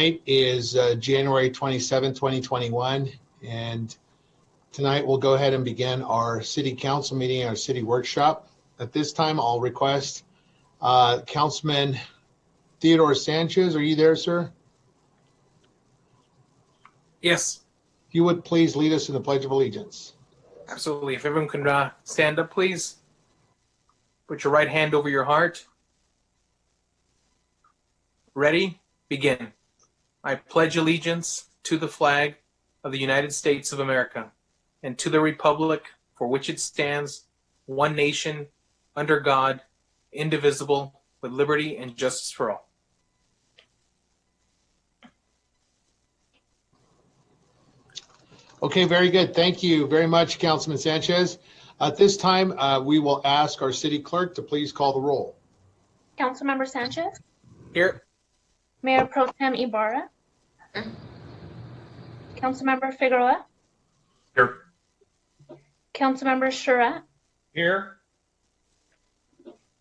Tonight is January 27, 2021, and tonight we'll go ahead and begin our city council meeting, our city workshop. At this time, I'll request Councilman Theodore Sanchez. Are you there, sir? Yes. If you would please lead us in the Pledge of Allegiance. Absolutely. If everyone can stand up, please. Put your right hand over your heart. Ready? Begin. I pledge allegiance to the flag of the United States of America and to the republic for which it stands, one nation, under God, indivisible, with liberty and justice for all. Okay, very good. Thank you very much, Councilman Sanchez. At this time, we will ask our city clerk to please call the roll. Councilmember Sanchez? Here. Mayor Pro Tem Ibarra? Councilmember Figueroa? Here. Councilmember Charette? Here.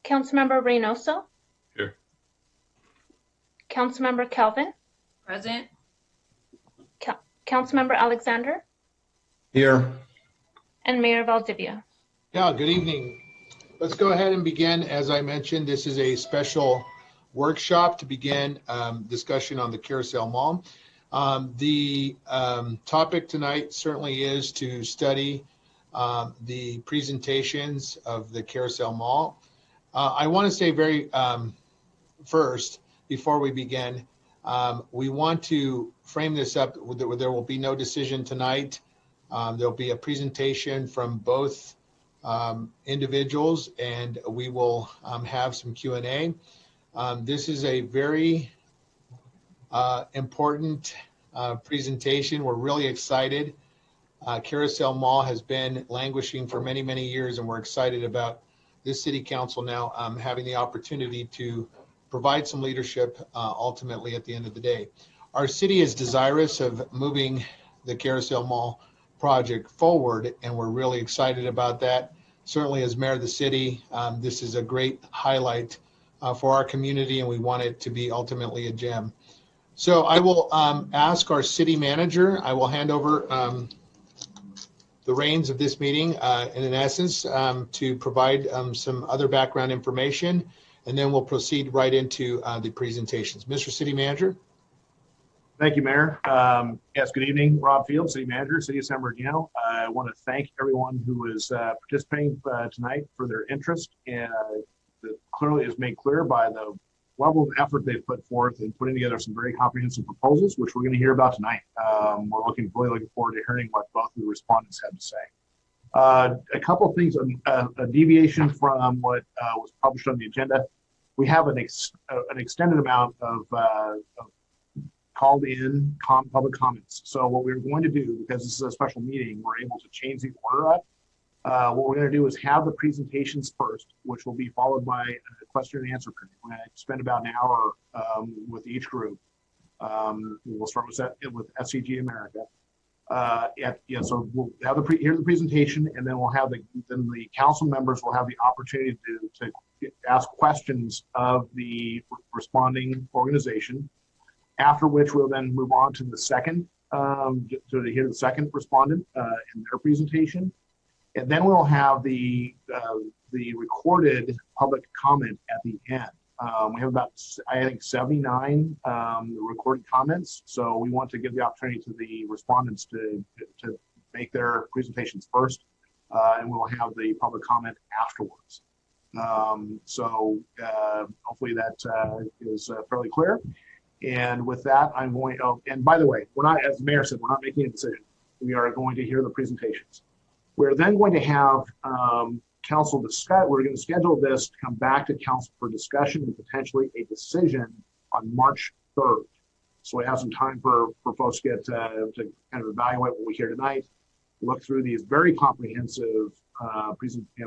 Councilmember Reynoso? Here. Councilmember Calvin? Present. Councilmember Alexander? Here. And Mayor Valdivia. Yeah, good evening. Let's go ahead and begin. As I mentioned, this is a special workshop to begin discussion on the Carousel Mall. The topic tonight certainly is to study the presentations of the Carousel Mall. I want to say very first, before we begin, we want to frame this up. There will be no decision tonight. There'll be a presentation from both individuals, and we will have some Q&A. This is a very important presentation. We're really excited. Carousel Mall has been languishing for many, many years, and we're excited about this city council now having the opportunity to provide some leadership ultimately at the end of the day. Our city is desirous of moving the Carousel Mall project forward, and we're really excited about that. Certainly as mayor of the city, this is a great highlight for our community, and we want it to be ultimately a gem. So I will ask our city manager, I will hand over the reins of this meeting in essence to provide some other background information, and then we'll proceed right into the presentations. Mr. City Manager. Thank you, Mayor. Yes, good evening. Rob Field, City Manager, City of San Bernardino. I want to thank everyone who is participating tonight for their interest, and that clearly is made clear by the level of effort they've put forth in putting together some very comprehensive proposals, which we're going to hear about tonight. We're really looking forward to hearing what both of the respondents have to say. A couple of things, a deviation from what was published on the agenda. We have an extended amount of called in public comments. So what we're going to do, because this is a special meeting, we're able to change the order up. What we're going to do is have the presentations first, which will be followed by a question and answer period. We're going to spend about an hour with each group. We'll start with SCG America. So we'll have here's the presentation, and then we'll have the council members will have the opportunity to ask questions of the responding organization. After which we'll then move on to the second, to hear the second respondent in their presentation. And then we'll have the recorded public comment at the end. We have about, I think, 79 recorded comments. So we want to give the opportunity to the respondents to make their presentations first, and we'll have the public comment afterwards. Hopefully that is fairly clear. And with that, I'm going, and by the way, we're not, as the mayor said, we're not making a decision. We are going to hear the presentations. We're then going to have council discuss, we're going to schedule this to come back to council for discussion and potentially a decision on March 3rd. So we have some time for folks to get to kind of evaluate what we hear tonight, look through these very comprehensive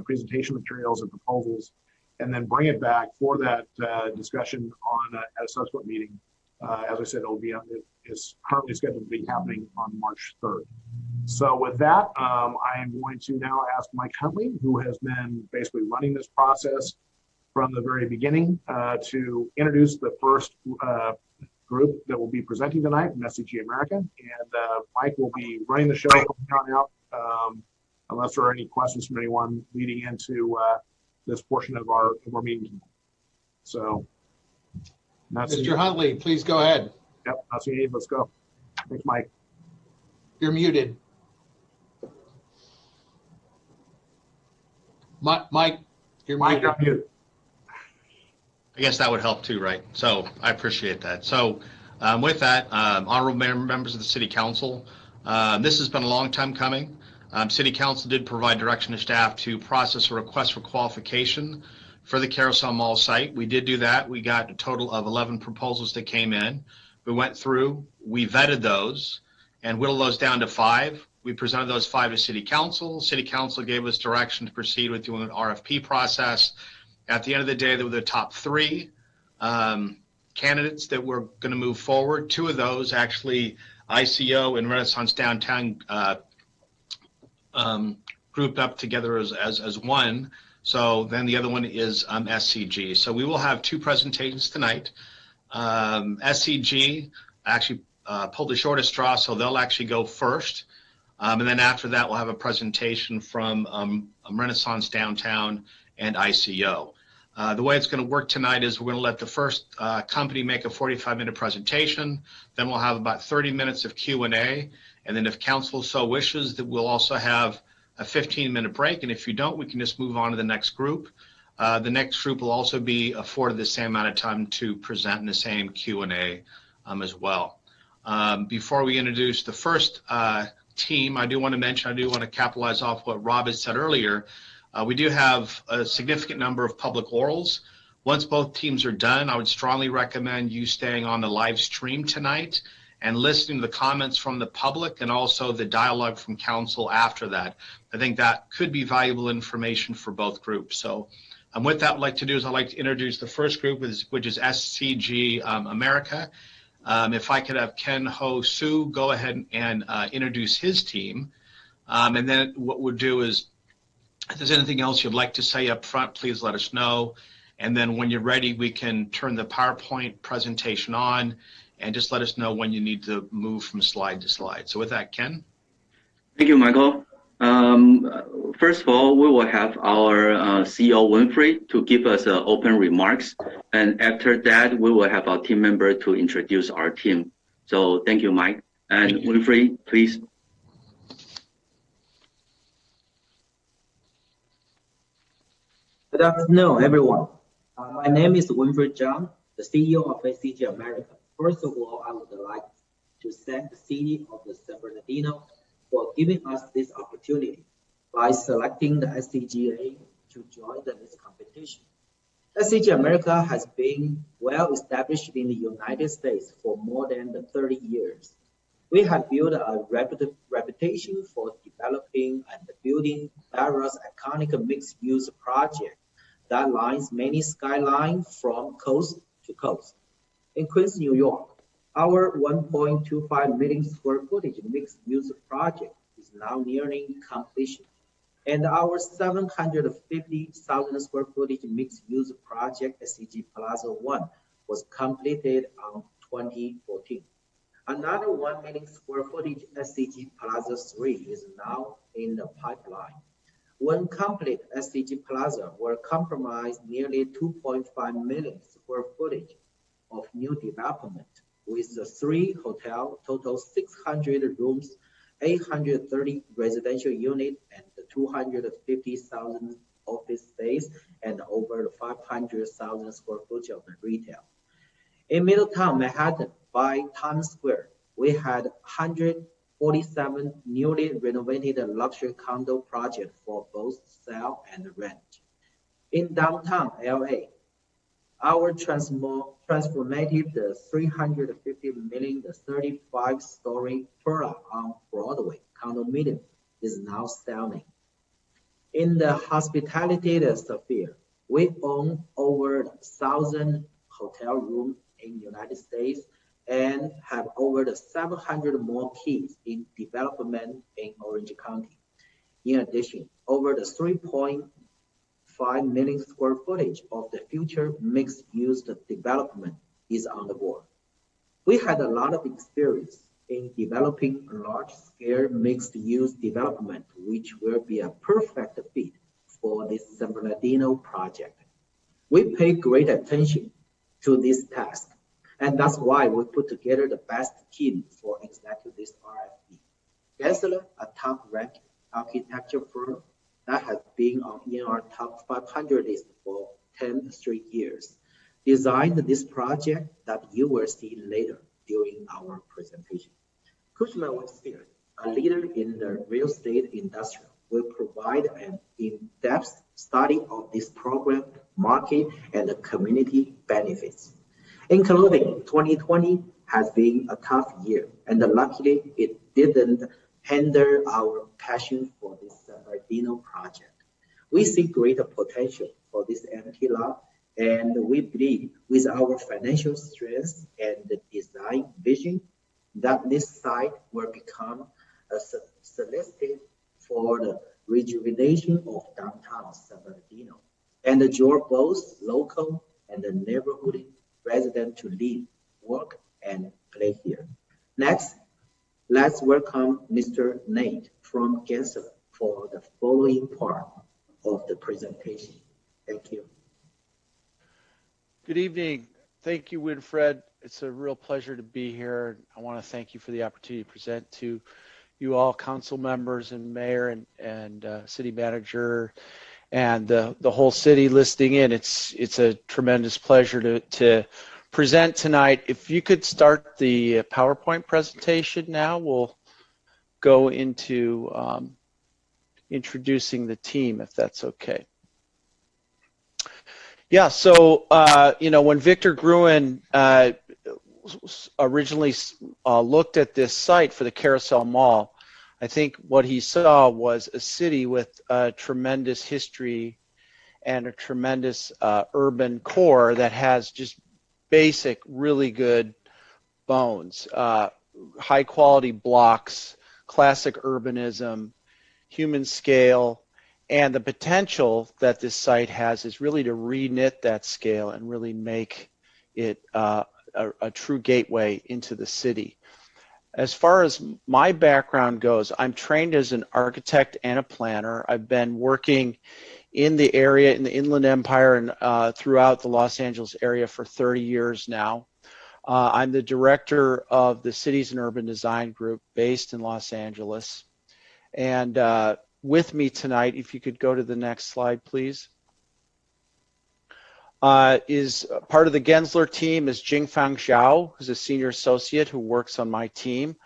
presentation materials and proposals, and then bring it back for that discussion on at a subsequent meeting. As I said, it's currently scheduled to be happening on March 3rd. So with that, I am going to now ask Mike Huntley, who has been basically running this process from the very beginning, to introduce the first group that will be presenting tonight from SCG America. And Mike will be running the show from here on out, unless there are any questions from anyone leading into this portion of our meeting tonight. So, Mr. Huntley, please go ahead. Yep, that's what you need. Let's go. Thanks, Mike. You're muted. Mike, you're Mike, muted. you're on mute. I guess that would help too, right? So I appreciate that. So with that, honorable members of the City Council, this has been a long time coming. City Council did provide direction to staff to process a request for qualification for the Carousel Mall site. We did do that. We got a total of 11 proposals that came in. We went through, we vetted those and whittled those down to 5. We presented those 5 to City Council. City Council gave us direction to proceed with doing an RFP process. At the end of the day, there were the top 3 candidates that were going to move forward. 2 of those, actually, ICO and Renaissance Downtown grouped up together as one. So then the other one is SCG. So we will have 2 presentations tonight. SCG actually pulled the shortest straw, so they'll actually go first. And then after that, we'll have a presentation from Renaissance Downtown and ICO. The way it's going to work tonight is we're going to let the first company make a 45-minute presentation. Then we'll have about 30 minutes of Q&A. And then if council so wishes, that we'll also have a 15-minute break. And if you don't, we can just move on to the next group. The next group will also be afforded the same amount of time to present in the same Q&A as well. Before we introduce the first team, I do want to capitalize off what Rob had said earlier. We do have a significant number of public orals. Once both teams are done, I would strongly recommend you staying on the live stream tonight and listening to the comments from the public and also the dialogue from council after that. I think that could be valuable information for both groups. So with that, what I'd like to do is I'd like to introduce the first group, which is SCG America. If I could have Ken Ho Soo go ahead and introduce his team. And then what we'll do is, if there's anything else you'd like to say up front, please let us know. And then when you're ready, we can turn the PowerPoint presentation on and just let us know when you need to move from slide to slide. So with that, Ken. Thank you, Michael. First of all, we will have our CEO Winfrey to give us open remarks. And after that, we will have our team member to introduce our team. So thank you, Mike. And Winfrey, please. Good afternoon, everyone. My name is Winfrey Zhang, the CEO of SCG America. First of all, I would like to thank the city of San Bernardino for giving us this opportunity by selecting the SCGA to join this competition. SCG America has been well established in the United States for more than 30 years. We have built a reputation for developing and building various iconic mixed-use projects that lines many skylines from coast to coast. In Queens, New York, our 1.25 million square footage mixed-use project is now nearing completion, and our 750,000 square footage mixed-use project, SCG Plaza 1, was completed on 2014. Another 1 million square footage SCG Plaza 3 is now in the pipeline. When complete, SCG Plaza will comprise nearly 2.5 million square footage of new development, with the 3 hotels, total 600 rooms, 830 residential units, and 250,000 office space, and over 500,000 square foot of retail. In Middletown, Manhattan, by Times Square, we had 147 newly renovated luxury condo projects for both sale and rent. In downtown LA, our transformative 350 million 35-story Pearl on Broadway condominium is now selling. In the hospitality sphere, we own over 1,000 hotel rooms in the United States and have over 700 more keys in development in Orange County. In addition, over 3.5 million square footage of the future mixed-use development is on the board. We had a lot of experience in developing large-scale mixed-use development, which will be a perfect fit for this San Bernardino project. We pay great attention to this task, and that's why we put together the best team for exactly this RFP. Gensler, a top-ranked architecture firm that has been in our top 500 list for 10 straight years, designed this project that you will see later during our presentation. Cushman & Wakefield, a leader in the real estate industry, will provide an in-depth study of this program, market, and the community benefits. In closing, 2020 has been a tough year, and luckily it didn't hinder our passion for this San Bernardino project. We see greater potential for this empty lot, and we believe with our financial strength and the design vision that this site will become a celestial for the rejuvenation of downtown San Bernardino and draw both local and the neighborhood residents to live, work, and play here. Next, let's welcome Mr. Nate from Gensler for the following part of the presentation. Thank you. Good evening. Thank you, Winfred. It's a real pleasure to be here. I want to thank you for the opportunity to present to you all, council members and mayor and city manager and the whole city listening in. It's a tremendous pleasure to present tonight. If you could start the PowerPoint presentation now, we'll go into introducing the team, if that's okay. Yeah, so, when Victor Gruen originally looked at this site for the Carousel Mall, I think what he saw was a city with a tremendous history and a tremendous urban core that has just basic, really good bones, high quality blocks, classic urbanism, human scale, and the potential that this site has is really to reknit that scale and really make it a true gateway into the city. As far as my background goes, I'm trained as an architect and a planner. I've been working in the area, in the Inland Empire and throughout the Los Angeles area for 30 years now. I'm the director of the Cities and Urban Design Group based in Los Angeles. And with me tonight, if you could go to the next slide, please, is part of the Gensler team is Jingfang Zhao, who's a senior associate who works on my team.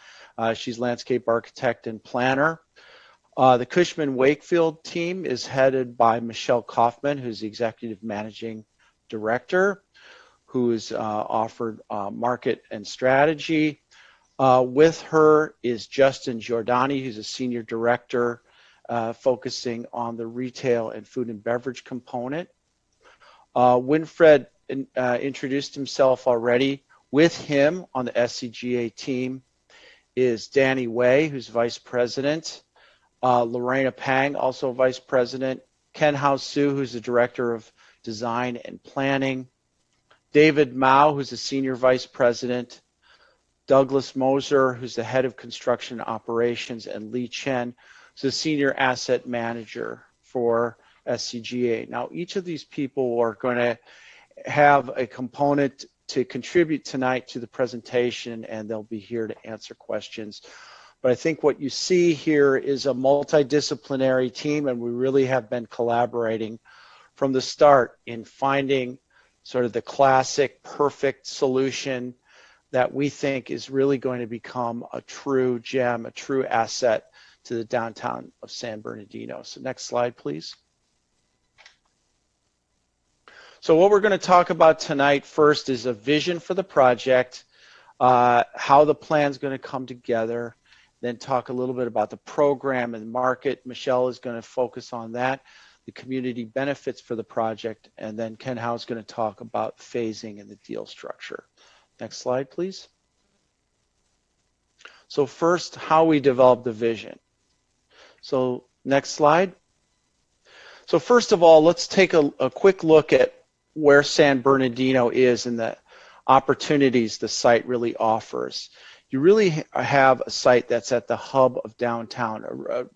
She's landscape architect and planner. The Cushman & Wakefield team is headed by Michelle Kaufman, who's the executive managing director, who is offered market and strategy. With her is Justin Giordani, who's a senior director focusing on the retail and food and beverage component. Winfred introduced himself already. With him on the SCGA team is Danny Wei, who's vice president. Lorena Pang, also vice president. Ken Hao Su, who's the director of design and planning. David Mao, who's a senior vice president. Douglas Moser, who's the head of construction operations, and Lee Chen, who's a senior asset manager for SCGA. Now, each of these people are going to have a component to contribute tonight to the presentation, and they'll be here to answer questions. But I think what you see here is a multidisciplinary team, and we really have been collaborating from the start in finding sort of the classic perfect solution that we think is really going to become a true gem, a true asset to the downtown of San Bernardino. So next slide, please. So what we're going to talk about tonight first is a vision for the project, how the plan's going to come together, then talk a little bit about the program and market. Michelle is going to focus on that, the community benefits for the project, and then Ken Hao is going to talk about phasing and the deal structure. Next slide, please. So first, how we develop the vision. So next slide. So first of all, let's take a quick look at where San Bernardino is in the opportunities the site really offers. You really have a site that's at the hub of downtown,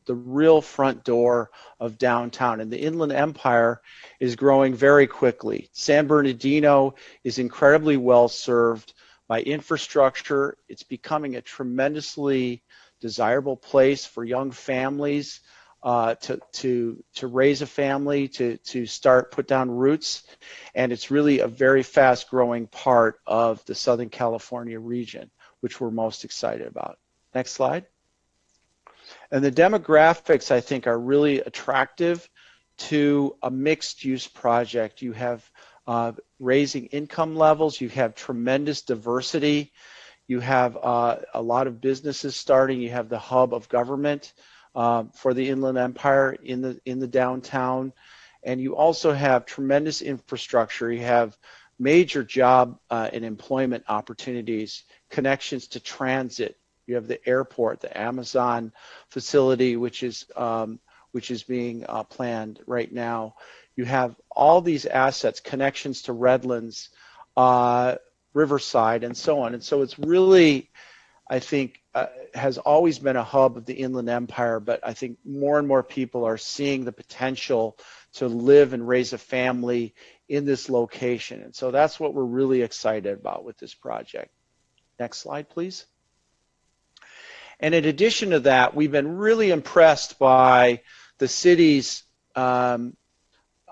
the real front door of downtown. And the Inland Empire is growing very quickly. San Bernardino is incredibly well served by infrastructure. It's becoming a tremendously desirable place for young families to raise a family, to put down roots. And it's really a very fast growing part of the Southern California region, which we're most excited about. Next slide. And the demographics, I think, are really attractive to a mixed use project. You have raising income levels, you have tremendous diversity, you have a lot of businesses starting, you have the hub of government for the Inland Empire in the downtown, and you also have tremendous infrastructure. You have major job and employment opportunities, connections to transit. You have the airport, the Amazon facility, which is being planned right now. You have all these assets, connections to Redlands, Riverside, and so on. And so it's really, I think, has always been a hub of the Inland Empire, but I think more and more people are seeing the potential to live and raise a family in this location. And so that's what we're really excited about with this project. Next slide, please. And in addition to that, we've been really impressed by the city's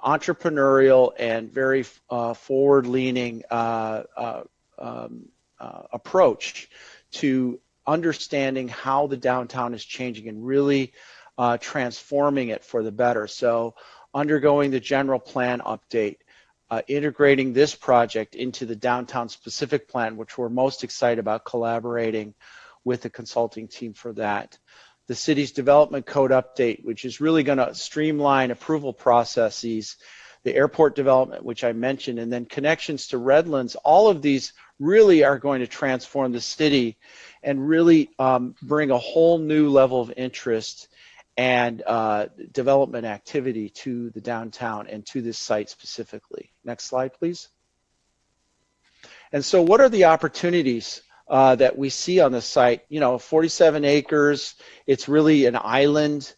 entrepreneurial and very forward-leaning approach to understanding how the downtown is changing and really transforming it for the better. So undergoing the general plan update, integrating this project into the downtown specific plan, which we're most excited about collaborating with the consulting team for that. The city's development code update, which is really going to streamline approval processes, the airport development, which I mentioned, and then connections to Redlands. All of these really are going to transform the city and really bring a whole new level of interest and development activity to the downtown and to this site specifically. Next slide, please. And so what are the opportunities that we see on the site? 47 acres, it's really an island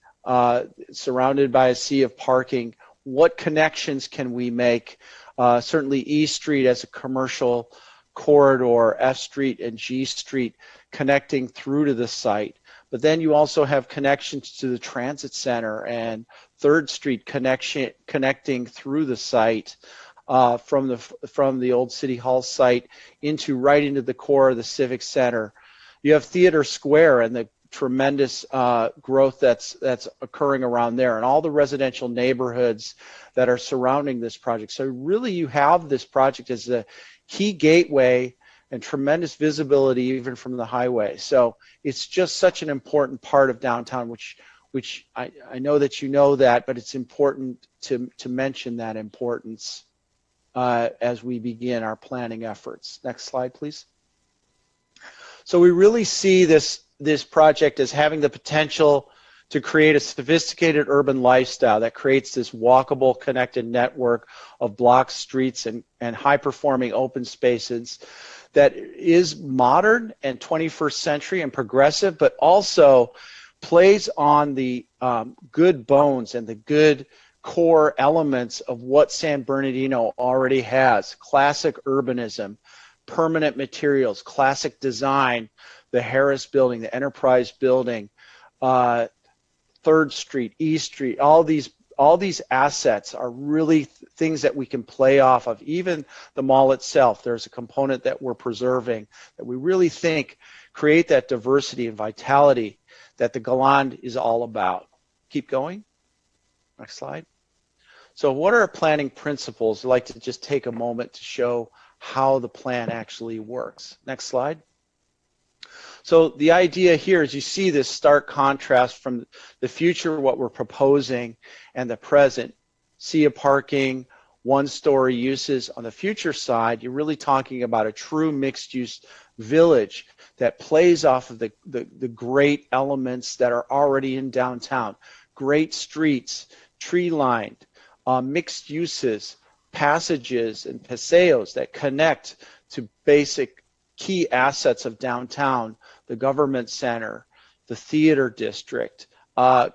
surrounded by a sea of parking. What connections can we make? Certainly E Street as a commercial corridor, F Street and G Street connecting through to the site. But then you also have connections to the transit center and 3rd Street connecting through the site from the old City Hall site right into the core of the Civic Center. You have Theater Square and the tremendous growth that's occurring around there, and all the residential neighborhoods that are surrounding this project. So really you have this project as a key gateway and tremendous visibility even from the highway. So it's just such an important part of downtown, which I know that you know that, but it's important to mention that importance as we begin our planning efforts. Next slide, please. So we really see this project as having the potential to create a sophisticated urban lifestyle that creates this walkable, connected network of blocks, streets, and high-performing open spaces that is modern and 21st century and progressive, but also plays on the good bones and the good core elements of what San Bernardino already has: classic urbanism, permanent materials, classic design, the Harris Building, the Enterprise Building, 3rd Street, E Street. All these assets are really things that we can play off of. Even the mall itself, there's a component that we're preserving that we really think create that diversity and vitality that the Galand is all about. Keep going. Next slide. So what are our planning principles? I'd like to just take a moment to show how the plan actually works. Next slide. So the idea here is you see this stark contrast from the future, what we're proposing, and the present. Sea of parking, one-story uses. On the future side, you're really talking about a true mixed-use village that plays off of the great elements that are already in downtown. Great streets, tree-lined, mixed uses, passages and paseos that connect to basic key assets of downtown, the government center, the theater district,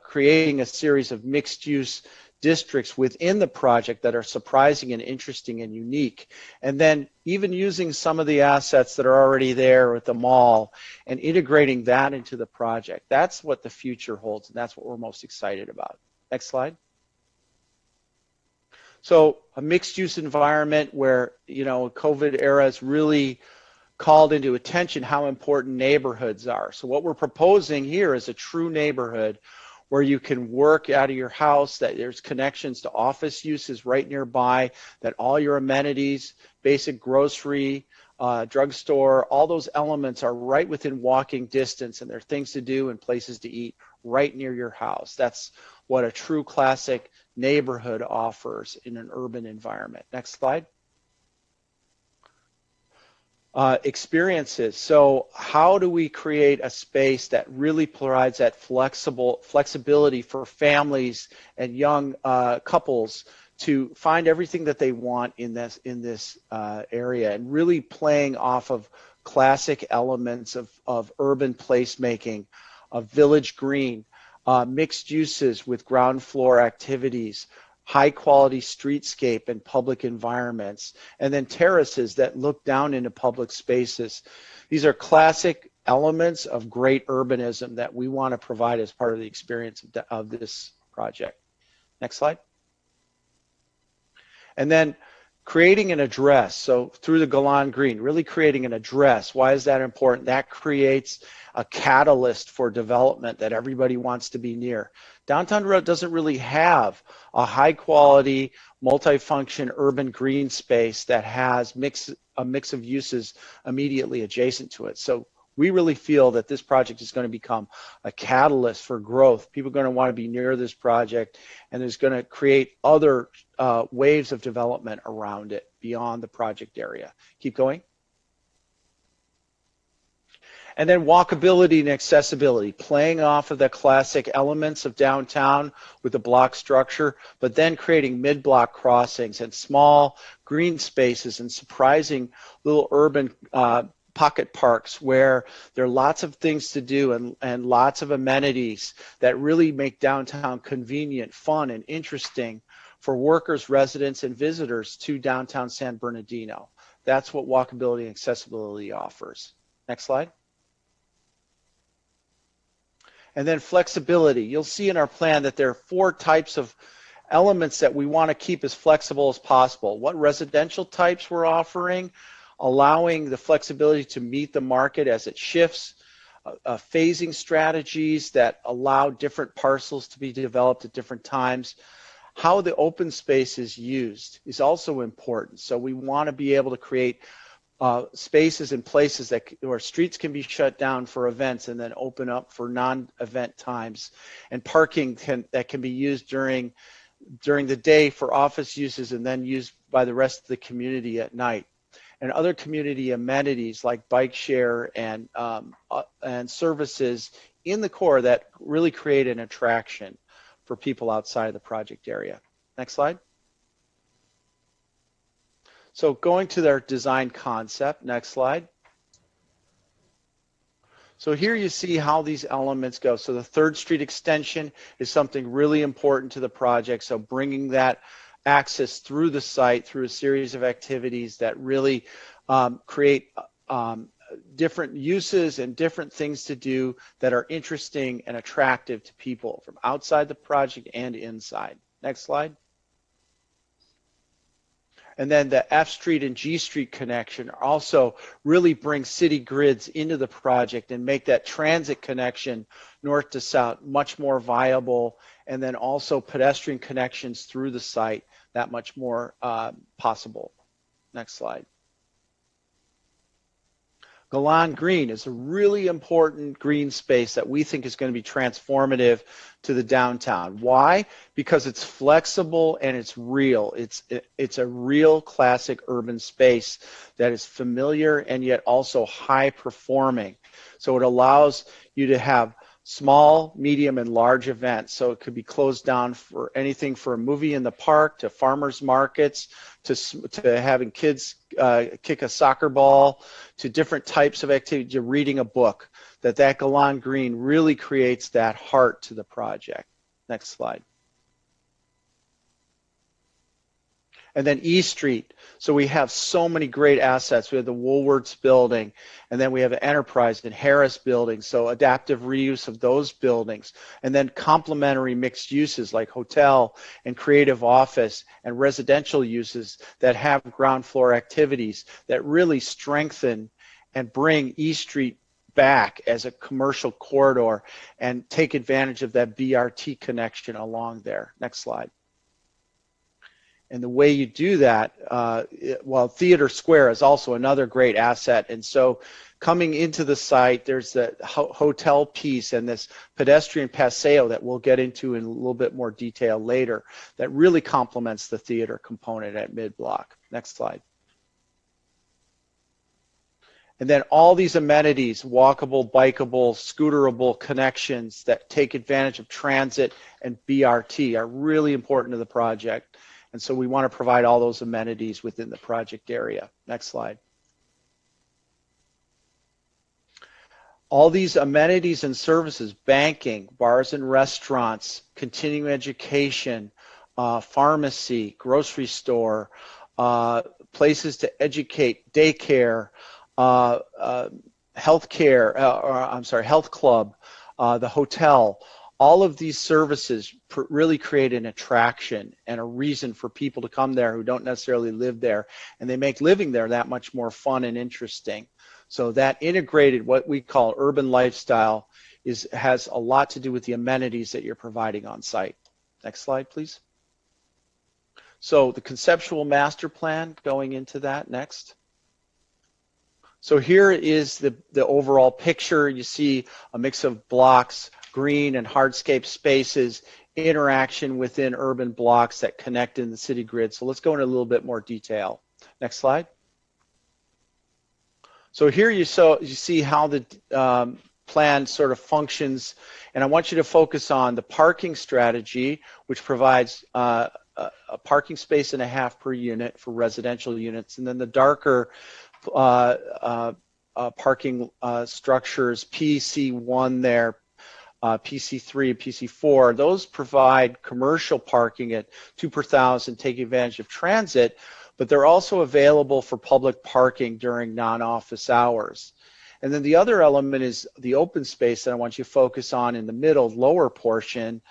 creating a series of mixed-use districts within the project that are surprising and interesting and unique. And then even using some of the assets that are already there at the mall and integrating that into the project. That's what the future holds, and that's what we're most excited about. Next slide. So a mixed-use environment where, you know, COVID era has really called into attention how important neighborhoods are. So what we're proposing here is a true neighborhood where you can work out of your house, that there's connections to office uses right nearby, that all your amenities, basic grocery, drugstore, all those elements are right within walking distance, and there are things to do and places to eat right near your house. That's what a true classic neighborhood offers in an urban environment. Next slide. Experiences. So how do we create a space that really provides that flexibility for families and young couples to find everything that they want in this area, and really playing off of classic elements of urban placemaking, of village green, mixed uses with ground floor activities, high quality streetscape and public environments, and then terraces that look down into public spaces. These are classic elements of great urbanism that we want to provide as part of the experience of this project. Next slide. And then creating an address. So through the Golan Green, really creating an address. Why is that important? That creates a catalyst for development that everybody wants to be near. Downtown doesn't really have a high quality, multifunction urban green space that has a mix of uses immediately adjacent to it. So we really feel that this project is going to become a catalyst for growth. People are going to want to be near this project, and it's going to create other waves of development around it beyond the project area. Keep going. And then walkability and accessibility, playing off of the classic elements of downtown with the block structure, but then creating mid-block crossings and small green spaces and surprising little urban pocket parks where there are lots of things to do and lots of amenities that really make downtown convenient, fun, and interesting for workers, residents, and visitors to downtown San Bernardino. That's what walkability and accessibility offers. Next slide. And then flexibility. You'll see in our plan that there are 4 types of elements that we want to keep as flexible as possible. What residential types we're offering, allowing the flexibility to meet the market as it shifts, phasing strategies that allow different parcels to be developed at different times. How the open space is used is also important. So we want to be able to create spaces and places where streets can be shut down for events and then open up for non-event times, and parking that can be used during the day for office uses and then used by the rest of the community at night, and other community amenities like bike share and services in the core that really create an attraction for people outside of the project area. Next slide. So going to their design concept, next slide. So here you see how these elements go. So the 3rd Street extension is something really important to the project. So bringing that access through the site through a series of activities that really create different uses and different things to do that are interesting and attractive to people from outside the project and inside. Next slide. And then the F Street and G Street connection also really bring city grids into the project and make that transit connection north to south much more viable, and then also pedestrian connections through the site that much more possible. Next slide. Golan Green is a really important green space that we think is going to be transformative to the downtown. Why? Because it's flexible and it's real. It's a real classic urban space that is familiar and yet also high performing. So it allows you to have small, medium, and large events. So it could be closed down for anything for a movie in the park to farmers markets to having kids kick a soccer ball to different types of activity, to reading a book. That Galan Green really creates that heart to the project. Next slide. And then East Street. So we have so many great assets. We have the Woolworths building, and then we have the Enterprise and Harris building, so adaptive reuse of those buildings, and then complementary mixed uses like hotel and creative office and residential uses that have ground floor activities that really strengthen and bring East Street back as a commercial corridor and take advantage of that BRT connection along there. Next slide. And the way you do that, well, Theater Square is also another great asset. And so coming into the site, there's the hotel piece and this pedestrian paseo that we'll get into in a little bit more detail later that really complements the theater component at mid-block. Next slide. And then all these amenities, walkable, bikeable, scooterable connections that take advantage of transit and BRT are really important to the project. And so we want to provide all those amenities within the project area. Next slide. All these amenities and services, banking, bars and restaurants, continuing education, pharmacy, grocery store, places to educate, daycare, healthcare, health club, the hotel, all of these services really create an attraction and a reason for people to come there who don't necessarily live there, and they make living there that much more fun and interesting. So that integrated, what we call urban lifestyle, has a lot to do with the amenities that you're providing on site. Next slide, please. So the conceptual master plan, going into that next. So here is the overall picture. You see a mix of blocks, green and hardscape spaces, interaction within urban blocks that connect in the city grid. So let's go into a little bit more detail. Next slide. So here you see how the plan sort of functions, and I want you to focus on the parking strategy, which provides a parking space and a half per unit for residential units, and then the darker parking structures, PC1 there, PC3, PC4, those provide commercial parking at 2 per thousand, take advantage of transit, but they're also available for public parking during non-office hours. And then the other element is the open space that I want you to focus on in the middle, lower portion.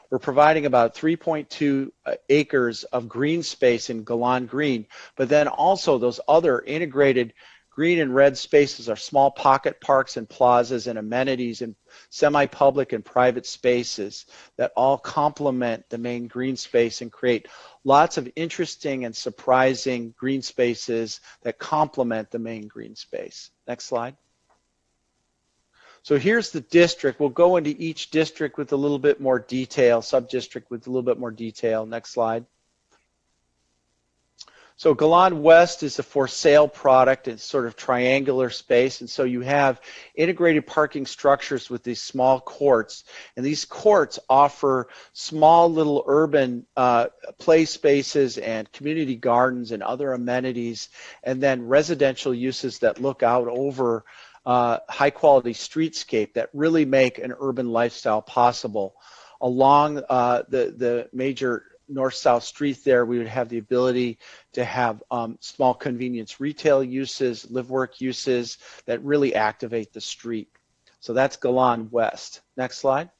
We're providing about 3.2 acres of green space in Galan Green, but then also those other integrated green and red spaces are small pocket parks and plazas and amenities and semi-public and private spaces that all complement the main green space and create lots of interesting and surprising green spaces that complement the main green space. Next slide. So here's the district. We'll go into each district with a little bit more detail, sub-district with a little bit more detail. Next slide. So Galan West is a for sale product. It's sort of triangular space, and so you have integrated parking structures with these small courts, and these courts offer small little urban play spaces and community gardens and other amenities, and then residential uses that look out over high quality streetscape that really make an urban lifestyle possible. Along the major north-south street there, we would have the ability to have small convenience retail uses, live-work uses that really activate the street. So that's Galan West. Next slide.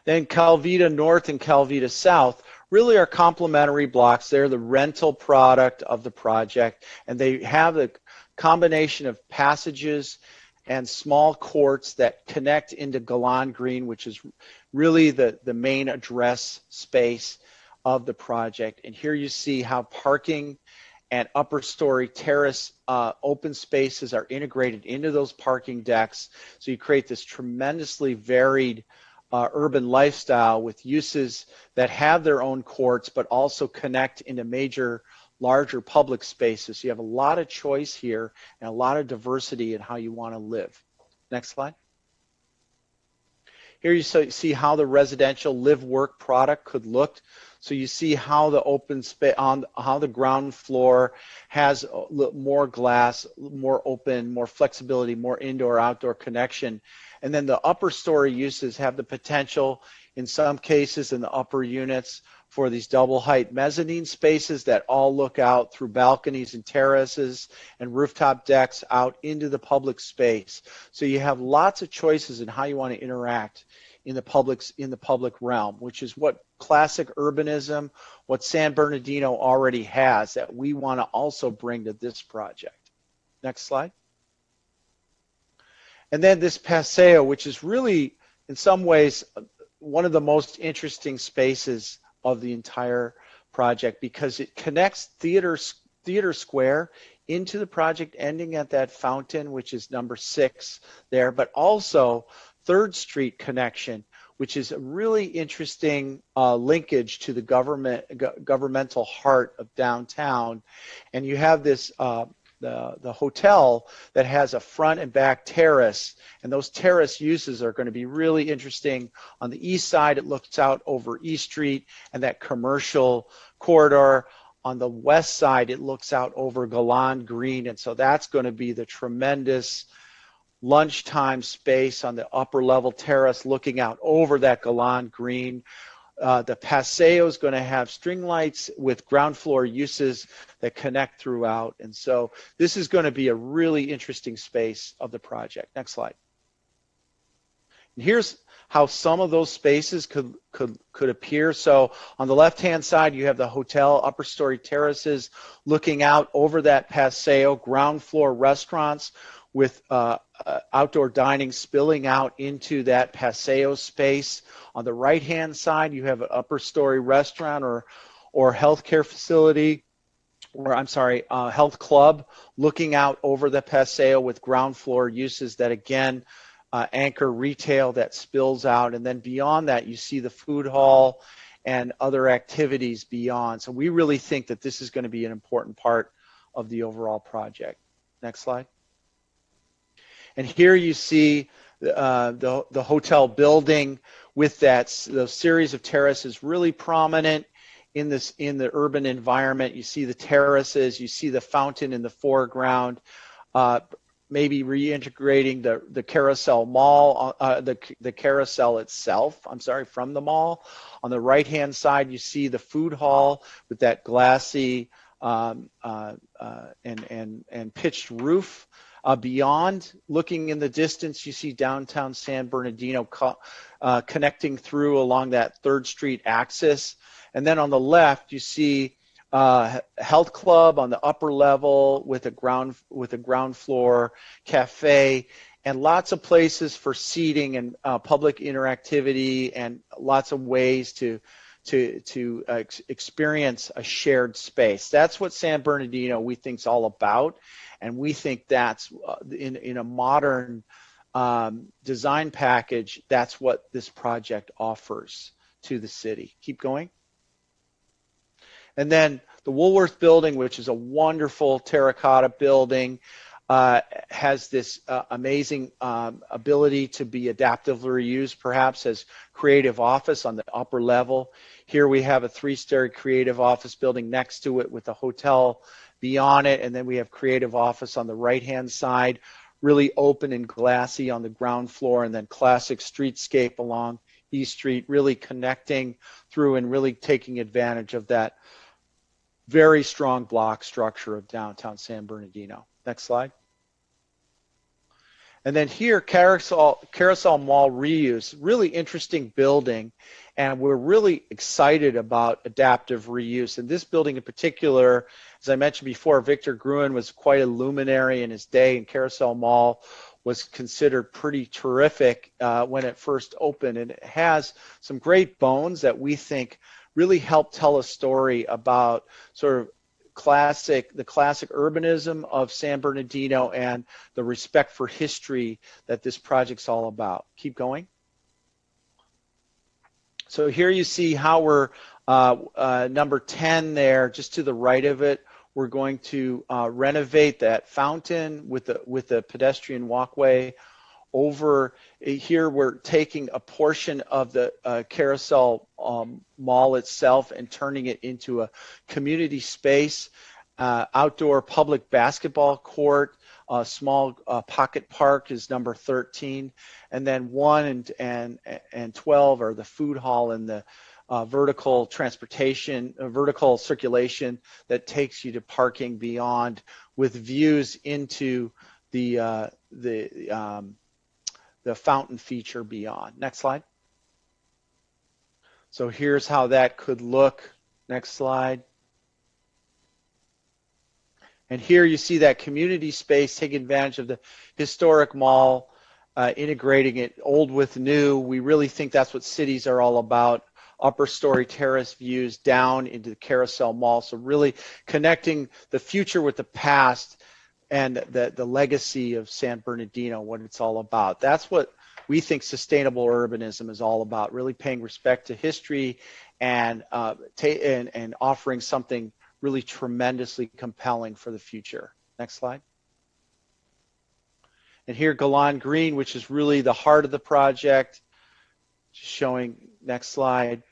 Then Calvita North and Calvita South really are complementary blocks. They're the rental product of the project, and they have the combination of passages and small courts that connect into Galan Green, which is really the main address space of the project. And here you see how parking and upper story terrace open spaces are integrated into those parking decks. So you create this tremendously varied urban lifestyle with uses that have their own courts, but also connect into major larger public spaces. So you have a lot of choice here and a lot of diversity in how you want to live. Next slide. Here you see how the residential live-work product could look. So you see how the open space on how the ground floor has more glass, more open, more flexibility, more indoor-outdoor connection. And then the upper story uses have the potential, in some cases in the upper units, for these double height mezzanine spaces that all look out through balconies and terraces and rooftop decks out into the public space. So you have lots of choices in how you want to interact in the public realm, which is what classic urbanism, what San Bernardino already has, that we want to also bring to this project. Next slide. And then this Paseo, which is really, in some ways, one of the most interesting spaces of the entire project, because it connects Theater Square into the project, ending at that fountain, which is number 6 there, but also 3rd Street connection, which is a really interesting linkage to the governmental heart of downtown. And you have this the hotel that has a front and back terrace, and those terrace uses are going to be really interesting. On the east side, it looks out over East Street and that commercial corridor. On the west side, it looks out over Galland Green, and so that's going to be the tremendous lunchtime space on the upper level terrace looking out over that Galland Green. The Paseo is going to have string lights with ground floor uses that connect throughout. And so this is going to be a really interesting space of the project. Next slide. And here's how some of those spaces could appear. So on the left-hand side, you have the hotel upper story terraces looking out over that Paseo, ground floor restaurants with outdoor dining spilling out into that Paseo space. On the right-hand side, you have an upper story restaurant or healthcare facility, or I'm sorry, health club looking out over the Paseo with ground floor uses that again anchor retail that spills out. And then beyond that, you see the food hall and other activities beyond. So we really think that this is going to be an important part of the overall project. Next slide. And here you see the hotel building with those series of terraces really prominent in the urban environment. You see the terraces, you see the fountain in the foreground, maybe reintegrating the Carousel Mall, the Carousel itself, I'm sorry, from the mall. On the right-hand side, you see the food hall with that glassy and pitched roof. Beyond, looking in the distance, you see downtown San Bernardino connecting through along that 3rd Street axis. And then on the left, you see health club on the upper level with a ground floor cafe and lots of places for seating and public interactivity and lots of ways to experience a shared space. That's what San Bernardino we think is all about. And we think that's in a modern design package, that's what this project offers to the city. Keep going. And then the Woolworth building, which is a wonderful terracotta building, has this amazing ability to be adaptively reused, perhaps as creative office on the upper level. Here we have a 3-story creative office building next to it with a hotel beyond it, and then we have creative office on the right-hand side, really open and glassy on the ground floor, and then classic streetscape along East Street, really connecting through and really taking advantage of that very strong block structure of downtown San Bernardino. Next slide. And then here, Carousel Mall reuse, really interesting building, and we're really excited about adaptive reuse. And this building in particular, as I mentioned before, Victor Gruen was quite a luminary in his day, and Carousel Mall was considered pretty terrific when it first opened. And it has some great bones that we think really help tell a story about sort of the classic urbanism of San Bernardino and the respect for history that this project's all about. Keep going. So here you see how we're number 10 there, just to the right of it. We're going to renovate that fountain with the pedestrian walkway over here. We're taking a portion of the Carousel Mall itself and turning it into a community space, outdoor public basketball court, a small pocket park is number 13, and then 1 and 12 are the food hall and the vertical transportation, vertical circulation that takes you to parking beyond, with views into the fountain feature beyond. Next slide. So here's how that could look. Next slide. And here you see that community space taking advantage of the historic mall, integrating it old with new. We really think that's what cities are all about. Upper story terrace views down into the Carousel Mall. So really connecting the future with the past and the legacy of San Bernardino, what it's all about. That's what we think sustainable urbanism is all about, really paying respect to history and offering something really tremendously compelling for the future. Next slide. And here Galan Green, which is really the heart of the project, just showing, next slide,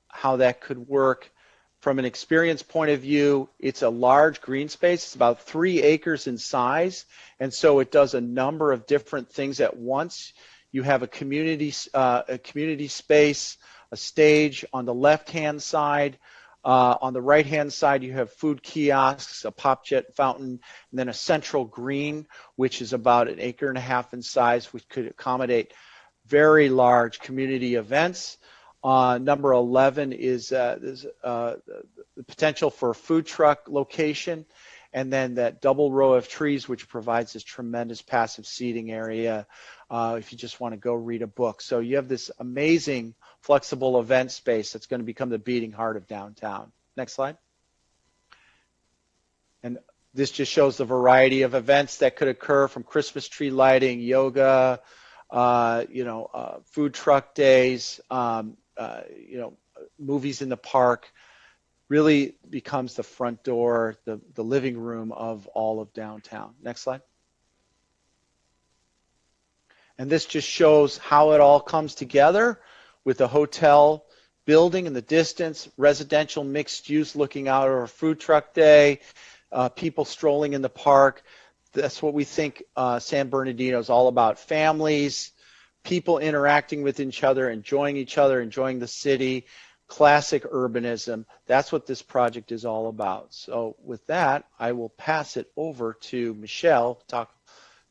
how that could work. From an experience point of view, it's a large green space. It's about 3 acres in size, and so it does a number of different things at once. You have a community space, a stage on the left-hand side. On the right-hand side, you have food kiosks, a pop jet fountain, and then a central green, which is about 1.5 acres in size, which could accommodate very large community events. Number 11 is the potential for a food truck location, and then that double row of trees, which provides this tremendous passive seating area if you just want to go read a book. So you have this amazing flexible event space that's going to become the beating heart of downtown. Next slide. And this just shows the variety of events that could occur, from Christmas tree lighting, yoga, food truck days, movies in the park. Really becomes the front door, the living room of all of downtown. Next slide. And this just shows how it all comes together, with the hotel building in the distance, residential mixed use looking out over a food truck day, people strolling in the park. That's what we think San Bernardino is all about. Families, people interacting with each other, enjoying the city, classic urbanism. That's what this project is all about. So with that, I will pass it over to Michelle to talk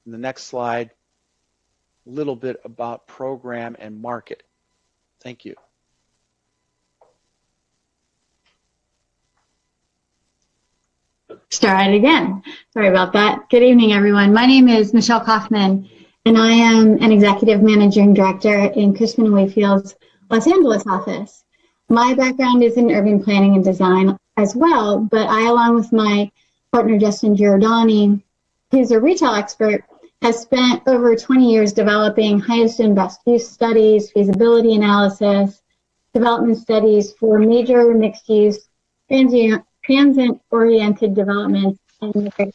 in the next slide a little bit about program and market. Thank you. Start again. Sorry about that. Good evening, everyone. My name is Michelle Kaufman, and I am an executive managing director in Cushman & Wakefield's Los Angeles office. My background is in urban planning and design as well, but I, along with my partner Justin Giordani, who's a retail expert, has spent over 20 years developing highest and best use studies, feasibility analysis, development studies for major mixed use, transit-oriented developments in the greater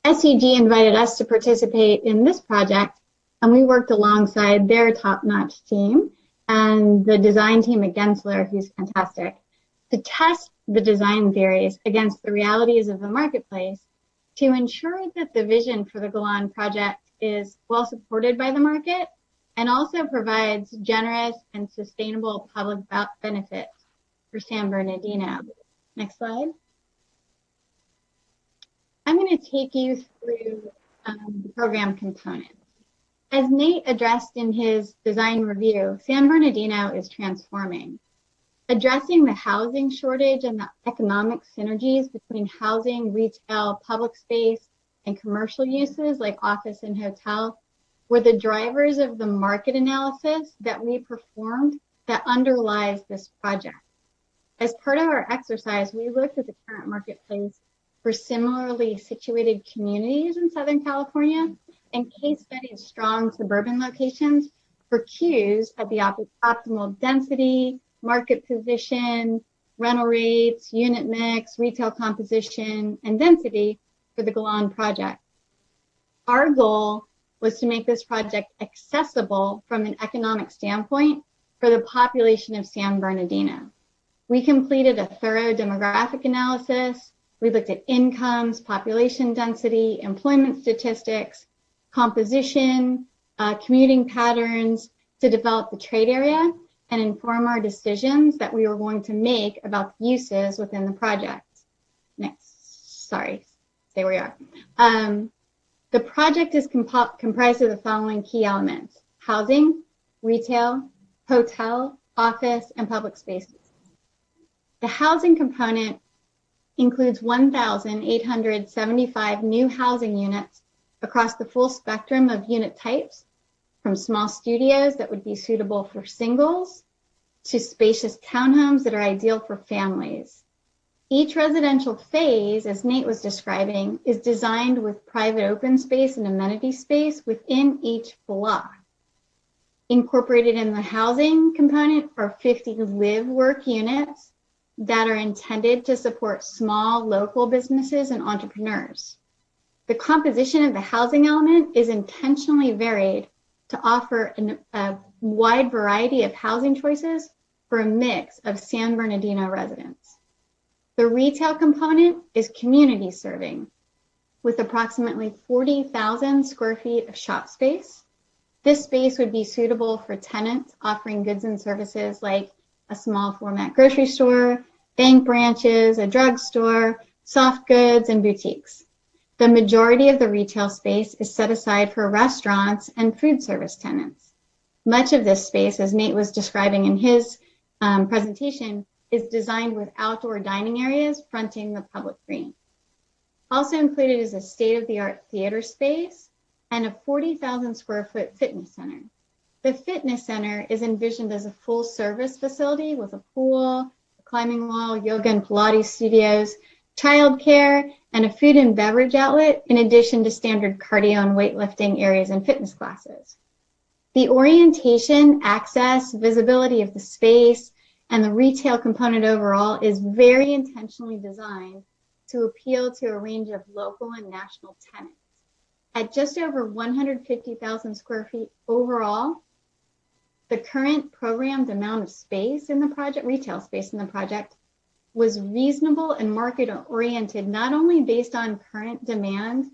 SCG invited us to participate in this project, and we worked alongside their top-notch team and the design team at Gensler, who's fantastic, to test the design theories against the realities of the marketplace to ensure that the vision for the Galan project is well supported by the market and also provides generous and sustainable public benefits for San Bernardino. Next slide. I'm going to take you through the program components. As Nate addressed in his design review, San Bernardino is transforming. Addressing the housing shortage and the economic synergies between housing, retail, public space, and commercial uses like office and hotel were the drivers of the market analysis that we performed that underlies this project. As part of our exercise, we looked at the current marketplace for similarly situated communities in Southern California and case studied strong suburban locations for cues at the optimal density, market position, rental rates, unit mix, retail composition, and density for the Galan project. Our goal was to make this project accessible from an economic standpoint for the population of San Bernardino. We completed a thorough demographic analysis. We looked at incomes, population density, employment statistics, composition, commuting patterns to develop the trade area and inform our decisions that we were going to make about the uses within the project. Next, sorry, stay where you are. The project is comprised of the following key elements: housing, retail, hotel, office, and public spaces. The housing component includes 1,875 new housing units across the full spectrum of unit types, from small studios that would be suitable for singles to spacious townhomes that are ideal for families. Each residential phase, as Nate was describing, is designed with private open space and amenity space within each block. Incorporated in the housing component are 50 live-work units that are intended to support small local businesses and entrepreneurs. The composition of the housing element is intentionally varied to offer a wide variety of housing choices for a mix of San Bernardino residents. The retail component is community serving with approximately 40,000 square feet of shop space. This space would be suitable for tenants offering goods and services like a small format grocery store, bank branches, a drugstore, soft goods, and boutiques. The majority of the retail space is set aside for restaurants and food service tenants. Much of this space, as Nate was describing in his presentation, is designed with outdoor dining areas fronting the public green. Also included is a state-of-the-art theater space and a 40,000 square foot fitness center. The fitness center is envisioned as a full service facility with a pool, a climbing wall, yoga and Pilates studios, childcare, and a food and beverage outlet, in addition to standard cardio and weightlifting areas and fitness classes. The orientation, access, visibility of the space, and the retail component overall is very intentionally designed to appeal to a range of local and national tenants. At just over 150,000 square feet overall, the current programmed amount of space in the project, retail space in the project, was reasonable and market oriented, not only based on current demand,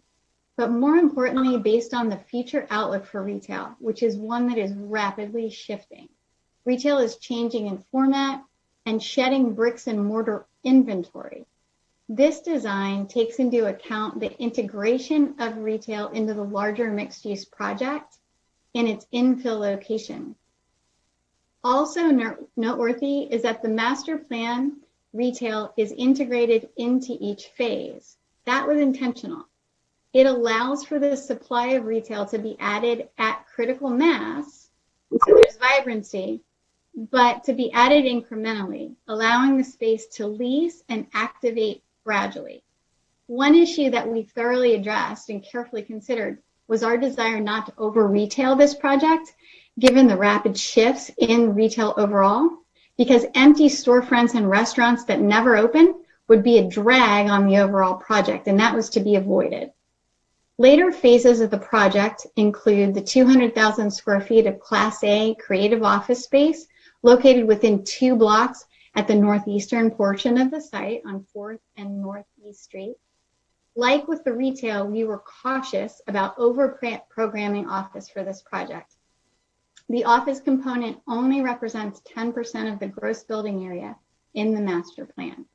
but more importantly, based on the future outlook for retail, which is one that is rapidly shifting. Retail is changing in format and shedding bricks and mortar inventory. This design takes into account the integration of retail into the larger mixed-use project in its infill location. Also noteworthy is that the master plan retail is integrated into each phase. That was intentional. It allows for the supply of retail to be added at critical mass, so there's vibrancy, but to be added incrementally, allowing the space to lease and activate gradually. One issue that we thoroughly addressed and carefully considered was our desire not to over-retail this project, given the rapid shifts in retail overall, because empty storefronts and restaurants that never open would be a drag on the overall project, and that was to be avoided. Later phases of the project include the 200,000 square feet of Class A creative office space located within 2 blocks at the northeastern portion of the site on 4th and Northeast Street. Like with the retail, we were cautious about over-programming office for this project. The office component only represents 10% of the gross building area in the master plan.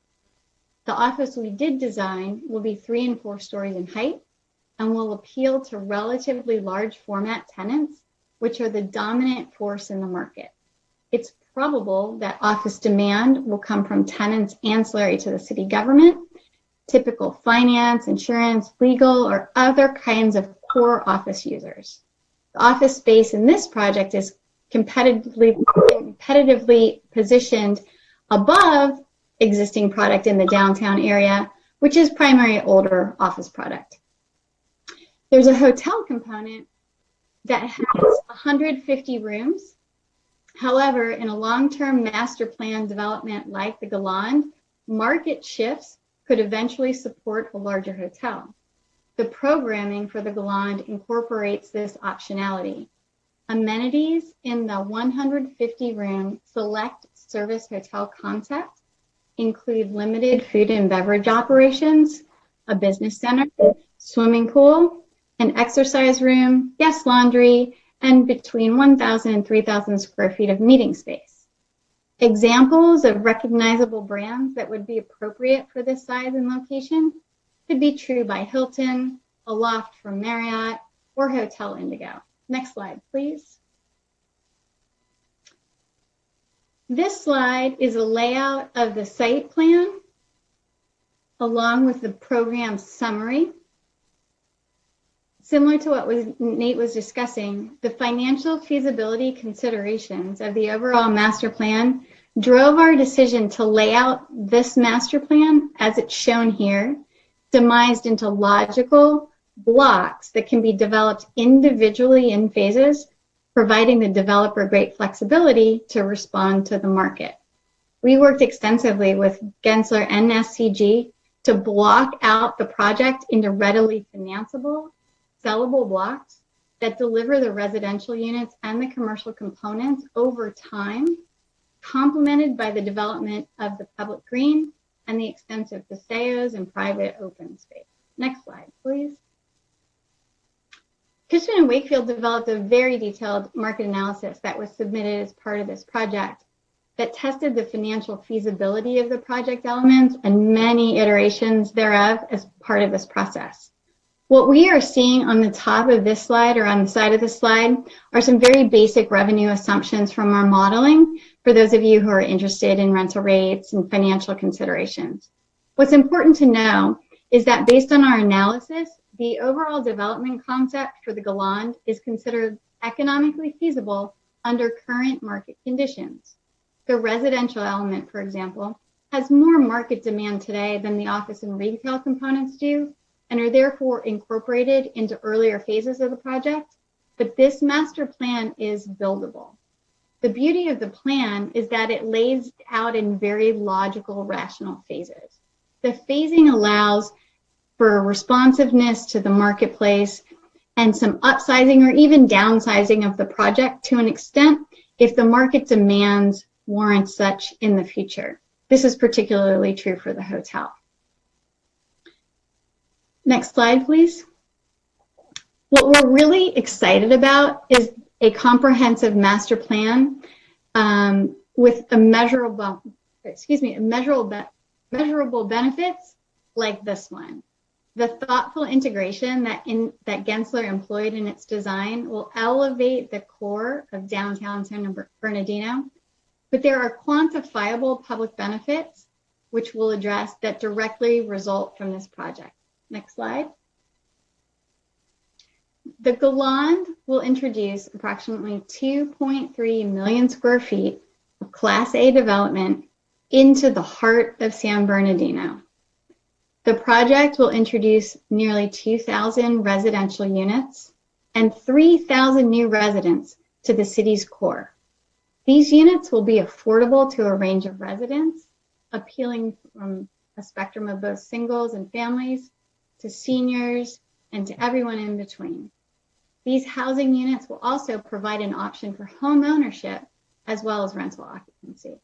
The office we did design will be 3 and 4 stories in height and will appeal to relatively large format tenants, which are the dominant force in the market. It's probable that office demand will come from tenants ancillary to the city government, typical finance, insurance, legal, or other kinds of core office users. The office space in this project is competitively positioned above existing product in the downtown area, which is primarily older office product. There's a hotel component that has 150 rooms. However, in a long-term master plan development like the Galand, market shifts could eventually support a larger hotel. The programming for the Galand incorporates this optionality. Amenities in the 150-room select service hotel concept include limited food and beverage operations, a business center, swimming pool, an exercise room, guest laundry, and between 1,000 and 3,000 square feet of meeting space. Examples of recognizable brands that would be appropriate for this size and location could be True by Hilton, Aloft from Marriott, or Hotel Indigo. Next slide, please. This slide is a layout of the site plan along with the program summary. Similar to what Nate was discussing, the financial feasibility considerations of the overall master plan drove our decision to lay out this master plan as it's shown here, demised into logical blocks that can be developed individually in phases, providing the developer great flexibility to respond to the market. We worked extensively with Gensler and SCG to block out the project into readily financeable, sellable blocks that deliver the residential units and the commercial components over time, complemented by the development of the public green and the extensive paseos and private open space. Next slide, please. Cushman & Wakefield developed a very detailed market analysis that was submitted as part of this project that tested the financial feasibility of the project elements and many iterations thereof as part of this process. What we are seeing on the top of this slide or on the side of the slide are some very basic revenue assumptions from our modeling for those of you who are interested in rental rates and financial considerations. What's important to know is that based on our analysis, the overall development concept for the Galand is considered economically feasible under current market conditions. The residential element, for example, has more market demand today than the office and retail components do, and are therefore incorporated into earlier phases of the project, but this master plan is buildable. The beauty of the plan is that it lays out in very logical, rational phases. The phasing allows for responsiveness to the marketplace and some upsizing or even downsizing of the project to an extent if the market demands warrant such in the future. This is particularly true for the hotel. Next slide, please. What we're really excited about is a comprehensive master plan with a measurable benefits like this one. The thoughtful integration that Gensler employed in its design will elevate the core of downtown San Bernardino, but there are quantifiable public benefits which we'll address that directly result from this project. Next slide. The Galand will introduce approximately 2.3 million square feet of Class A development into the heart of San Bernardino. The project will introduce nearly 2,000 residential units and 3,000 new residents to the city's core. These units will be affordable to a range of residents, appealing from a spectrum of both singles and families to seniors and to everyone in between. These housing units will also provide an option for home ownership as well as rental occupancy.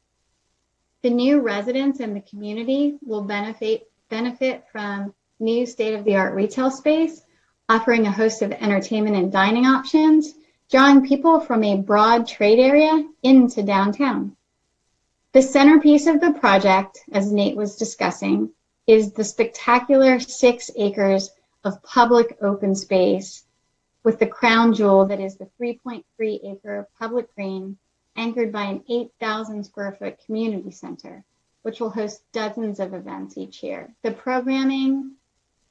The new residents in the community will benefit from new state-of-the-art retail space, offering a host of entertainment and dining options, drawing people from a broad trade area into downtown. The centerpiece of the project, as Nate was discussing, is the spectacular 6 acres of public open space with the crown jewel that is the 3.3 acre public green anchored by an 8,000 square foot community center, which will host dozens of events each year. The programming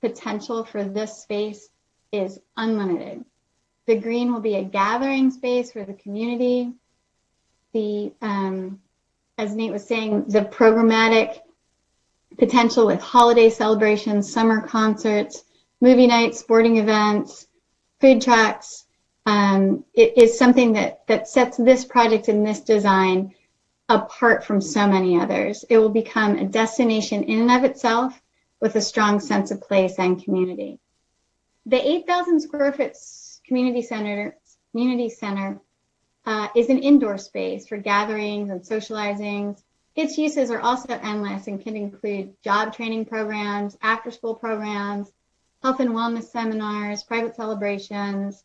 potential for this space is unlimited. The green will be a gathering space for the community. As Nate was saying, the programmatic potential with holiday celebrations, summer concerts, movie nights, sporting events, food trucks, it is something that sets this project and this design apart from so many others. It will become a destination in and of itself with a strong sense of place and community. The 8,000 square foot community center is an indoor space for gatherings and socializing. Its uses are also endless and can include job training programs, after-school programs, health and wellness seminars, private celebrations.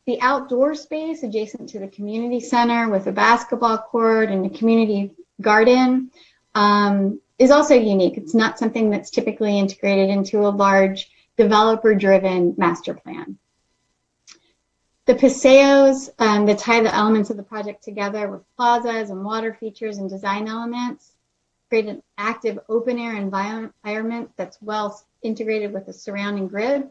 The outdoor space adjacent to the community center with a basketball court and a community garden is also unique. It's not something that's typically integrated into a large developer-driven master plan. The paseos that tie the elements of the project together with plazas and water features and design elements create an active open-air environment that's well integrated with the surrounding grid.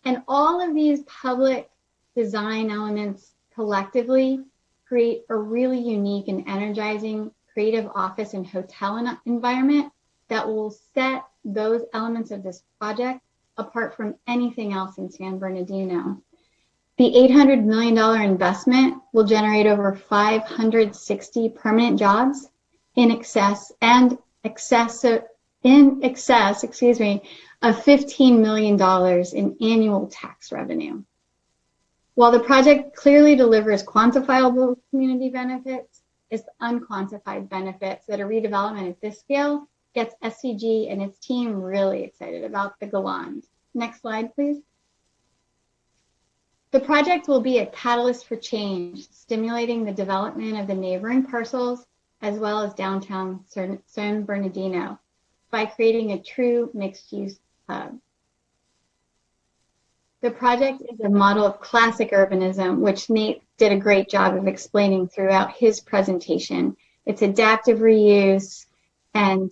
And all of these public design elements collectively create a really unique and energizing creative office and hotel environment that will set those elements of this project apart from anything else in San Bernardino. The $800 million investment will generate over 560 permanent jobs in excess of $15 million in annual tax revenue. While the project clearly delivers quantifiable community benefits, it's the unquantified benefits that a redevelopment at this scale gets SCG and its team really excited about the Galland. Next slide, please. The project will be a catalyst for change, stimulating the development of the neighboring parcels as well as downtown San Bernardino by creating a true mixed-use hub. The project is a model of classic urbanism, which Nate did a great job of explaining throughout his presentation. It's adaptive reuse and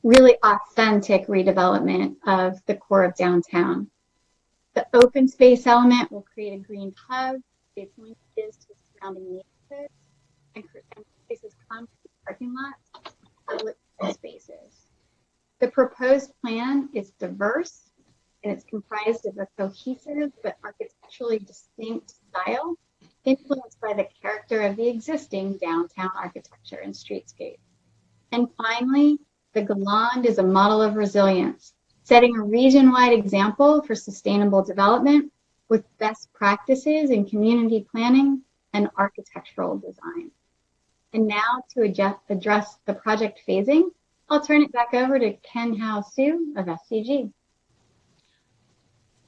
really authentic redevelopment of the core of downtown. The open space element will create a green hub, create linkages to surrounding neighborhoods, and places concrete parking lots, public spaces. The proposed plan is diverse, and it's comprised of a cohesive but architecturally distinct style influenced by the character of the existing downtown architecture and streetscape. And finally, the Galland is a model of resilience, setting a region-wide example for sustainable development with best practices in community planning and architectural design. And now to address the project phasing, I'll turn it back over to Ken Hao-Su of SCG.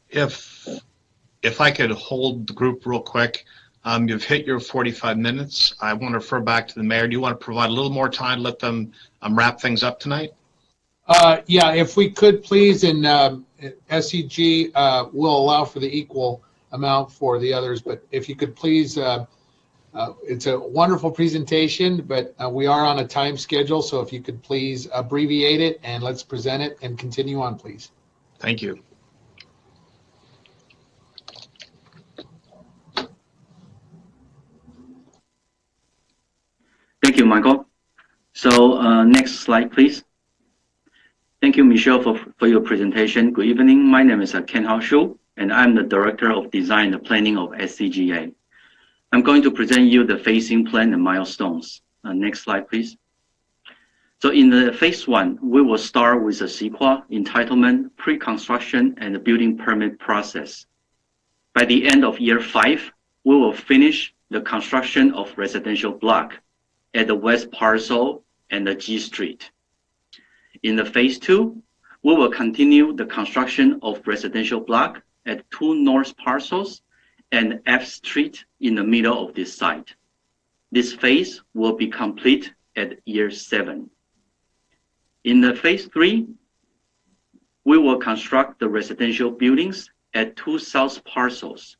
If I could hold the group real quick, you've hit your 45 minutes. I want to refer back to the mayor. Do you want to provide a little more time, let them wrap things up tonight? Yeah, if we could please, and SCG will allow for the equal amount for the others, but if you could please, it's a wonderful presentation, but we are on a time schedule, so if you could please abbreviate it and let's present it and continue on, please. Thank you. Thank you, Michael. So next slide, please. Thank you, Michelle, for your presentation. Good evening. My name is Ken Hao-Su, and I'm the Director of Design and Planning of SCGA. I'm going to present you the phasing plan and milestones. Next slide, please. So in the phase one, we will start with the CEQA, entitlement, pre-construction, and the building permit process. By the end of year 5, we will finish the construction of residential block at the west parcel and the G Street. In the phase 2, we will continue the construction of residential block at 2 north parcels and F Street in the middle of this site. This phase will be complete at year 7. In the phase 3, we will construct the residential buildings at 2 south parcels.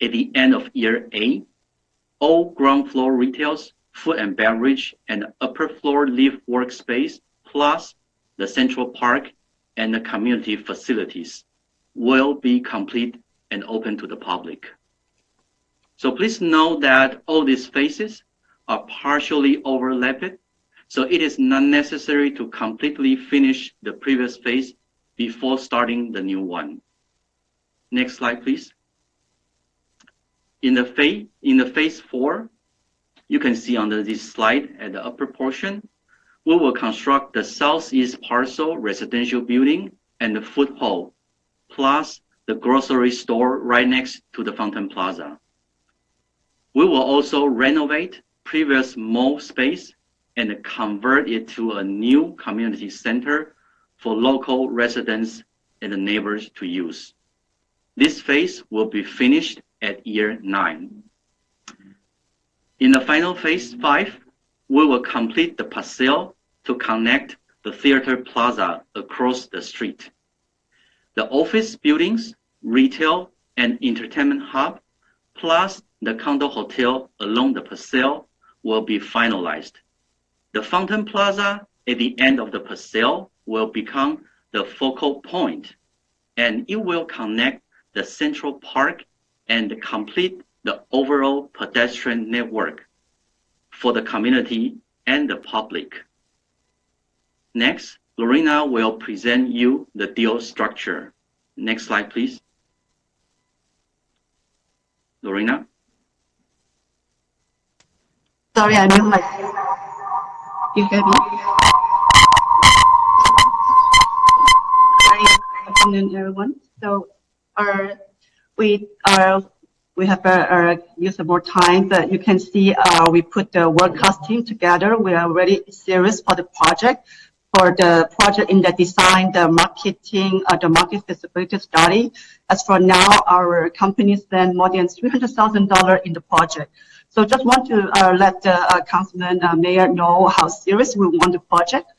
At the end of year 8, all ground floor retails, food and beverage, and upper floor live workspace, plus the Central Park and the community facilities will be complete and open to the public. So please know that all these phases are partially overlapped, so it is not necessary to completely finish the previous phase before starting the new one. Next slide, please. In the phase 4, you can see under this slide at the upper portion, we will construct the southeast parcel residential building and the food hall, plus the grocery store right next to the Fountain Plaza. We will also renovate previous mall space and convert it to a new community center for local residents and the neighbors to use. This phase will be finished at year 9. In the final phase 5, we will complete the paseo to connect the theater plaza across the street. The office buildings, retail, and entertainment hub, plus the condo hotel along the paseo will be finalized. The Fountain Plaza at the end of the paseo will become the focal point, and it will connect the Central Park and complete the overall pedestrian network for the community and the public. Next, Lorena will present you the deal structure. Next slide, please. Lorena? Sorry, I mute myself. You hear me? Hi, good afternoon, everyone. So, we have used more time, but you can see we put the world-class team together. We are really serious for the project. For the project in the design, the marketing, the market feasibility study. As for now, our company spent more than $300,000 in the project. So just want to let the councilman, mayor know how serious we want the project.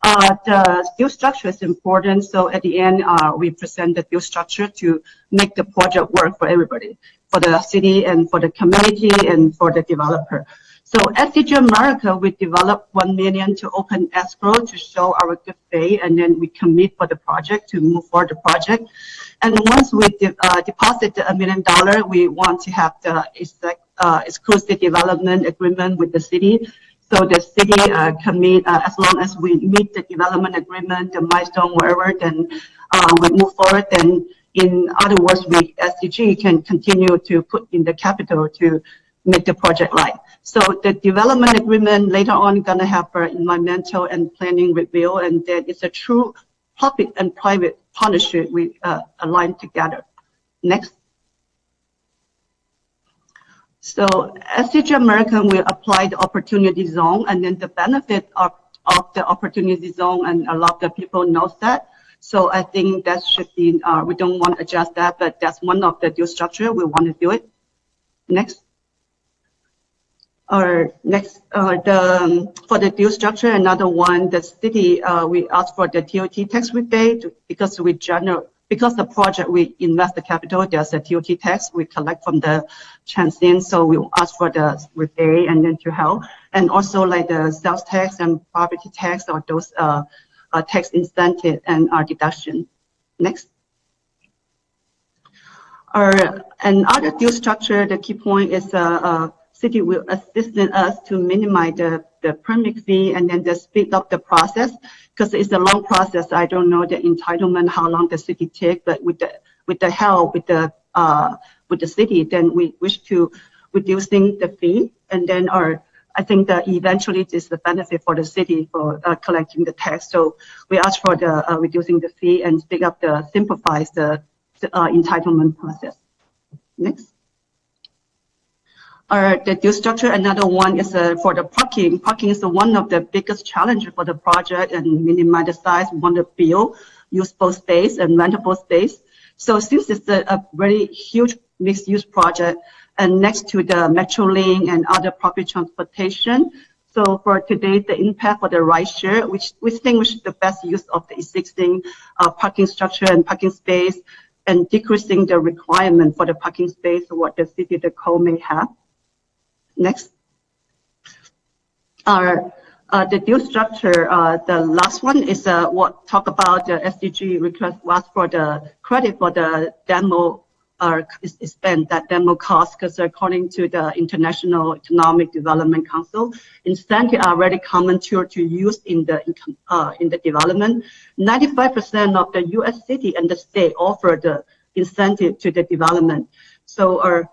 The deal structure is important. So at the end, we present the deal structure to make the project work for everybody, for the city and for the community and for the developer. So at SCG America, we developed $1 million to open escrow to show our good faith, and then we commit for the project to move forward the project. And once we deposit the $1 million, we want to have the exclusive development agreement with the city. So the city commit as long as we meet the development agreement, the milestone, wherever, then we move forward. Then, in other words, we SCG can continue to put in the capital to make the project live. So the development agreement later on gonna have environmental and planning review, and then it's a true public and private partnership we align together. Next. So SCG American will apply the opportunity zone, and then the benefit of the opportunity zone, and a lot of people knows that. So I think that should be, we don't want to adjust that, but that's one of the deal structure we want to do it. Next. For the deal structure, another one, the city, we ask for the TOT tax rebate because because the project we invest the capital, there's a TOT tax we collect from the transient, so we ask for the rebate and then to help, and also like the sales tax and property tax or those tax incentive and deduction. Next. Another deal structure, the key point is city will assist us to minimize the permit fee and then the speed up the process, because it's a long process. I don't know the entitlement, how long the city take, but with the help with the city, then we wish to reducing the fee, and then I think that eventually it is the benefit for the city for collecting the tax. So we ask for the reducing the fee and speed up simplifies the entitlement process. Next. The deal structure, another one is for the parking. Parking is one of the biggest challenges for the project, and minimize the size. We want to build usable space and rentable space. So since it's a very huge mixed-use project, and next to the Metrolink and other public transportation, so for today, the impact for the rideshare, which we think the best use of the existing parking structure and parking space, and decreasing the requirement for the parking space what the city, the code may have. Next. The deal structure, the last one is what talk about the SDG request was for the credit for the demo spend that demo cost, because according to the International Economic Development Council, incentives are very common tool to use in the development. 95% of the U.S. city and the state offer the incentive to the development. So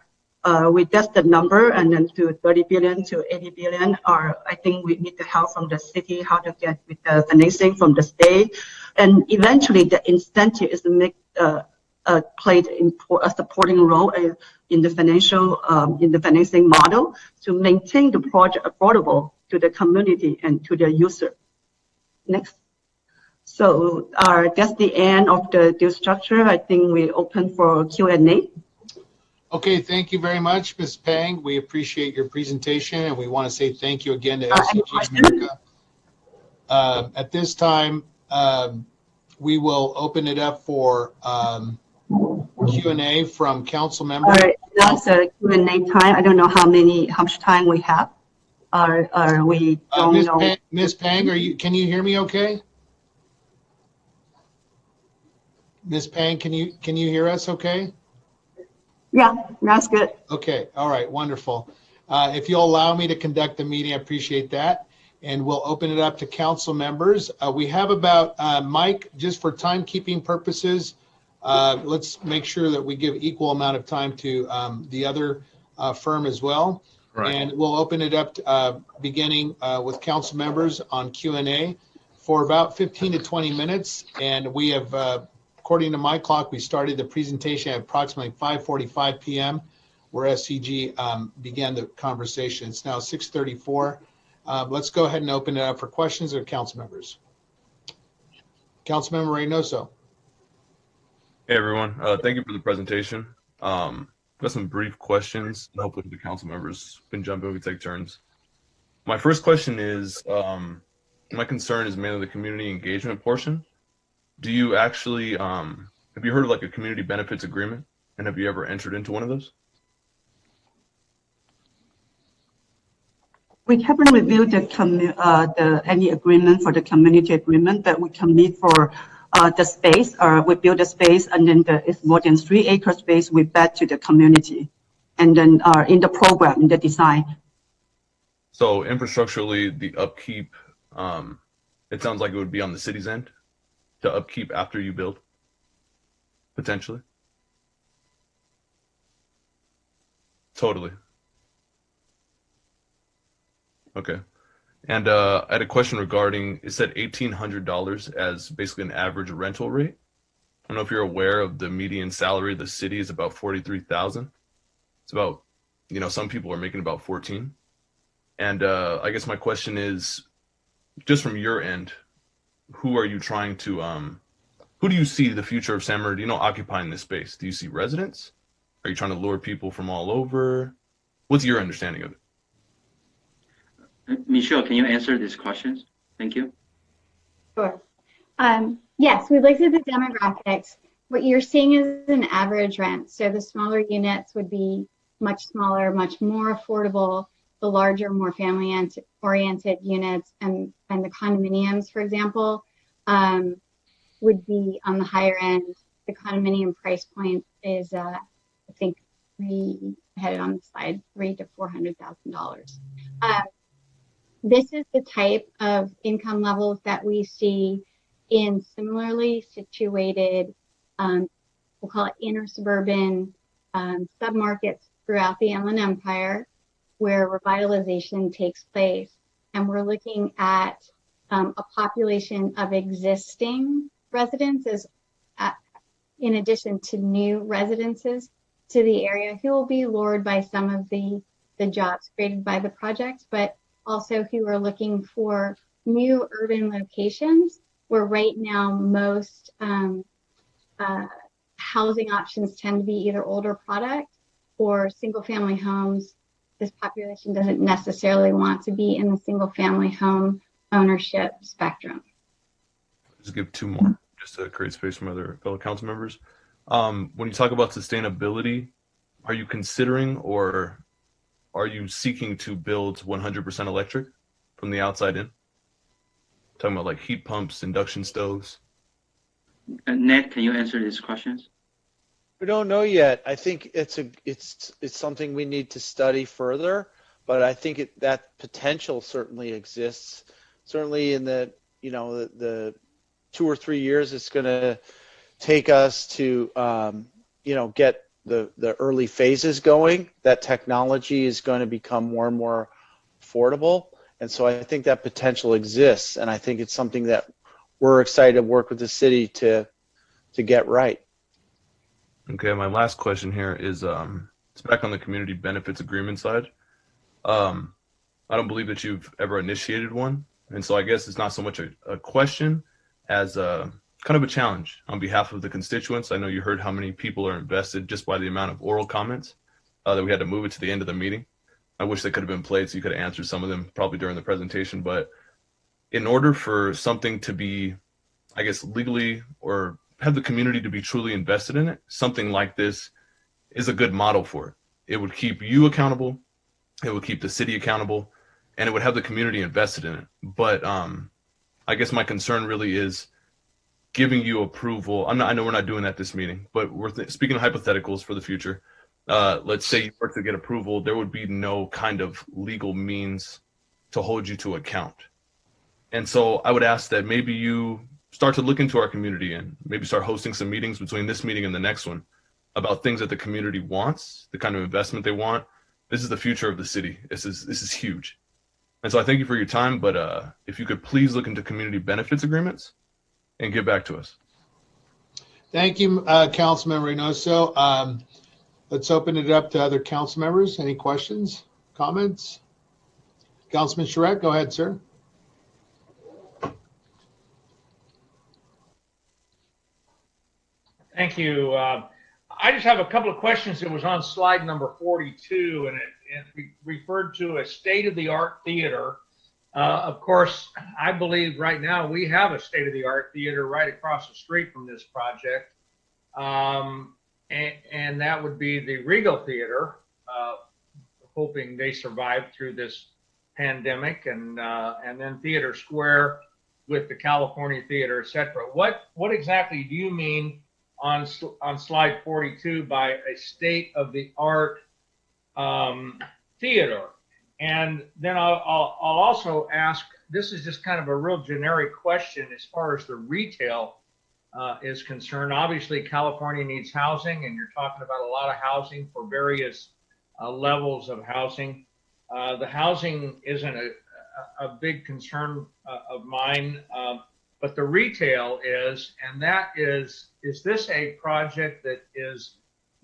we test the number, and then to 30 billion to 80 billion, I think we need the help from the city, how to get with the financing from the state. And eventually the incentive is to make played a supporting role in the financing model to maintain the project affordable to the community and to the user. Next. So that's the end of the deal structure. I think we open for Q&A. Okay, thank you very much, Ms. Pang. We appreciate your presentation, and we want to say thank you again to LCG America. At this time, we will open it up for Q&A from council members. All right, that's a Q&A time. I don't know how much time we have. We don't know. Ms. Pang, can you hear me okay? Ms. Pang, can you hear us okay? Yeah, that's good. Okay, all right, wonderful. If you'll allow me to conduct the meeting, I appreciate that. And we'll open it up to council members. We have about, Mike, just for timekeeping purposes, let's make sure that we give equal amount of time to the other firm as well. Right. And we'll open it up beginning with council members on Q&A for about 15 to 20 minutes. And we have, according to my clock, we started the presentation at approximately 5:45 p.m. where SCG began the conversation. It's now 6:34. Let's go ahead and open it up for questions of council members. Councilmember Reynoso. Hey everyone, thank you for the presentation. Got some brief questions, and hopefully the council members can jump in, we take turns. My first question is, my concern is mainly the community engagement portion. Do you actually, have you heard of like a community benefits agreement? And have you ever entered into one of those? We haven't reviewed any agreement for the community agreement, but we commit for the space, or we build a space, and then it's more than 3 acre space we back to the community, and then in the program, in the design. So infrastructurally, the upkeep, it sounds like it would be on the city's end to upkeep after you build, potentially. Totally. Okay. And I had a question regarding, it said $1,800 as basically an average rental rate. I don't know if you're aware of the median salary of the city is about $43,000. It's about, you know, some people are making about 14. And I guess my question is, just from your end, who are you trying to, who do you see the future of San Bernardino occupying this space? Do you see residents? Are you trying to lure people from all over? What's your understanding of it? Michelle, can you answer these questions? Thank you. Sure. Yes, we looked at the demographics. What you're seeing is an average rent. So the smaller units would be much smaller, much more affordable. The larger, more family-oriented units and the condominiums, for example, would be on the higher end. The condominium price point is, I think, we had it on the slide, $300,000 to $400,000. This is the type of income levels that we see in similarly situated, we'll call it inner suburban submarkets throughout the Inland Empire, where revitalization takes place. And we're looking at a population of existing residences in addition to new residences to the area who will be lured by some of the jobs created by the project, but also who are looking for new urban locations where right now most housing options tend to be either older product or single family homes. This population doesn't necessarily want to be in the single family home ownership spectrum. Just give two more, just to create space from other fellow council members. When you talk about sustainability, are you considering or are you seeking to build 100% electric from the outside in? Talking about like heat pumps, induction stoves. Ned, can you answer these questions? We don't know yet. I think it's something we need to study further, but I think that potential certainly exists. Certainly in the, you know, the 2 or 3 years it's going to take us to, you know, get the early phases going. That technology is going to become more and more affordable. And so I think that potential exists. And I think it's something that we're excited to work with the city to get right. Okay, my last question here is it's back on the community benefits agreement side. I don't believe that you've ever initiated one, and so I guess it's not so much a question as kind of a challenge on behalf of the constituents. I know you heard how many people are invested just by the amount of oral comments that we had to move it to the end of the meeting. I wish they could have been played so you could have answered some of them probably during the presentation, but in order for something to be, I guess, legally or have the community to be truly invested in it, something like this is a good model for it. It would keep you accountable, it would keep the city accountable, and it would have the community invested in it. But I guess my concern really is giving you approval. I know we're not doing that this meeting, but we're speaking of hypotheticals for the future. Let's say you were to get approval, there would be no kind of legal means to hold you to account. And so I would ask that maybe you start to look into our community and maybe start hosting some meetings between this meeting and the next one about things that the community wants, the kind of investment they want. This is the future of the city. This is huge. And so I thank you for your time, but if you could please look into community benefits agreements and get back to us. Thank you, Councilman Reynoso. Let's open it up to other council members. Any questions, comments? Councilman Charette, go ahead, sir. Thank you. I just have a couple of questions. It was on slide number 42, and it referred to a state-of-the-art theater. Of course, I believe right now we have a state-of-the-art theater right across the street from this project, and that would be the Regal Theater, hoping they survive through this pandemic, and then Theater Square with the California Theater, etc. What exactly do you mean on slide 42 by a state-of-the-art theater? And then I'll also ask, this is just kind of a real generic question as far as the retail is concerned. Obviously, California needs housing, and you're talking about a lot of housing for various levels of housing. The housing isn't a big concern of mine, but the retail is, and that is this a project that is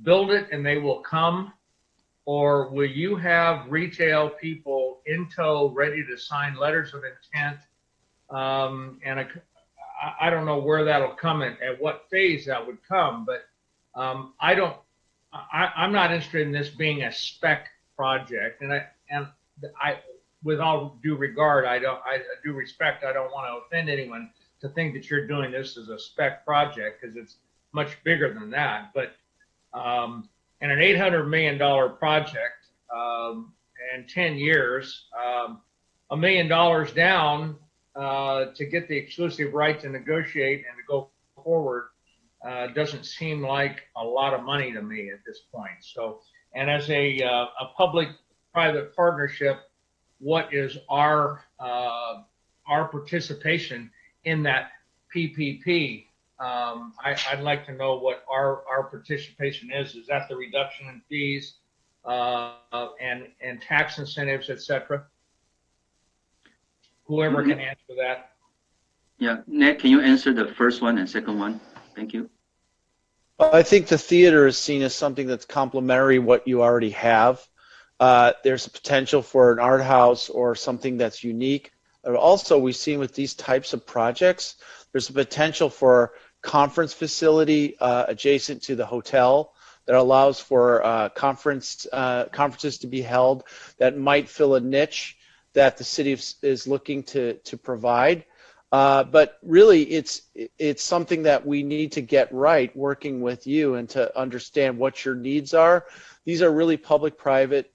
build it and they will come? Or will you have retail people in tow ready to sign letters of intent? I don't know where that'll come in, at what phase that would come, but I'm not interested in this being a spec project. And I with all due regard, I do respect, I don't want to offend anyone to think that you're doing this as a spec project, because it's much bigger than that. But and an $800 million project in 10 years, $1 million down to get the exclusive right to negotiate and to go forward doesn't seem like a lot of money to me at this point. So, and as a public-private partnership, what is our participation in that PPP? I'd like to know what our participation is. Is that the reduction in fees and tax incentives, etc.? Whoever can answer that. Yeah, Ned, can you answer the first one and second one? Thank you. I think the theater is seen as something that's complementary what you already have. There's a potential for an art house or something that's unique. Also, we've seen with these types of projects, there's a potential for conference facility adjacent to the hotel that allows for conferences to be held that might fill a niche that the city is looking to provide. But really, it's something that we need to get right, working with you and to understand what your needs are. These are really public-private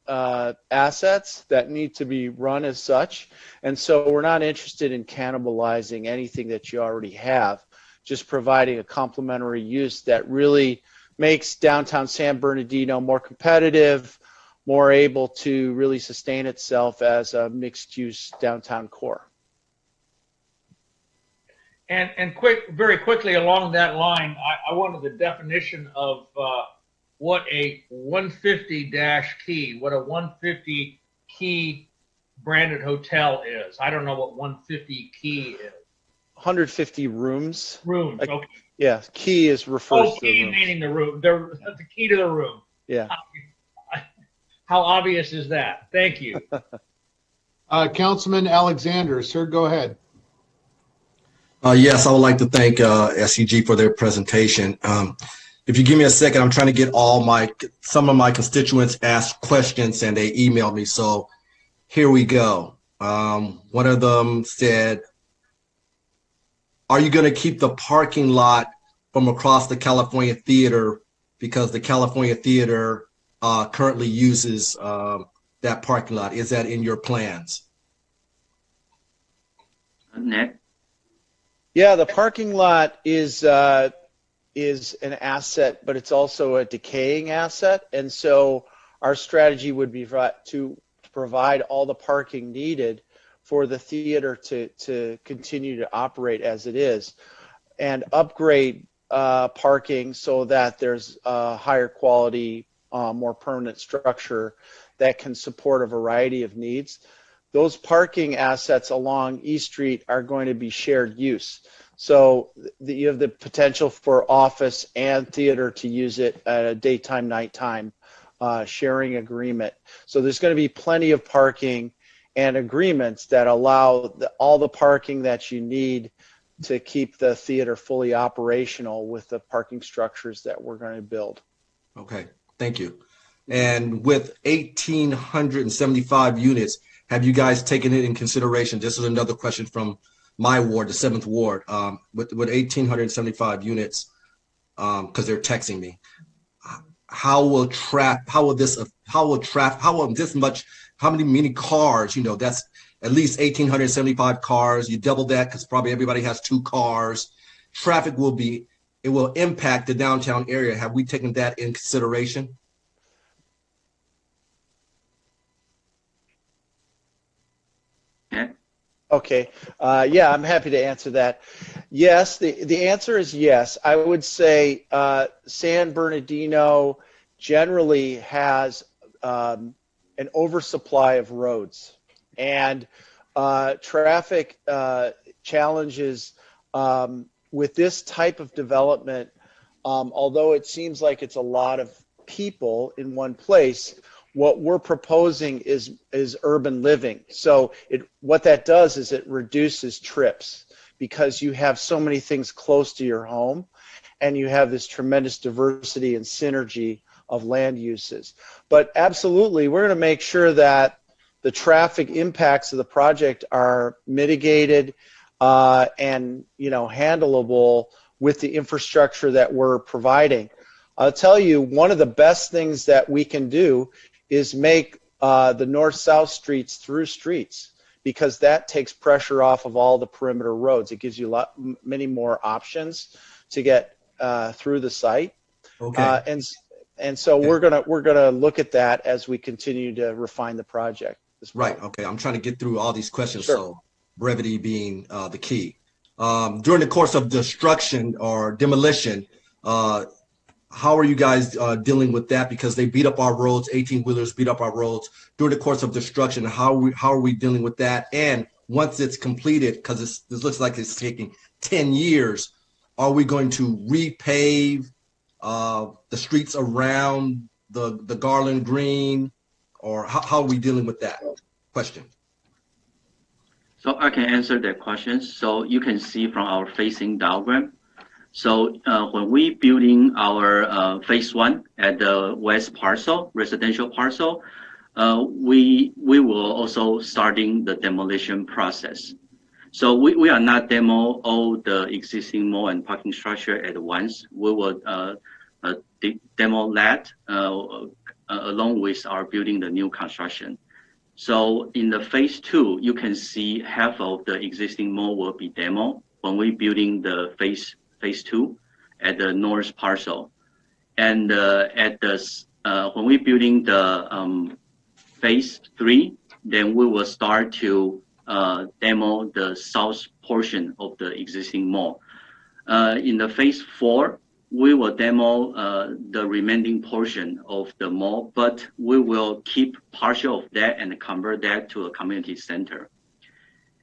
assets that need to be run as such. And so we're not interested in cannibalizing anything that you already have, just providing a complementary use that really makes downtown San Bernardino more competitive, more able to really sustain itself as a mixed-use downtown core. And very quickly along that line, I wanted the definition of what a 150-key, what a 150-key branded hotel is. I don't know what 150 key is. 150 rooms. Rooms, okay. Yeah, key is refers Oh, to the key room. meaning the room, the key to the room. Yeah. How obvious is that? Thank you. Councilman Alexander, sir, go ahead. Yes, I would like to thank SCG for their presentation. If you give me a second, I'm trying to get some of my constituents asked questions and they emailed me. So here we go. One of them said, are you going to keep the parking lot from across the California Theater because the California Theater currently uses that parking lot? Is that in your plans? Nick? Yeah, the parking lot is an asset, but it's also a decaying asset. And so our strategy would be to provide all the parking needed for the theater to continue to operate as it is, and upgrade parking so that there's a higher quality, more permanent structure that can support a variety of needs. Those parking assets along East Street are going to be shared use. So you have the potential for office and theater to use it at a daytime, nighttime sharing agreement. So there's going to be plenty of parking and agreements that allow all the parking that you need to keep the theater fully operational with the parking structures that we're going to build. Okay, thank you. And with 1,875 units, have you guys taken it in consideration? This is another question from my ward, the 7th Ward, with 1,875 units, because they're texting me. How many cars, that's at least 1,875 cars. You double that because probably everybody has 2 cars. Traffic it will impact the downtown area. Have we taken that in consideration? Okay. Yeah, I'm happy to answer that. Yes, the answer is yes. I would say San Bernardino generally has an oversupply of roads, and traffic challenges with this type of development, although it seems like it's a lot of people in one place, what we're proposing is urban living. So what that does is it reduces trips because you have so many things close to your home and you have this tremendous diversity and synergy of land uses. But absolutely, we're going to make sure that the traffic impacts of the project are mitigated and handleable with the infrastructure that we're providing. I'll tell you, one of the best things that we can do is make the north-south streets through streets, because that takes pressure off of all the perimeter roads. It gives you many more options to get through the site. Okay. And so we're gonna look at that as we continue to refine the project. Right. Okay. I'm trying to get through all these questions. Sure. So brevity being the key. During the course of destruction or demolition, how are you guys dealing with that? Because they beat up our roads, 18-wheelers beat up our roads during the course of destruction. How are we dealing with that? And once it's completed, because this looks like it's taking 10 years, are we going to repave the streets around the Garland Green, or how are we dealing with that question? So I can answer that question. So you can see from our facing diagram. So when we building our phase 1 at the west parcel, residential parcel, we will also starting the demolition process. So we are not demo all the existing mall and parking structure at once. We will demo that along with our building the new construction. So in the phase 2, you can see half of the existing mall will be demo when we building the phase 2 at the north parcel, and when we building the phase 3, then we will start to demo the south portion of the existing mall. In the phase 4, we will demo the remaining portion of the mall, but we will keep partial of that and convert that to a community center.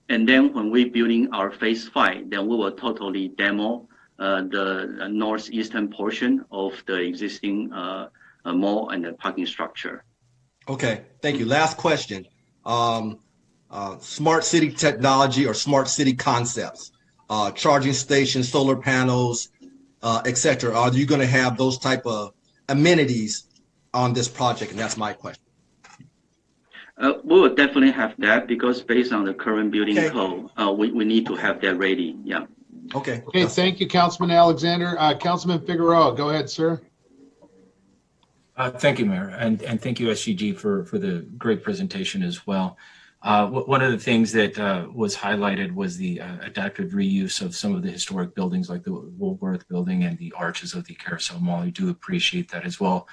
And then when we building our phase 5, then we will totally demo the northeastern portion of the existing mall and the parking structure. Okay, thank you. Last question. Smart city technology or smart city concepts, charging stations, solar panels, etc. Are you going to have those type of amenities on this project? And that's my question. We will definitely have that because based on the current building code, we need to have that ready. Yeah. Okay. Okay, thank you, Councilman Alexander. Councilman Figueroa, go ahead, sir. Thank you, Mayor, and thank you, SCG, for the great presentation as well. One of the things that was highlighted was the adaptive reuse of some of the historic buildings like the Woolworth building and the arches of the Carousel Mall. I do appreciate that as well,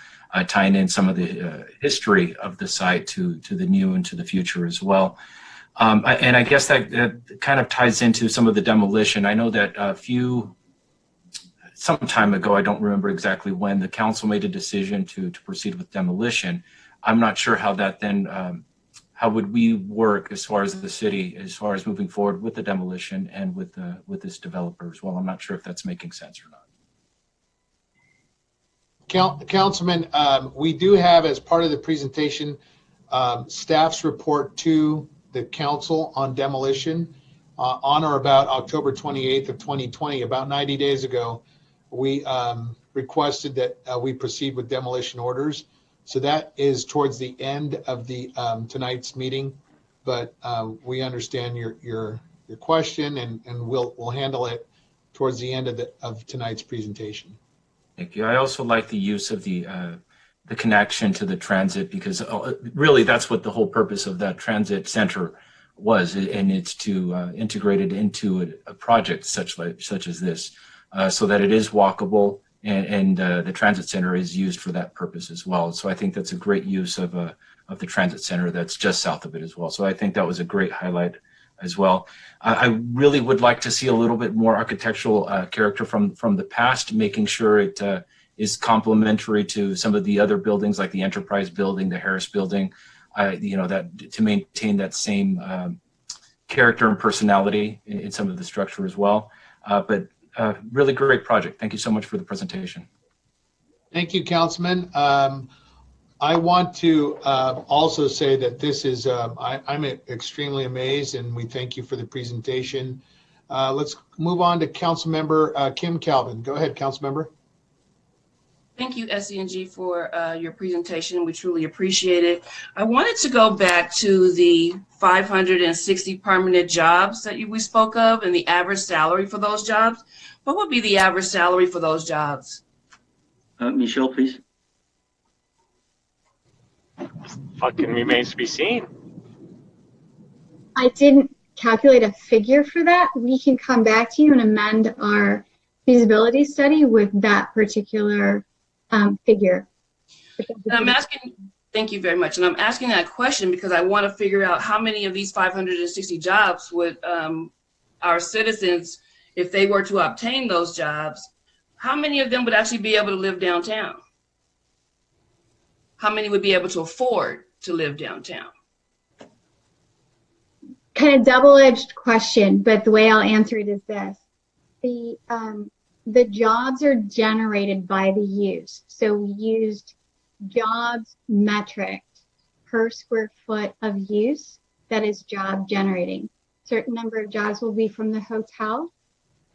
tying in some of the history of the site to the new and to the future as well. And I guess that kind of ties into some of the demolition. I know that some time ago, I don't remember exactly when, the council made a decision to proceed with demolition. I'm not sure how that then, how would we work as far as the city, as far as moving forward with the demolition and with this developer as well. I'm not sure if that's making sense or not. Councilman, we do have, as part of the presentation, staff's report to the council on demolition on or about October 28th of 2020, about 90 days ago. We requested that we proceed with demolition orders. So that is towards the end of the tonight's meeting, but we understand your question and we'll handle it towards the end of tonight's presentation. Thank you. I also like the use of the connection to the transit because really that's what the whole purpose of that transit center was, and it's to integrate it into a project such as this. So that it is walkable and the transit center is used for that purpose as well. So I think that's a great use of the transit center that's just south of it as well. So I think that was a great highlight as well. I really would like to see a little bit more architectural character from the past, making sure it is complementary to some of the other buildings like the Enterprise building, the Harris building, that to maintain that same character and personality in some of the structure as well. But really great project. Thank you so much for the presentation. Thank you, Councilman. I want to also say that this is, I'm extremely amazed and we thank you for the presentation. Let's move on to Councilmember Kim Calvin. Go ahead, Councilmember. Thank you, SCNG, for your presentation. We truly appreciate it. I wanted to go back to the 560 permanent jobs that we spoke of and the average salary for those jobs. What would be the average salary for those jobs? Michelle, please. Fucking remains to be seen. I didn't calculate a figure for that. We can come back to you and amend our feasibility study with that particular figure. And I'm asking, thank you very much. And I'm asking that question because I want to figure out how many of these 560 jobs would our citizens, if they were to obtain those jobs, how many of them would actually be able to live downtown? How many would be able to afford to live downtown? Kind of double-edged question, but the way I'll answer it is this. The jobs are generated by the use. So we used jobs metric per square foot of use that is job generating. Certain number of jobs will be from the hotel,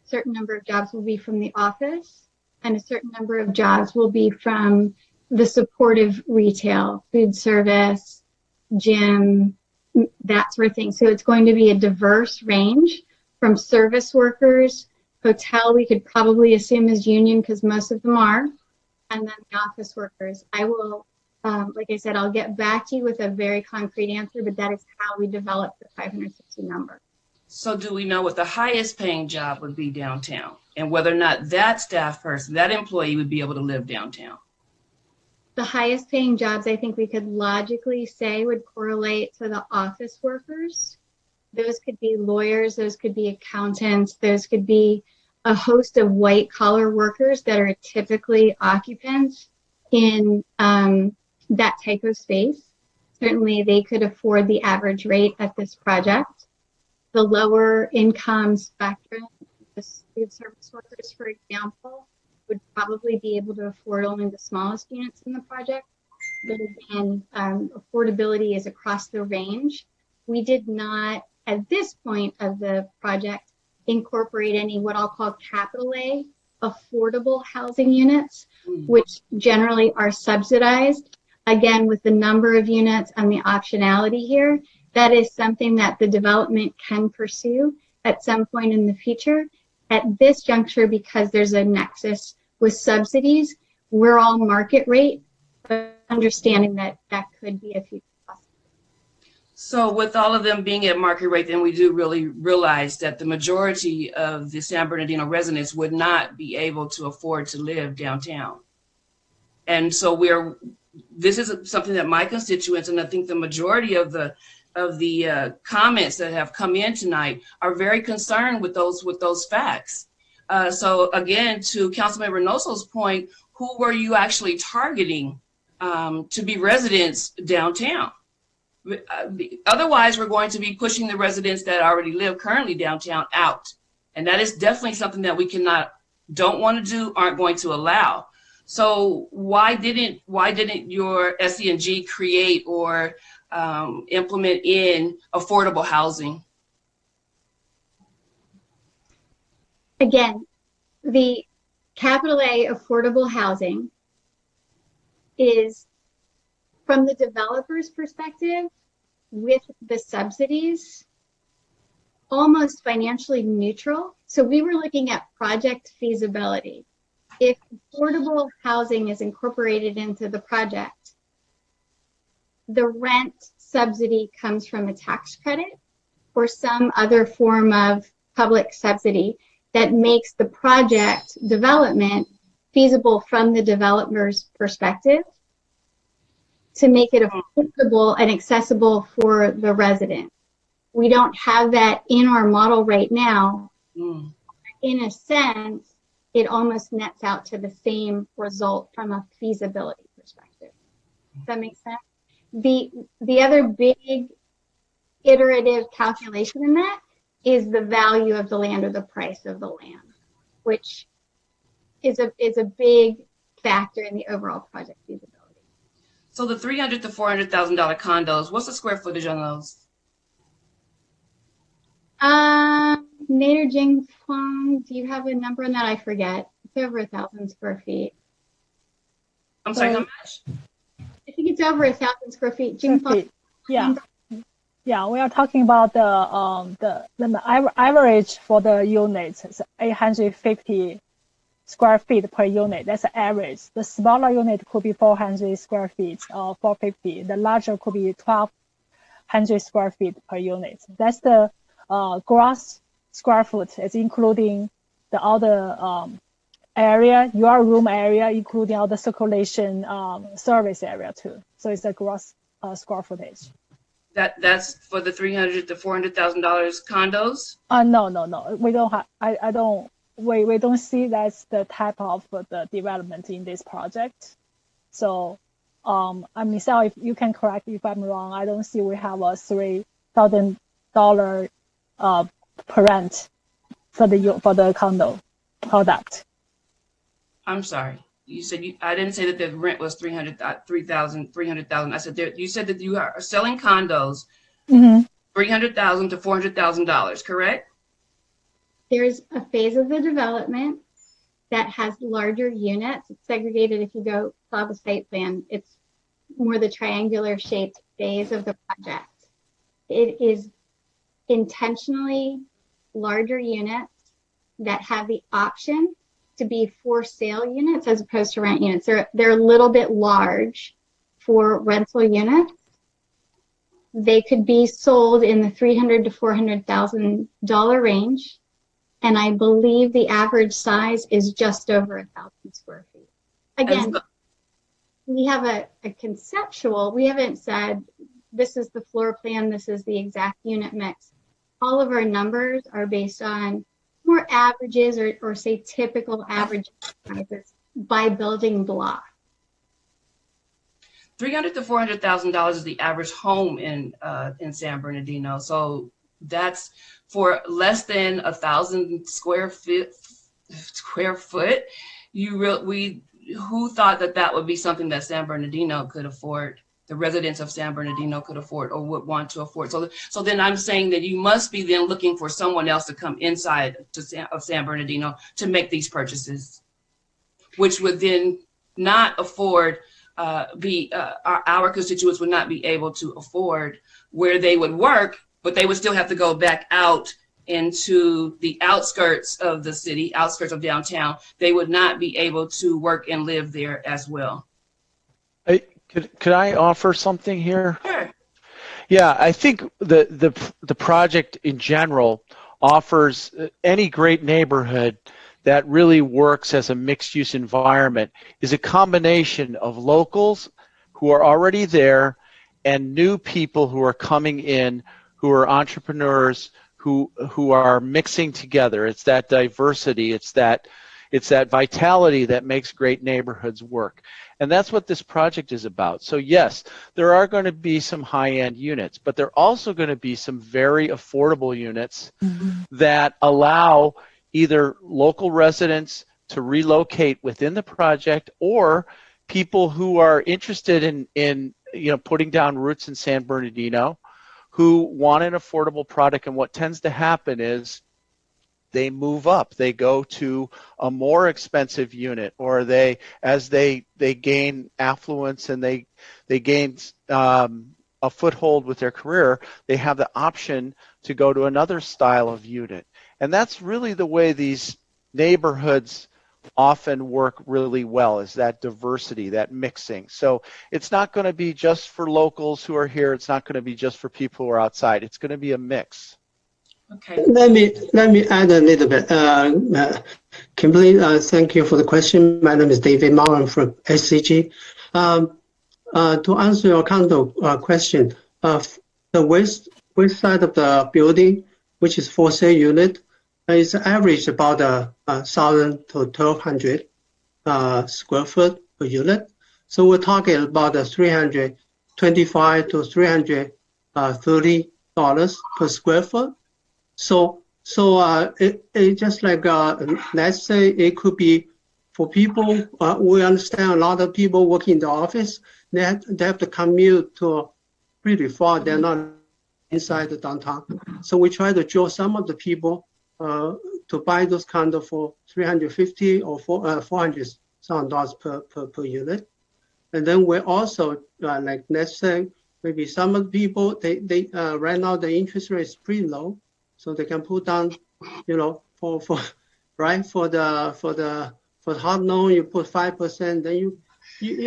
certain number of jobs will be from the office, and a certain number of jobs will be from the supportive retail, food service, gym, that sort of thing. So it's going to be a diverse range from service workers. Hotel, we could probably assume is union because most of them are, and then the office workers. I will, like I said, I'll get back to you with a very concrete answer, but that is how we developed the 560 number. So do we know what the highest paying job would be downtown and whether or not that staff person, that employee would be able to live downtown? The highest paying jobs I think we could logically say would correlate to the office workers. Those could be lawyers, those could be accountants, those could be a host of white collar workers that are typically occupants in that type of space. Certainly they could afford the average rate at this project. The lower income spectrum the food service workers, for example, would probably be able to afford only the smallest units in the project. But again, affordability is across the range. We did not, at this point of the project, incorporate any what I'll call capital A affordable housing units, which generally are subsidized. Again, with the number of units and the optionality here, that is something that the development can pursue at some point in the future. At this juncture, because there's a nexus with subsidies, we're all market rate, but understanding that that could be a future possibility. So with all of them being at market rate, then we do really realize that the majority of the San Bernardino residents would not be able to afford to live downtown. And so this is something that my constituents, and I think the majority of the comments that have come in tonight are very concerned with those facts. So again, to Councilmember Noso's point, who were you actually targeting to be residents downtown? Otherwise, we're going to be pushing the residents that already live currently downtown out. And that is definitely something that we don't want to do, aren't going to allow. So why didn't your SCNG create or implement in affordable housing? Again, the capital A affordable housing is, from the developer's perspective, with the subsidies, almost financially neutral. So we were looking at project feasibility. If affordable housing is incorporated into the project, the rent subsidy comes from a tax credit or some other form of public subsidy that makes the project development feasible from the developer's perspective to make it affordable and accessible for the resident. We don't have that in our model right now. In a sense, it almost nets out to the same result from a feasibility perspective. Does that make sense? The other big iterative calculation in that is the value of the land or the price of the land, which is a big factor in the overall project feasibility. So the $300,000 to $400,000 condos, what's the square footage on those? Nader Jing Fong, do you have a number on that? I forget. It's over 1,000 square feet. I'm sorry, how much? I think it's over 1,000 square feet. Jing Fong. Yeah. Yeah, we are talking about the average for the units. It's 850 square feet per unit. That's the average. The smaller unit could be 400 square feet or 450. The larger could be 1,200 square feet per unit. That's the gross square foot. It's including the other area, your room area, including all the circulation service area too. So it's a gross square footage. That's for the $300,000 to $400,000 condos? No. We don't have. We don't see that's the type of the development in this project. So, Michelle, if you can correct me if I'm wrong, I don't see we have a $3,000 per rent for the condo product. I'm sorry. You said I didn't say that the rent was $300,000. I said you said that you are selling condos, $300,000 to $400,000, correct? There's a phase of the development that has larger units. It's segregated. If you go saw the site plan, it's more the triangular shaped phase of the project. It is intentionally larger units that have the option to be for sale units as opposed to rent units. They're a little bit large for rental units. They could be sold in the $300,000 to $400,000 range. And I believe the average size is just over 1,000 square feet. Again, we have a conceptual, we haven't said this is the floor plan, this is the exact unit mix. All of our numbers are based on more averages or say typical average sizes by building block. $300,000 to $400,000 is the average home in San Bernardino. So That's for less than 1,000 square foot. Who thought that that would be something that San Bernardino could afford? The residents of San Bernardino could afford or would want to afford. So then I'm saying that you must be then looking for someone else to come inside of San Bernardino to make these purchases, which would then not afford, our constituents would not be able to afford where they would work, but they would still have to go back out into the outskirts of the city, outskirts of downtown. They would not be able to work and live there as well. Could I offer something here? Sure. Yeah, I think the project in general offers any great neighborhood that really works as a mixed-use environment is a combination of locals who are already there and new people who are coming in, who are entrepreneurs, who are mixing together. It's that diversity, it's that vitality that makes great neighborhoods work. And that's what this project is about. So yes, there are going to be some high-end units, but there are also going to be some very affordable units that allow either local residents to relocate within the project or people who are interested in putting down roots in San Bernardino who want an affordable product. And what tends to happen is they move up, they go to a more expensive unit, or as they gain affluence and they gain a foothold with their career, they have the option to go to another style of unit. And that's really the way these neighborhoods often work really well, is that diversity, that mixing. So it's not going to be just for locals who are here. It's not going to be just for people who are outside. It's going to be a mix. Okay. Let me add a little bit. Kimberly, thank you for the question. My name is David Mao. I'm from SCG. To answer your condo question, the west side of the building, which is for sale unit, is average about 1,000 to 1,200 square foot per unit. So we're talking about $325 to $330 per square foot. So it just like let's say it could be for people. We understand a lot of people work in the office. They have to commute to pretty far. They're not inside the downtown. So we try to draw some of the people to buy those condos for $350 or $400,000 per unit. And then we also like let's say maybe some of the people they right now the interest rate is pretty low. So they can put down, for the hard loan, you put 5%, then you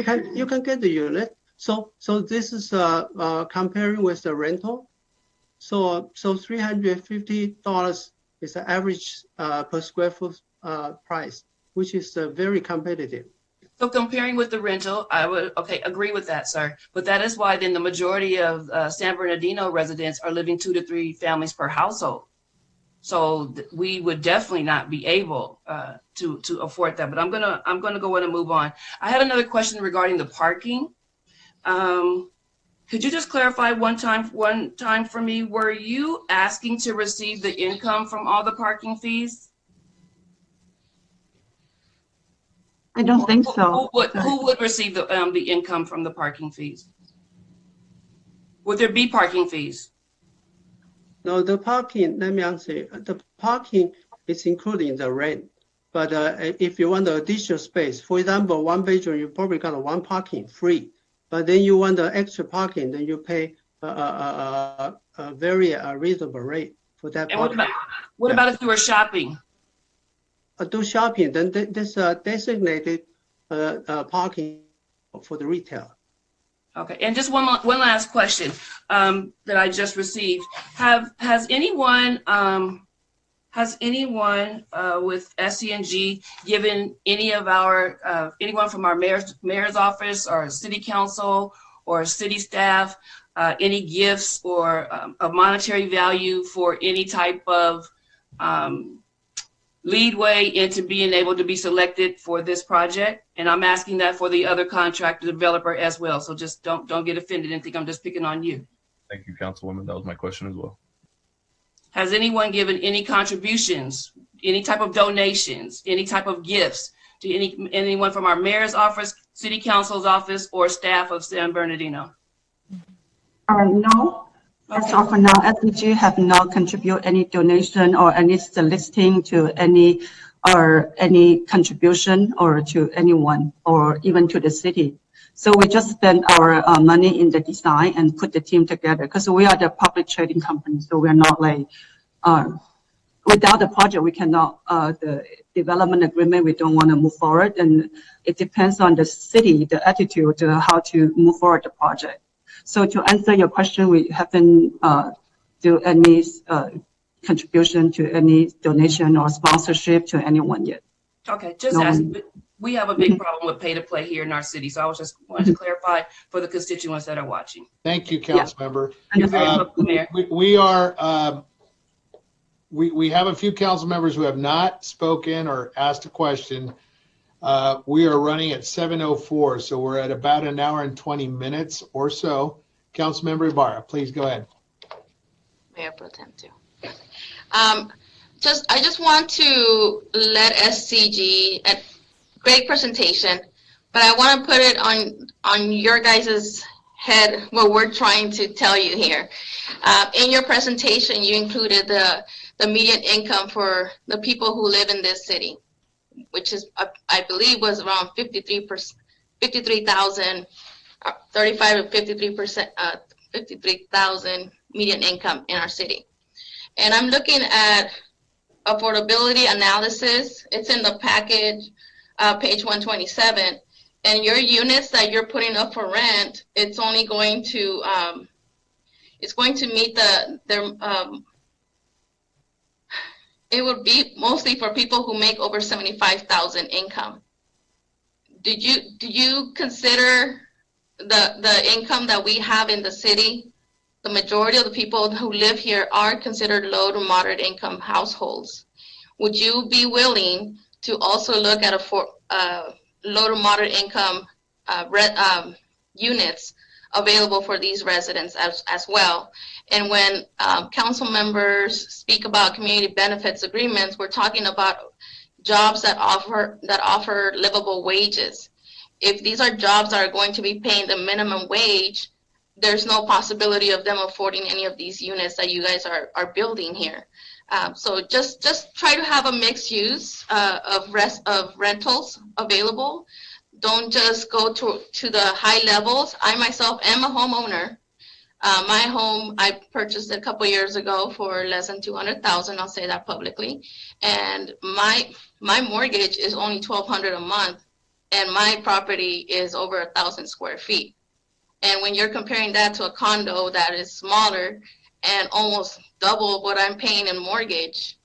can get the unit. So this is comparing with the rental. So $350 is the average per square foot price, which is very competitive. So comparing with the rental, I would agree with that, sir. But that is why then the majority of San Bernardino residents are living 2 to 3 families per household. So we would definitely not be able to afford that. But I'm gonna go ahead and move on. I had another question regarding the parking. Could you just clarify one time for me? Were you asking to receive the income from all the parking fees? I don't think so. Who would receive the income from the parking fees? Would there be parking fees? No, the parking, let me answer. The parking is including the rent. But if you want the additional space, for example, 1 bedroom, you probably got 1 parking free. But then you want the extra parking, then you pay a very reasonable rate for that parking. What about if you were shopping? Do shopping, then there's a designated parking for the retail. Okay, and just one last question that I just received. Has anyone with SCNG given any of our anyone from our mayor's office or city council or city staff any gifts or a monetary value for any type of leadway into being able to be selected for this project? And I'm asking that for the other contractor developer as well. So just don't get offended and think I'm just picking on you. Thank you, Councilwoman. That was my question as well. Has anyone given any contributions, any type of donations, any type of gifts to anyone from our mayor's office, city council's office, or staff of San Bernardino? No. As of now, SDG have not contributed any donation or any soliciting to any contribution or to anyone or even to the city. So we just spend our money in the design and put the team together because we are the public trading company. So we're not like, without the project, we cannot, the development agreement, we don't want to move forward. And it depends on the city, the attitude to how to move forward the project. So to answer your question, we haven't do any contribution to any donation or sponsorship to anyone yet. Okay, just No. asking. We have a big problem with pay to play here in our city. So I was just wanted to clarify for the constituents that are watching. Thank you, Councilmember. You're very welcome, Mayor. We are, we have a few council members who have not spoken or asked a question. We are running at 7:04, so we're at about an hour and 20 minutes or so. Councilmember Ibarra, please go ahead. Mayor Pro Tem too. I just want to let SCG, a great presentation, but I want to put it on your guys' head what we're trying to tell you here. In your presentation, you included the median income for the people who live in this city, which is, I believe, was around 53,000, 35 to 53%, 53,000 median income in our city. And I'm looking at affordability analysis. It's in the package, page 127. And your units that you're putting up for rent, it's only going to, it's going to meet it would be mostly for people who make over 75,000 income. Did you consider the income that we have in the city? The majority of the people who live here are considered low to moderate income households. Would you be willing to also look at low to moderate income units available for these residents as well? And when council members speak about community benefits agreements, we're talking about jobs that offer livable wages. If these are jobs that are going to be paying the minimum wage, there's no possibility of them affording any of these units that you guys are building here. So just try to have a mixed use of rentals available. Don't just go to the high levels. I myself am a homeowner. My home, I purchased it a couple years ago for less than $200,000. I'll say that publicly. And my mortgage is only $1,200 a month, and my property is over 1,000 square feet. And when you're comparing that to a condo that is smaller and almost double what I'm paying in mortgage,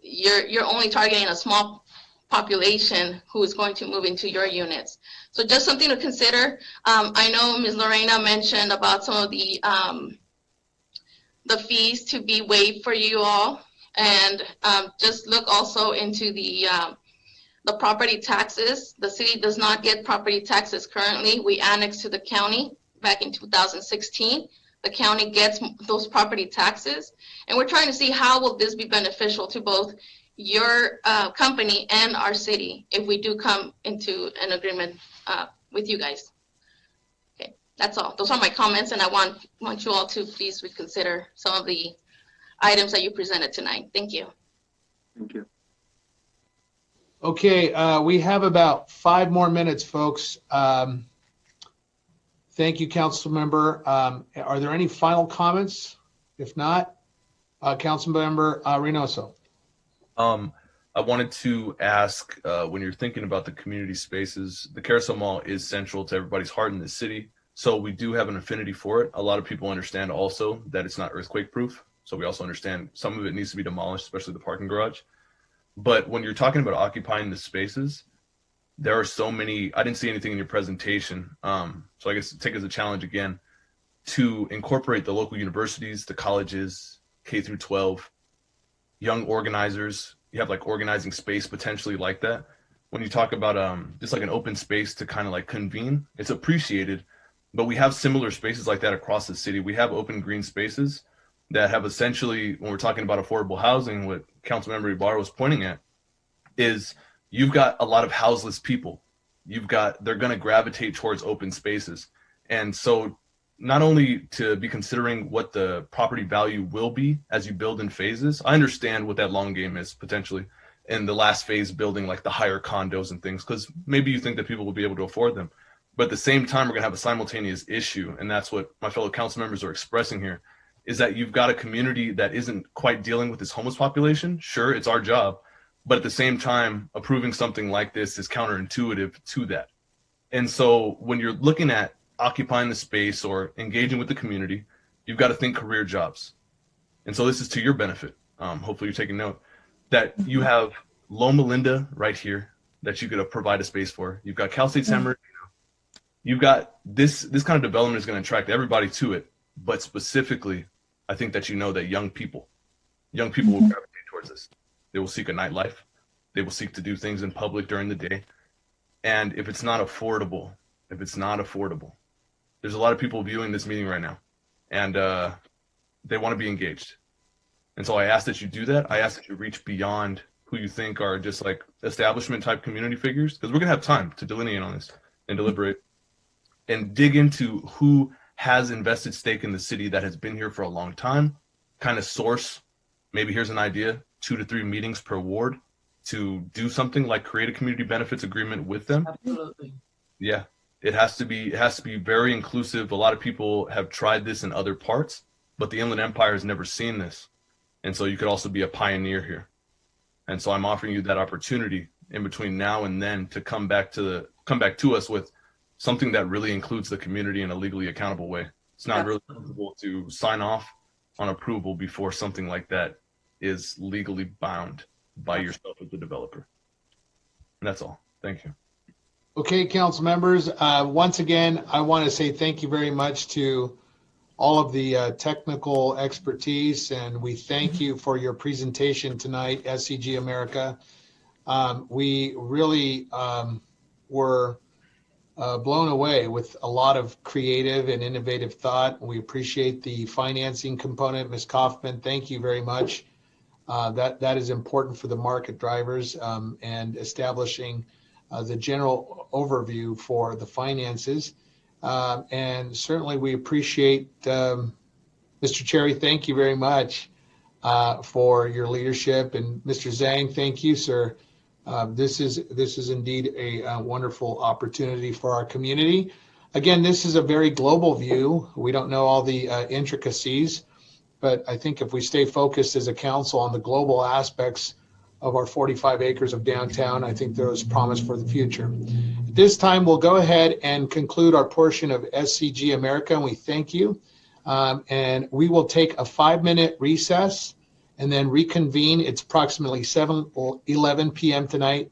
you're only targeting a small population who is going to move into your units. So just something to consider. I know Ms. Lorena mentioned about some of the fees to be waived for you all, and just look also into the property taxes. The city does not get property taxes currently. We annexed to the county back in 2016. The county gets those property taxes, and we're trying to see how will this be beneficial to both your company and our city if we do come into an agreement with you guys. Okay, that's all. Those are my comments, and I want you all to please reconsider some of the items that you presented tonight. Thank you. Thank you. Okay, we have about 5 more minutes, folks. Thank you, council member. Are there any final comments? If not, council member Reynoso. I wanted to ask, when you're thinking about the community spaces, the Carousel Mall is central to everybody's heart in the city. So we do have an affinity for it. A lot of people understand also that it's not earthquake proof. So we also understand some of it needs to be demolished, especially the parking garage. But when you're talking about occupying the spaces, there are so many, I didn't see anything in your presentation. So I guess take it as a challenge again to incorporate the local universities, the colleges, K through 12, young organizers. You have like organizing space potentially like that. When you talk about just like an open space to kind of like convene, it's appreciated, but we have similar spaces like that across the city. We have open green spaces, that have essentially, when we're talking about affordable housing, what Councilmember Ibarra was pointing at is you've got a lot of houseless people. They're going to gravitate towards open spaces. And so not only to be considering what the property value will be as you build in phases, I understand what that long game is potentially in the last phase, building like the higher condos and things, because maybe you think that people will be able to afford them. But at the same time, we're going to have a simultaneous issue. And that's what my fellow council members are expressing here, is that you've got a community that isn't quite dealing with this homeless population. Sure, it's our job. But at the same time, approving something like this is counterintuitive to that. And so when you're looking at occupying the space or engaging with the community, you've got to think career jobs. And so this is to your benefit. Hopefully you're taking note that you have Loma Linda right here that you could provide a space for. You've got Cal State San Bernardino. You've got this kind of development is going to attract everybody to it. But specifically, I think that you know that young people will gravitate towards this. They will seek a nightlife. They will seek to do things in public during the day. And if it's not affordable, there's a lot of people viewing this meeting right now, and they want to be engaged. And so I ask that you do that. I ask that you reach beyond who you think are just like establishment type community figures, because we're going to have time to delineate on this and deliberate and dig into who has invested stake in the city that has been here for a long time, kind of source, maybe here's an idea, 2 to 3 meetings per ward to do something like create a community benefits agreement with them. Absolutely. Yeah, it has to be very inclusive. A lot of people have tried this in other parts, but the Inland Empire has never seen this. And so you could also be a pioneer here. And so I'm offering you that opportunity in between now and then to come back to us with something that really includes the community in a legally accountable way. It's not really possible to sign off on approval before something like that is legally bound by yourself as the developer. And that's all. Thank you. Okay, council members, once again, I want to say thank you very much to all of the technical expertise, and we thank you for your presentation tonight, SCG America. We really were blown away with a lot of creative and innovative thought. We appreciate the financing component. Ms. Kaufman, thank you very much. That is important for the market drivers and establishing the general overview for the finances. And certainly we appreciate, Mr. Cherry, thank you very much for your leadership. And Mr. Zhang, thank you, sir. This is indeed a wonderful opportunity for our community. Again, this is a very global view. We don't know all the intricacies, but I think if we stay focused as a council on the global aspects of our 45 acres of downtown, I think there is promise for the future. At this time, we'll go ahead and conclude our portion of SCG America, and we thank you. And we will take a 5-minute recess and then reconvene. It's approximately 7:11 p.m. tonight,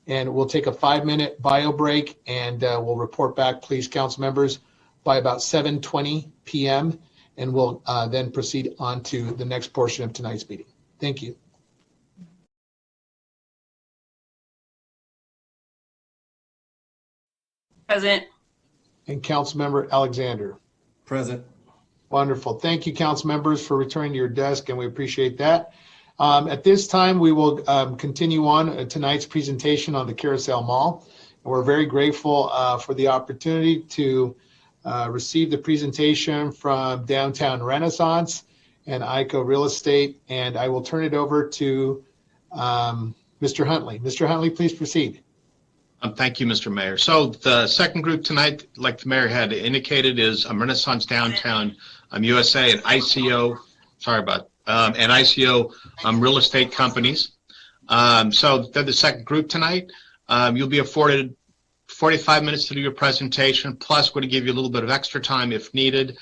and we'll take a 5-minute bio break, and we'll report back, please, council members, by about 7:20 p.m., and we'll then proceed on to the next portion of tonight's meeting. Thank you. Present. And Councilmember Alexander. Present. Wonderful. Thank you, council members, for returning to your desk, and we appreciate that. At this time, we will continue on tonight's presentation on the Carousel Mall. And we're very grateful for the opportunity to receive the presentation from Downtown Renaissance and ICO Real Estate, and I will turn it over to Mr. Huntley. Mr. Huntley, please proceed. Thank you, Mr. Mayor. So the second group tonight, like the mayor had indicated, is Renaissance Downtown USA and ICO. And ICO real estate companies. So they're the second group tonight. You'll be afforded 45 minutes to do your presentation. Plus, we're going to give you a little bit of extra time if needed,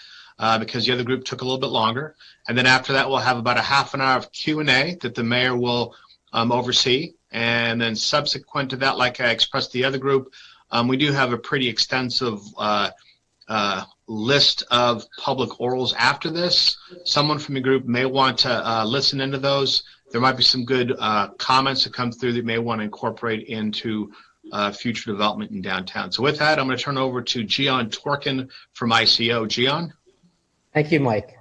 because the other group took a little bit longer. And then after that, we'll have about a half an hour of Q&A that the mayor will oversee. And then subsequent to that, like I expressed the other group, we do have a pretty extensive list of public orals after this. Someone from the group may want to listen into those. There might be some good comments that come through that may want to incorporate into future development in downtown. So with that, I'm going to turn over to Gian Twerkin from ICO. Gian? Thank you, Mike.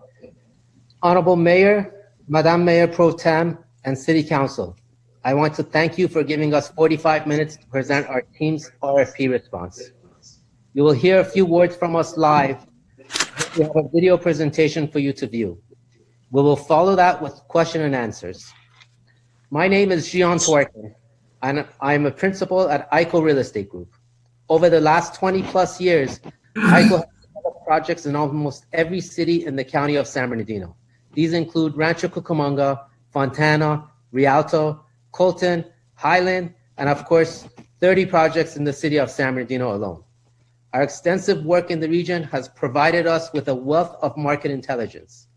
Honorable Mayor, Madam Mayor Pro Tem, and City Council, I want to thank you for giving us 45 minutes to present our team's RFP response. You will hear a few words from us live. We have a video presentation for you to view. We will follow that with question and answers. My name is Gian Twerken, and I'm a principal at ICO Real Estate Group. Over the last 20 plus years, ICO has developed projects in almost every city in the county of San Bernardino. These include Rancho Cucamonga, Fontana, Rialto, Colton, Highland, and of course, 30 projects in the city of San Bernardino alone. Our extensive work in the region has provided us with a wealth of market intelligence.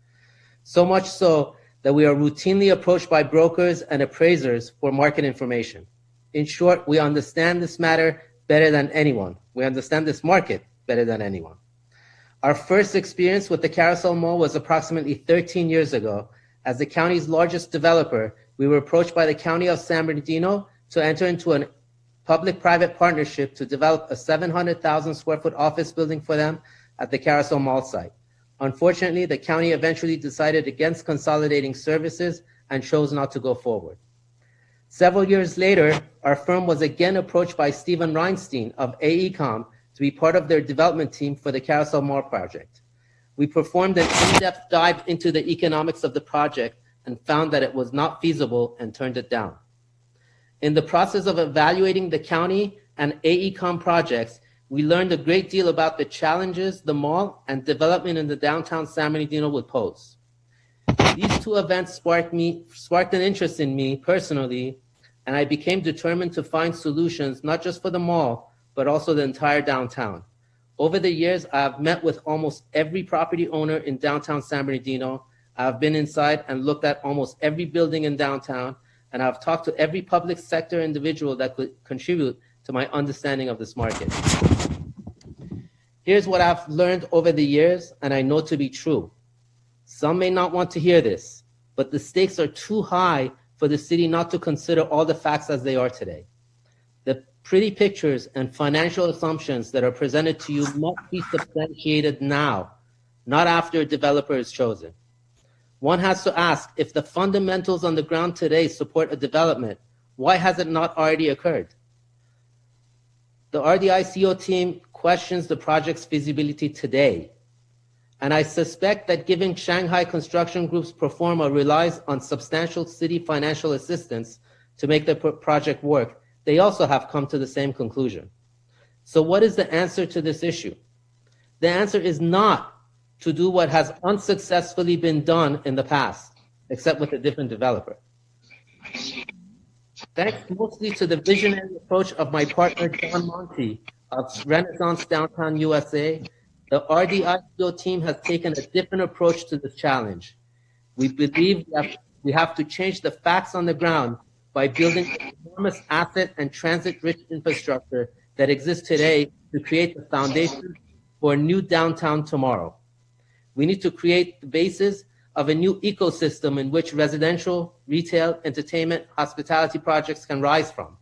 So much so that we are routinely approached by brokers and appraisers for market information. In short, we understand this matter better than anyone. We understand this market better than anyone. Our first experience with the Carousel Mall was approximately 13 years ago. As the county's largest developer, we were approached by the County of San Bernardino to enter into a public-private partnership to develop a 700,000 square foot office building for them at the Carousel Mall site. Unfortunately, the county eventually decided against consolidating services and chose not to go forward. Several years later, our firm was again approached by Stephen Reinstein of AECOM to be part of their development team for the Carousel Mall project. We performed an in-depth dive into the economics of the project and found that it was not feasible and turned it down. In the process of evaluating the county and AECOM projects, we learned a great deal about the challenges the mall and development in the downtown San Bernardino would pose. These two events sparked an interest in me personally, and I became determined to find solutions not just for the mall, but also the entire downtown. Over the years, I have met with almost every property owner in downtown San Bernardino. I have been inside and looked at almost every building in downtown, and I've talked to every public sector individual that could contribute to my understanding of this market. Here's what I've learned over the years, and I know to be true. Some may not want to hear this, but the stakes are too high for the city not to consider all the facts as they are today. The pretty pictures and financial assumptions that are presented to you must be substantiated now, not after a developer is chosen. One has to ask, if the fundamentals on the ground today support a development, why has it not already occurred? The RDICO team questions the project's feasibility today, and I suspect that given Shanghai Construction Group's pro forma relies on substantial city financial assistance to make the project work, they also have come to the same conclusion. So what is the answer to this issue? The answer is not to do what has unsuccessfully been done in the past, except with a different developer. Thanks mostly to the visionary approach of my partner, John Monty of Renaissance Downtown USA, the RDICO team has taken a different approach to the challenge. We believe that we have to change the facts on the ground by building the enormous asset and transit-rich infrastructure that exists today to create the foundation for a new downtown tomorrow. We need to create the basis of a new ecosystem in which residential, retail, entertainment, hospitality projects can rise from.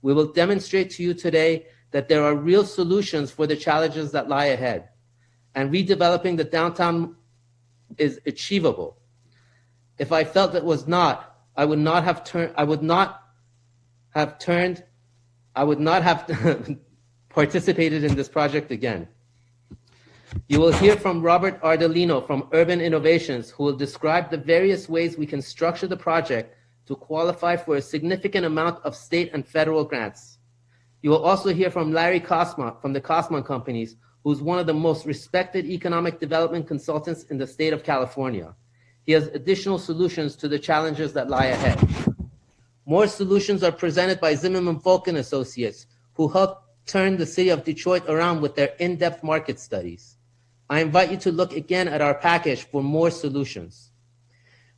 We will demonstrate to you today that there are real solutions for the challenges that lie ahead, and redeveloping the downtown is achievable. If I felt it was not, I would not have participated in this project again. You will hear from Robert Ardolino from Urban Innovations, who will describe the various ways we can structure the project to qualify for a significant amount of state and federal grants. You will also hear from Larry Kosma from the Kosman Companies, who's one of the most respected economic development consultants in the state of California. He has additional solutions to the challenges that lie ahead. More solutions are presented by Zimmerman Volk & Associates, who helped turn the city of Detroit around with their in-depth market studies. I invite you to look again at our package for more solutions.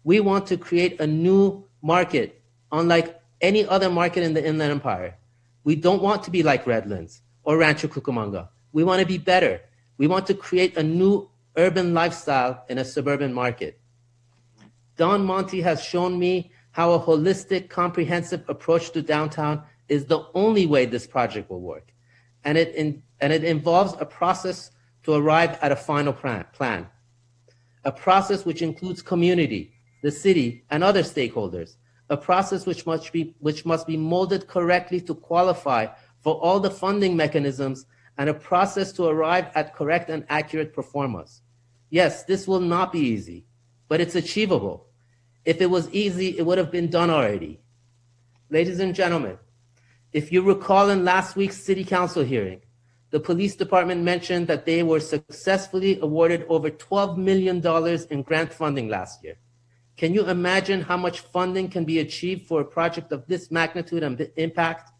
We want to create a new market, unlike any other market in the Inland Empire. We don't want to be like Redlands or Rancho Cucamonga. We want to be better. We want to create a new urban lifestyle in a suburban market. Don Monty has shown me how a holistic, comprehensive approach to downtown is the only way this project will work. And it involves a process to arrive at a final plan. a process which includes community, the city, and other stakeholders, a process which must be molded correctly to qualify for all the funding mechanisms, and a process to arrive at correct and accurate performance. Yes, this will not be easy, but it's achievable. If it was easy, it would have been done already. Ladies and gentlemen, if you recall in last week's City Council hearing, the police department mentioned that they were successfully awarded over $12 million in grant funding last year. Can you imagine how much funding can be achieved for a project of this magnitude and impact?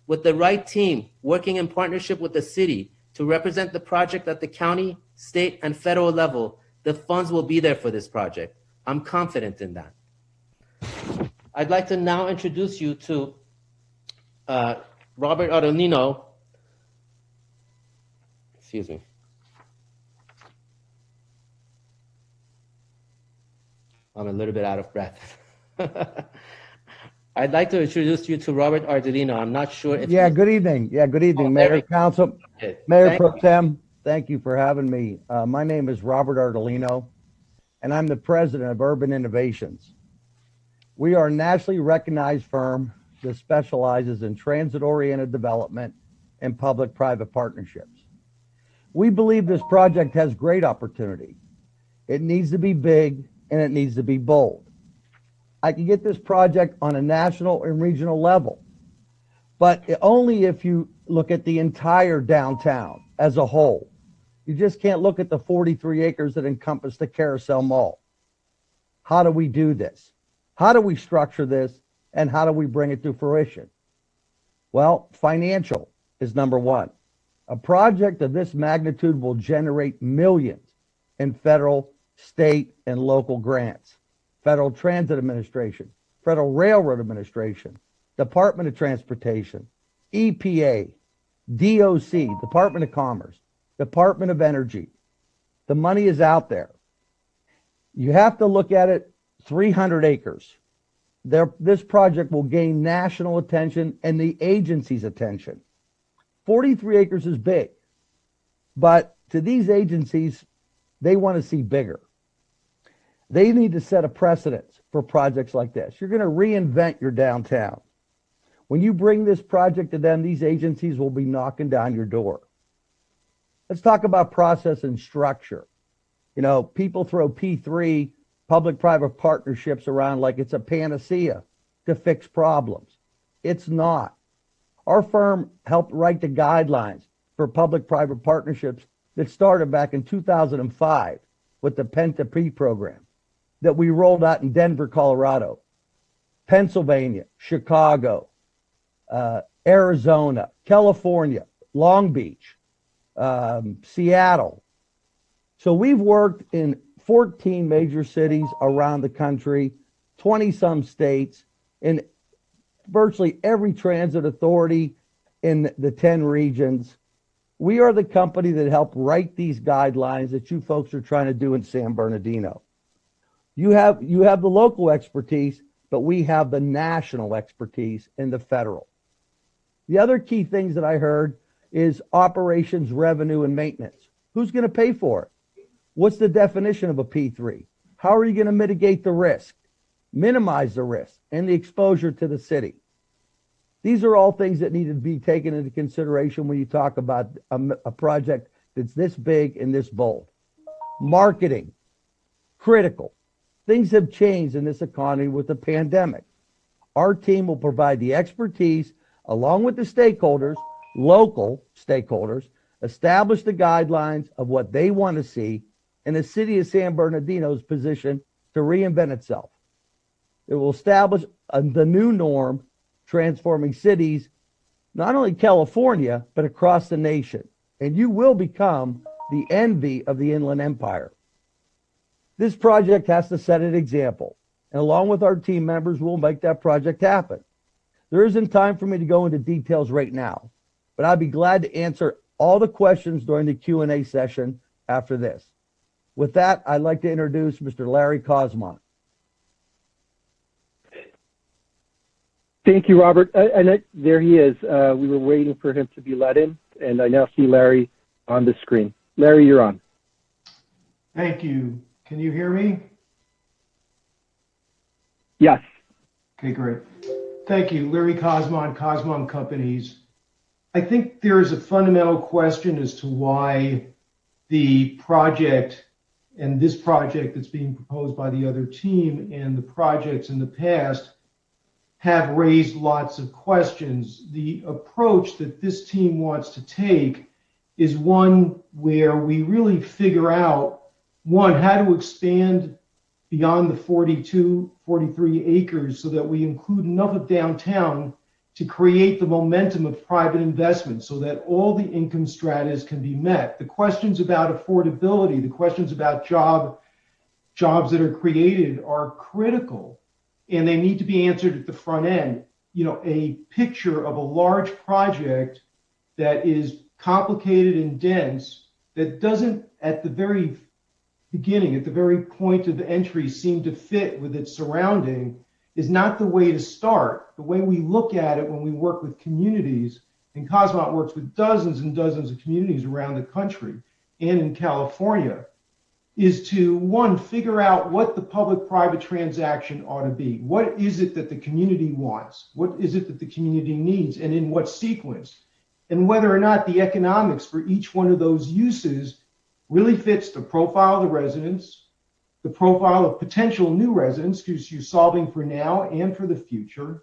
With the right team working in partnership with the city to represent the project at the county, state, and federal level, the funds will be there for this project. I'm confident in that. I'd like to now introduce you to Robert Ardolino. Excuse me. I'm a little bit out of breath. I'd like to introduce you to Robert Ardolino. I'm not sure if Yeah, good evening. Yeah, good evening, Mayor, Council, Mayor Pro Tem. Thank you for having me. My name is Robert Ardolino, and I'm the president of Urban Innovations. We are a nationally recognized firm that specializes in transit-oriented development and public-private partnerships. We believe this project has great opportunity. It needs to be big, and it needs to be bold. I can get this project on a national and regional level, but only if you look at the entire downtown as a whole. You just can't look at the 43 acres that encompass the Carousel Mall. How do we do this? How do we structure this, and how do we bring it to fruition? Well, financial is number one. A project of this magnitude will generate millions in federal, state, and local grants. Federal Transit Administration, Federal Railroad Administration, Department of Transportation, EPA, DOC, Department of Commerce, Department of Energy. The money is out there. You have to look at it, 300 acres. This project will gain national attention and the agency's attention. 43 acres is big, but to these agencies, they want to see bigger. They need to set a precedence for projects like this. You're going to reinvent your downtown. When you bring this project to them, these agencies will be knocking down your door. Let's talk about process and structure. You know, people throw P3, public-private partnerships, around like it's a panacea to fix problems. It's not. Our firm helped write the guidelines for public-private partnerships that started back in 2005 with the Penta-P program that we rolled out in Denver, Colorado, Pennsylvania, Chicago, Arizona, California, Long Beach, Seattle. So we've worked in 14 major cities around the country, 20-some states, in virtually every transit authority in the 10 regions. We are the company that helped write these guidelines that you folks are trying to do in San Bernardino. You have the local expertise, but we have the national expertise in the federal. The other key things that I heard is operations, revenue, and maintenance. Who's going to pay for it? What's the definition of a P3? How are you going to mitigate the risk, minimize the risk, and the exposure to the city? These are all things that need to be taken into consideration when you talk about a project that's this big and this bold. Marketing, critical. Things have changed in this economy with the pandemic. Our team will provide the expertise along with the stakeholders, local stakeholders, establish the guidelines of what they want to see, and the city of San Bernardino's position to reinvent itself. It will establish the new norm, transforming cities, not only California, but across the nation. And you will become the envy of the Inland Empire. This project has to set an example. And along with our team members, we'll make that project happen. There isn't time for me to go into details right now, but I'd be glad to answer all the questions during the Q&A session after this. With that, I'd like to introduce Mr. Larry Cosmont. Thank you, Robert. And there he is. We were waiting for him to be let in, and I now see Larry on the screen. Larry, you're on. Thank you, Can you hear me? Yes. Okay, great. Thank you. Larry Cosmon, Cosmon Companies. I think there is a fundamental question as to why the project and this project that's being proposed by the other team and the projects in the past have raised lots of questions. The approach that this team wants to take is one where we really figure out, one, how to expand beyond the 42, 43 acres so that we include enough of downtown to create the momentum of private investment so that all the income stratas can be met. The questions about affordability, the questions about jobs that are created are critical, and they need to be answered at the front end. You know, a picture of a large project that is complicated and dense, that doesn't at the very beginning, at the very point of entry, seem to fit with its surrounding, is not the way to start. The way we look at it when we work with communities, and Cosmont works with dozens and dozens of communities around the country and in California, is to, one, figure out what the public-private transaction ought to be. What is it that the community wants? What is it that the community needs, and in what sequence? And whether or not the economics for each one of those uses really fits the profile of the residents, the profile of potential new residents, because you're solving for now and for the future,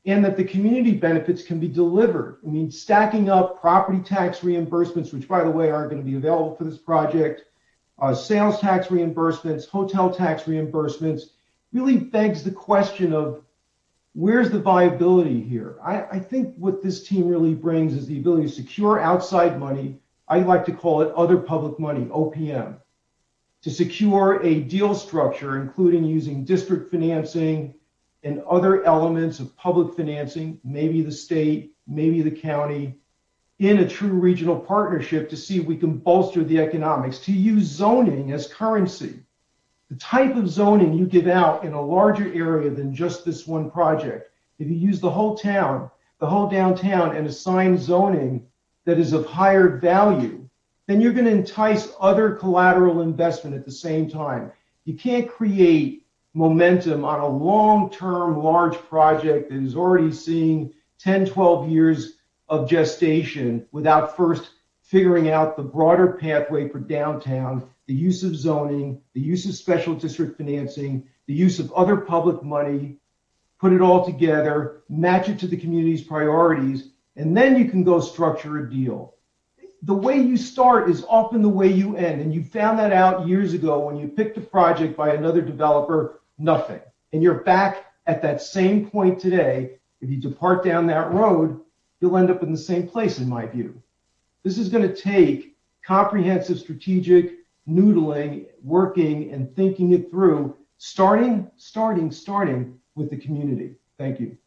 and that the community benefits can be delivered. I mean, stacking up property tax reimbursements, which, by the way, aren't going to be available for this project, sales tax reimbursements, hotel tax reimbursements, really begs the question of where's the viability here? I think what this team really brings is the ability to secure outside money. I like to call it other public money, OPM, to secure a deal structure, including using district financing and other elements of public financing, maybe the state, maybe the county, in a true regional partnership to see if we can bolster the economics, to use zoning as currency. The type of zoning you give out in a larger area than just this one project, if you use the whole town, the whole downtown, and assign zoning that is of higher value, then you're going to entice other collateral investment at the same time. You can't create momentum on a long-term large project that is already seeing 10, 12 years of gestation without first figuring out the broader pathway for downtown, the use of zoning, the use of special district financing, the use of other public money, put it all together, match it to the community's priorities, and then you can go structure a deal. The way you start is often the way you end, and you found that out years ago when you picked a project by another developer, nothing. And you're back at that same point today. If you depart down that road, you'll end up in the same place, in my view. This is going to take comprehensive strategic noodling, working, and thinking it through, starting with the community. Thank you.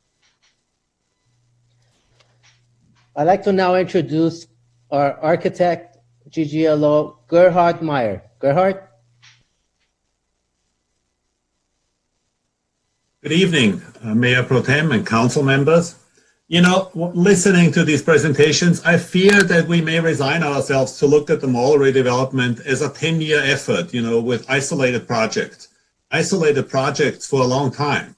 I'd like to now introduce our architect, GGLO, Gerhard Meyer. Gerhard? Good evening, Mayor Pro Tem and council members. You know, listening to these presentations, I fear that we may resign ourselves to look at the mall redevelopment as a 10-year effort, you know, with isolated projects for a long time.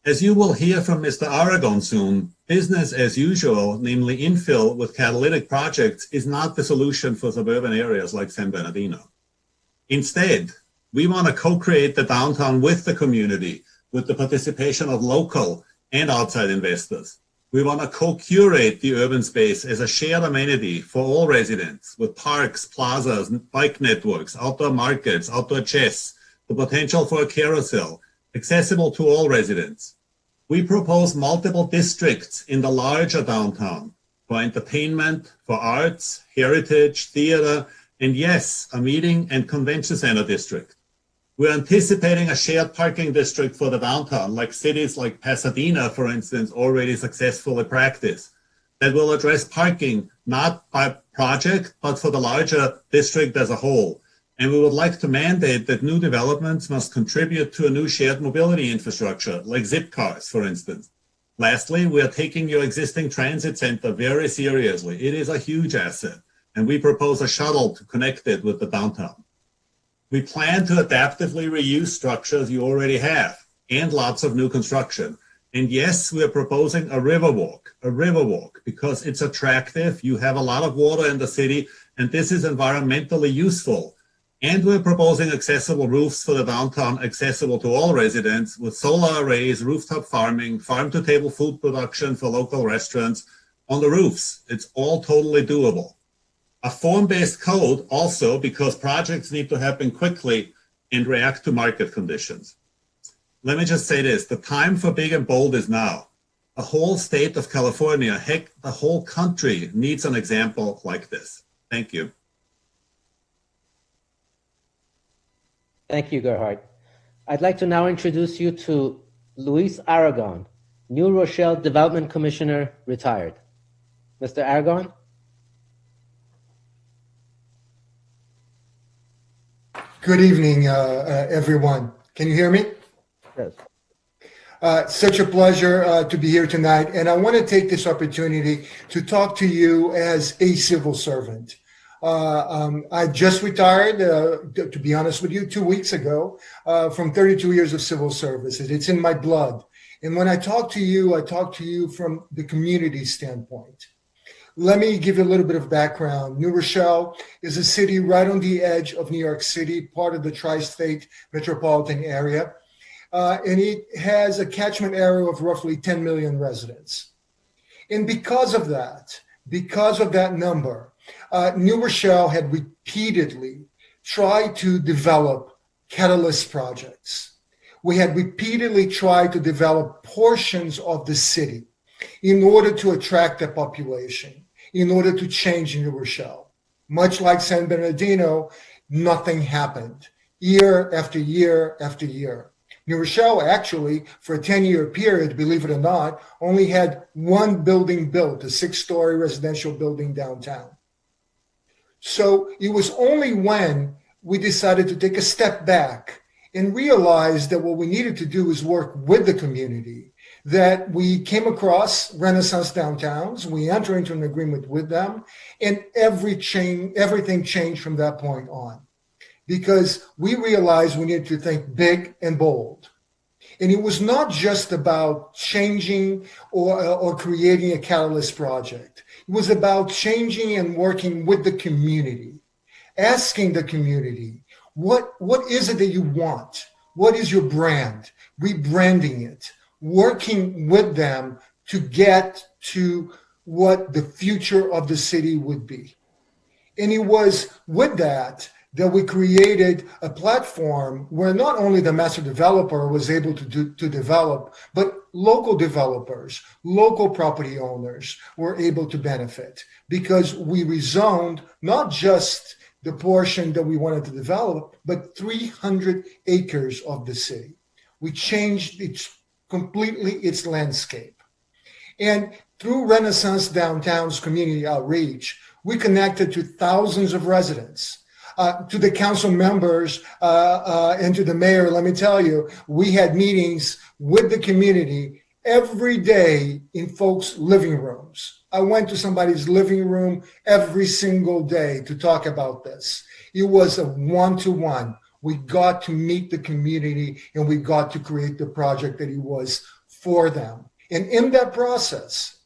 As you will hear from Mr. Aragon soon, business as usual, namely infill with catalytic projects, is not the solution for suburban areas like San Bernardino. Instead, we want to co-create the downtown with the community, with the participation of local and outside investors. We want to co-curate the urban space as a shared amenity for all residents, with parks, plazas, bike networks, outdoor markets, outdoor chess, the potential for a carousel, accessible to all residents. We propose multiple districts in the larger downtown for entertainment, for arts, heritage, theater, and yes, a meeting and convention center district. We're anticipating a shared parking district for the downtown, like cities like Pasadena, for instance, already successfully practice, that will address parking not by project, but for the larger district as a whole. And we would like to mandate that new developments must contribute to a new shared mobility infrastructure, like zip cars, for instance. Lastly, we are taking your existing transit center very seriously. It is a huge asset, and we propose a shuttle to connect it with the downtown. We plan to adaptively reuse structures you already have and lots of new construction. And yes, we are proposing a riverwalk because it's attractive. You have a lot of water in the city and this is environmentally useful. And we're proposing accessible roofs for the downtown, accessible to all residents with solar arrays, rooftop farming, farm-to-table food production for local restaurants on the roofs. It's all totally doable. A form-based code also because projects need to happen quickly and react to market conditions. Let me just say this, the time for big and bold is now. The whole state of California, heck, the whole country needs an example like this. Thank you. Thank you, Gerhard. I'd like to now introduce you to Luis Aragon, New Rochelle Development Commissioner, retired. Mr. Aragon? Good evening, everyone. Can you hear me? Yes. Such a pleasure to be here tonight. And I want to take this opportunity to talk to you as a civil servant. I just retired, to be honest with you, 2 weeks ago from 32 years of civil service. It's in my blood. And when I talk to you, I talk to you from the community standpoint. Let me give you a little bit of background. New Rochelle is a city right on the edge of New York City, part of the tri-state metropolitan area. And it has a catchment area of roughly 10 million residents. And because of that number, New Rochelle had repeatedly tried to develop catalyst projects. We had repeatedly tried to develop portions of the city in order to attract the population, in order to change New Rochelle. Much like San Bernardino, nothing happened year after year after year. New Rochelle actually, for a 10-year period, believe it or not, only had one building built, a 6-story residential building downtown. So it was only when we decided to take a step back and realize that what we needed to do is work with the community that we came across Renaissance Downtowns. We entered into an agreement with them, and everything changed from that point on, because we realized we needed to think big and bold. And it was not just about changing or creating a catalyst project. It was about changing and working with the community, asking the community, what is it that you want? What is your brand? Rebranding it, working with them to get to what the future of the city would be. And it was with that we created a platform where not only the master developer was able to develop, but local developers, local property owners were able to benefit, because we rezoned not just the portion that we wanted to develop, but 300 acres of the city. We changed completely its landscape. And through Renaissance Downtown's community outreach, we connected to thousands of residents. To the council members and to the mayor, let me tell you, we had meetings with the community every day in folks' living rooms. I went to somebody's living room every single day to talk about this. It was a one-to-one. We got to meet the community and we got to create the project that it was for them. And in that process,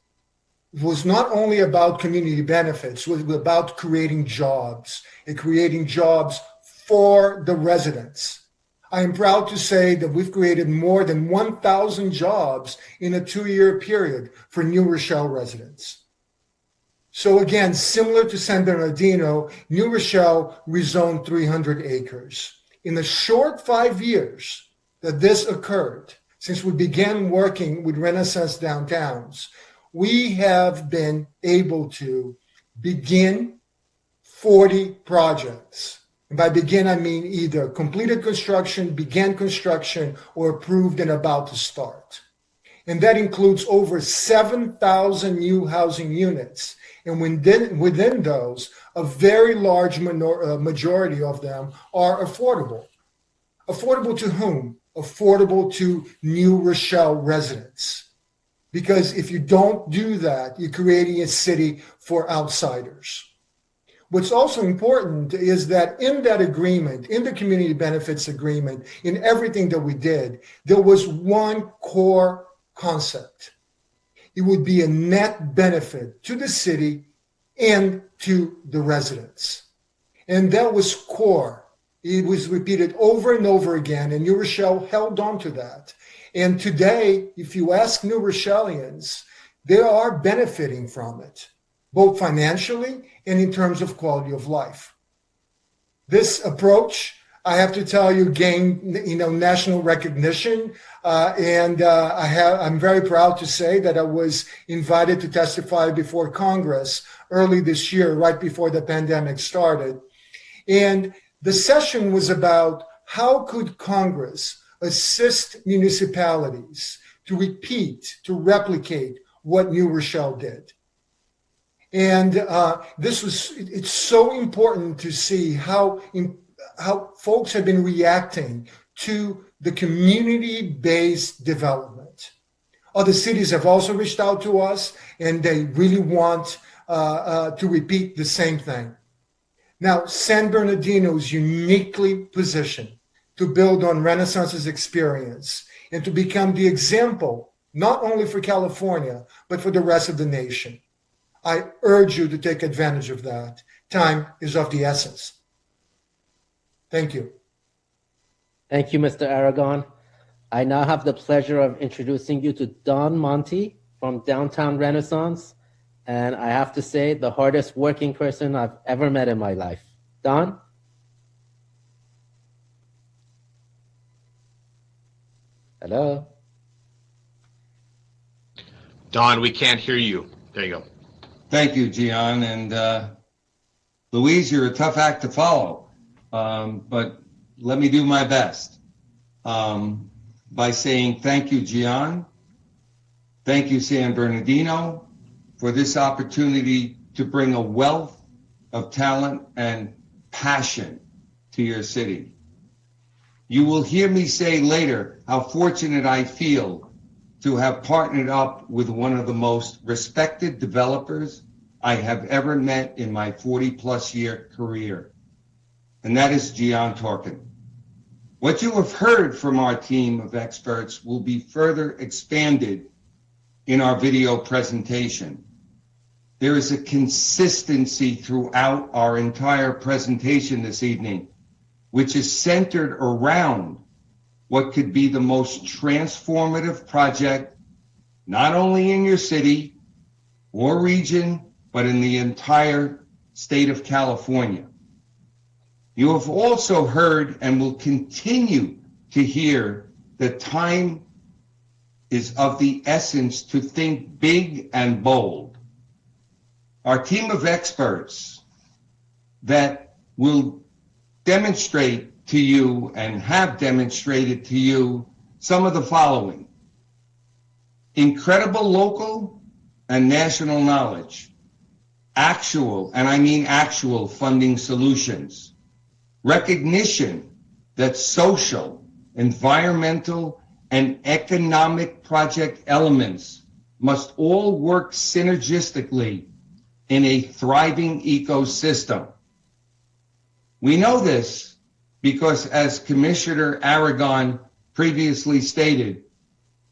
it was not only about community benefits, it was about creating jobs and creating jobs for the residents. I am proud to say that we've created more than 1,000 jobs in a 2-year period for New Rochelle residents. So again, similar to San Bernardino, New Rochelle rezoned 300 acres. In the short 5 years that this occurred, since we began working with Renaissance Downtowns, we have been able to begin 40 projects. And by begin, I mean either completed construction, began construction, or approved and about to start. And that includes over 7,000 new housing units. And within those, a very large majority of them are affordable. Affordable to whom? Affordable to New Rochelle residents. Because if you don't do that, you're creating a city for outsiders. What's also important is that in that agreement, in the community benefits agreement, in everything that we did, there was one core concept. It would be a net benefit to the city and to the residents. And that was core. It was repeated over and over again, and New Rochelle held on to that. And today, if you ask New Rochellians, they are benefiting from it, both financially and in terms of quality of life. This approach, I have to tell you, gained national recognition, and I'm very proud to say that I was invited to testify before Congress early this year, right before the pandemic started. And the session was about how could Congress assist municipalities to repeat, to replicate what New Rochelle did. And it's so important to see how folks have been reacting to the community-based development. Other cities have also reached out to us, and they really want to repeat the same thing. Now, San Bernardino is uniquely positioned to build on Renaissance's experience and to become the example, not only for California, but for the rest of the nation. I urge you to take advantage of that. Time is of the essence. Thank you. Thank you, Mr. Aragon. I now have the pleasure of introducing you to Don Monty from Downtown Renaissance. And I have to say, the hardest working person I've ever met in my life. Don? Hello? Don, we can't hear you. There you go. Thank you, Gian. And Louise, you're a tough act to follow, but let me do my best by saying thank you, Gian. Thank you, San Bernardino, for this opportunity to bring a wealth of talent and passion to your city. You will hear me say later how fortunate I feel to have partnered up with one of the most respected developers I have ever met in my 40-plus year career, and that is Gian Torkin. What you have heard from our team of experts will be further expanded in our video presentation. There is a consistency throughout our entire presentation this evening, which is centered around what could be the most transformative project, not only in your city or region, but in the entire state of California. You have also heard and will continue to hear that time is of the essence to think big and bold. Our team of experts that will demonstrate to you and have demonstrated to you some of the following: incredible local and national knowledge, actual, and I mean actual funding solutions, recognition that social, environmental, and economic project elements must all work synergistically in a thriving ecosystem. We know this because, as Commissioner Aragon previously stated,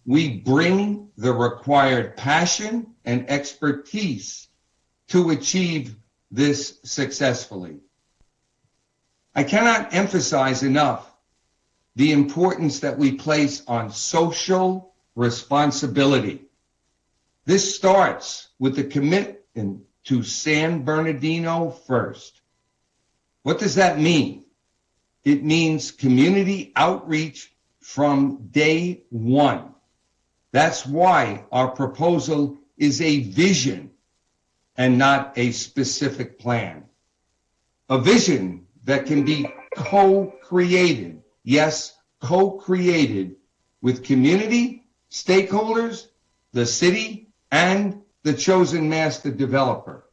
we bring the required passion and expertise to achieve this successfully. I cannot emphasize enough the importance that we place on social responsibility. This starts with the commitment to San Bernardino first. What does that mean? It means community outreach from day one. That's why our proposal is a vision and not a specific plan. A vision that can be co-created, yes, co-created with community, stakeholders, the city, and the chosen master developer.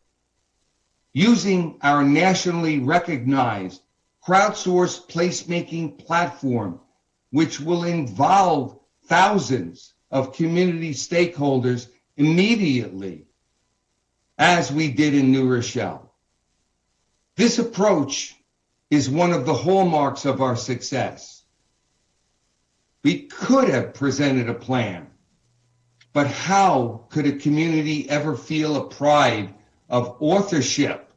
Using our nationally recognized crowdsourced placemaking platform, which will involve thousands of community stakeholders immediately, as we did in New Rochelle. This approach is one of the hallmarks of our success. We could have presented a plan, but how could a community ever feel a pride of authorship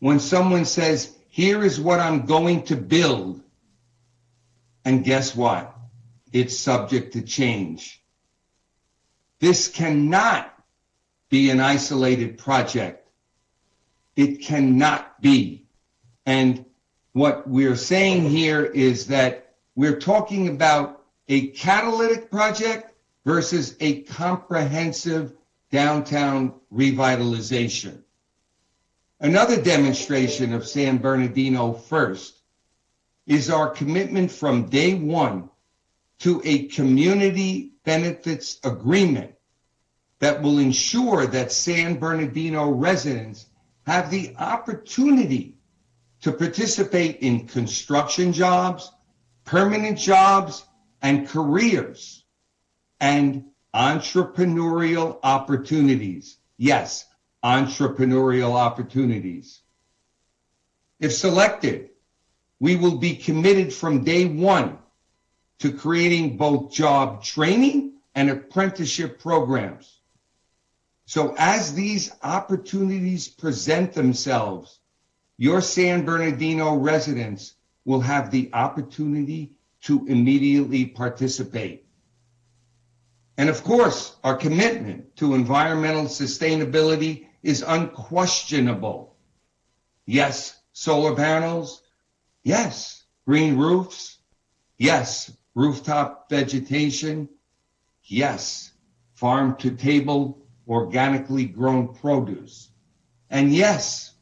when someone says, here is what I'm going to build, and guess what? It's subject to change. This cannot be an isolated project. It cannot be. And what we're saying here is that we're talking about a catalytic project versus a comprehensive downtown revitalization. Another demonstration of San Bernardino First is our commitment from day one to a community benefits agreement that will ensure that San Bernardino residents have the opportunity to participate in construction jobs, permanent jobs, and careers, and entrepreneurial opportunities. Yes, entrepreneurial opportunities. If selected, we will be committed from day one to creating both job training and apprenticeship programs. So as these opportunities present themselves, your San Bernardino residents will have the opportunity to immediately participate. And of course, our commitment to environmental sustainability is unquestionable. Yes, solar panels. Yes, green roofs. Yes, rooftop vegetation. Yes, farm to table organically grown produce. And yes,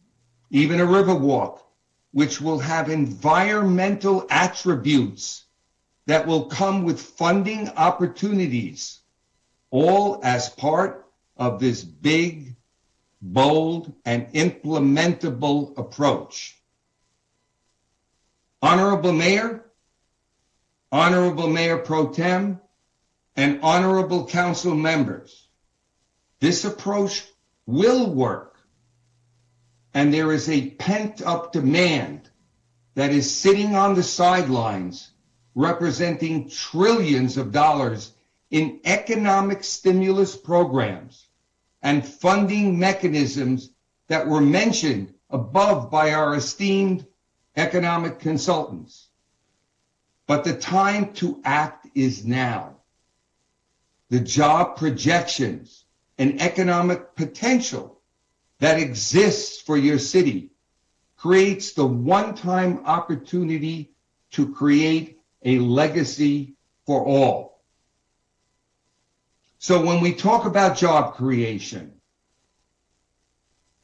even a river walk, which will have environmental attributes that will come with funding opportunities, all as part of this big, bold, and implementable approach. Honorable Mayor Pro Tem, and honorable council members, this approach will work, and there is a pent-up demand that is sitting on the sidelines representing trillions of dollars in economic stimulus programs and funding mechanisms that were mentioned above by our esteemed economic consultants. But the time to act is now. The job projections and economic potential that exists for your city creates the one-time opportunity to create a legacy for all. So when we talk about job creation,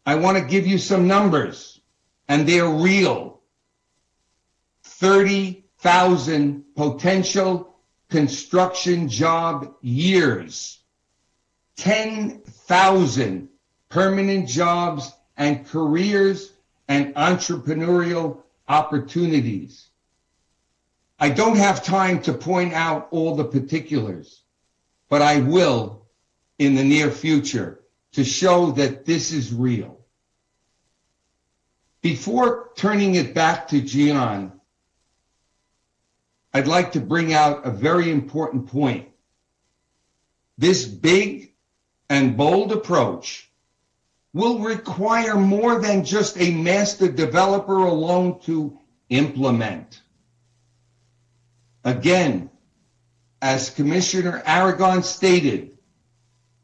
I want to give you some numbers, and they're real. 30,000 potential construction job years, 10,000 permanent jobs and careers and entrepreneurial opportunities. I don't have time to point out all the particulars, but I will in the near future to show that this is real. Before turning it back to Gian, I'd like to bring out a very important point. This big and bold approach will require more than just a master developer alone to implement. Again, as Commissioner Aragon stated,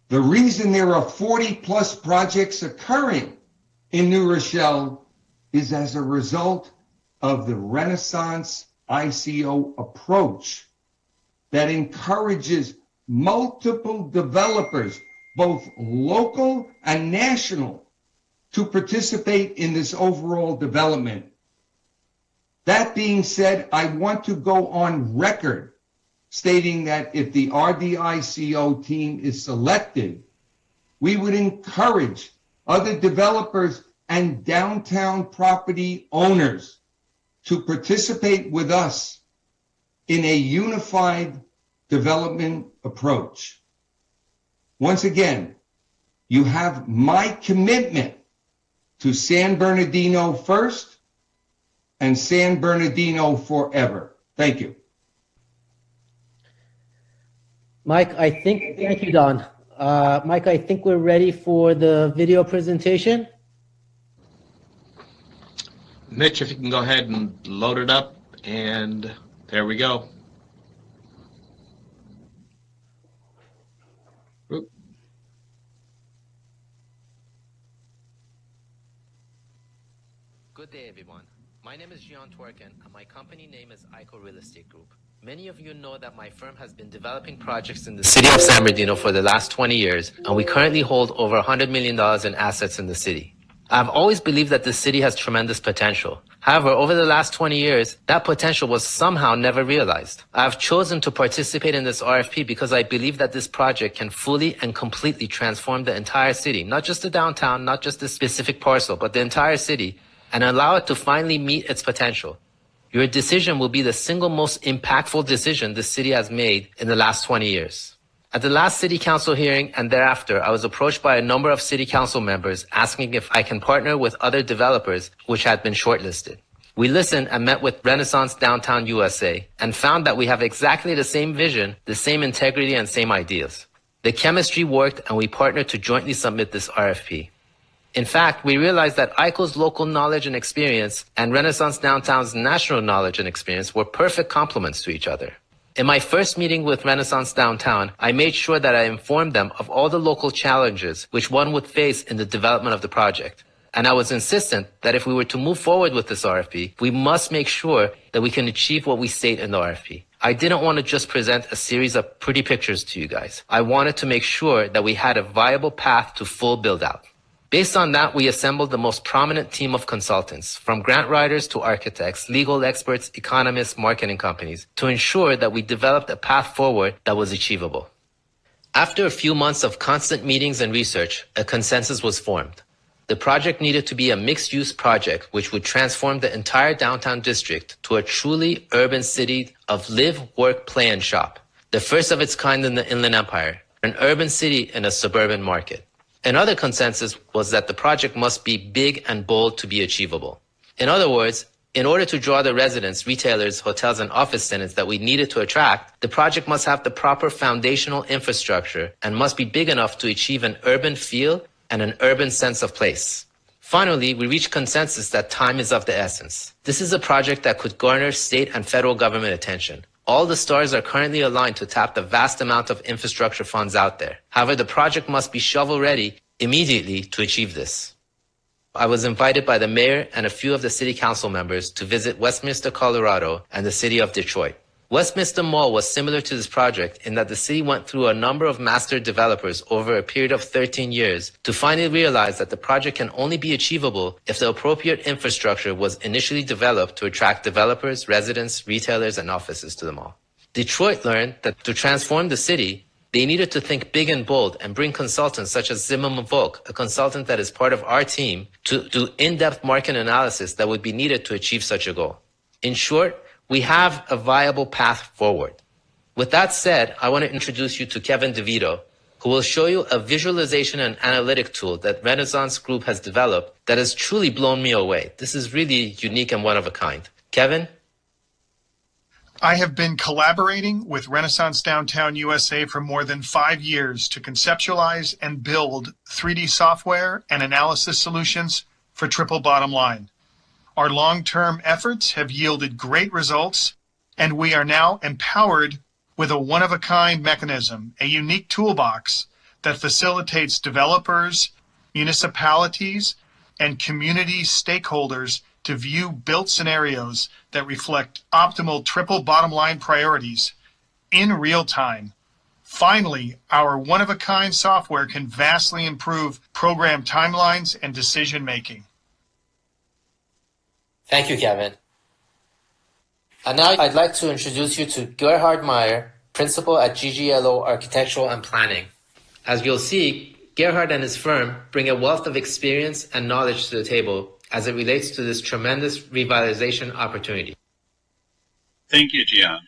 the reason there are 40 plus projects occurring in New Rochelle is as a result of the Renaissance ICO approach that encourages multiple developers, both local and national, to participate in this overall development. That being said, I want to go on record stating that if the RDICO team is selected, we would encourage other developers and downtown property owners to participate with us in a unified development approach. Once again, you have my commitment to San Bernardino first and San Bernardino forever. Thank you. Mike, thank you, Don. Mike, I think we're ready for the video presentation. Mitch, if you can go ahead and load it up, and there we go. Oop. Good day, everyone. My name is Gian Twerken, and my company name is ICO Real Estate Group. Many of you know that my firm has been developing projects in the city of San Bernardino for the last 20 years, and we currently hold over $100 million in assets in the city. I've always believed that the city has tremendous potential. However, over the last 20 years, that potential was somehow never realized. I've chosen to participate in this RFP because I believe that this project can fully and completely transform the entire city, not just the downtown, not just this specific parcel, but the entire city, and allow it to finally meet its potential. Your decision will be the single most impactful decision the city has made in the last 20 years. At the last city council hearing and thereafter, I was approached by a number of city council members asking if I can partner with other developers which had been shortlisted. We listened and met with Renaissance Downtown USA and found that we have exactly the same vision, the same integrity, and same ideas. The chemistry worked, and we partnered to jointly submit this RFP. In fact, we realized that ICO's local knowledge and experience and Renaissance Downtown's national knowledge and experience were perfect complements to each other. In my first meeting with Renaissance Downtown, I made sure that I informed them of all the local challenges which one would face in the development of the project. And I was insistent that if we were to move forward with this RFP, we must make sure that we can achieve what we state in the RFP. I didn't want to just present a series of pretty pictures to you guys. I wanted to make sure that we had a viable path to full build out. Based on that, we assembled the most prominent team of consultants, from grant writers to architects, legal experts, economists, marketing companies, to ensure that we developed a path forward that was achievable. After a few months of constant meetings and research, a consensus was formed. The project needed to be a mixed-use project which would transform the entire downtown district to a truly urban city of live, work, play, and shop. The first of its kind in the Inland Empire, an urban city in a suburban market. Another consensus was that the project must be big and bold to be achievable. In other words, in order to draw the residents, retailers, hotels, and office tenants that we needed to attract, the project must have the proper foundational infrastructure and must be big enough to achieve an urban feel and an urban sense of place. Finally, we reached consensus that time is of the essence. This is a project that could garner state and federal government attention. All the stars are currently aligned to tap the vast amount of infrastructure funds out there. However, the project must be shovel-ready immediately to achieve this. I was invited by the mayor and a few of the city council members to visit Westminster, Colorado, and the city of Detroit. Westminster Mall was similar to this project in that the city went through a number of master developers over a period of 13 years to finally realize that the project can only be achievable if the appropriate infrastructure was initially developed to attract developers, residents, retailers, and offices to the mall. Detroit learned that to transform the city, they needed to think big and bold and bring consultants such as Zimmerman Volk, a consultant that is part of our team, to do in-depth market analysis that would be needed to achieve such a goal. In short, we have a viable path forward. With that said, I want to introduce you to Kevin DeVito, who will show you a visualization and analytic tool that Renaissance Group has developed that has truly blown me away. This is really unique and one of a kind. Kevin? I have been collaborating with Renaissance Downtown USA for more than 5 years to conceptualize and build 3D software and analysis solutions for Triple Bottom Line. Our long-term efforts have yielded great results, and we are now empowered with a one-of-a-kind mechanism, a unique toolbox that facilitates developers, municipalities, and community stakeholders to view built scenarios that reflect optimal triple bottom line priorities in real time. Finally, our one-of-a-kind software can vastly improve program timelines and decision-making. Thank you, Kevin. And now I'd like to introduce you to Gerhard Meyer, Principal at GGLO Architectural and Planning. As you'll see, Gerhard and his firm bring a wealth of experience and knowledge to the table as it relates to this tremendous revitalization opportunity. Thank you, Gian.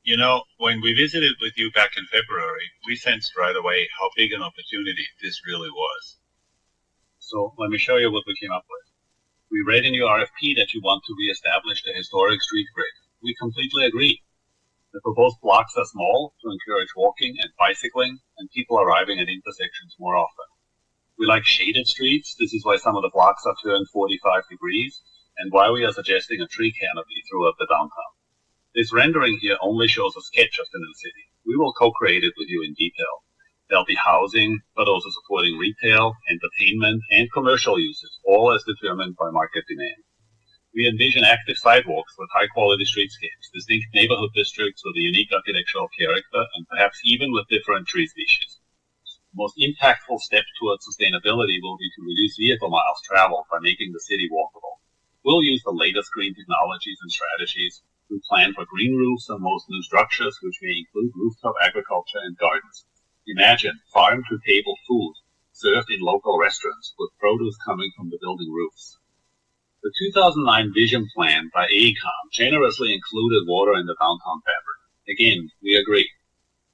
You know, when we visited with you back in February, we sensed right away how big an opportunity this really was. So let me show you what we came up with. We read in your RFP that you want to reestablish the historic street grid. We completely agree. The proposed blocks are small to encourage walking and bicycling and people arriving at intersections more often. We like shaded streets. This is why some of the blocks are turned 45 degrees and why we are suggesting a tree canopy throughout the downtown. This rendering here only shows a sketch of the new city. We will co-create it with you in detail. There'll be housing, but also supporting retail, entertainment, and commercial uses, all as determined by market demand. We envision active sidewalks with high-quality streetscapes, distinct neighborhood districts with a unique architectural character, and perhaps even with different tree species. The most impactful step towards sustainability will be to reduce vehicle miles traveled by making the city walkable. We'll use the latest green technologies and strategies. We plan for green roofs on most new structures, which may include rooftop agriculture and gardens. Imagine farm-to-table food served in local restaurants with produce coming from the building roofs. The 2009 vision plan by AECOM generously included water in the downtown fabric. Again, we agree.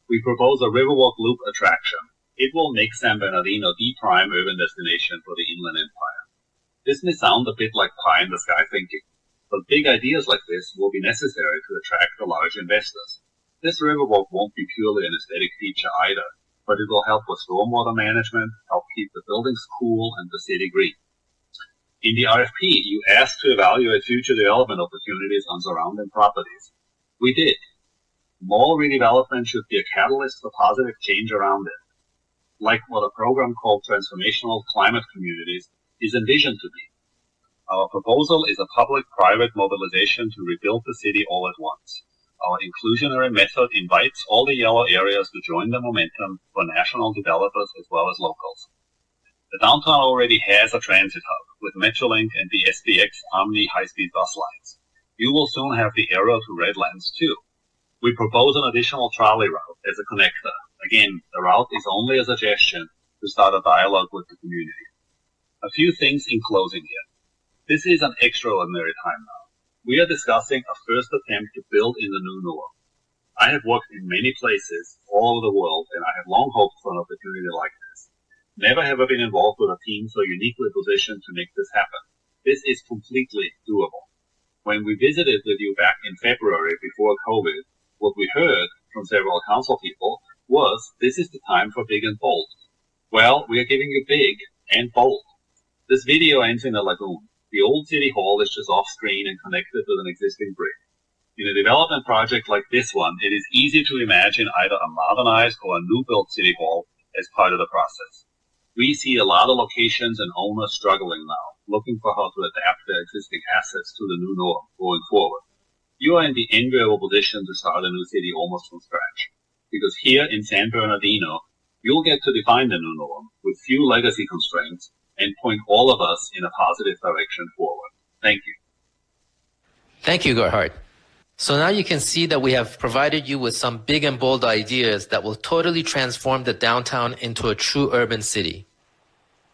We propose a Riverwalk Loop attraction. It will make San Bernardino the prime urban destination for the Inland Empire. This may sound a bit like pie-in-the-sky thinking, but big ideas like this will be necessary to attract the large investors. This Riverwalk won't be purely an aesthetic feature either, but it will help with stormwater management, help keep the buildings cool and the city green. In the RFP, you asked to evaluate future development opportunities on surrounding properties. We did. Mall redevelopment should be a catalyst for positive change around it, like what a program called Transformational Climate Communities is envisioned to be. Our proposal is a public-private mobilization to rebuild the city all at once. Our inclusionary method invites all the yellow areas to join the momentum for national developers as well as locals. The downtown already has a transit hub with Metrolink and the SBX Omni high-speed bus lines. You will soon have the Arrow to Redlands too. We propose an additional trolley route as a connector. Again, the route is only a suggestion to start a dialogue with the community. A few things in closing here. This is an extraordinary time now. We are discussing a first attempt to build in the new norm. I have worked in many places all over the world, and I have long hoped for an opportunity like this. Never have I been involved with a team so uniquely positioned to make this happen. This is completely doable. When we visited with you back in February before COVID, what we heard from several council people was, this is the time for big and bold. Well, we are giving you big and bold. This video ends in a lagoon. The old city hall is just off screen and connected with an existing brick. In a development project like this one, it is easy to imagine either a modernized or a new built city hall as part of the process. We see a lot of locations and owners struggling now, looking for how to adapt their existing assets to the new norm going forward. You are in the enviable position to start a new city almost from scratch, because here in San Bernardino, you'll get to define the new norm with few legacy constraints and point all of us in a positive direction forward. Thank you. Thank you, Gerhard. So now you can see that we have provided you with some big and bold ideas that will totally transform the downtown into a true urban city.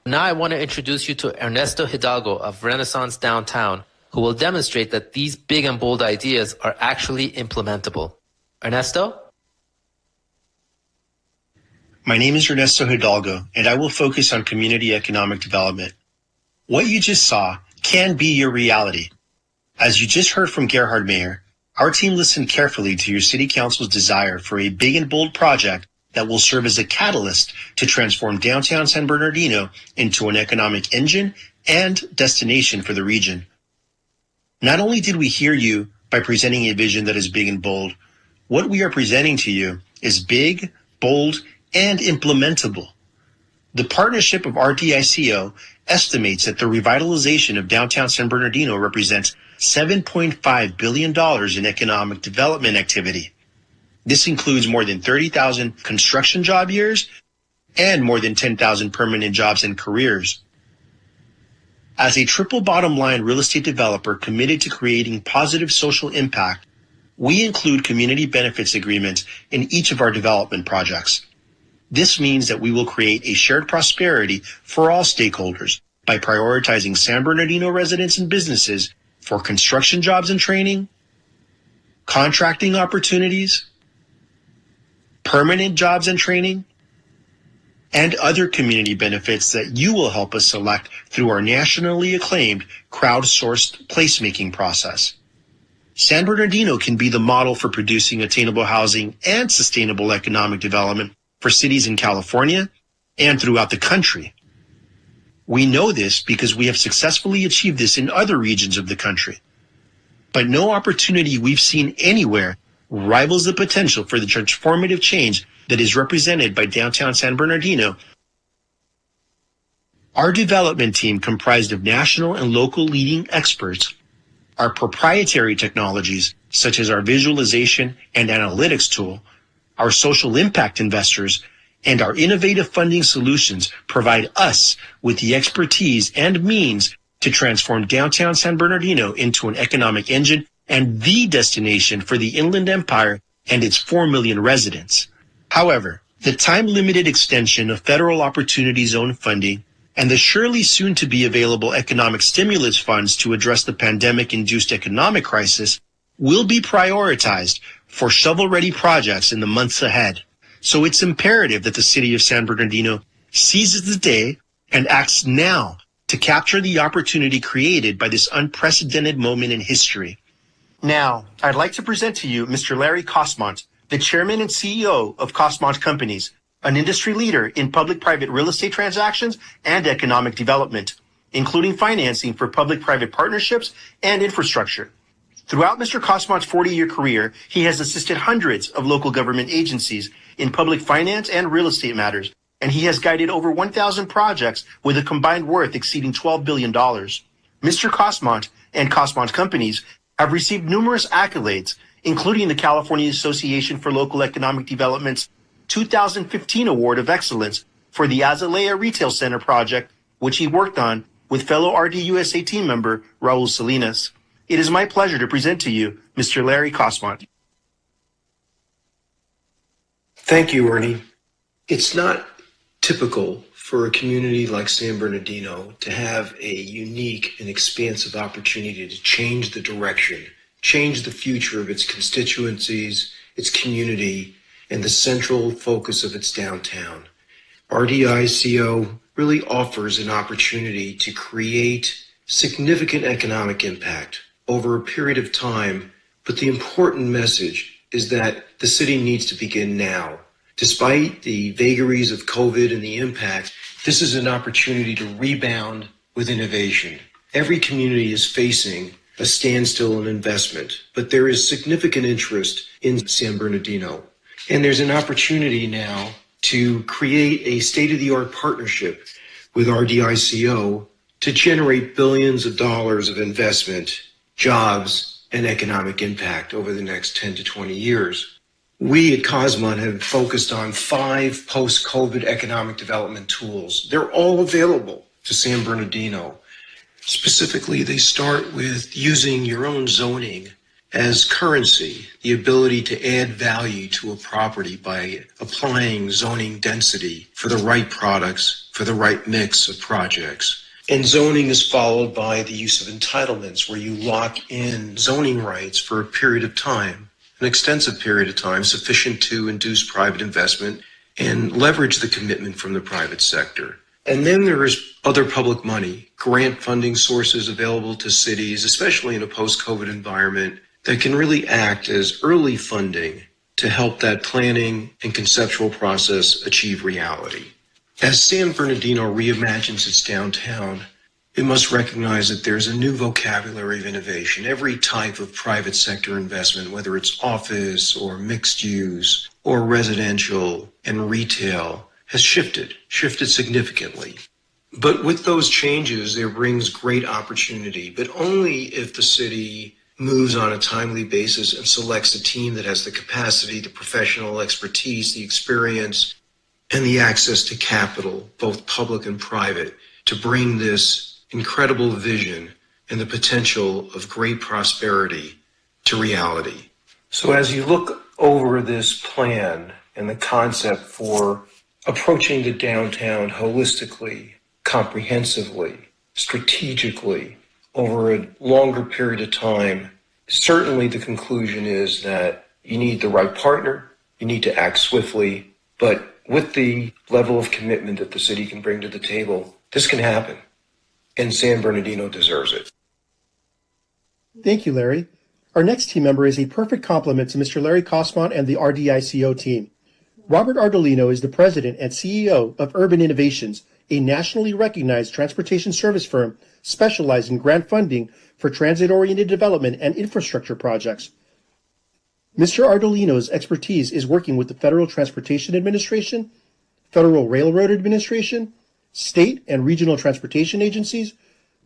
Now I want to introduce you to Ernesto Hidalgo of Renaissance Downtown, who will demonstrate that these big and bold ideas are actually implementable. Ernesto? My name is Ernesto Hidalgo, and I will focus on community economic development. What you just saw can be your reality. As you just heard from Gerhard Mayer, our team listened carefully to your City Council's desire for a big and bold project that will serve as a catalyst to transform downtown San Bernardino into an economic engine and destination for the region. Not only did we hear you by presenting a vision that is big and bold, what we are presenting to you is big, bold, and implementable. The partnership of RDICO estimates that the revitalization of downtown San Bernardino represents $7.5 billion in economic development activity. This includes more than 30,000 construction job years and more than 10,000 permanent jobs and careers. As a triple bottom line real estate developer committed to creating positive social impact, we include community benefits agreements in each of our development projects. This means that we will create a shared prosperity for all stakeholders by prioritizing San Bernardino residents and businesses for construction jobs and training, contracting opportunities, permanent jobs and training, and other community benefits that you will help us select through our nationally acclaimed crowdsourced placemaking process. San Bernardino can be the model for producing attainable housing and sustainable economic development for cities in California and throughout the country. We know this because we have successfully achieved this in other regions of the country. But no opportunity we've seen anywhere rivals the potential for the transformative change that is represented by downtown San Bernardino. Our development team, comprised of national and local leading experts, our proprietary technologies, such as our visualization and analytics tool, our social impact investors, and our innovative funding solutions provide us with the expertise and means to transform downtown San Bernardino into an economic engine and the destination for the Inland Empire and its 4 million residents. However, the time-limited extension of federal Opportunity Zone funding and the surely soon-to-be available economic stimulus funds to address the pandemic-induced economic crisis will be prioritized for shovel-ready projects in the months ahead. So it's imperative that the city of San Bernardino seizes the day and acts now to capture the opportunity created by this unprecedented moment in history. Now, I'd like to present to you Mr. Larry Cosmont, the chairman and CEO of Cosmont Companies, an industry leader in public-private real estate transactions and economic development, including financing for public-private partnerships and infrastructure. Throughout Mr. Cosmont's 40-year career, he has assisted hundreds of local government agencies in public finance and real estate matters, and he has guided over 1,000 projects with a combined worth exceeding $12 billion. Mr. Cosmont and Cosmont Companies have received numerous accolades, including the California Association for Local Economic Development's 2015 Award of Excellence for the Azalea Retail Center project, which he worked on with fellow RDUSA team member Raul Salinas. It is my pleasure to present to you Mr. Larry Cosmont. Thank you, Ernie. It's not typical for a community like San Bernardino to have a unique and expansive opportunity to change the direction, change the future of its constituencies, its community, and the central focus of its downtown. RDICO really offers an opportunity to create significant economic impact over a period of time, but the important message is that the city needs to begin now. Despite the vagaries of COVID and the impact, this is an opportunity to rebound with innovation. Every community is facing a standstill in investment, but there is significant interest in San Bernardino. And there's an opportunity now to create a state-of-the-art partnership with RDICO to generate billions of dollars of investment, jobs, and economic impact over the next 10 to 20 years. We at Cosmont have focused on 5 post-COVID economic development tools. They're all available to San Bernardino. Specifically, they start with using your own zoning as currency, the ability to add value to a property by applying zoning density for the right products, for the right mix of projects. And zoning is followed by the use of entitlements, where you lock in zoning rights for a period of time, an extensive period of time, sufficient to induce private investment and leverage the commitment from the private sector. And then there is other public money, grant funding sources available to cities, especially in a post-COVID environment, that can really act as early funding to help that planning and conceptual process achieve reality. As San Bernardino reimagines its downtown, it must recognize that there's a new vocabulary of innovation. Every type of private sector investment, whether it's office or mixed use or residential and retail, has shifted significantly. But with those changes, there brings great opportunity, but only if the city moves on a timely basis and selects a team that has the capacity, the professional expertise, the experience, and the access to capital, both public and private, to bring this incredible vision and the potential of great prosperity to reality. So as you look over this plan and the concept for approaching the downtown holistically, comprehensively, strategically, over a longer period of time, certainly the conclusion is that you need the right partner, you need to act swiftly, but with the level of commitment that the city can bring to the table, this can happen. And San Bernardino deserves it. Thank you, Larry. Our next team member is a perfect complement to Mr. Larry Cosmont and the RDICO team. Robert Ardolino is the president and CEO of Urban Innovations, a nationally recognized transportation service firm specialized in grant funding for transit-oriented development and infrastructure projects. Mr. Ardolino's expertise is working with the Federal Transportation Administration, Federal Railroad Administration, state and regional transportation agencies,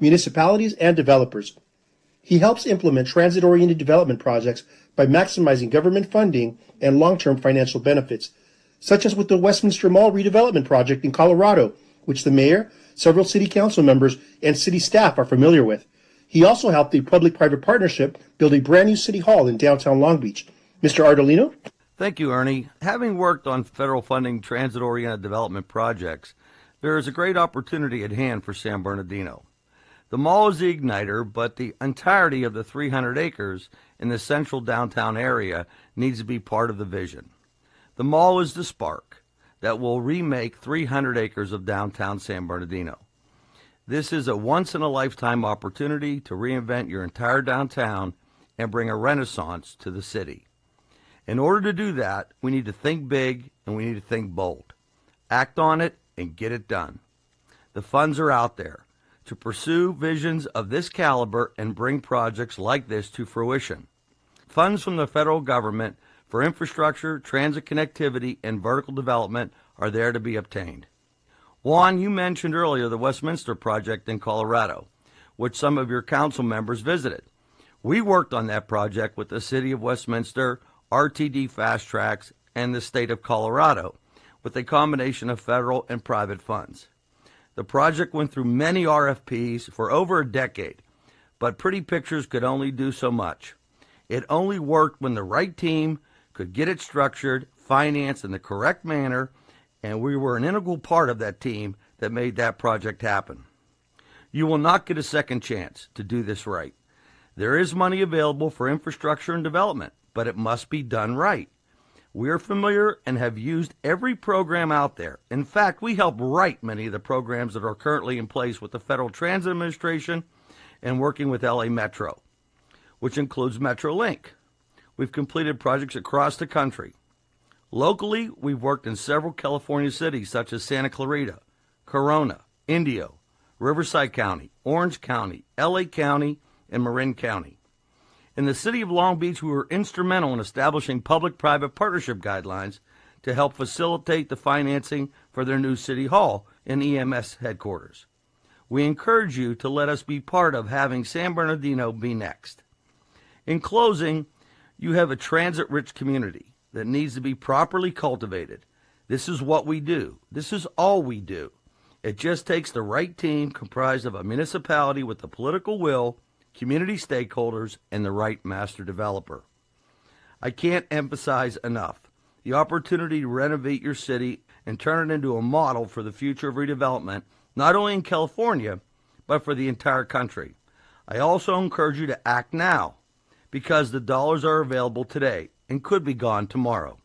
municipalities, and developers. He helps implement transit-oriented development projects by maximizing government funding and long-term financial benefits, such as with the Westminster Mall redevelopment project in Colorado, which the mayor, several city council members, and city staff are familiar with. He also helped the public-private partnership build a brand new city hall in downtown Long Beach. Mr. Ardolino? Thank you, Ernie. Having worked on federal funding transit-oriented development projects, there is a great opportunity at hand for San Bernardino. The mall is the igniter, but the entirety of the 300 acres in the central downtown area needs to be part of the vision. The mall is the spark that will remake 300 acres of downtown San Bernardino. This is a once-in-a-lifetime opportunity to reinvent your entire downtown and bring a renaissance to the city. In order to do that, we need to think big and we need to think bold. Act on it and get it done. The funds are out there to pursue visions of this caliber and bring projects like this to fruition. Funds from the federal government for infrastructure, transit connectivity, and vertical development are there to be obtained. Juan, you mentioned earlier the Westminster project in Colorado, which some of your council members visited. We worked on that project with the City of Westminster, RTD Fast Tracks, and the state of Colorado, with a combination of federal and private funds. The project went through many RFPs for over a decade, but Pretty Pictures could only do so much. It only worked when the right team could get it structured, financed in the correct manner, and we were an integral part of that team that made that project happen. You will not get a second chance to do this right. There is money available for infrastructure and development, but it must be done right. We are familiar and have used every program out there. In fact, we help write many of the programs that are currently in place with the Federal Transit Administration and working with LA Metro, which includes MetroLink. We've completed projects across the country. Locally, we've worked in several California cities such as Santa Clarita, Corona, Indio, Riverside County, Orange County, LA County, and Marin County. In the city of Long Beach, we were instrumental in establishing public-private partnership guidelines to help facilitate the financing for their new city hall and EMS headquarters. We encourage you to let us be part of having San Bernardino be next. In closing, you have a transit-rich community that needs to be properly cultivated. This is what we do. This is all we do. It just takes the right team comprised of a municipality with the political will, community stakeholders, and the right master developer. I can't emphasize enough the opportunity to renovate your city and turn it into a model for the future of redevelopment, not only in California, but for the entire country. I also encourage you to act now, because the dollars are available today and could be gone tomorrow.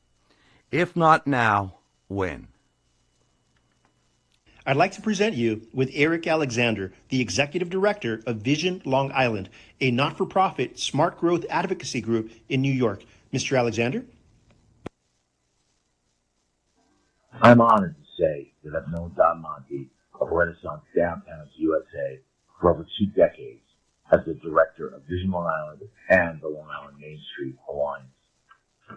If not now, when? I'd like to present you with Eric Alexander, the Executive Director of Vision Long Island, a not-for-profit smart growth advocacy group in New York. Mr. Alexander? I'm honored to say that I've known Don Monty of Renaissance Downtowns USA for over 2 decades as the Director of Vision Long Island and the Long Island Main Street Alliance.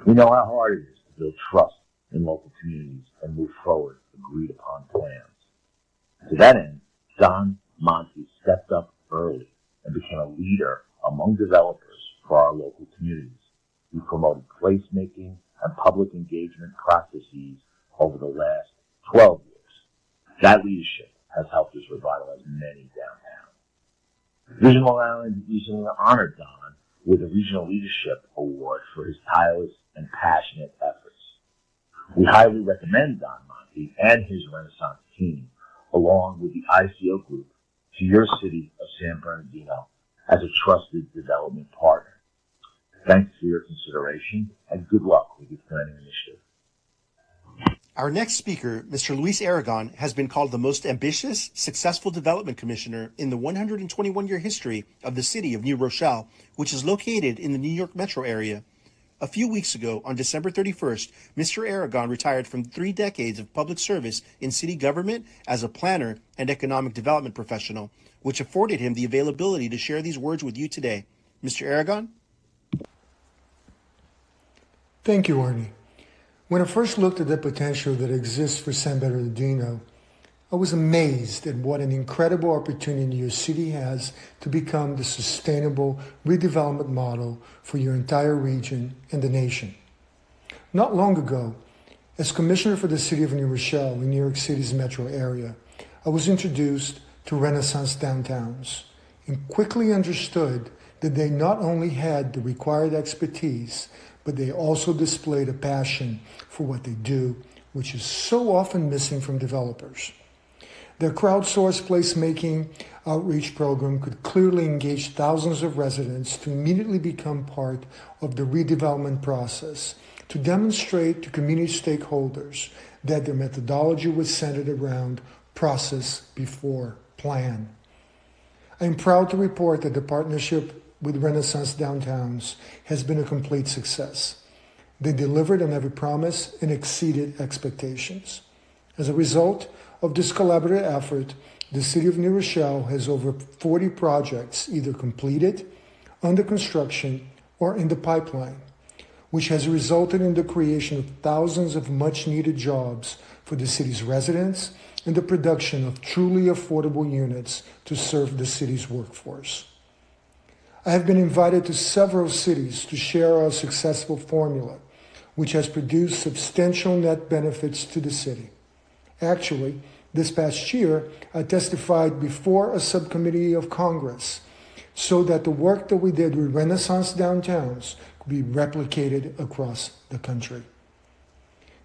We know how hard it is to build trust in local communities and move forward agreed-upon plans. To that end, Don Monty stepped up early and became a leader among developers for our local communities. He promoted placemaking and public engagement processes over the last 12 years. That leadership has helped us revitalize many downtowns. Vision Long Island recently honored Don with a Regional Leadership Award for his tireless and passionate efforts. We highly recommend Don Monty and his Renaissance team, along with the ICO group, to your city of San Bernardino as a trusted development partner. Thanks for your consideration and good luck with your planning initiative. Our next speaker, Mr. Luis Aragon, has been called the most ambitious, successful development commissioner in the 121-year history of the city of New Rochelle, which is located in the New York metro area. A few weeks ago, on December 31st, Mr. Aragon retired from 3 decades of public service in city government as a planner and economic development professional, which afforded him the availability to share these words with you today. Mr. Aragon? Thank you, Arnie. When I first looked at the potential that exists for San Bernardino, I was amazed at what an incredible opportunity your city has to become the sustainable redevelopment model for your entire region and the nation. Not long ago, as commissioner for the city of New Rochelle in New York City's metro area, I was introduced to Renaissance Downtowns and quickly understood that they not only had the required expertise, but they also displayed a passion for what they do, which is so often missing from developers. Their crowdsourced placemaking outreach program could clearly engage thousands of residents to immediately become part of the redevelopment process, to demonstrate to community stakeholders that their methodology was centered around process before plan. I am proud to report that the partnership with Renaissance Downtowns has been a complete success. They delivered on every promise and exceeded expectations. As a result of this collaborative effort, the City of New Rochelle has over 40 projects either completed, under construction, or in the pipeline, which has resulted in the creation of thousands of much-needed jobs for the city's residents and the production of truly affordable units to serve the city's workforce. I have been invited to several cities to share our successful formula, which has produced substantial net benefits to the city. Actually, this past year, I testified before a subcommittee of Congress so that the work that we did with Renaissance Downtowns could be replicated across the country.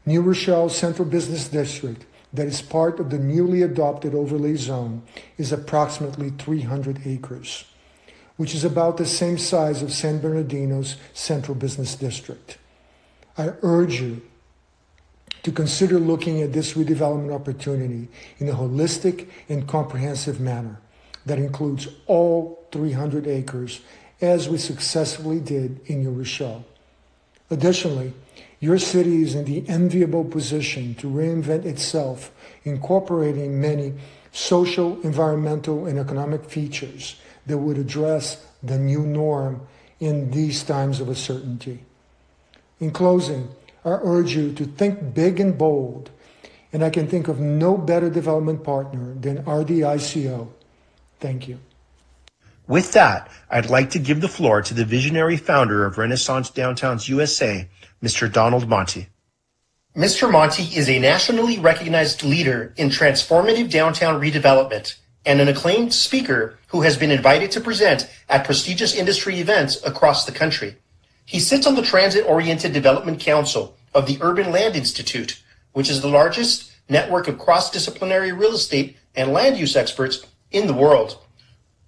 New Rochelle Central Business District, that is part of the newly adopted overlay zone, is approximately 300 acres. Which is about the same size of San Bernardino's Central Business District. I urge you to consider looking at this redevelopment opportunity in a holistic and comprehensive manner that includes all 300 acres, as we successfully did in New Rochelle. Additionally, your city is in the enviable position to reinvent itself, incorporating many social, environmental, and economic features that would address the new norm in these times of uncertainty. In closing, I urge you to think big and bold, and I can think of no better development partner than RDICO. Thank you. With that, I'd like to give the floor to the visionary founder of Renaissance Downtowns USA, Mr. Donald Monti. Mr. Monti is a nationally recognized leader in transformative downtown redevelopment and an acclaimed speaker who has been invited to present at prestigious industry events across the country. He sits on the Transit-Oriented Development Council of the Urban Land Institute, which is the largest network of cross-disciplinary real estate and land use experts in the world.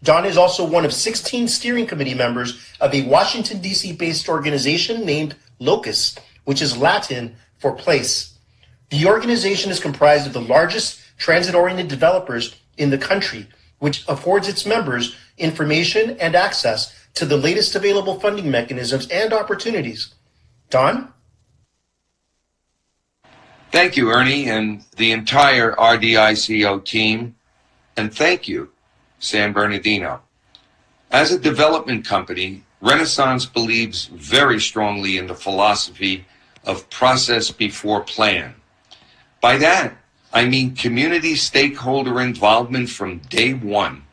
Don is also one of 16 steering committee members of a Washington, D.C. based organization named Locus, which is Latin for place. The organization is comprised of the largest transit-oriented developers in the country, which affords its members information and access to the latest available funding mechanisms and opportunities. Don? Thank you, Ernie, and the entire RDICO team, and thank you, San Bernardino. As a development company, Renaissance believes very strongly in the philosophy of process before plan. By that, I mean community stakeholder involvement from day one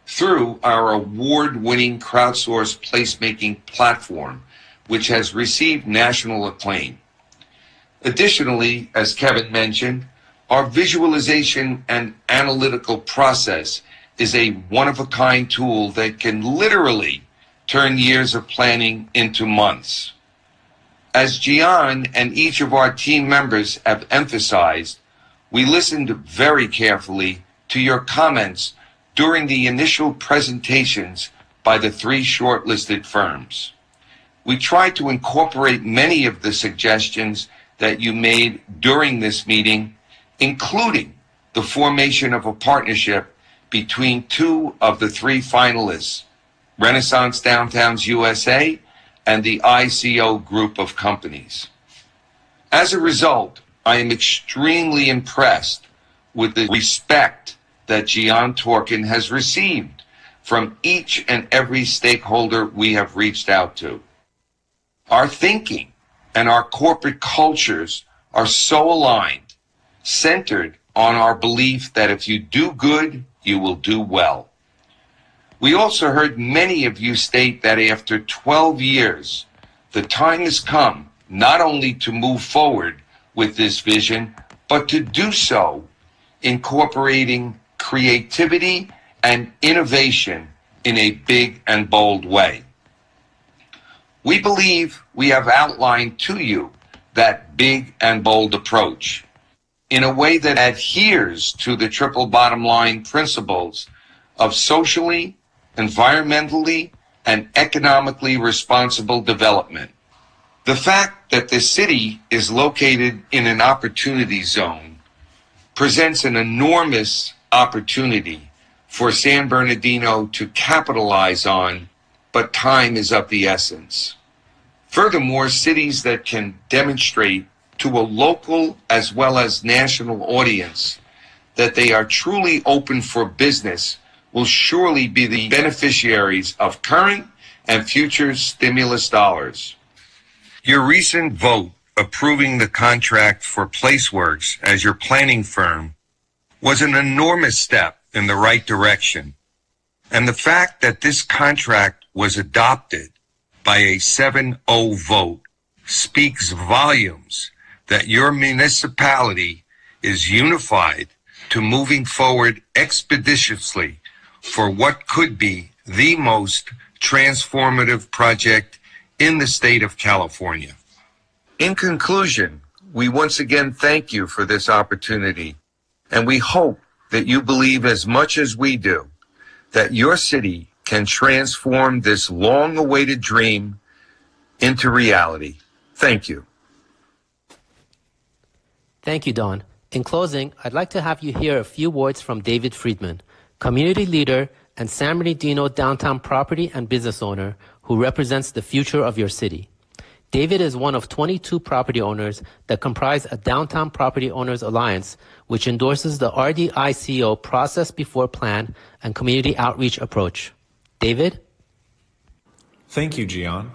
through our award-winning crowdsourced placemaking platform, which has received national acclaim. Additionally, as Kevin mentioned, our visualization and analytical process is a one-of-a-kind tool that can literally turn years of planning into months. As Gian and each of our team members have emphasized, we listened very carefully to your comments during the initial presentations by the 3 shortlisted firms. We tried to incorporate many of the suggestions that you made during this meeting, including the formation of a partnership between two of the three finalists, Renaissance Downtowns USA and the ICO group of companies. As a result, I am extremely impressed with the respect that Gian Torkin has received from each and every stakeholder we have reached out to. Our thinking and our corporate cultures are so aligned, centered on our belief that if you do good, you will do well. We also heard many of you state that after 12 years, the time has come not only to move forward with this vision, but to do so incorporating creativity and innovation in a big and bold way. We believe we have outlined to you that big and bold approach in a way that adheres to the triple bottom line principles of socially, environmentally, and economically responsible development. The fact that the city is located in an opportunity zone presents an enormous opportunity for San Bernardino to capitalize on, but time is of the essence. Furthermore, cities that can demonstrate to a local as well as national audience that they are truly open for business will surely be the beneficiaries of current and future stimulus dollars. Your recent vote approving the contract for PlaceWorks as your planning firm was an enormous step in the right direction. And the fact that this contract was adopted by a 7-0 vote speaks volumes that your municipality is unified to moving forward expeditiously for what could be the most transformative project in the state of California. In conclusion, we once again thank you for this opportunity, and we hope that you believe as much as we do that your city can transform this long-awaited dream into reality. Thank you. Thank you, Don. In closing, I'd like to have you hear a few words from David Friedman, community leader and San Bernardino downtown property and business owner who represents the future of your city. David is one of 22 property owners that comprise a Downtown Property Owners Alliance, which endorses the RDICO process before plan and community outreach approach. David? Thank you, Gian.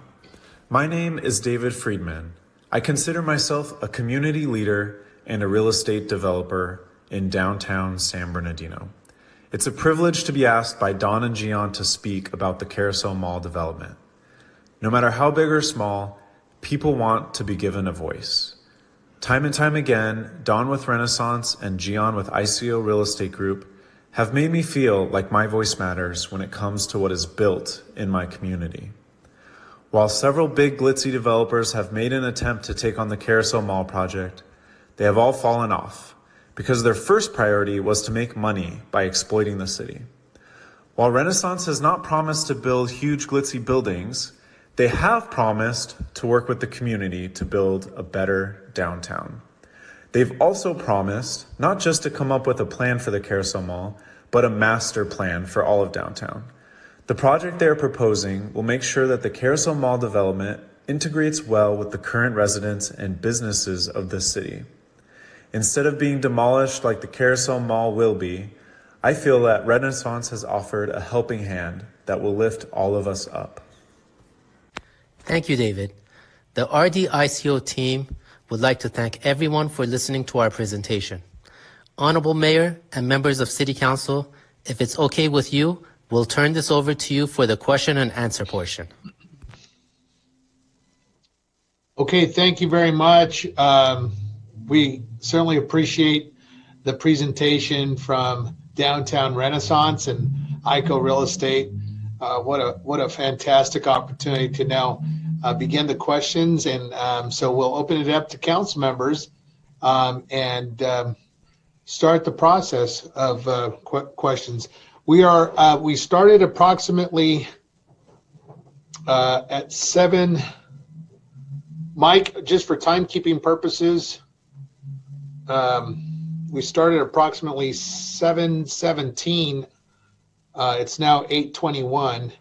My name is David Friedman. I consider myself a community leader and a real estate developer in downtown San Bernardino. It's a privilege to be asked by Don and Gian to speak about the Carousel Mall development. No matter how big or small, people want to be given a voice. Time and time again, Don with Renaissance and Gian with ICO Real Estate Group have made me feel like my voice matters when it comes to what is built in my community. While several big glitzy developers have made an attempt to take on the Carousel Mall project, they have all fallen off because their first priority was to make money by exploiting the city. While Renaissance has not promised to build huge glitzy buildings, they have promised to work with the community to build a better downtown. They've also promised not just to come up with a plan for the Carousel Mall, but a master plan for all of downtown. The project they are proposing will make sure that the Carousel Mall development integrates well with the current residents and businesses of this city. Instead of being demolished like the Carousel Mall will be, I feel that Renaissance has offered a helping hand that will lift all of us up. Thank you, David. The RDICO team would like to thank everyone for listening to our presentation. Honorable Mayor and members of City Council, if it's okay with you, we'll turn this over to you for the question and answer portion. Okay, thank you very much. We certainly appreciate the presentation from Downtown Renaissance and ICO Real Estate. What a fantastic opportunity to now begin the questions. And so we'll open it up to council members and start the process of questions. We started approximately at 7 Mike, just for timekeeping purposes, we started approximately 7:17. It's now 8:21.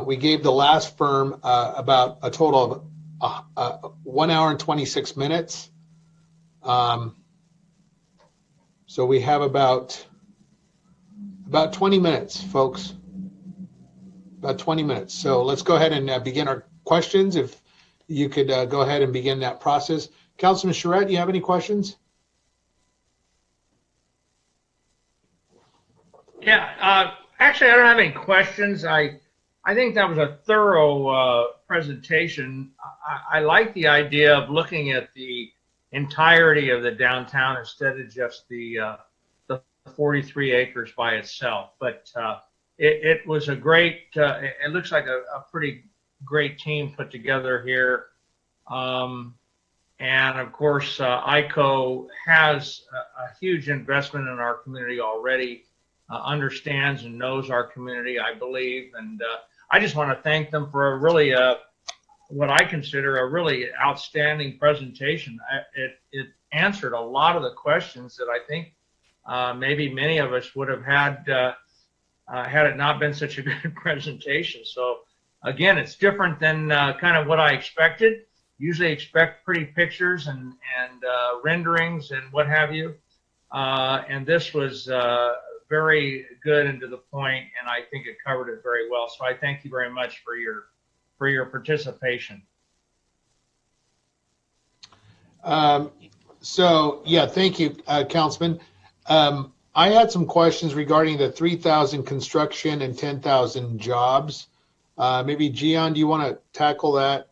We gave the last firm about a total of 1 hour and 26 minutes. So we have about 20 minutes, folks. About 20 minutes. So let's go ahead and begin our questions. If you could go ahead and begin that process. Councilman Charette, you have any questions? Yeah, actually, I don't have any questions. I think that was a thorough presentation. I like the idea of looking at the entirety of the downtown instead of just the 43 acres by itself. But it was a great, it looks like a pretty great team put together here. And of course, ICO has a huge investment in our community already, understands and knows our community, I believe. And I just want to thank them for a really, what I consider a really outstanding presentation. It answered a lot of the questions that I think maybe many of us would have had had it not been such a good presentation. So again, it's different than kind of what I expected. Usually expect pretty pictures and renderings and what have you. And this was very good and to the point, and I think it covered it very well. So I thank you very much for your participation. So yeah, thank you, Councilman. I had some questions regarding the 3,000 construction and 10,000 jobs. Maybe Gian, do you want to tackle that?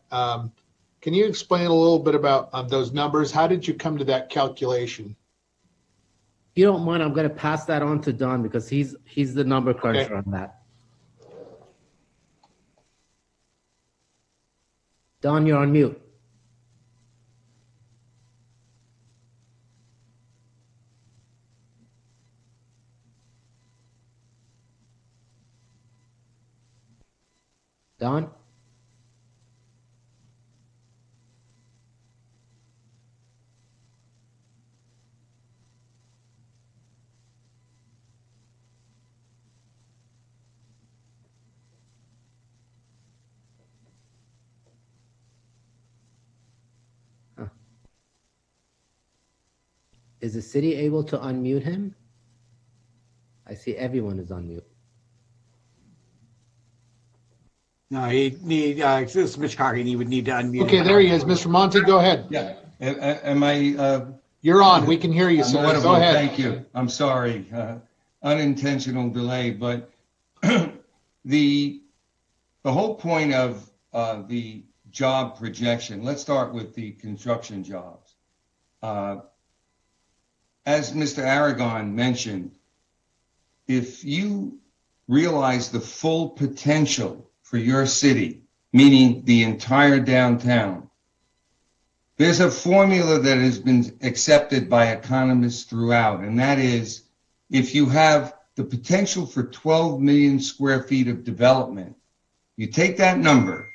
Can you explain a little bit about those numbers? How did you come to that calculation? If you don't mind, I'm going to pass that on to Don because he's the number cruncher on that. Don, you're on mute. Don? Is the city able to unmute him? I see everyone is on mute. No, this is Mitch Cocker. He would need to unmute. Okay, there he is. Mr. Monty, go ahead. Yeah. Am I? You're on. We can hear you, sir. Wonderful. Go ahead. Thank you. I'm sorry. Unintentional delay, but the whole point of the job projection. Let's start with the construction jobs. As Mr. Aragon mentioned, if you realize the full potential for your city, meaning the entire downtown, there's a formula that has been accepted by economists throughout, and that is if you have the potential for 12 million square feet of development, you take that number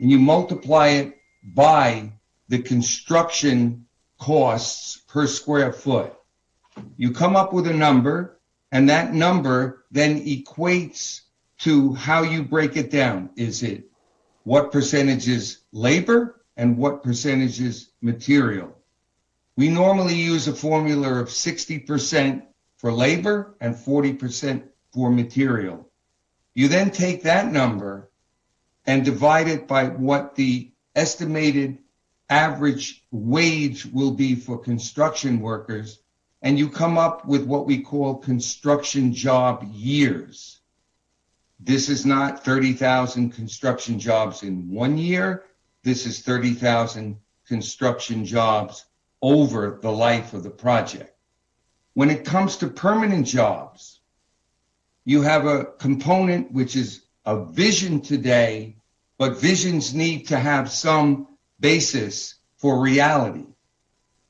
and you multiply it by the construction costs per square foot. You come up with a number, and that number then equates to how you break it down. Is it what percentage is labor and what percentage is material? We normally use a formula of 60% for labor and 40% for material. You then take that number and divide it by what the estimated average wage will be for construction workers, and you come up with what we call construction job years. This is not 30,000 construction jobs in 1 year. This is 30,000 construction jobs over the life of the project. When it comes to permanent jobs, you have a component which is a vision today, but visions need to have some basis for reality.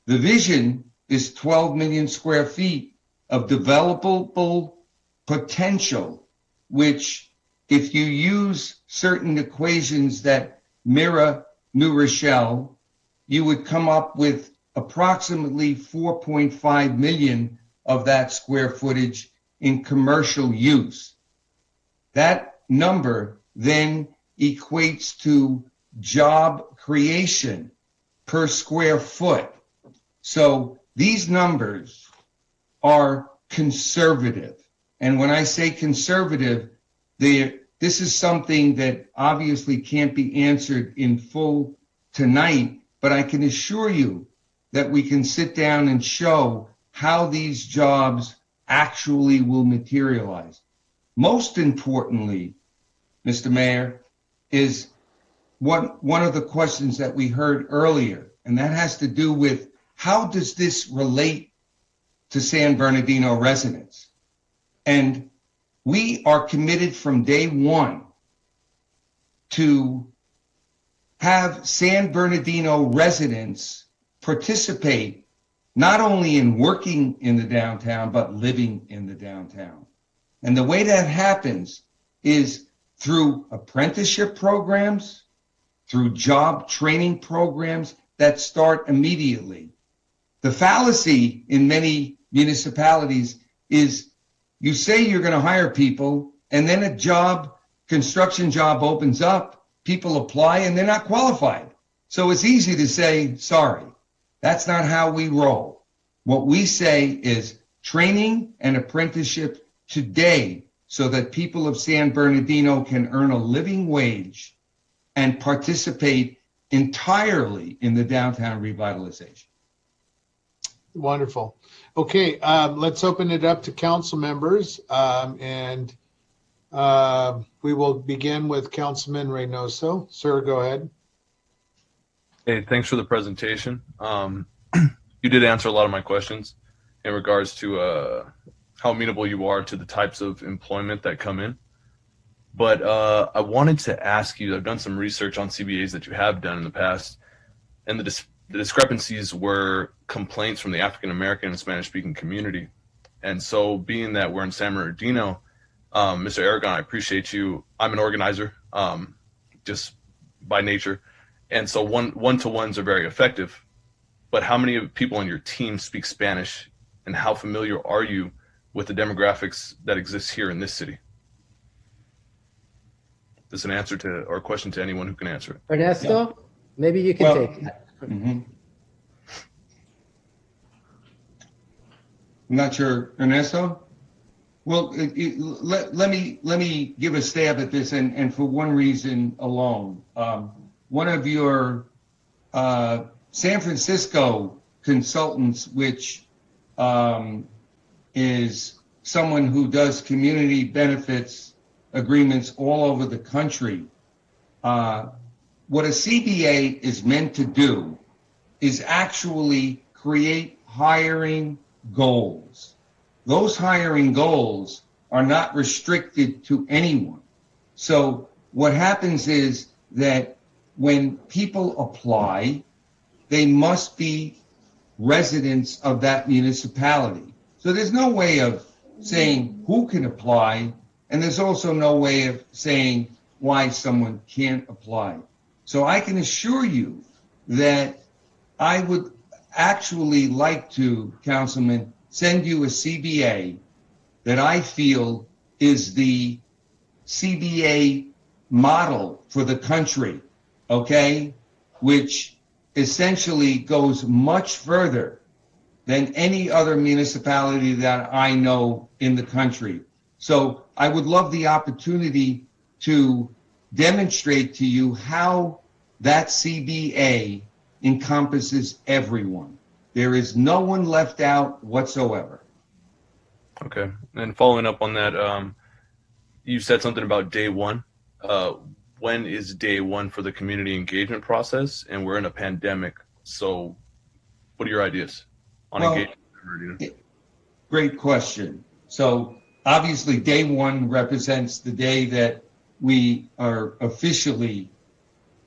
The vision is 12 million square feet of developable potential, which if you use certain equations that mirror New Rochelle, you would come up with approximately 4.5 million of that square footage in commercial use. That number then equates to job creation per square foot. So these numbers are conservative. And when I say conservative, this is something that obviously can't be answered in full tonight, but I can assure you that we can sit down and show how these jobs actually will materialize. Most importantly, Mr. Mayor, is one of the questions that we heard earlier, and that has to do with how does this relate to San Bernardino residents? And we are committed from day one to have San Bernardino residents participate not only in working in the downtown, but living in the downtown. And the way that happens is through apprenticeship programs, through job training programs that start immediately. The fallacy in many municipalities is you say you're going to hire people, and then a construction job opens up, people apply, and they're not qualified. So it's easy to say, sorry, that's not how we roll. What we say is training and apprenticeship today so that people of San Bernardino can earn a living wage and participate entirely in the downtown revitalization. Wonderful. Okay, let's open it up to council members, and we will begin with Councilman Reynoso. Sir, go ahead. Hey, thanks for the presentation. You did answer a lot of my questions in regards to how amenable you are to the types of employment that come in. But I wanted to ask you, I've done some research on CBAs that you have done in the past, and the discrepancies were complaints from the African American and Spanish speaking community. And so being that we're in San Bernardino, Mr. Aragon, I appreciate you. I'm an organizer, just by nature. And so one-to-ones are very effective. But how many people on your team speak Spanish, and how familiar are you with the demographics that exist here in this city? This is an answer to, or a question to anyone who can answer it. Ernesto, maybe you can take that. I'm not sure, Ernesto? Well, let me give a stab at this, and for one reason alone. One of your San Francisco consultants, which is someone who does community benefits agreements all over the country, what a CBA is meant to do is actually create hiring goals. Those hiring goals are not restricted to anyone. So what happens is that when people apply, they must be residents of that municipality. So there's no way of saying who can apply, and there's also no way of saying why someone can't apply. So I can assure you that I would actually like to, Councilman, send you a CBA that I feel is the CBA model for the country, okay? Which essentially goes much further than any other municipality that I know in the country. So I would love the opportunity to demonstrate to you how that CBA encompasses everyone. There is no one left out whatsoever. Okay. And following up on that, you said something about day one. When is day one for the community engagement process? And we're in a pandemic. So what are your ideas on engagement? Great question. So obviously day one represents the day that we are officially,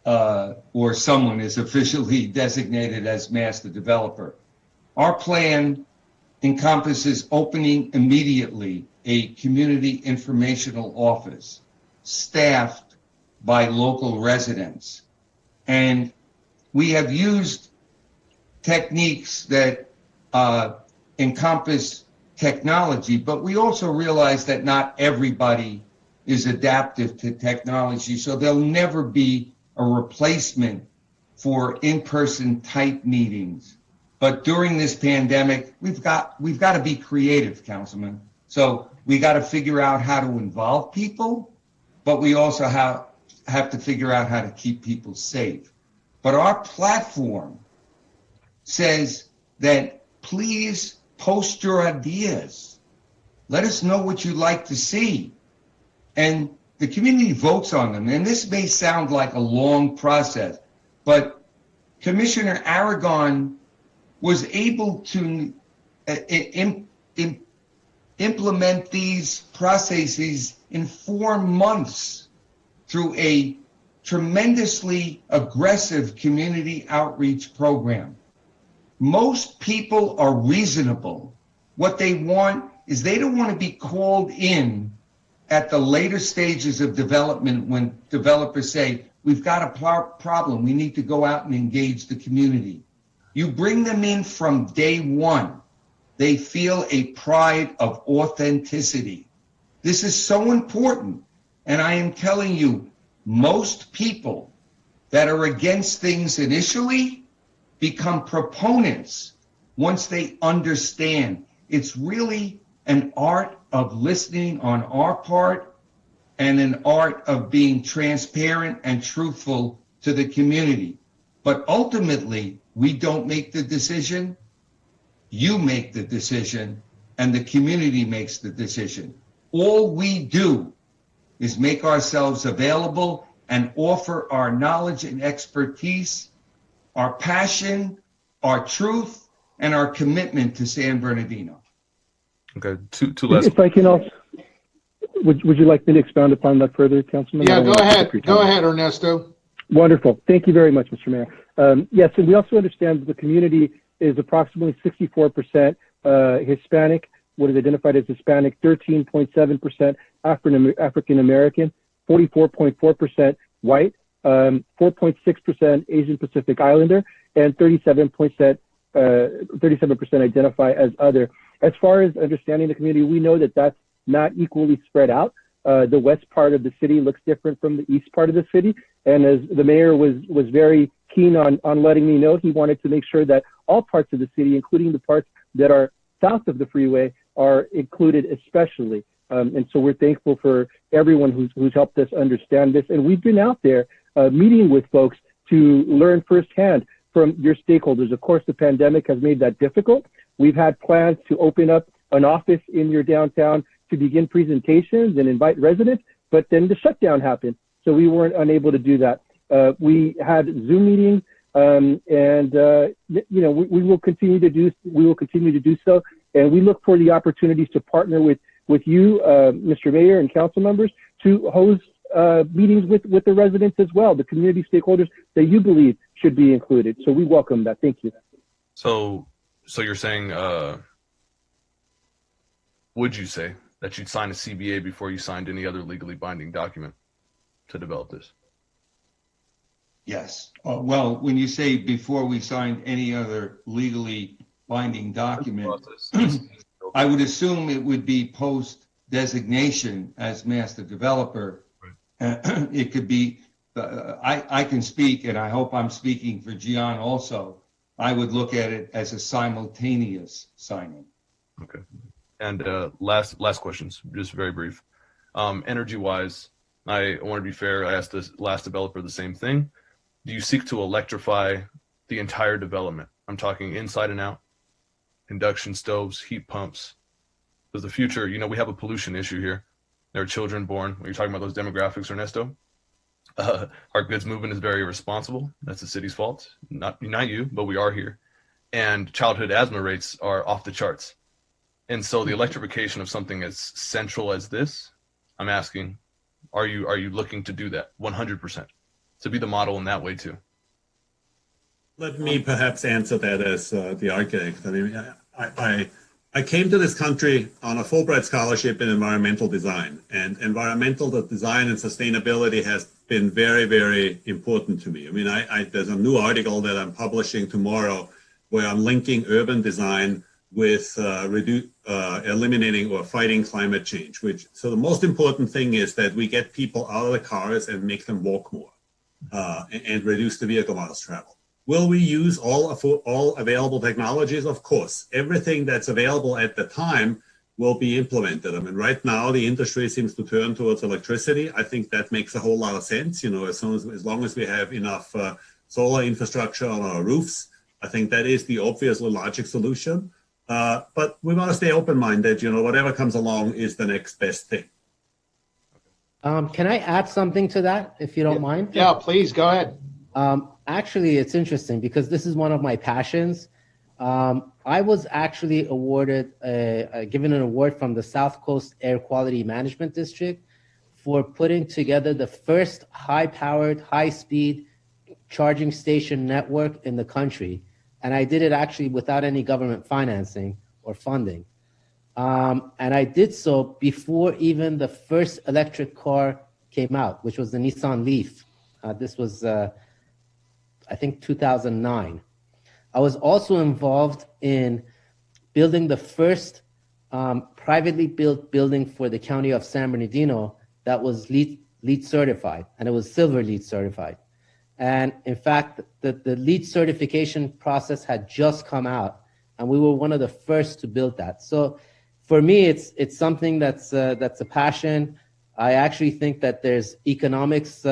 or someone is officially designated as master developer. Our plan encompasses opening immediately a community informational office staffed by local residents. And we have used techniques that encompass technology, but we also realize that not everybody is adaptive to technology. So there'll never be a replacement for in-person type meetings. But during this pandemic, we've got to be creative, Councilman. So we got to figure out how to involve people, but we also have to figure out how to keep people safe. But our platform says that please post your ideas. Let us know what you'd like to see. And the community votes on them. And this may sound like a long process, but Commissioner Aragon was able to implement these processes in 4 months through a tremendously aggressive community outreach program. Most people are reasonable. What they want is they don't want to be called in at the later stages of development when developers say, we've got a problem, we need to go out and engage the community. You bring them in from day one. They feel a pride of authenticity. This is so important. And I am telling you, most people that are against things initially become proponents once they understand. It's really an art of listening on our part and an art of being transparent and truthful to the community. But ultimately, we don't make the decision. You make the decision, and the community makes the decision. All we do is make ourselves available and offer our knowledge and expertise, our passion, our truth, and our commitment to San Bernardino. Okay, two last. If I can also, would you like me to expound upon that further, Councilman? Yeah, go ahead. Go ahead, Ernesto. Wonderful. Thank you very much, Mr. Mayor. Yes, and we also understand that the community is approximately 64% Hispanic, what is identified as Hispanic, 13.7% African American, 44.4% white, 4.6% Asian Pacific Islander, and 37% identify as other. As far as understanding the community, we know that that's not equally spread out. The west part of the city looks different from the east part of the city. And as the mayor was very keen on letting me know, he wanted to make sure that all parts of the city, including the parts that are south of the freeway, are included especially. And so we're thankful for everyone who's helped us understand this. And we've been out there meeting with folks to learn firsthand from your stakeholders. Of course, the pandemic has made that difficult. We've had plans to open up an office in your downtown to begin presentations and invite residents, but then the shutdown happened. So we weren't unable to do that. We had Zoom meetings, we will continue to do so. And we look for the opportunities to partner with you, Mr. Mayor and council members, to host meetings with the residents as well, the community stakeholders that you believe should be included. So we welcome that. Thank you. So you're saying, would you say that you'd sign a CBA before you signed any other legally binding document to develop this? Yes. Well, when you say before we signed any other legally binding document, I would assume it would be post designation as master developer. Right. It could be, I can speak, and I hope I'm speaking for Gian also. I would look at it as a simultaneous signing. Okay. And last questions, just very brief. Energy-wise, I want to be fair. I asked this last developer the same thing. Do you seek to electrify the entire development? I'm talking inside and out, induction stoves, heat pumps. Because the future, we have a pollution issue here. There are children born. When you're talking about those demographics, Ernesto, our goods movement is very irresponsible. That's the city's fault. Not you, but we are here. And childhood asthma rates are off the charts. And so the electrification of something as central as this, I'm asking, are you looking to do that 100%, to be the model in that way too? Let me perhaps answer that as the architect. I mean, I came to this country on a Fulbright scholarship in environmental design, and environmental design and sustainability has been very, very important to me. I mean, there's a new article that I'm publishing tomorrow where I'm linking urban design with eliminating or fighting climate change. So the most important thing is that we get people out of the cars and make them walk more and reduce the vehicle miles traveled. Will we use all available technologies? Of course. Everything that's available at the time will be implemented. I mean, right now the industry seems to turn towards electricity. I think that makes a whole lot of sense. As long as we have enough solar infrastructure on our roofs, I think that is the obviously logic solution. But we want to stay open-minded. Whatever comes along is the next best thing. Can I add something to that, if you don't mind? Yeah, please go ahead. Actually, it's interesting because this is one of my passions. I was actually awarded, given an award from the South Coast Air Quality Management District for putting together the first high-powered, high-speed charging station network in the country. And I did it actually without any government financing or funding. And I did so before even the first electric car came out, which was the Nissan Leaf. This was, I think, 2009. I was also involved in building the first privately built building for the county of San Bernardino that was LEED certified, and it was silver LEED certified. And in fact, the LEED certification process had just come out, and we were one of the first to build that. So for me, it's something that's a passion. I actually think that there's economics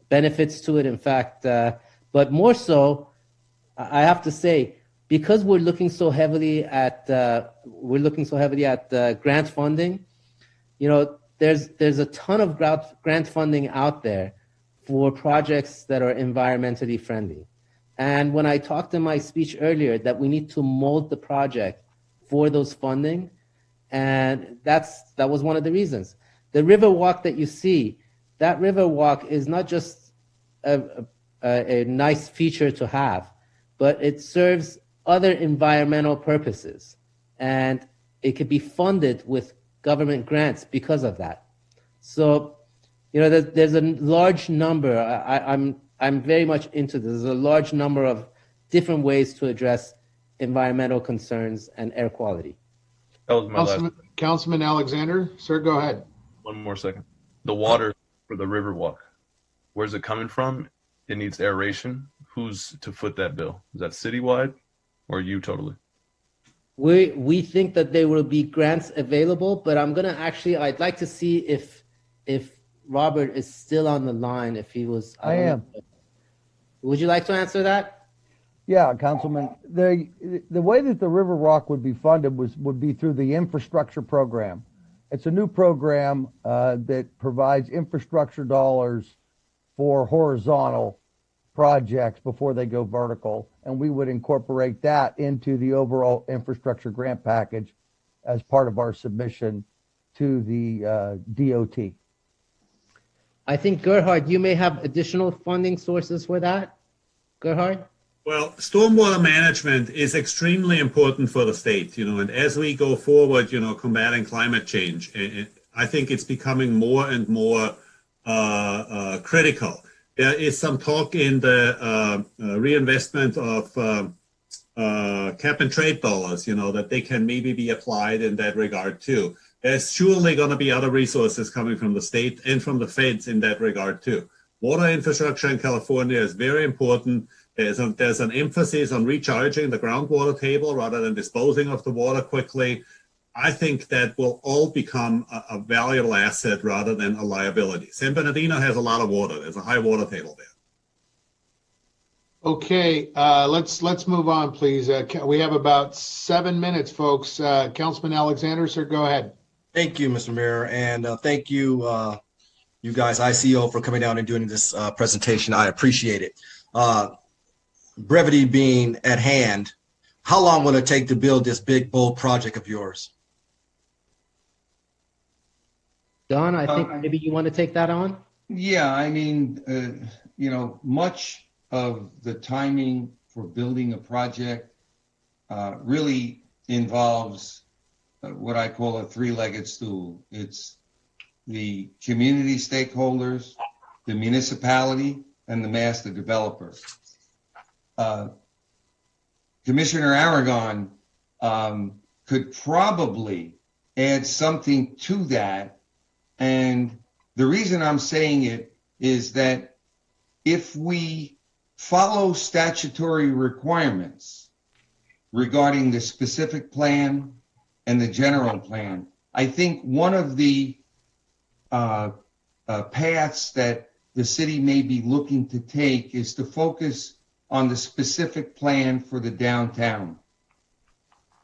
benefits to it, in fact, but more so, I have to say, because we're looking so heavily at grant funding, there's a ton of grant funding out there for projects that are environmentally friendly. And when I talked in my speech earlier that we need to mold the project for those funding, and that was one of the reasons. The Riverwalk that you see, that Riverwalk is not just a nice feature to have, but it serves other environmental purposes. And it could be funded with government grants because of that. So, there's a large number, I'm very much into this, there's a large number of different ways to address environmental concerns and air quality. That was my last. Councilman Alexander, sir, go ahead. One more second. The water for the Riverwalk, where's it coming from? It needs aeration. Who's to foot that bill? Is that citywide or you totally? We think that there will be grants available, but I'd like to see if Robert is still on the line, if he was. I am. Would you like to answer that? Yeah, Councilman. The way that the Riverwalk would be funded would be through the infrastructure program. It's a new program that provides infrastructure dollars for horizontal projects before they go vertical, and we would incorporate that into the overall infrastructure grant package as part of our submission to the DOT. I think, Gerhard, you may have additional funding sources for that. Gerhard? Well, stormwater management is extremely important for the state, and as we go forward, combating climate change, I think it's becoming more and more critical. There is some talk in the reinvestment of cap and trade dollars, that they can maybe be applied in that regard too. There's surely going to be other resources coming from the state and from the feds in that regard too. Water infrastructure in California is very important. There's an emphasis on recharging the groundwater table rather than disposing of the water quickly. I think that will all become a valuable asset rather than a liability. San Bernardino has a lot of water. There's a high water table there. Okay, let's move on, please. We have about 7 minutes, folks. Councilman Alexander, sir, go ahead. Thank you, Mr. Mayor, and thank you, you guys, ICO, for coming down and doing this presentation. I appreciate it. Brevity being at hand, how long will it take to build this big, bold project of yours? Don, I think maybe you want to take that on? Yeah, I mean, much of the timing for building a project really involves what I call a three-legged stool. It's the community stakeholders, the municipality, and the master developer. Commissioner Aragon could probably add something to that. And the reason I'm saying it is that if we follow statutory requirements regarding the specific plan and the general plan, I think one of the paths that the city may be looking to take is to focus on the specific plan for the downtown.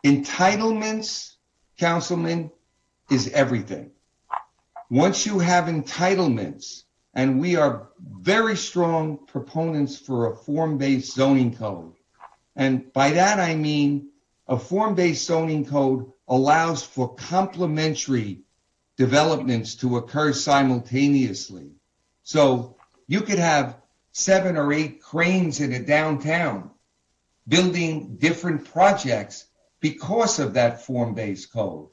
Entitlements, Councilman, is everything. Once you have entitlements, and we are very strong proponents for a form-based zoning code. And by that, I mean a form-based zoning code allows for complementary developments to occur simultaneously. So you could have 7 or 8 cranes in a downtown building different projects because of that form-based code.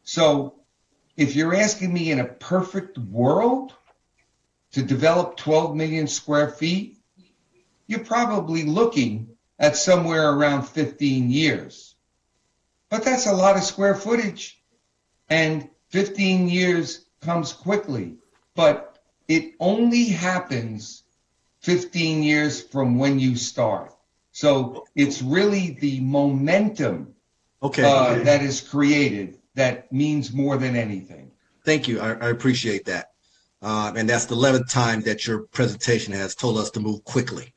So if you're asking me in a perfect world to develop 12 million square feet, you're probably looking at somewhere around 15 years. But that's a lot of square footage, and 15 years comes quickly, but it only happens 15 years from when you start. So it's really the momentum that is created that means more than anything. Thank you. I appreciate that. And that's the 11th time that your presentation has told us to move quickly.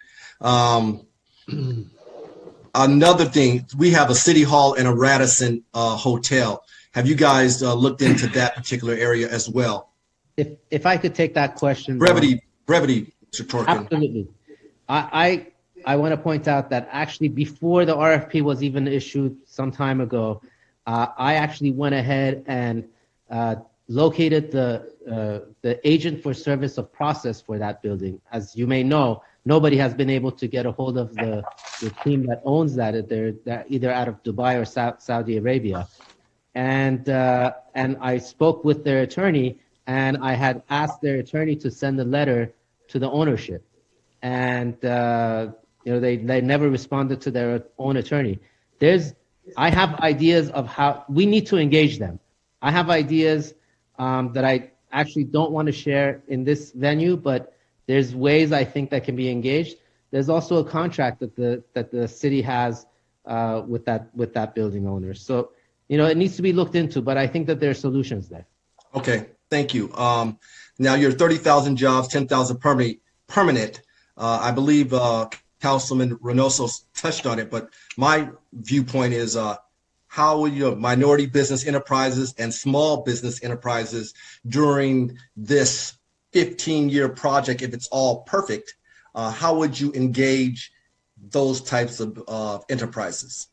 Another thing, we have a City Hall and a Radisson hotel. Have you guys looked into that particular area as well? If I could take that question. Brevity, Mr. Torkin. Absolutely. I want to point out that actually before the RFP was even issued some time ago, I actually went ahead and located the agent for service of process for that building. As you may know, nobody has been able to get a hold of the team that owns that. They're either out of Dubai or Saudi Arabia. And I spoke with their attorney, and I had asked their attorney to send a letter to the ownership. And they never responded to their own attorney. I have ideas of how we need to engage them. I have ideas that I actually don't want to share in this venue, but there's ways I think that can be engaged. There's also a contract that the city has with that building owner. So it needs to be looked into, but I think that there are solutions there. Okay, thank you. Now your 30,000 jobs, 10,000 permanent. I believe Councilman Reynoso touched on it, but my viewpoint is how will minority business enterprises and small business enterprises during this 15-year project, if it's all perfect, how would you engage those types of enterprises?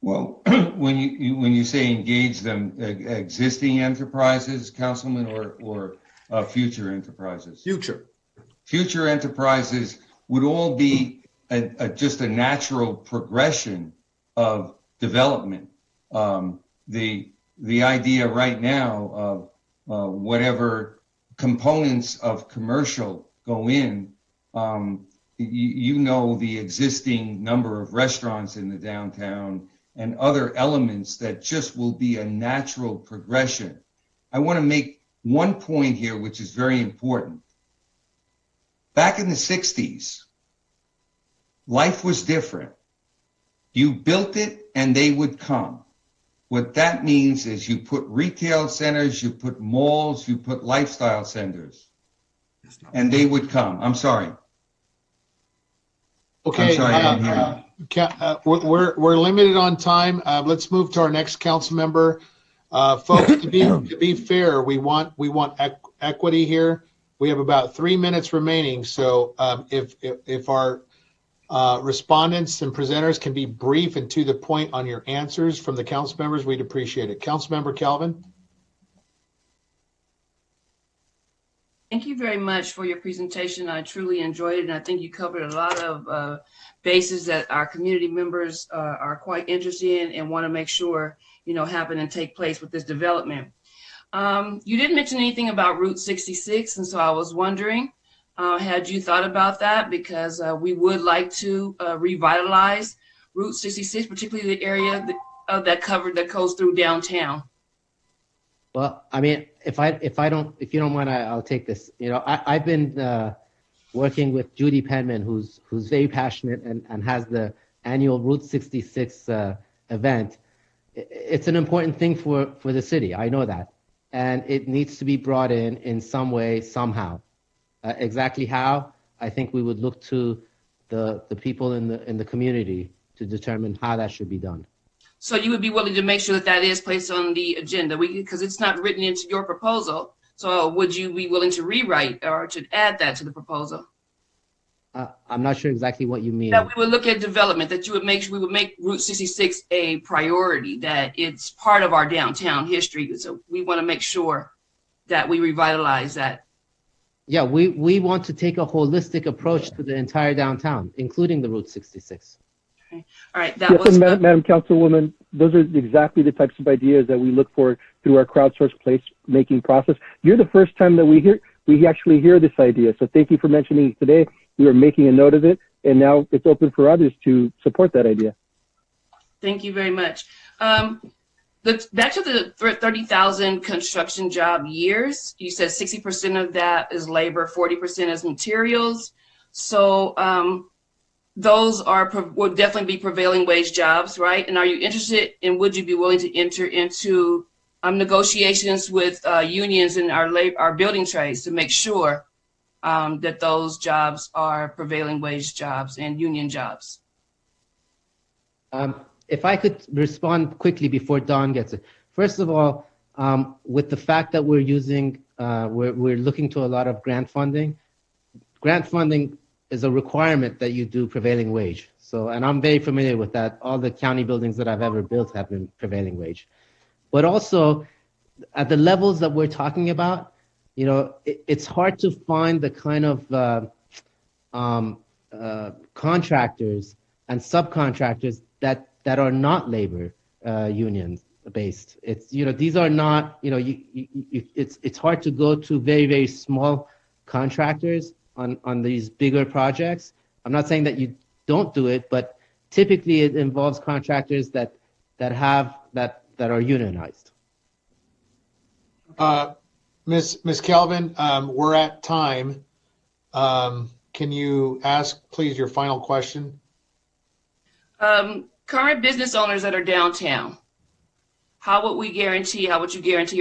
Well, when you say engage them, existing enterprises, Councilman, or future enterprises? Future enterprises would all be just a natural progression of development. The idea right now of whatever components of commercial go in, the existing number of restaurants in the downtown and other elements that just will be a natural progression. I want to make one point here, which is very important. Back in the 60s, life was different. You built it and they would come. What that means is you put retail centers, you put malls, you put lifestyle centers, and they would come. I'm sorry. Okay, I'm sorry, we're limited on time. Let's move to our next council member. Folks, to be fair, we want equity here. We have about 3 minutes remaining, so if our respondents and presenters can be brief and to the point on your answers from the council members, we'd appreciate it. Councilmember Calvin. Thank you very much for your presentation. I truly enjoyed it, and I think you covered a lot of bases that our community members are quite interested in and want to make sure happen and take place with this development. You didn't mention anything about Route 66, and so I was wondering, had you thought about that? Because we would like to revitalize Route 66, particularly the area that goes through downtown. Well, I mean, if you don't mind, I'll take this. You know, I've been working with Judy Penman, who's very passionate and has the annual Route 66 event. It's an important thing for the city. I know that, and it needs to be brought in some way, somehow. Exactly how, I think we would look to the people in the community to determine how that should be done. So you would be willing to make sure that that is placed on the agenda, because it's not written into your proposal. So would you be willing to rewrite or to add that to the proposal? I'm not sure exactly what you mean. That we would look at development, that we would make Route 66 a priority, that it's part of our downtown history. So we want to make sure that we revitalize that. Yeah, we want to take a holistic approach to the entire downtown, including the Route 66. Okay. All right, that yes, was and Madam Councilwoman, those are exactly the types of ideas that we look for through our crowdsourced place-making process. You're the first time that we actually hear this idea, so thank you for mentioning it today. We are making a note of it, and now it's open for others to support that idea. Thank you very much. Back to the 30,000 construction job years, you said 60% of that is labor, 40% is materials. So those would definitely be prevailing wage jobs, right? And are you interested in, would you be willing to enter into negotiations with unions in our building trades to make sure that those jobs are prevailing wage jobs and union jobs? If I could respond quickly before Don gets it. First of all, with the fact that we're looking to a lot of grant funding is a requirement that you do prevailing wage. So, and I'm very familiar with that. All the county buildings that I've ever built have been prevailing wage. But also, at the levels that we're talking about, you know, it's hard to find the kind of contractors and subcontractors that are not labor union based. It's, you know, these are not, you know, it's hard to go to very, very small contractors on these bigger projects. I'm not saying that you don't do it, but typically it involves contractors that are unionized. Ms. Kelvin, we're at time. Can you ask, please, your final question? Current business owners that are downtown, how would you guarantee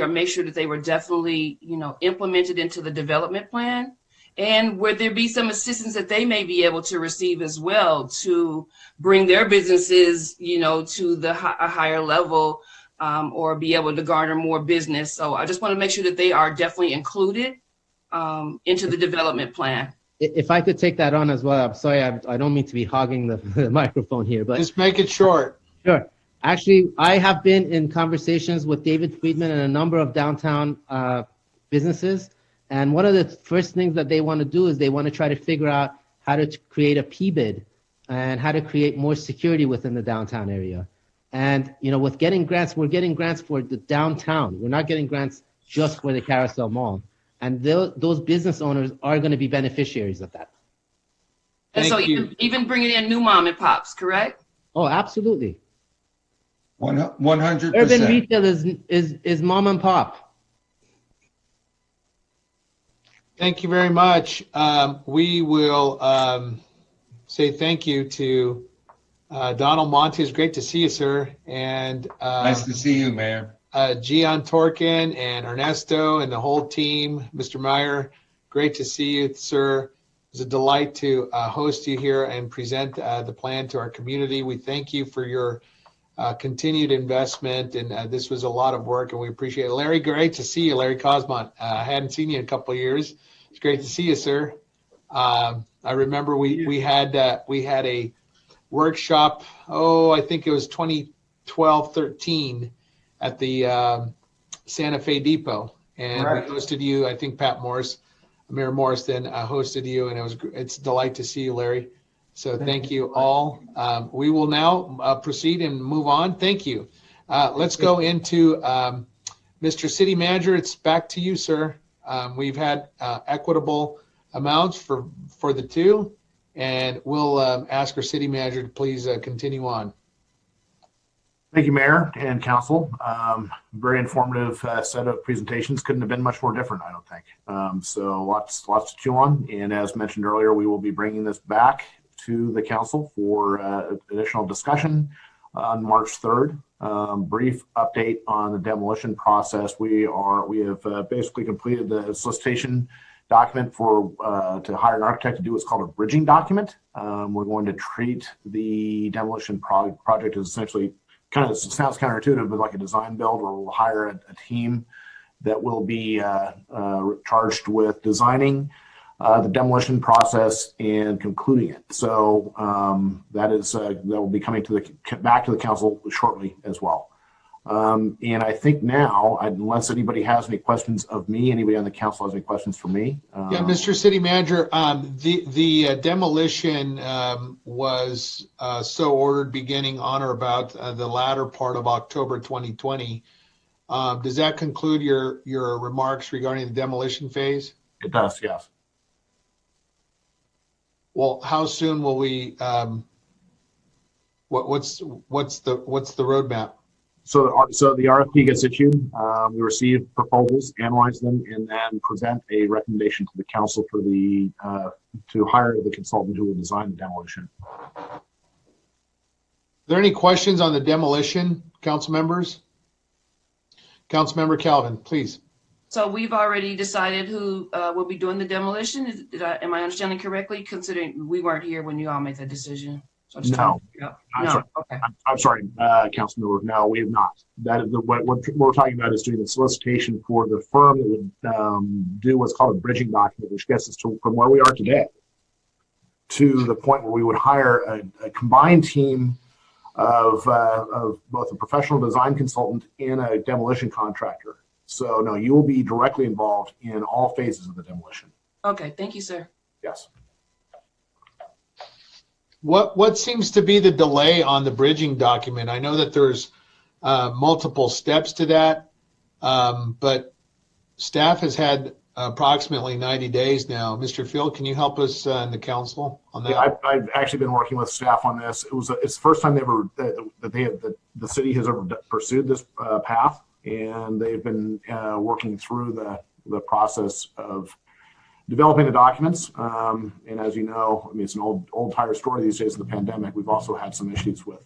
or make sure that they were definitely, you know, implemented into the development plan? And would there be some assistance that they may be able to receive as well to bring their businesses, you know, to a higher level, or be able to garner more business? So I just want to make sure that they are definitely included into the development plan. If I could take that on as well, I'm sorry, I don't mean to be hogging the microphone here, but just make it short. Sure. Actually, I have been in conversations with David Friedman and a number of downtown businesses. And one of the first things that they want to do is they want to try to figure out how to create a PBID and how to create more security within the downtown area. And, you know, with getting grants, we're getting grants for the downtown. We're not getting grants just for the Carousel Mall. And those business owners are going to be beneficiaries of that. And so even bringing in new mom and pops, correct? Oh, absolutely. 100%. Urban retail is mom and pop. Thank you very much. We will say thank you to Donald Monte. It's great to see you, sir. And nice to see you, Mayor. Gian Torkin and Ernesto and the whole team. Mr. Meyer, great to see you, sir. It's a delight to host you here and present the plan to our community. We thank you for your continued investment, and this was a lot of work, and we appreciate it. Larry, great to see you. Larry Cosmont. I hadn't seen you in a couple of years. It's great to see you, sir. I remember we had a workshop. I think it was 2012-13 at the Santa Fe Depot, and we hosted you. I think Mayor Morris then hosted you, and it's a delight to see you, Larry. So thank you all. We will now proceed and move on. Thank you. Let's go into Mr. City Manager, it's back to you, sir. We've had equitable amounts for the two, and we'll ask our city manager to please continue on. Thank you, Mayor and Council. Very informative set of presentations. Couldn't have been much more different, I don't think. So lots to chew on. And as mentioned earlier, we will be bringing this back to the Council for additional discussion on March 3rd. Brief update on the demolition process. We have basically completed the solicitation document for to hire an architect to do what's called a bridging document. We're going to treat the demolition project as essentially, kind of sounds counterintuitive, but like a design build, where we'll hire a team that will be charged with designing the demolition process and concluding it. So that will be coming back to the council shortly as well. And I think now, unless anybody has any questions of me, anybody on the council has any questions for me? Yeah, Mr. City Manager, the demolition was so ordered beginning on or about the latter part of October 2020. Does that conclude your remarks regarding the demolition phase? It does, yes. Well, how soon will we? What's the roadmap? So the RFP gets issued. We receive proposals, analyze them, and then present a recommendation to the council for to hire the consultant who will design the demolition. Are there any questions on the demolition, council members? Councilmember Calvin, please. So we've already decided who will be doing the demolition. Am I understanding correctly, considering we weren't here when you all made that decision? So No. No. Okay. I'm sorry, Councilmember. No, we have not. That is what we're talking about is doing the solicitation for the firm that would do what's called a bridging document, which gets us from where we are today to the point where we would hire a combined team of both a professional design consultant and a demolition contractor. So no, you will be directly involved in all phases of the demolition. Okay, thank you, sir. Yes. What seems to be the delay on the bridging document? I know that there's multiple steps to that, but staff has had approximately 90 days now. Mr. Field, can you help us in the council on that? Yeah, I've actually been working with staff on this. It's the first time the city has ever pursued this path, and they've been working through the process of developing the documents. And as you know, I mean, it's an old tire story these days in the pandemic. We've also had some issues with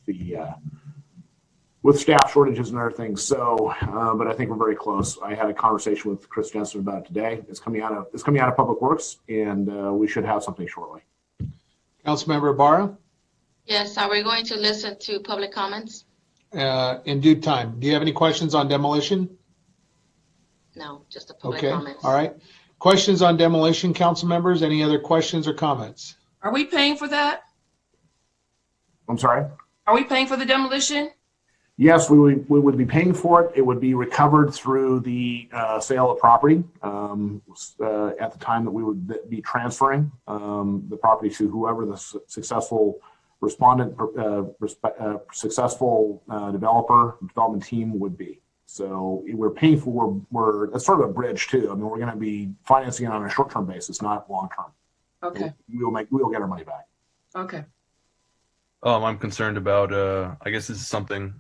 with staff shortages and other things. So, but I think we're very close. I had a conversation with Chris Jensen about it today. It's coming out of Public Works, and we should have something shortly. Councilmember Ibarra? Yes, are we going to listen to public comments? In due time. Do you have any questions on demolition? No, just the public Okay, comments. all right. Questions on demolition, council members? Any other questions or comments? Are we paying for that? I'm sorry? Are we paying for the demolition? Yes, we would be paying for it. It would be recovered through the sale of property at the time that we would be transferring the property to whoever the successful respondent, successful development team would be. So we're paying for, that's sort of a bridge too. I mean, we're going to be financing it on a short-term basis, not long-term. Okay. We'll get our money back. Okay. I'm concerned about, I guess this is something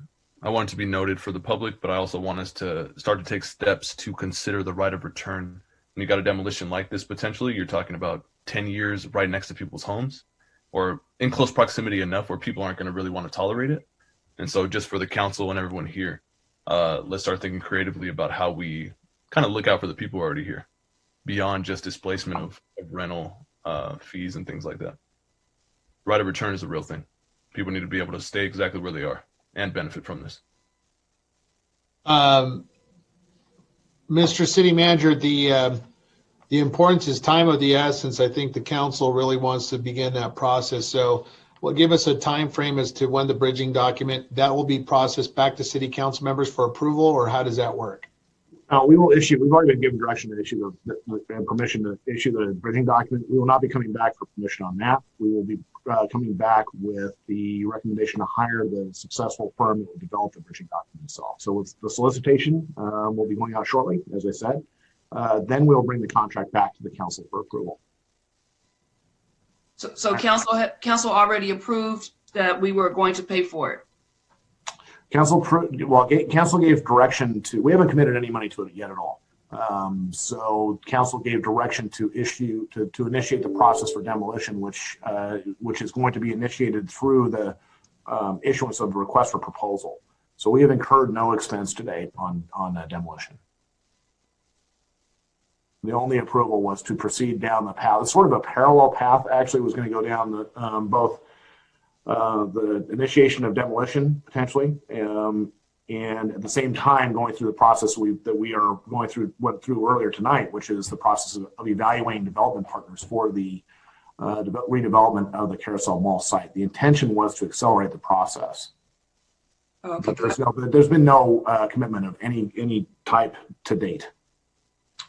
I want it to be noted for the public, but I also want us to start to take steps to consider the right of return. When you got a demolition like this, potentially, you're talking about 10 years right next to people's homes or in close proximity enough where people aren't going to really want to tolerate it. And so just for the council and everyone here, let's start thinking creatively about how we kind of look out for the people who are already here beyond just displacement of rental fees and things like that. Right of return is a real thing. People need to be able to stay exactly where they are and benefit from this. Mr. City Manager, the importance is time of the essence. I think the council really wants to begin that process. So well, give us a time frame as to when the bridging document that will be processed back to city council members for approval, or how does that work? We've already been given direction to issue and permission to issue the bridging document. We will not be coming back for permission on that. We will be coming back with the recommendation to hire the successful firm that will develop the bridging document itself. So with the solicitation will be going out shortly, as I said. Then we'll bring the contract back to the council for approval. So council already approved that we were going to pay for it. Council gave direction to, we haven't committed any money to it yet at all. So council gave direction to initiate the process for demolition, which is going to be initiated through the issuance of the request for proposal. So we have incurred no expense to date on demolition. The only approval was to proceed down the path. It's sort of a parallel path. Actually, it was going to go down both the initiation of demolition potentially, and at the same time going through the process that we are went through earlier tonight, which is the process of evaluating development partners for the redevelopment of the Carousel Mall site. The intention was to accelerate the process. Okay. But there's been no commitment of any type to date.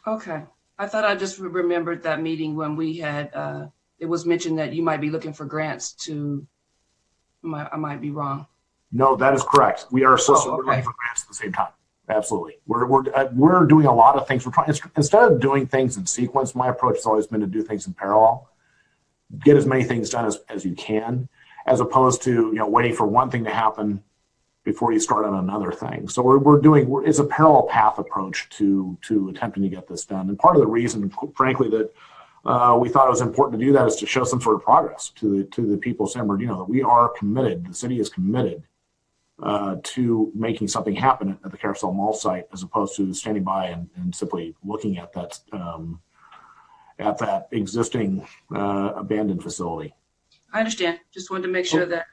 Okay. I thought I just remembered that meeting when we had, it was mentioned that you might be looking for grants to, I might be wrong. No, that is correct. We are looking for grants at the same time. Absolutely. We're doing a lot of things. We're trying, instead of doing things in sequence, my approach has always been to do things in parallel. Get as many things done as you can, as opposed to, waiting for one thing to happen before you start on another thing. So it's a parallel path approach to attempting to get this done. And part of the reason, frankly, that we thought it was important to do that is to show some sort of progress to the people of San Bernardino, that we are committed, the city is committed to making something happen at the Carousel Mall site, as opposed to standing by and simply looking at that existing abandoned facility. I understand. Just wanted to make sure that.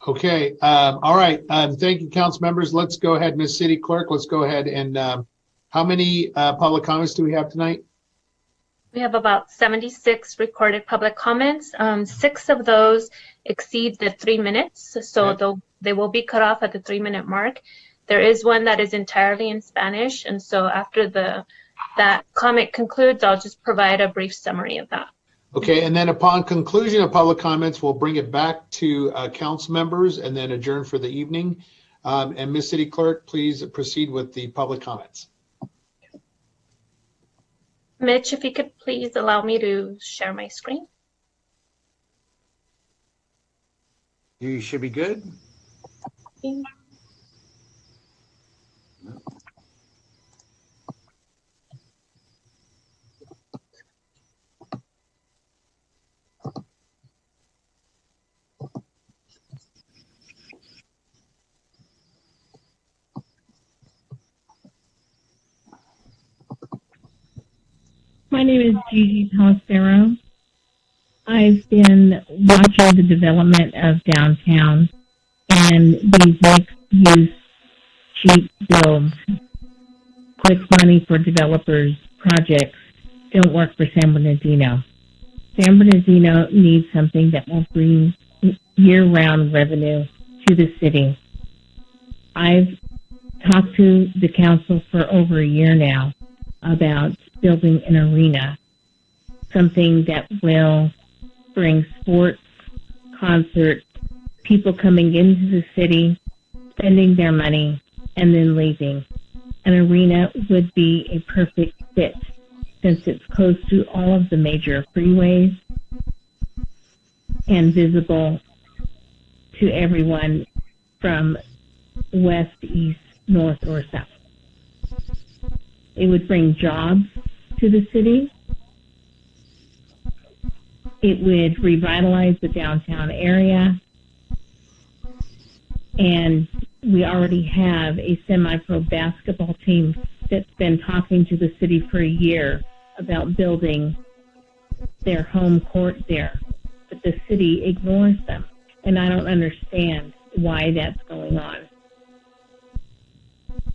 Okay. All right. Thank you, council members. Let's go ahead, Ms. City Clerk. Let's go ahead and how many public comments do we have tonight? We have about 76 recorded public comments. 6 of those exceed the 3 minutes, so they will be cut off at the 3-minute mark. There is one that is entirely in Spanish, and so after that comment concludes, I'll just provide a brief summary of that. Okay, and then upon conclusion of public comments, we'll bring it back to council members and then adjourn for the evening. And Ms. City Clerk, please proceed with the public comments. Mitch, if you could please allow me to share my screen. You should be good. Okay. My name is Gigi Palestero. I've been watching the development of downtown and these mixed-use cheap builds, quick money for developers projects don't work for San Bernardino. San Bernardino needs something that will bring year-round revenue to the city. I've talked to the council for over a year now about building an arena, something that will bring sports, concerts, people coming into the city, spending their money, and then leaving. An arena would be a perfect fit since it's close to all of the major freeways and visible to everyone from west, east, north, or south. It would bring jobs to the city. It would revitalize the downtown area. And we already have a semi-pro basketball team that's been talking to the city for a year about building their home court there. But the city ignores them. And I don't understand why that's going on.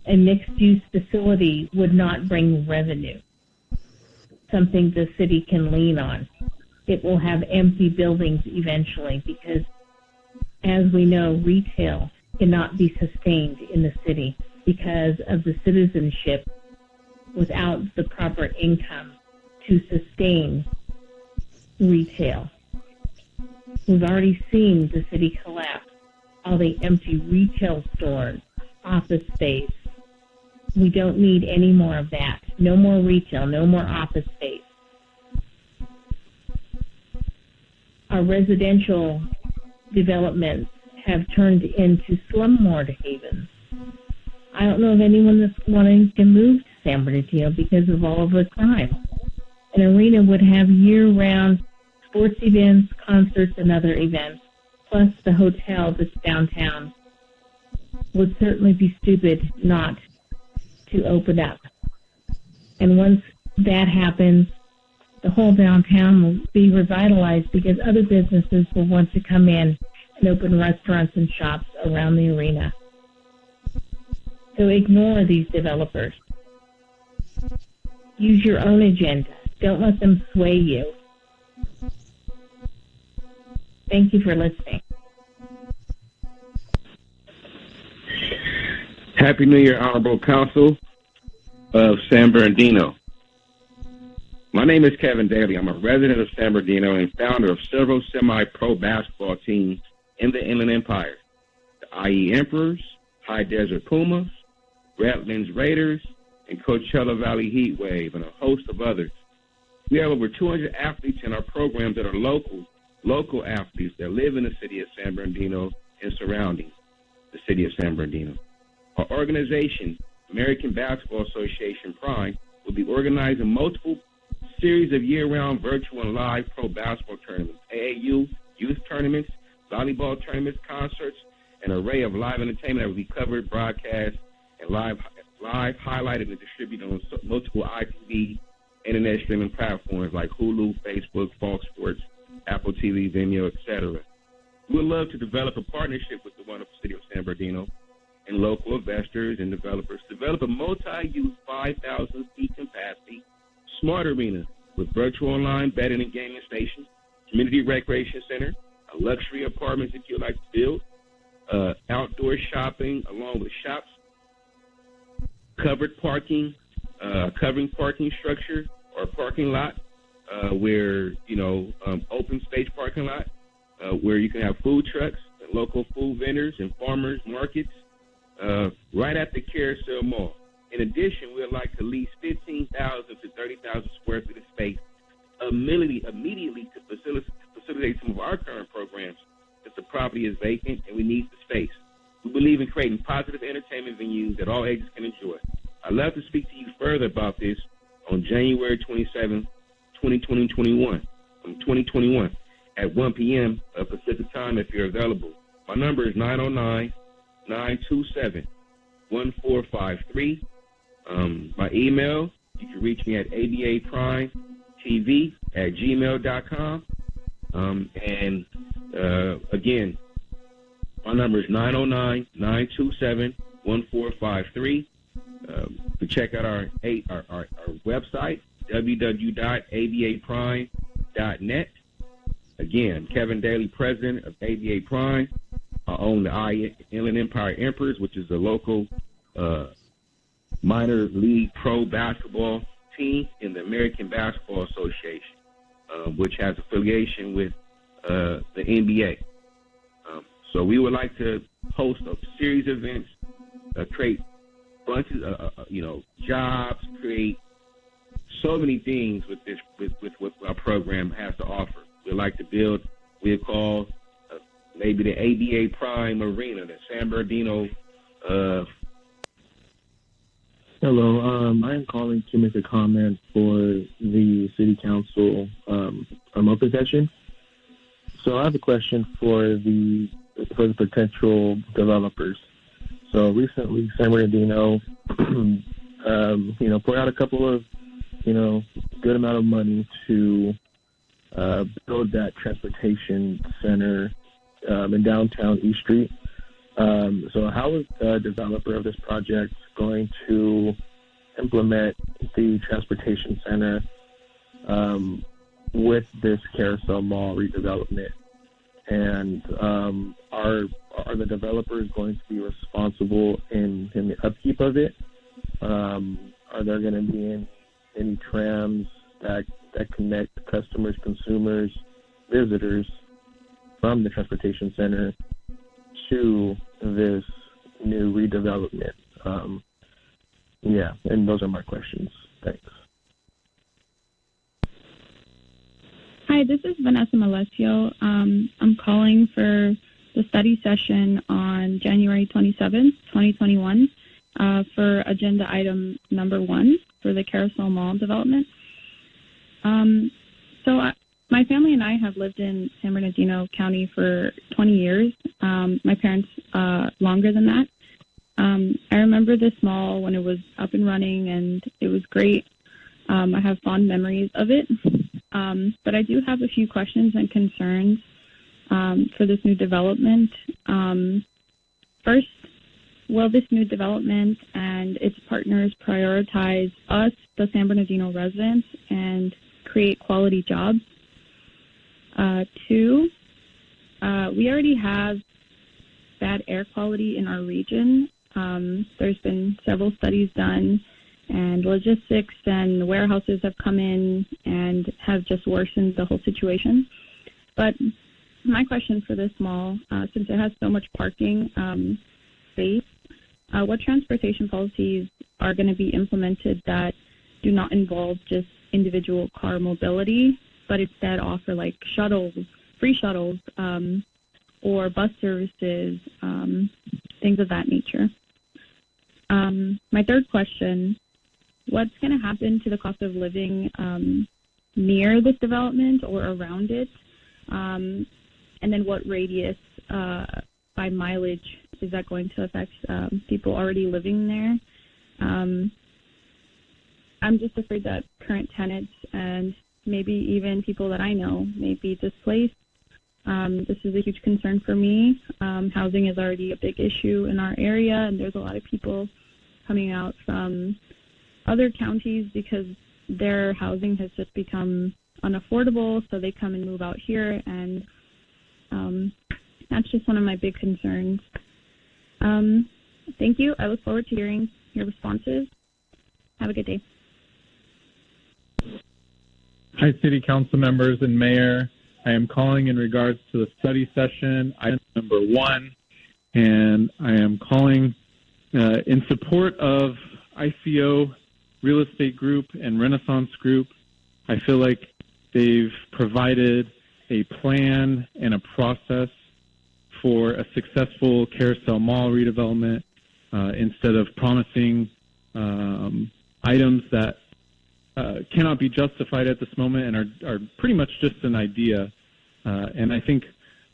A mixed-use facility would not bring revenue, something the city can lean on. It will have empty buildings eventually because, as we know, retail cannot be sustained in the city because of the citizenship without the proper income to sustain retail. We've already seen the city collapse, all the empty retail stores, office space. We don't need any more of that. No more retail, no more office space. Our residential developments have turned into slumlord havens. I don't know of anyone that's wanting to move to San Bernardino because of all of the crime. An arena would have year-round sports events, concerts, and other events, plus the hotel that's downtown. Would certainly be stupid not to open up. And once that happens, the whole downtown will be revitalized because other businesses will want to come in and open restaurants and shops around the arena. So ignore these developers. Use your own agenda. Don't let them sway you. Thank you for listening. Happy New Year, Honorable Council of San Bernardino. My name is Kevin Daly. I'm a resident of San Bernardino and founder of several semi-pro basketball teams in the Inland Empire. The IE Emperors, High Desert Pumas, Redlands Raiders, and Coachella Valley Heat Wave, and a host of others. We have over 200 athletes in our programs that are local athletes that live in the city of San Bernardino and surrounding the city of San Bernardino. Our organization, American Basketball Association Prime, will be organizing multiple series of year-round virtual and live pro basketball tournaments, AAU, youth tournaments, volleyball tournaments, concerts, an array of live entertainment that will be covered, broadcast, and live highlighted and distributed on multiple ITV internet streaming platforms like Hulu, Facebook, Fox Sports, Apple TV, Vimeo, etc. We would love to develop a partnership with the wonderful city of San Bernardino and local investors and developers to develop a multi-use 5,000 seat capacity smart arena with virtual online betting and gaming stations, community recreation center, a luxury apartments that you'd like to build, outdoor shopping along with shops, covered parking, covering parking structure or parking lot where, open space parking lot where you can have food trucks, and local food vendors and farmers markets right at the Carousel Mall. In addition, we would like to lease 15,000 to 30,000 square feet of space immediately to facilitate some of our current programs if the property is vacant and we need the space. We believe in creating positive entertainment venues that all ages can enjoy. I'd love to speak to you further about this on January 27th, 2021 at 1 p.m. Pacific time if you're available. My number is 909-927-1453. My email, you can reach me at abaprimetv@gmail.com. Again, my number is 909-927-1453. To check out our website, www.abaprime.net. Again, Kevin Daly, president of ABA Prime. I own the Inland Empire Emperors, which is a local minor league pro basketball team in the American Basketball Association, which has affiliation with the NBA. So we would like to host a series of events, create bunches of jobs, create so many things with what our program has to offer. We'd like to build, we'll call maybe the ABA Prime Arena, the San Bernardino. Hello, I am calling to make a comment for the City Council open session. So I have a question for the potential developers. So recently, San Bernardino, poured out a couple of, good amount of money to build that transportation center in downtown East Street. So how is the developer of this project going to implement the transportation center with this Carousel Mall redevelopment? And are the developers going to be responsible in the upkeep of it? Are there going to be any trams that connect customers, consumers, visitors from the transportation center to this new redevelopment? Yeah, and those are my questions. Thanks. Hi, this is Vanessa Malesio. I'm calling for the study session on January 27th, 2021, for agenda item number 1 for the Carousel Mall development. My family and I have lived in San Bernardino County for 20 years. My parents longer than that. I remember this mall when it was up and running, and it was great. I have fond memories of it. But I do have a few questions and concerns for this new development. First, will this new development and its partners prioritize us, the San Bernardino residents, and create quality jobs? 2, we already have bad air quality in our region. There's been several studies done, and logistics and warehouses have come in and have just worsened the whole situation. But my question for this mall, since it has so much parking space, what transportation policies are going to be implemented that do not involve just individual car mobility, but instead offer like shuttles, free shuttles, or bus services, things of that nature? My third question, what's going to happen to the cost of living near this development or around it? And then what radius by mileage is that going to affect people already living there? I'm just afraid that current tenants and maybe even people that I know may be displaced. This is a huge concern for me. Housing is already a big issue in our area, and there's a lot of people coming out from other counties because their housing has just become unaffordable, so they come and move out here, and that's just one of my big concerns. Thank you. I look forward to hearing your responses. Have a good day. Hi, City Council members and Mayor. I am calling in regards to the study session, item number 1, and I am calling in support of ICO Real Estate Group and Renaissance Group. I feel like they've provided a plan and a process for a successful Carousel Mall redevelopment instead of promising items that cannot be justified at this moment and are pretty much just an idea. And I think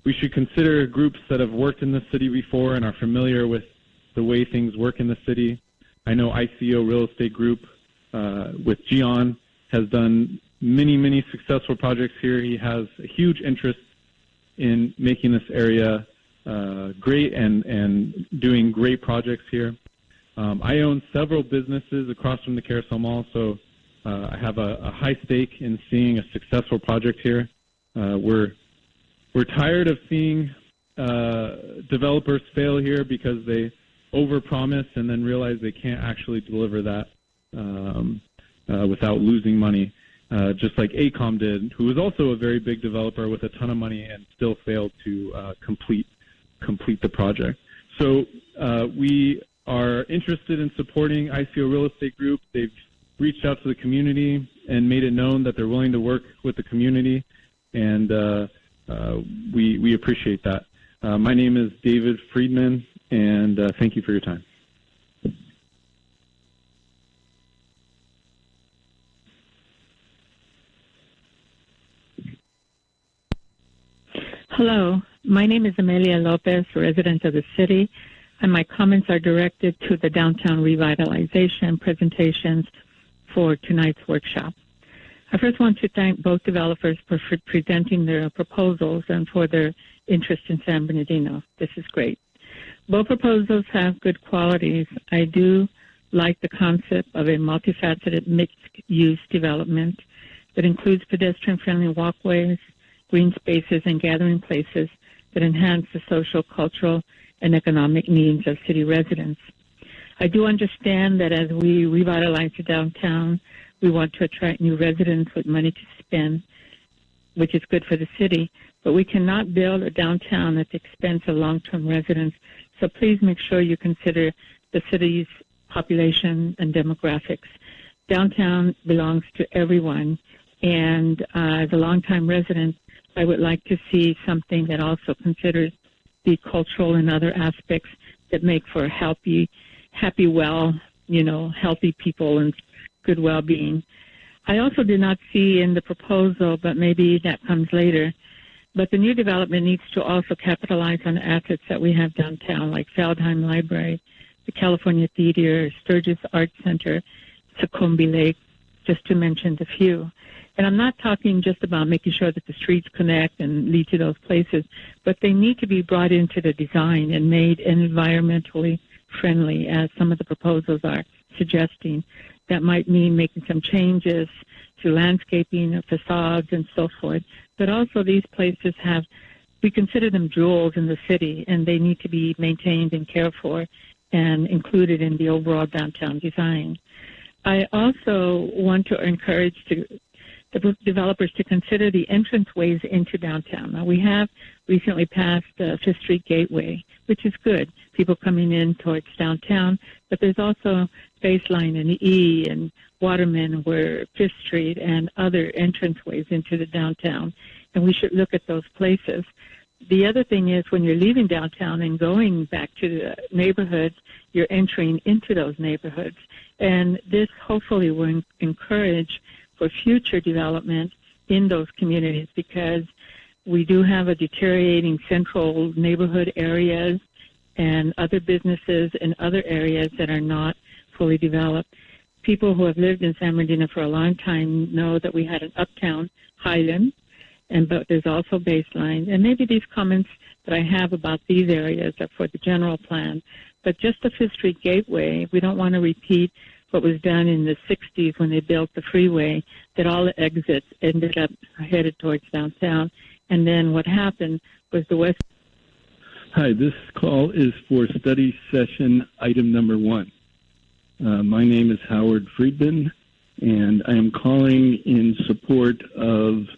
we should consider groups that have worked in the city before and are familiar with the way things work in the city. I know ICO Real Estate Group with Gian has done many, many successful projects here. He has a huge interest in making this area great and doing great projects here. I own several businesses across from the Carousel Mall, so I have a high stake in seeing a successful project here. We're tired of seeing developers fail here because they overpromise and then realize they can't actually deliver that without losing money, just like AECOM did, who was also a very big developer with a ton of money and still failed to complete the project. So we are interested in supporting ICO Real Estate Group. They've reached out to the community and made it known that they're willing to work with the community, and we appreciate that. My name is David Friedman, and thank you for your time. Hello, my name is Amelia Lopez, resident of the city, and my comments are directed to the downtown revitalization presentations for tonight's workshop. I first want to thank both developers for presenting their proposals and for their interest in San Bernardino. This is great. Both proposals have good qualities. I do like the concept of a multifaceted mixed-use development that includes pedestrian-friendly walkways, green spaces, and gathering places that enhance the social, cultural, and economic needs of city residents. I do understand that as we revitalize the downtown, we want to attract new residents with money to spend, which is good for the city. but we cannot build a downtown at the expense of long-term residents. So please make sure you consider the city's population and demographics. Downtown belongs to everyone, and as a longtime resident, I would like to see something that also considers the cultural and other aspects that make for healthy, healthy people and good well-being. I also did not see in the proposal, but maybe that comes later, but the new development needs to also capitalize on assets that we have downtown, like Feldheim Library, the California Theater, Sturgis Art Center, Sukhumbi Lake, just to mention a few. And I'm not talking just about making sure that the streets connect and lead to those places, but they need to be brought into the design and made environmentally friendly, as some of the proposals are suggesting. That might mean making some changes to landscaping of facades and so forth. But also these places we consider them jewels in the city, and they need to be maintained and cared for and included in the overall downtown design. I also want to encourage the developers to consider the entranceways into downtown. Now, we have recently passed Fifth Street Gateway, which is good, people coming in towards downtown, but there's also Baseline and E and Waterman, where Fifth Street and other entranceways into the downtown, and we should look at those places. The other thing is, when you're leaving downtown and going back to the neighborhoods, you're entering into those neighborhoods, and this hopefully will encourage for future development in those communities, because we do have a deteriorating central neighborhood areas and other businesses in other areas that are not fully developed. People who have lived in San Bernardino for a long time know that we had an uptown Highland, but there's also Baseline. And maybe these comments that I have about these areas are for the general plan, but just the Fifth Street Gateway, we don't want to repeat what was done in the 60s when they built the freeway, that all the exits ended up headed towards downtown. And then what happened was the West. Hi, this call is for study session item number 1. My name is Howard Friedman, and I am calling in support of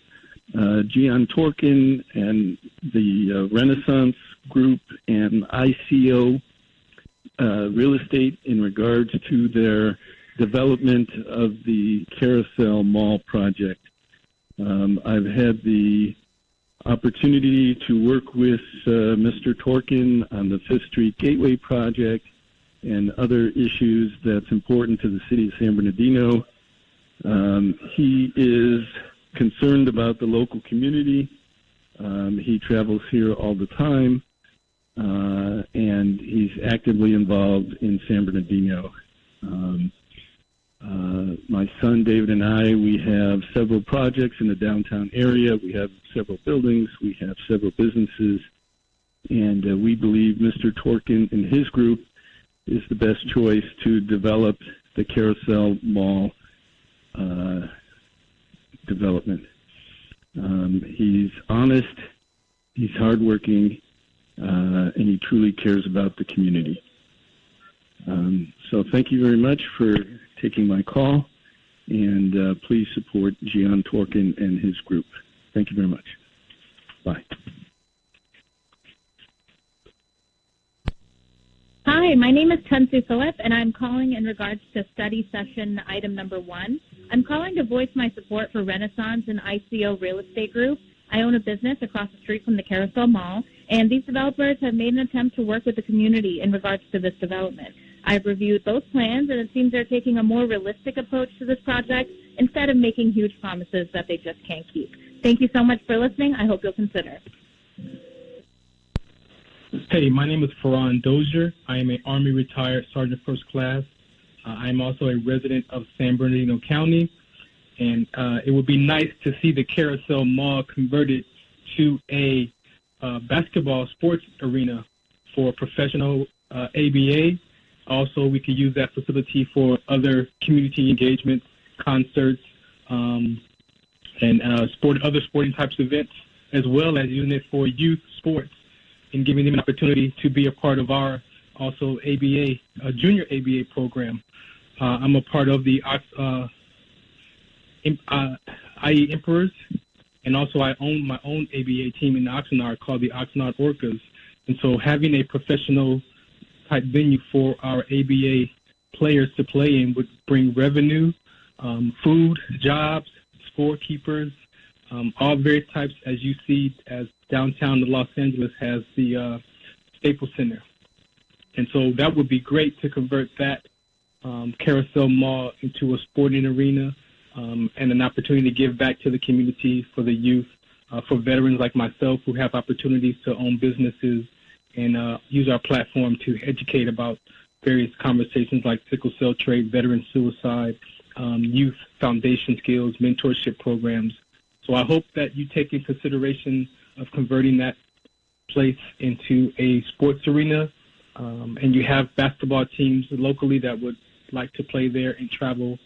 Gian Torkin and the Renaissance Group and ICO Real Estate in regards to their development of the Carousel Mall project. I've had the opportunity to work with Mr. Torkin on the Fifth Street Gateway project and other issues that's important to the city of San Bernardino. He is concerned about the local community. He travels here all the time, and he's actively involved in San Bernardino. My son David and I, we have several projects in the downtown area. We have several buildings. We have several businesses. And we believe Mr. Torkin and his group is the best choice to develop the Carousel Mall development. He's honest, he's hardworking, and he truly cares about the community. So thank you very much for taking my call, and please support Gian Torkin and his group. Thank you very much. Bye. Hi, my name is Tansu Philip, and I'm calling in regards to study session item number 1. I'm calling to voice my support for Renaissance and ICO Real Estate Group. I own a business across the street from the Carousel Mall, and these developers have made an attempt to work with the community in regards to this development. I've reviewed both plans, and it seems they're taking a more realistic approach to this project instead of making huge promises that they just can't keep. Thank you so much for listening. I hope you'll consider. Hey, my name is Farhan Dozier. I am an Army retired Sergeant First Class. I am also a resident of San Bernardino County, and it would be nice to see the Carousel Mall converted to a basketball sports arena for professional ABA. Also, we could use that facility for other community engagements, concerts, and other sporting types of events, as well as using it for youth sports and giving them an opportunity to be a part of our also ABA, junior ABA program. I'm a part of the IE Emperors, And also, I own my own ABA team in Oxnard called the Oxnard Orcas. And so having a professional type venue for our ABA players to play in would bring revenue, food, jobs, scorekeepers, all various types, as you see, as downtown Los Angeles has the Staples Center. And so that would be great to convert that Carousel Mall into a sporting arena and an opportunity to give back to the community for the youth, for veterans like myself who have opportunities to own businesses and use our platform to educate about various conversations like sickle cell trait, veteran suicide, youth foundation skills, mentorship programs. So I hope that you take in consideration of converting that place into a sports arena, and you have basketball teams locally that would like to play there and travel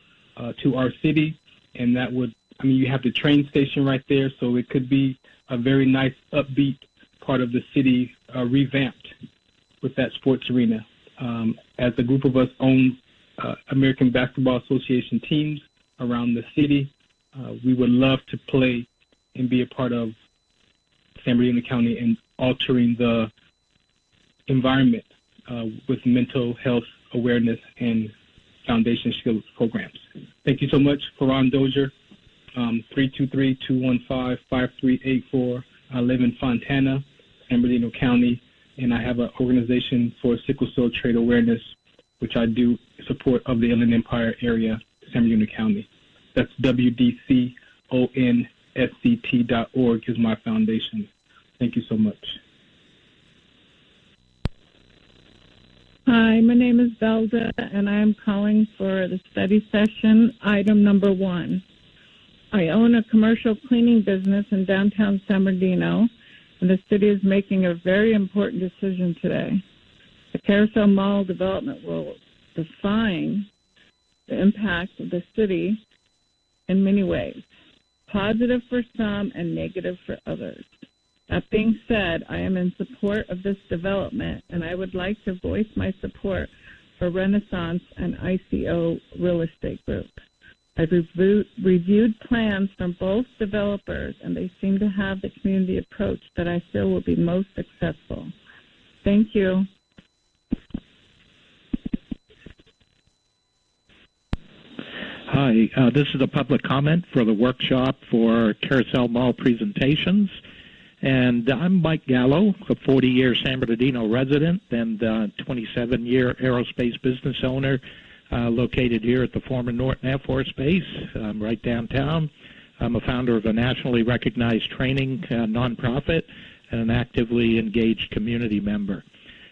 to our city. And that would, I mean, you have the train station right there, so it could be a very nice, upbeat part of the city revamped with that sports arena. As a group of us own American Basketball Association teams around the city, we would love to play and be a part of San Bernardino County and altering the environment with mental health awareness and foundation skills programs. Thank you so much, Faran Dozier, 323-215-5384. I live in Fontana, San Bernardino County, and I have an organization for sickle cell trait awareness, which I do support of the Inland Empire area, San Bernardino County. That's WDCONSCT.org is my foundation. Thank you so much. Hi, my name is Velda, and I am calling for the study session, item number 1. I own a commercial cleaning business in downtown San Bernardino, and the city is making a very important decision today. The Carousel Mall development will define the impact of the city in many ways, positive for some and negative for others. That being said, I am in support of this development, and I would like to voice my support for Renaissance and ICO Real Estate Group. I've reviewed plans from both developers, and they seem to have the community approach that I feel will be most successful. Thank you. Hi, this is a public comment for the workshop for Carousel Mall presentations. And I'm Mike Gallo, a 40-year San Bernardino resident and 27-year aerospace business owner located here at the former Norton Air Force Base, right downtown. I'm a founder of a nationally recognized training nonprofit and an actively engaged community member.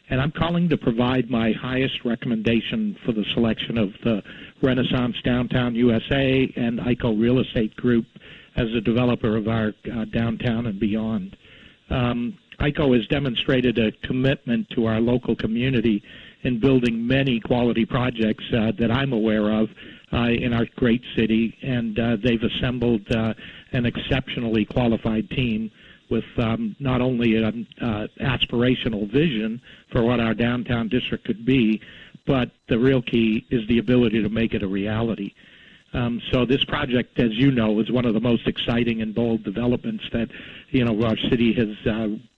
And I'm calling to provide my highest recommendation for the selection of the Renaissance Downtown USA and ICO Real Estate Group as a developer of our downtown and beyond. ICO has demonstrated a commitment to our local community in building many quality projects that I'm aware of in our great city, and they've assembled an exceptionally qualified team with not only an aspirational vision for what our downtown district could be, but the real key is the ability to make it a reality. So this project, as you know, is one of the most exciting and bold developments that, our city has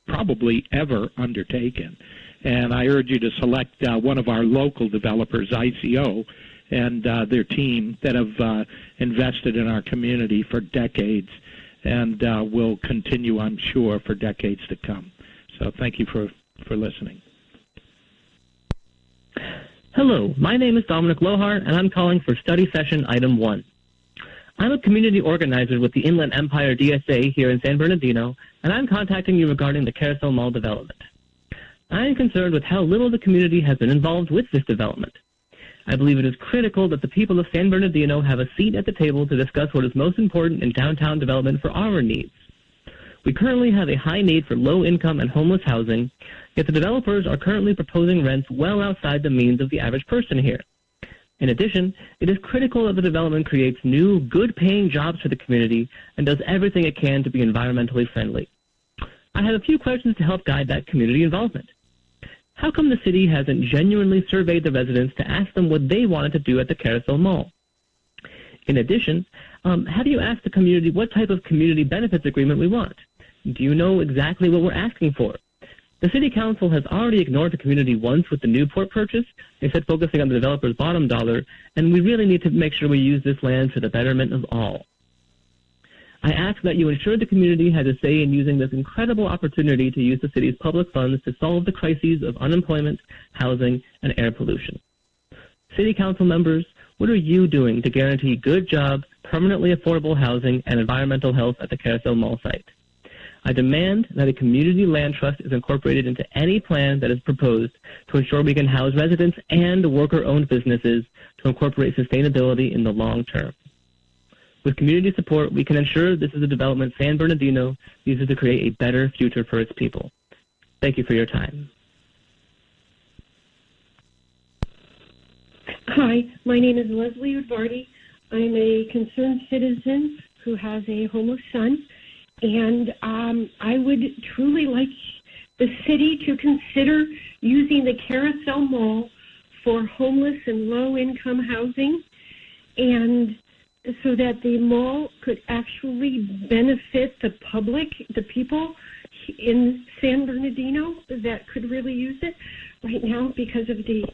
probably ever undertaken. And I urge you to select one of our local developers, ICO, and their team that have invested in our community for decades and will continue, I'm sure, for decades to come. So thank you for listening. Hello, my name is Dominic Lohar, and I'm calling for study session item 1. I'm a community organizer with the Inland Empire DSA here in San Bernardino, and I'm contacting you regarding the Carousel Mall development. I am concerned with how little the community has been involved with this development. I believe it is critical that the people of San Bernardino have a seat at the table to discuss what is most important in downtown development for our needs. We currently have a high need for low-income and homeless housing, yet the developers are currently proposing rents well outside the means of the average person here. In addition, it is critical that the development creates new, good-paying jobs for the community and does everything it can to be environmentally friendly. I have a few questions to help guide that community involvement. How come the city hasn't genuinely surveyed the residents to ask them what they wanted to do at the Carousel Mall? In addition, have you asked the community what type of community benefits agreement we want? Do you know exactly what we're asking for? The City Council has already ignored the community once with the Newport purchase, instead focusing on the developer's bottom dollar, and we really need to make sure we use this land for the betterment of all. I ask that you ensure the community has a say in using this incredible opportunity to use the city's public funds to solve the crises of unemployment, housing, and air pollution. City Council members, what are you doing to guarantee good jobs, permanently affordable housing, and environmental health at the Carousel Mall site? I demand that a community land trust is incorporated into any plan that is proposed to ensure we can house residents and worker-owned businesses to incorporate sustainability in the long term. With community support, we can ensure this is a development San Bernardino uses to create a better future for its people. Thank you for your time. Hi, my name is Leslie Udvardy. I'm a concerned citizen who has a homeless son, and I would truly like the city to consider using the Carousel Mall for homeless and low-income housing, and so that the mall could actually benefit the public, the people in San Bernardino that could really use it. Right now, because of the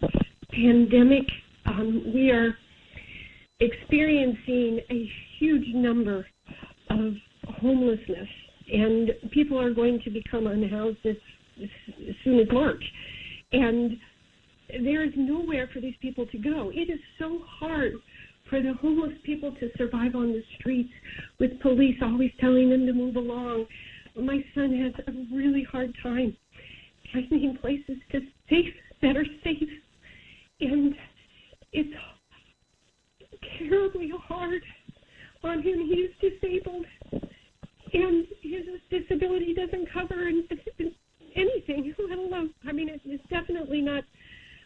pandemic, we are experiencing a huge number of homelessness, and people are going to become unhoused as soon as March. And there is nowhere for these people to go. It is so hard for the homeless people to survive on the streets with police always telling them to move along. My son has a really hard time finding places to stay that are safe, and it's terribly hard on him. He is disabled, and his disability doesn't cover anything, let alone, I mean, it's definitely not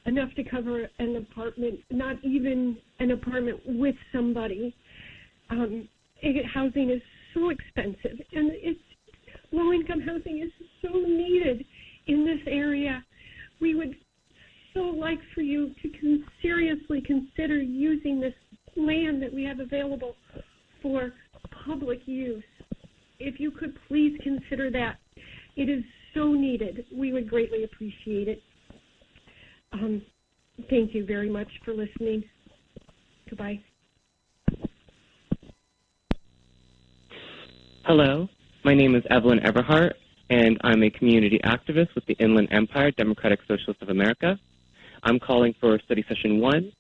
enough to cover an apartment, not even an apartment with somebody. Housing is so expensive, and low-income housing is so needed in this area. We would so like for you to seriously consider using this land that we have available for public use. If you could please consider that. It is so needed. We would greatly appreciate it. Thank you very much for listening. Goodbye. Hello, my name is Evelyn Everhart, and I'm a community activist with the Inland Empire Democratic Socialists of America. I'm calling for study session 1,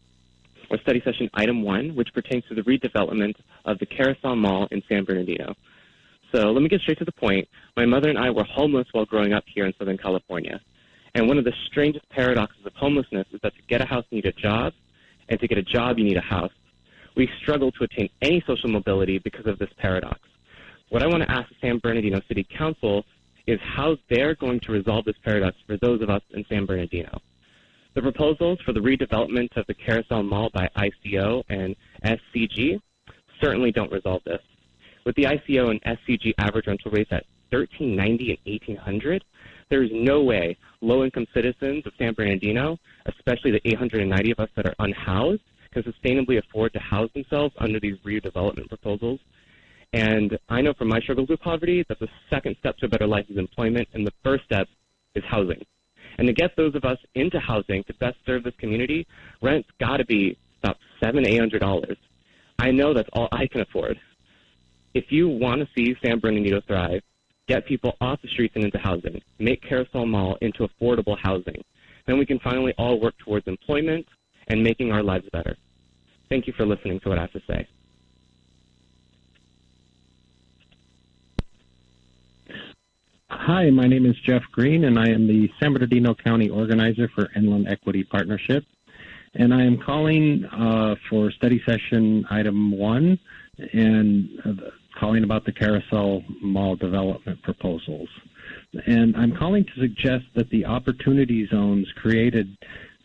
or study session item 1, which pertains to the redevelopment of the Carousel Mall in San Bernardino. So let me get straight to the point. My mother and I were homeless while growing up here in Southern California. And one of the strangest paradoxes of homelessness is that to get a house, you need a job, and to get a job, you need a house. We struggle to attain any social mobility because of this paradox. What I want to ask the San Bernardino City Council is how they're going to resolve this paradox for those of us in San Bernardino. The proposals for the redevelopment of the Carousel Mall by ICO and SCG certainly don't resolve this. With the ICO and SCG average rental rates at $1,390 and $1,800, there is no way low-income citizens of San Bernardino, especially the 890 of us that are unhoused, can sustainably afford to house themselves under these redevelopment proposals. And I know from my struggles with poverty that the second step to a better life is employment, and the first step is housing. And to get those of us into housing to best serve this community, rent's got to be about $700 to $800. I know that's all I can afford. If you want to see San Bernardino thrive, get people off the streets and into housing, make Carousel Mall into affordable housing. Then we can finally all work towards employment and making our lives better. Thank you for listening to what I have to say. Hi, my name is Jeff Green, and I am the San Bernardino County Organizer for Inland Equity Partnership. And I am calling for study session item 1 and calling about the Carousel Mall development proposals. And I'm calling to suggest that the opportunity zones created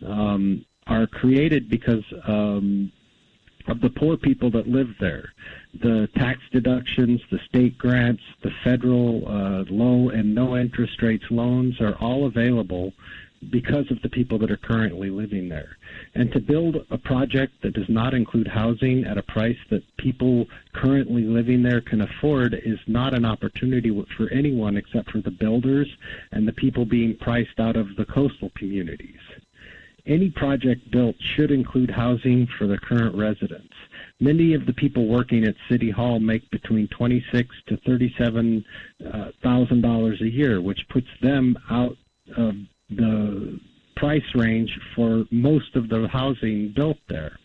are created because of the poor people that live there. The tax deductions, the state grants, the federal low and no interest rates loans are all available because of the people that are currently living there. And to build a project that does not include housing at a price that people currently living there can afford is not an opportunity for anyone except for the builders and the people being priced out of the coastal communities. Any project built should include housing for the current residents. Many of the people working at City Hall make between $26,000 to $37,000 a year, which puts them out of the price range for most of the housing built there.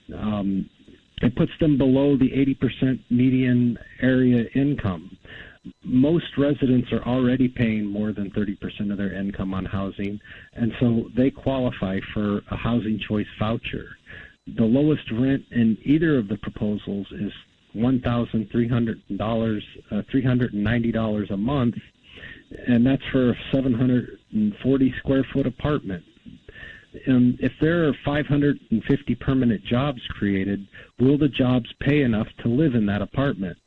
It puts them below the 80% median area income. Most residents are already paying more than 30% of their income on housing, and so they qualify for a housing choice voucher. The lowest rent in either of the proposals is $390 a month, and that's for a 740 square foot apartment. And if there are 550 permanent jobs created, will the jobs pay enough to live in that apartment?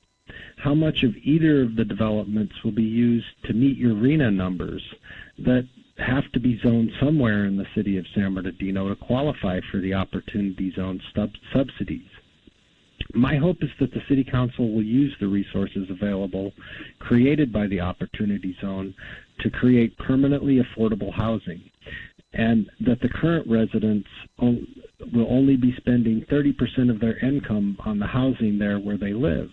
How much of either of the developments will be used to meet your RHNA numbers that have to be zoned somewhere in the city of San Bernardino to qualify for the Opportunity Zone subsidies? My hope is that the City Council will use the resources available created by the Opportunity Zone to create permanently affordable housing, and that the current residents will only be spending 30% of their income on the housing there where they live.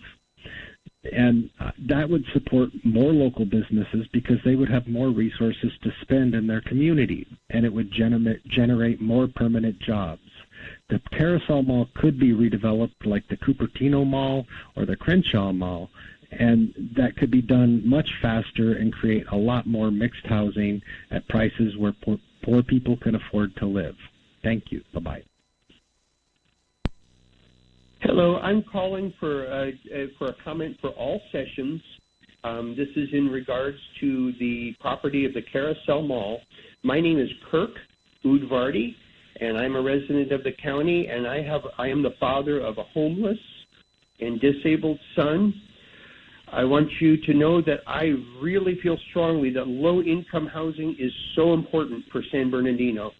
And that would support more local businesses because they would have more resources to spend in their community, and it would generate more permanent jobs. The Carousel Mall could be redeveloped like the Cupertino Mall or the Crenshaw Mall, and that could be done much faster and create a lot more mixed housing at prices where poor people can afford to live. Thank you. Bye-bye. Hello, I'm calling for a comment for all sessions. This is in regards to the property of the Carousel Mall. My name is Kirk Udvardy, and I'm a resident of the county, and I am the father of a homeless and disabled son. I want you to know that I really feel strongly that low-income housing is so important for San Bernardino.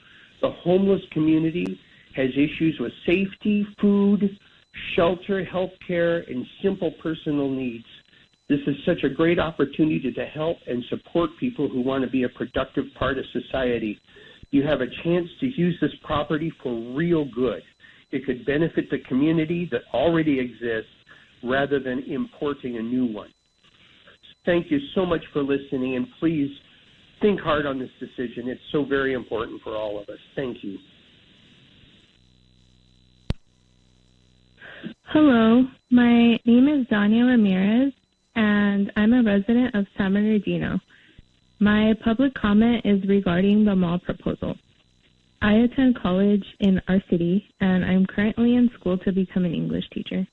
The homeless community has issues with safety, food, shelter, health care, and simple personal needs. This is such a great opportunity to help and support people who want to be a productive part of society. You have a chance to use this property for real good. It could benefit the community that already exists rather than importing a new one. Thank you so much for listening, and please think hard on this decision. It's so very important for all of us. Thank you. Hello, my name is Dania Ramirez, and I'm a resident of San Bernardino. My public comment is regarding the mall proposal. I attend college in our city, and I'm currently in school to become an English teacher.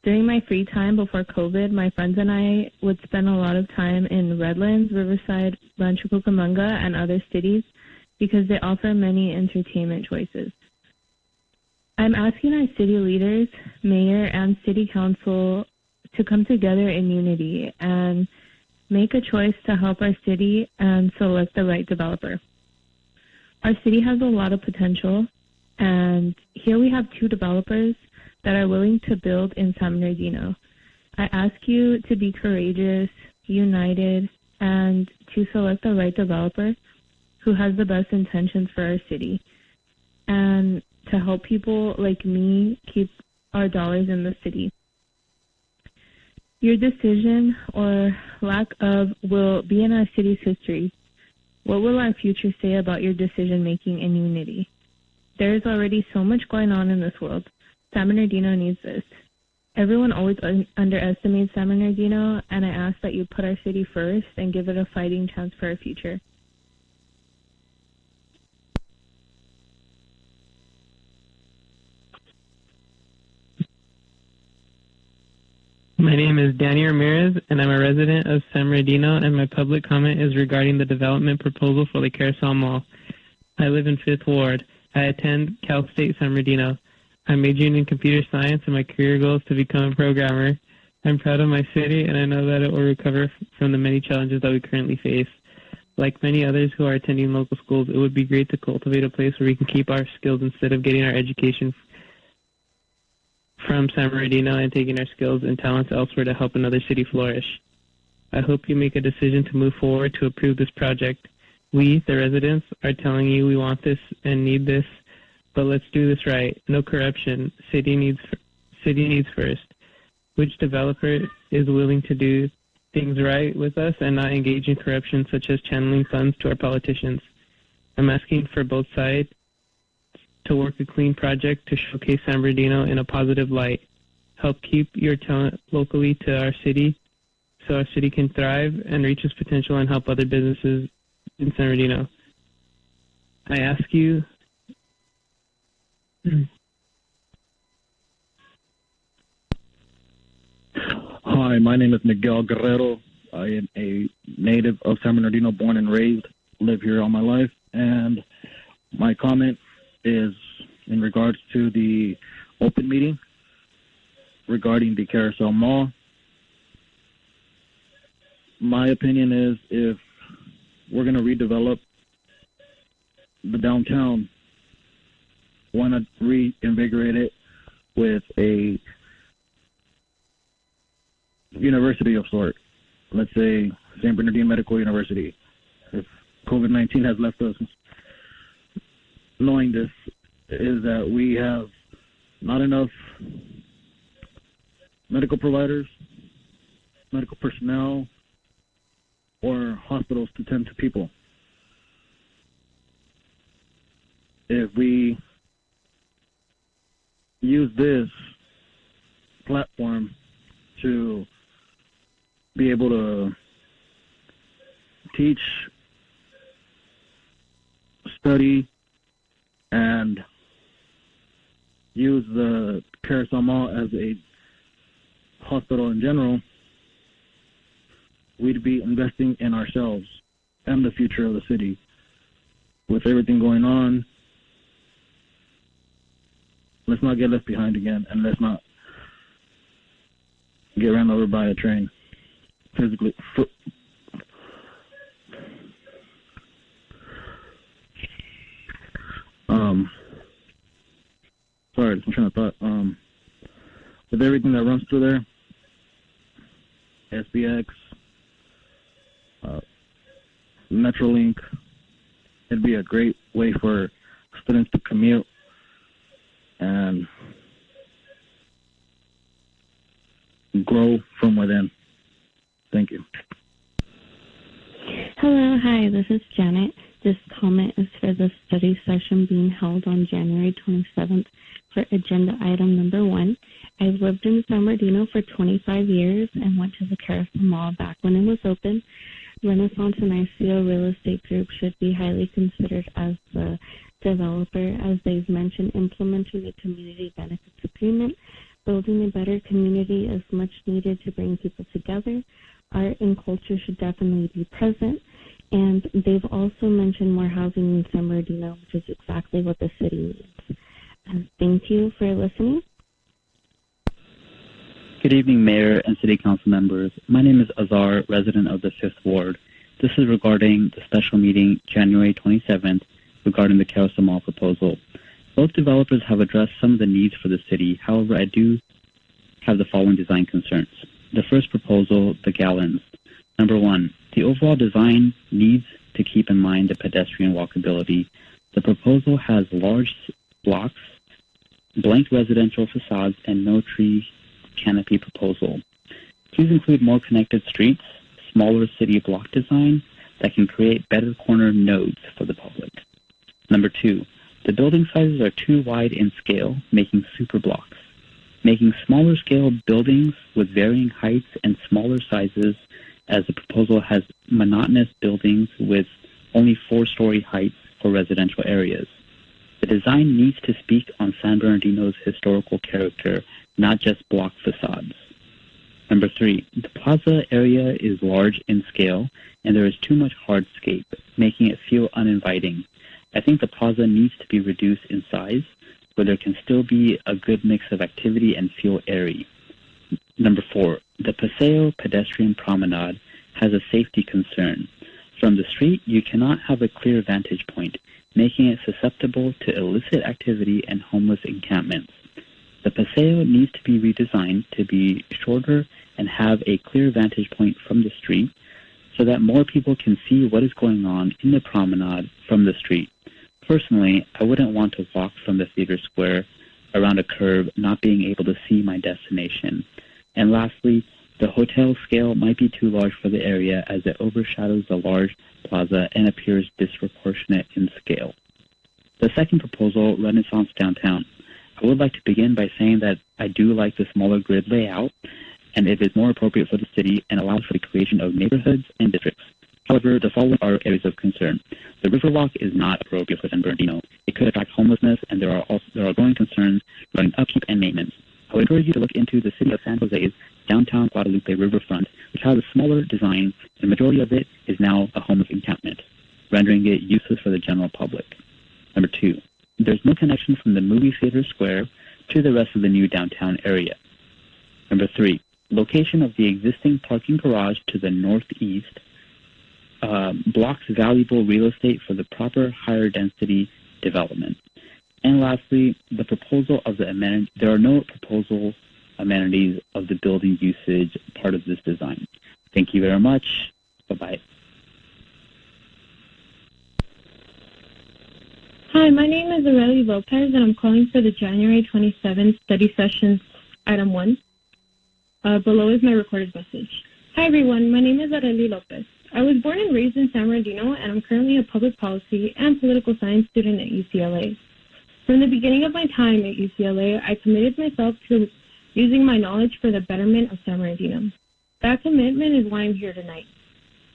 During my free time before COVID, my friends and I would spend a lot of time in Redlands, Riverside, Rancho Cucamonga, and other cities because they offer many entertainment choices. I'm asking our city leaders, mayor, and city council to come together in unity and make a choice to help our city and select the right developer. Our city has a lot of potential, and here we have two developers that are willing to build in San Bernardino. I ask you to be courageous, united, and to select the right developer who has the best intentions for our city, and to help people like me keep our dollars in the city. Your decision or lack of will be in our city's history. What will our future say about your decision-making and unity? There is already so much going on in this world. San Bernardino needs this. Everyone always underestimates San Bernardino, and I ask that you put our city first and give it a fighting chance for our future. My name is Danny Ramirez, and I'm a resident of San Bernardino, and my public comment is regarding the development proposal for the Carousel Mall. I live in 5th Ward. I attend Cal State San Bernardino. I'm majoring in computer science, and my career goal is to become a programmer. I'm proud of my city, and I know that it will recover from the many challenges that we currently face. Like many others who are attending local schools, it would be great to cultivate a place where we can keep our skills instead of getting our education from San Bernardino and taking our skills and talents elsewhere to help another city flourish. I hope you make a decision to move forward to approve this project. We, the residents, are telling you we want this and need this, but let's do this right. No corruption. City needs first. Which developer is willing to do things right with us and not engage in corruption, such as channeling funds to our politicians? I'm asking for both sides to work a clean project to showcase San Bernardino in a positive light. Help keep your talent locally to our city so our city can thrive and reach its potential and help other businesses in San Bernardino. I ask you Hi, my name is Miguel Guerrero. I am a native of San Bernardino, born and raised, live here all my life, and my comment is in regards to the open meeting regarding the Carousel Mall. My opinion is if we're going to redevelop the downtown, why not reinvigorate it with a university of sort? Let's say San Bernardino Medical University. If COVID-19 has left us knowing this, is that we have not enough medical providers, medical personnel, or hospitals to tend to people. If we use this platform to be able to teach, study, and use the Carousel Mall as a hospital in general, we'd be investing in ourselves and the future of the city. With everything going on, let's not get left behind again, and let's not get ran over by a train physically. Sorry, I'm trying to thought. With everything that runs through there, SBX, Metrolink, it'd be a great way for students to commute and grow from within. Thank you. Hello, hi, this is Janet. This comment is for the study session being held on January 27th for agenda item number 1. I've lived in San Bernardino for 25 years and went to the Carousel Mall back when it was open. Renaissance and ICO Real Estate Group should be highly considered as the developer, as they've mentioned implementing a community benefits agreement. Building a better community is much needed to bring people together. Art and culture should definitely be present. And they've also mentioned more housing in San Bernardino, which is exactly what the city needs. Thank you for listening. Good evening, Mayor and City Council members. My name is Azar, resident of the 5th Ward. This is regarding the special meeting January 27th regarding the Carousel Mall proposal. Both developers have addressed some of the needs for the city. However, I do have the following design concerns. The first proposal, the gallons. Number 1, the overall design needs to keep in mind the pedestrian walkability. The proposal has large blocks, blank residential facades, and no tree canopy proposal. Please include more connected streets, smaller city block design that can create better corner nodes for the public. Number 2, the building sizes are too wide in scale, making super blocks. Making smaller scale buildings with varying heights and smaller sizes, as the proposal has monotonous buildings with only 4-story heights for residential areas. The design needs to speak on San Bernardino's historical character, not just block facades. Number 3, the plaza area is large in scale and there is too much hardscape, making it feel uninviting. I think the plaza needs to be reduced in size, where there can still be a good mix of activity and feel airy. Number 4, the Paseo pedestrian promenade has a safety concern. From the street, you cannot have a clear vantage point, making it susceptible to illicit activity and homeless encampments. The paseo needs to be redesigned to be shorter and have a clear vantage point from the street so that more people can see what is going on in the promenade from the street. Personally, I wouldn't want to walk from the theater square around a curve not being able to see my destination. And lastly, the hotel scale might be too large for the area as it overshadows the large plaza and appears disproportionate in scale. The second proposal, Renaissance Downtown. I would like to begin by saying that I do like the smaller grid layout, and it is more appropriate for the city and allows for the creation of neighborhoods and districts. However, the following are areas of concern. The Riverwalk is not appropriate for San Bernardino. It could attract homelessness, and there are growing concerns regarding upkeep and maintenance. I would encourage you to look into the city of San Jose's downtown Guadalupe riverfront, which has a smaller design. The majority of it is now a homeless encampment, rendering it useless for the general public. Number 2, there's no connection from the movie theater square to the rest of the new downtown area. Number 3, location of the existing parking garage to the northeast blocks valuable real estate for the proper higher density development. And lastly, the proposal of the amenities. There are no proposal amenities of the building usage part of this design. Thank you very much. Bye-bye. Hi, my name is Aurelie Lopez, and I'm calling for the January 27th study session, item 1. Below is my recorded message. Hi, everyone. My name is Aurelie Lopez. I was born and raised in San Bernardino, and I'm currently a public policy and political science student at UCLA. From the beginning of my time at UCLA, I committed myself to using my knowledge for the betterment of San Bernardino. That commitment is why I'm here tonight.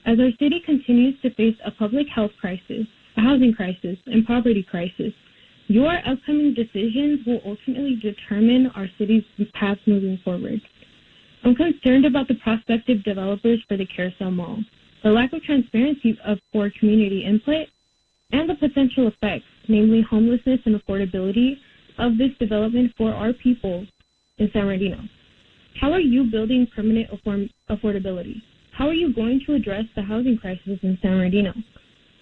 As our city continues to face a public health crisis, a housing crisis, and poverty crisis, your upcoming decisions will ultimately determine our city's path moving forward. I'm concerned about the prospective developers for the Carousel Mall, the lack of transparency for community input, and the potential effects, namely homelessness and affordability, of this development for our people in San Bernardino. How are you building permanent affordability? How are you going to address the housing crisis in San Bernardino?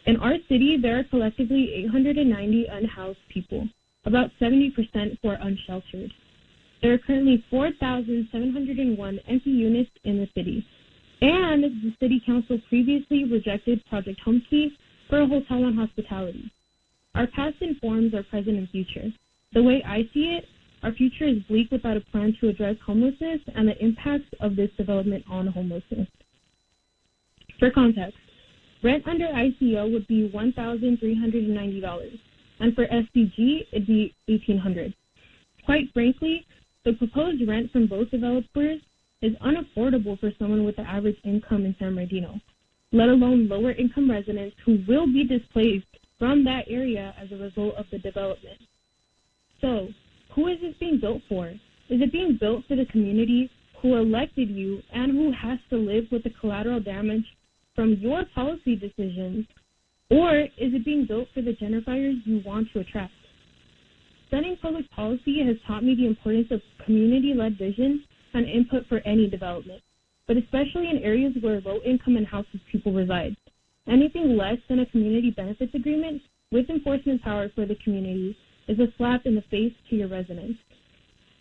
In our city, there are collectively 890 unhoused people, about 70% who are unsheltered. There are currently 4,701 empty units in the city, and the City Council previously rejected Project Homekey for a hotel and hospitality. Our past informs our present and future. The way I see it, our future is bleak without a plan to address homelessness and the impacts of this development on homelessness. For context, rent under ICO would be $1,390, and for SDG, it'd be $1,800. Quite frankly, the proposed rent from both developers is unaffordable for someone with the average income in San Bernardino, let alone lower income residents who will be displaced from that area as a result of the development. So, who is this being built for? Is it being built for the community who elected you and who has to live with the collateral damage from your policy decisions, or is it being built for the gentrifiers you want to attract? Studying public policy has taught me the importance of community-led vision and input for any development, but especially in areas where low-income and houseless people reside. Anything less than a community benefits agreement with enforcement power for the community is a slap in the face to your residents.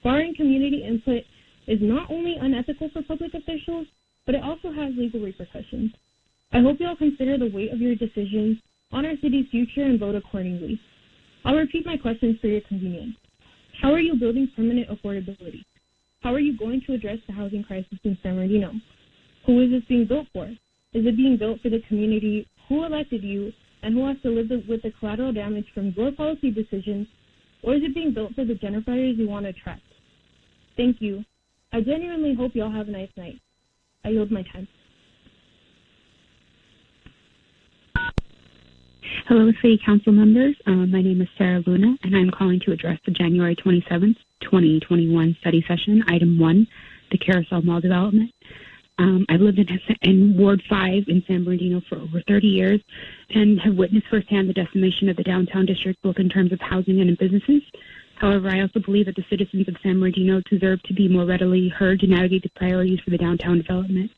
Barring community input is not only unethical for public officials, but it also has legal repercussions. I hope you'll consider the weight of your decisions on our city's future and vote accordingly. I'll repeat my questions for your convenience. How are you building permanent affordability? How are you going to address the housing crisis in San Bernardino? Who is this being built for? Is it being built for the community who elected you and who has to live with the collateral damage from your policy decisions, or is it being built for the gentrifiers you want to attract? Thank you. I genuinely hope you all have a nice night. I yield my time. Hello, City Council members. My name is Sarah Luna, and I'm calling to address the January 27th, 2021 study session, item 1, the Carousel Mall development. I've lived in Ward 5 in San Bernardino for over 30 years and have witnessed firsthand the decimation of the downtown district, both in terms of housing and in businesses. However, I also believe that the citizens of San Bernardino deserve to be more readily heard to navigate the priorities for the downtown development.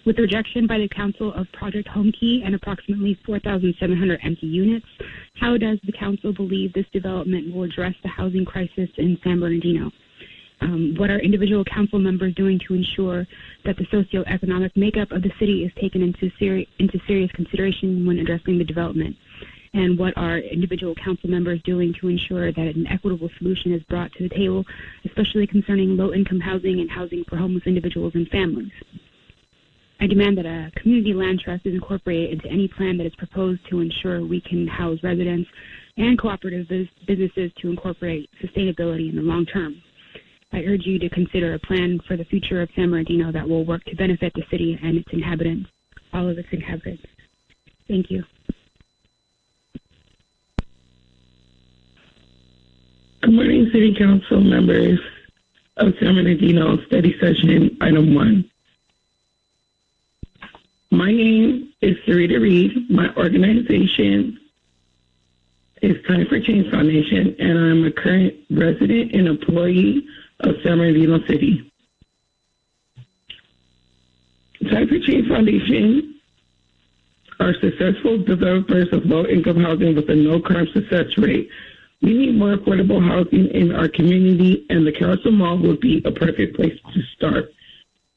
With the rejection by the Council of Project Home Key and approximately 4,700 empty units, how does the Council believe this development will address the housing crisis in San Bernardino? What are individual council members doing to ensure that the socioeconomic makeup of the city is taken into serious consideration when addressing the development? And what are individual council members doing to ensure that an equitable solution is brought to the table, especially concerning low-income housing and housing for homeless individuals and families? I demand that a community land trust is incorporated into any plan that is proposed to ensure we can house residents and cooperative businesses to incorporate sustainability in the long term. I urge you to consider a plan for the future of San Bernardino that will work to benefit the city and its inhabitants, all of its inhabitants. Thank you. Good morning, City Council members of San Bernardino, study session item 1. My name is Sarita Reed. My organization is Time for Change Foundation, and I'm a current resident and employee of San Bernardino City. Time for Change Foundation are successful developers of low-income housing with a no-crime success rate. We need more affordable housing in our community, and the Carousel Mall would be a perfect place to start.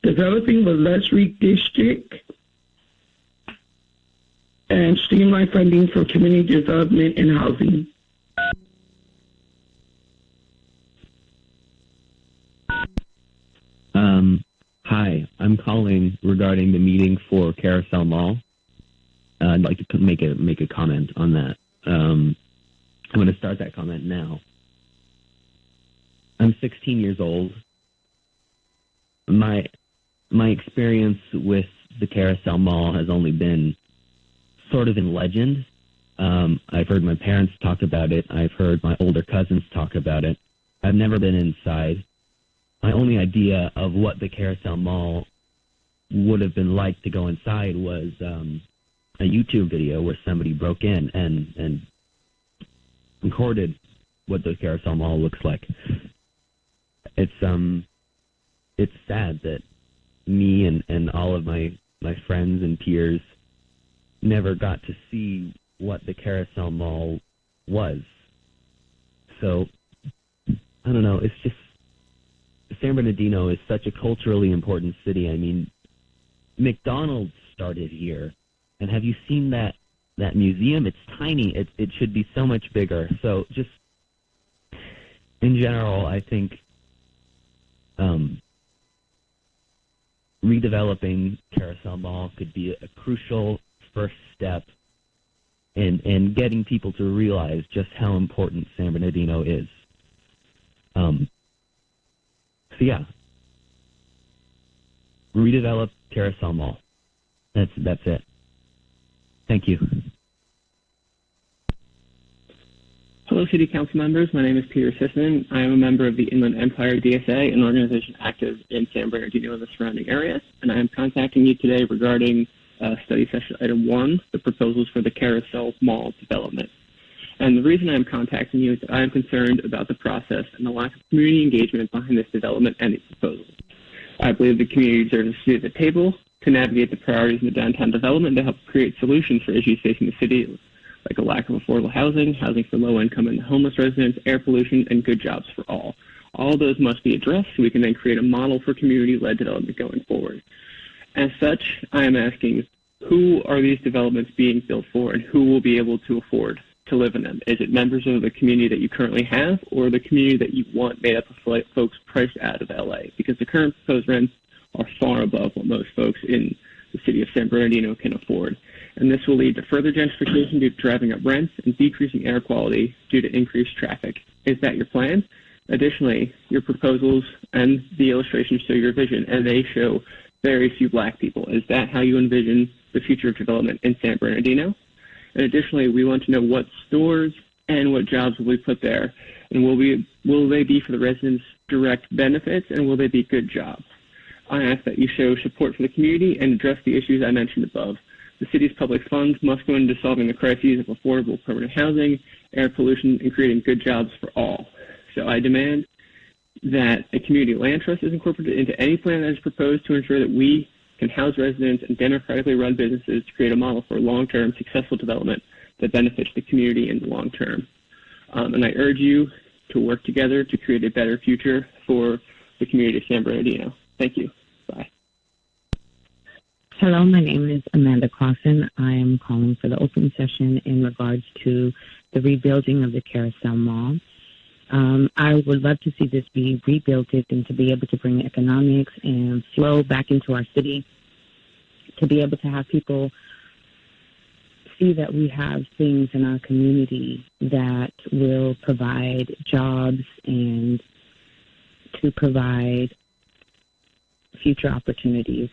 Developing with less redistrict and streamline funding for community development and housing. Hi, I'm calling regarding the meeting for Carousel Mall. I'd like to make a comment on that. I'm going to start that comment now. I'm 16 years old. My experience with the Carousel Mall has only been sort of in legend. I've heard my parents talk about it. I've heard my older cousins talk about it. I've never been inside. My only idea of what the Carousel Mall would have been like to go inside was a YouTube video where somebody broke in and recorded what the Carousel Mall looks like. It's sad that me and all of my friends and peers never got to see what the Carousel Mall was. So, I don't know, it's just, San Bernardino is such a culturally important city. I mean, McDonald's started here. And have you seen that museum? It's tiny. It should be so much bigger. So just in general, I think redeveloping Carousel Mall could be a crucial first step in getting people to realize just how important San Bernardino is. So yeah, redevelop Carousel Mall. That's it. Thank you. Hello, City Council members. My name is Peter Sisson. I am a member of the Inland Empire DSA, an organization active in San Bernardino and the surrounding areas, and I am contacting you today regarding study session item 1, the proposals for the Carousel Mall development. And the reason I am contacting you is that I am concerned about the process and the lack of community engagement behind this development and these proposals. I believe the community deserves a seat at the table to navigate the priorities in the downtown development to help create solutions for issues facing the city, like a lack of affordable housing, housing for low-income and homeless residents, air pollution, and good jobs for all. All of those must be addressed so we can then create a model for community-led development going forward. As such, I am asking, who are these developments being built for, and who will be able to afford to live in them? Is it members of the community that you currently have, or the community that you want made up of folks priced out of LA? Because the current proposed rents are far above what most folks in the city of San Bernardino can afford. And this will lead to further gentrification due to driving up rents and decreasing air quality due to increased traffic. Is that your plan? Additionally, your proposals and the illustrations show your vision, and they show very few black people. Is that how you envision the future of development in San Bernardino? And additionally, we want to know what stores and what jobs will be put there, and will they be for the residents' direct benefits, and will they be good jobs? I ask that you show support for the community and address the issues I mentioned above. The city's public funds must go into solving the crises of affordable permanent housing, air pollution, and creating good jobs for all. So I demand that a community land trust is incorporated into any plan that is proposed to ensure that we can house residents and democratically run businesses to create a model for long-term successful development that benefits the community in the long term. And I urge you to work together to create a better future for the community of San Bernardino. Thank you. Bye. Hello, my name is Amanda Clausen. I am calling for the open session in regards to the rebuilding of the Carousel Mall. I would love to see this be rebuilt and to be able to bring economics and flow back into our city, to be able to have people see that we have things in our community that will provide jobs and to provide future opportunities.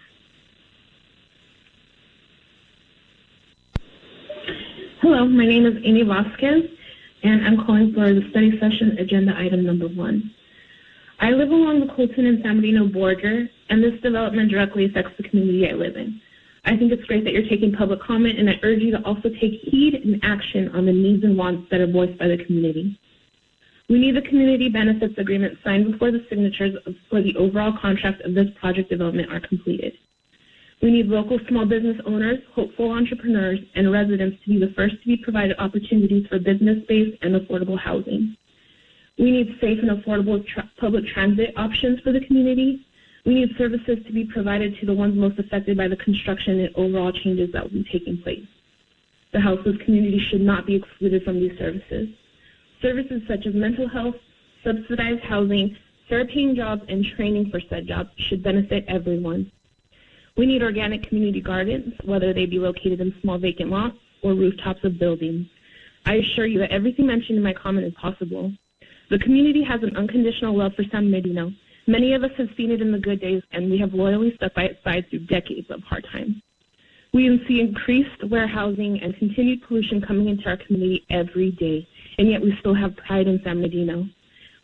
Hello, my name is Amy Vasquez, and I'm calling for the study session agenda item number 1. I live along the Colton and San Bernardino border, and this development directly affects the community I live in. I think it's great that you're taking public comment, and I urge you to also take heed and action on the needs and wants that are voiced by the community. We need the community benefits agreement signed before the signatures for the overall contract of this project development are completed. We need local small business owners, hopeful entrepreneurs, and residents to be the first to be provided opportunities for business-based and affordable housing. We need safe and affordable public transit options for the community. We need services to be provided to the ones most affected by the construction and overall changes that will be taking place. The houseless community should not be excluded from these services. Services such as mental health, subsidized housing, fair-paying jobs, and training for said jobs should benefit everyone. We need organic community gardens, whether they be located in small vacant lots or rooftops of buildings. I assure you that everything mentioned in my comment is possible. The community has an unconditional love for San Bernardino. Many of us have seen it in the good days, and we have loyally stuck by its side through decades of hard times. We see increased warehousing and continued pollution coming into our community every day, and yet we still have pride in San Bernardino.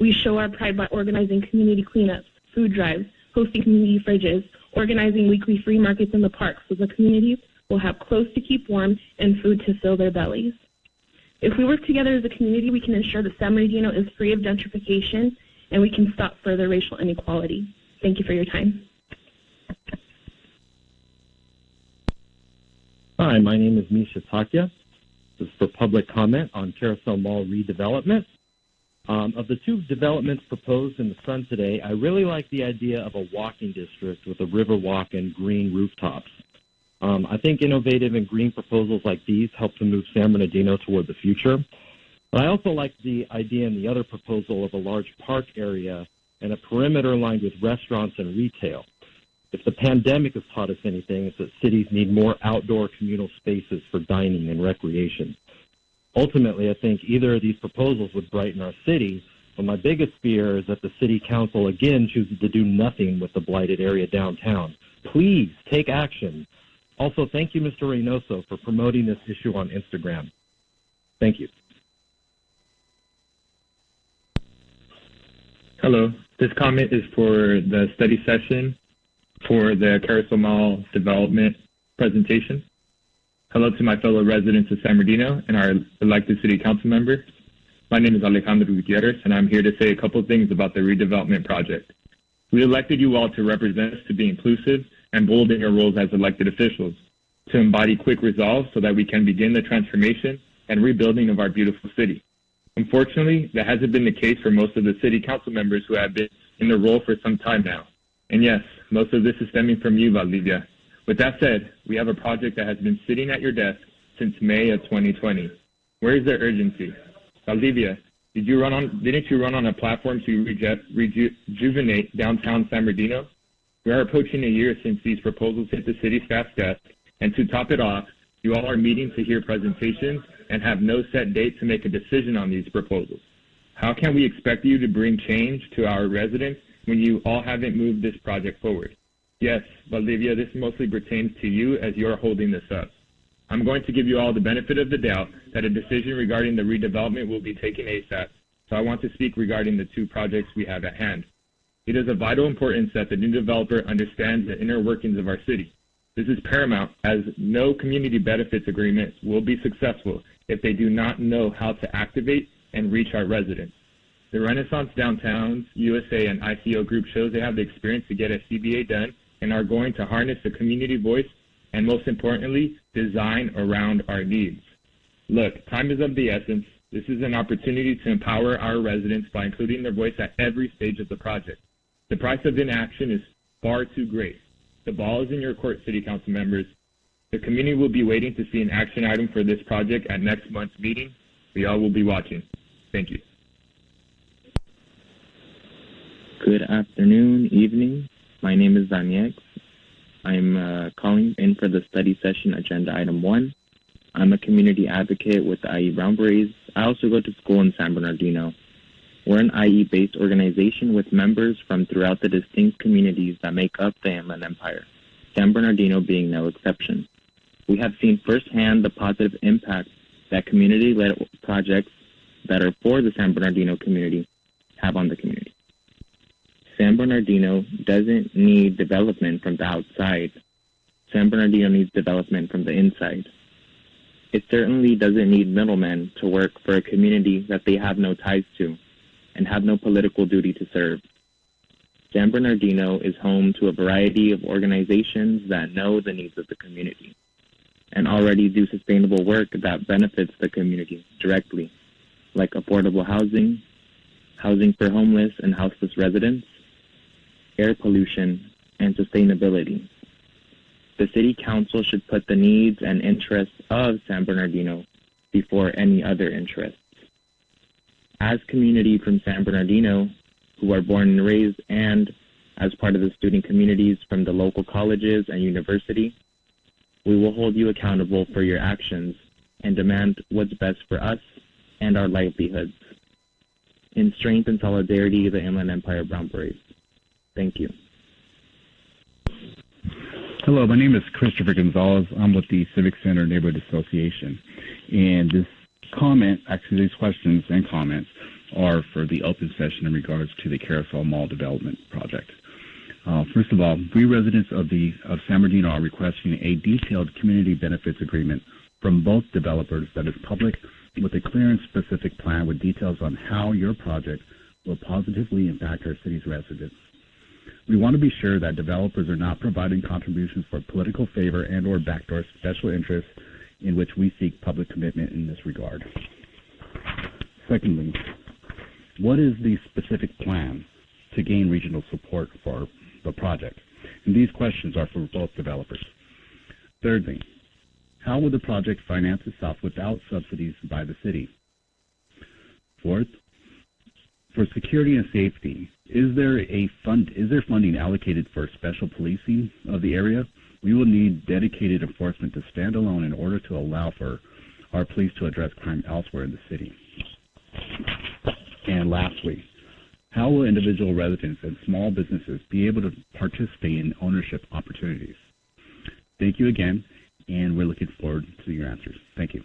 We show our pride by organizing community cleanups, food drives, hosting community fridges, organizing weekly free markets in the park so the communities will have clothes to keep warm and food to fill their bellies. If we work together as a community, we can ensure that San Bernardino is free of gentrification and we can stop further racial inequality. Thank you for your time. Hi, my name is Misha Takya. This is for public comment on Carousel Mall redevelopment. Of the two developments proposed in the Sun today, I really like the idea of a walking district with a river walk and green rooftops. I think innovative and green proposals like these help to move San Bernardino toward the future. But I also like the idea in the other proposal of a large park area and a perimeter lined with restaurants and retail. If the pandemic has taught us anything, it's that cities need more outdoor communal spaces for dining and recreation. Ultimately, I think either of these proposals would brighten our city, but my biggest fear is that the city council again chooses to do nothing with the blighted area downtown. Please take action. Also, thank you, Mr. Reynoso, for promoting this issue on Instagram. Thank you. Hello, this comment is for the study session for the Carousel Mall development presentation. Hello to my fellow residents of San Bernardino and our elected city council member. My name is Alejandro Gutierrez, and I'm here to say a couple things about the redevelopment project. We elected you all to represent us, to be inclusive and bold in your roles as elected officials, to embody quick resolve so that we can begin the transformation and rebuilding of our beautiful city. Unfortunately, that hasn't been the case for most of the city council members who have been in the role for some time now. And yes, most of this is stemming from you, Valdivia. With that said, we have a project that has been sitting at your desk since May of 2020. Where is the urgency? Valdivia, didn't you run on a platform to rejuvenate downtown San Bernardino? We are approaching a year since these proposals hit the city staff's desk, and to top it off, you all are meeting to hear presentations and have no set date to make a decision on these proposals. How can we expect you to bring change to our residents when you all haven't moved this project forward? Yes, Valdivia, this mostly pertains to you as you're holding this up. I'm going to give you all the benefit of the doubt that a decision regarding the redevelopment will be taken ASAP, so I want to speak regarding the two projects we have at hand. It is of vital importance that the new developer understands the inner workings of our city. This is paramount, as no community benefits agreement will be successful if they do not know how to activate and reach our residents. The Renaissance Downtowns USA and ICO Group shows they have the experience to get a CBA done and are going to harness the community voice and, most importantly, design around our needs. Look, time is of the essence. This is an opportunity to empower our residents by including their voice at every stage of the project. The price of inaction is far too great. The ball is in your court, City Council members. The community will be waiting to see an action item for this project at next month's meeting. We all will be watching. Thank you. Good afternoon, evening. My name is Zaniex. I'm calling in for the study session agenda item 1. I'm a community advocate with the IE Brown Berets. I also go to school in San Bernardino. We're an IE-based organization with members from throughout the distinct communities that make up the Inland Empire, San Bernardino being no exception. We have seen firsthand the positive impact that community-led projects that are for the San Bernardino community have on the community. San Bernardino doesn't need development from the outside. San Bernardino needs development from the inside. It certainly doesn't need middlemen to work for a community that they have no ties to and have no political duty to serve. San Bernardino is home to a variety of organizations that know the needs of the community and already do sustainable work that benefits the community directly, like affordable housing, housing for homeless and houseless residents, air pollution, and sustainability. The City Council should put the needs and interests of San Bernardino before any other interests. As community from San Bernardino, who are born and raised, and as part of the student communities from the local colleges and university, we will hold you accountable for your actions and demand what's best for us and our livelihoods. In strength and solidarity, the Inland Empire Brown Berets. Thank you. Hello, my name is Christopher Gonzalez. I'm with the Civic Center Neighborhood Association. And this comment, actually these questions and comments, are for the open session in regards to the Carousel Mall development project. First of all, we residents of San Bernardino are requesting a detailed community benefits agreement from both developers that is public with a clear and specific plan with details on how your project will positively impact our city's residents. We want to be sure that developers are not providing contributions for political favor and or backdoor special interests in which we seek public commitment in this regard. Secondly, what is the specific plan to gain regional support for the project? And these questions are for both developers. Thirdly, how will the project finance itself without subsidies by the city? Fourth, for security and safety, is there funding allocated for special policing of the area? We will need dedicated enforcement to stand alone in order to allow for our police to address crime elsewhere in the city. And lastly, how will individual residents and small businesses be able to participate in ownership opportunities? Thank you again, and we're looking forward to your answers. Thank you.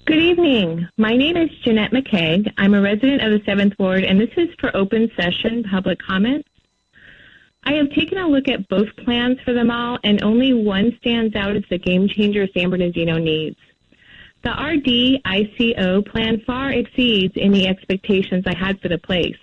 Good evening. My name is Jeanette McKay. I'm a resident of the 7th Ward, and this is for open session public comment. I have taken a look at both plans for the mall, and only one stands out as the game changer San Bernardino needs. The RDICO plan far exceeds any expectations I had for the place.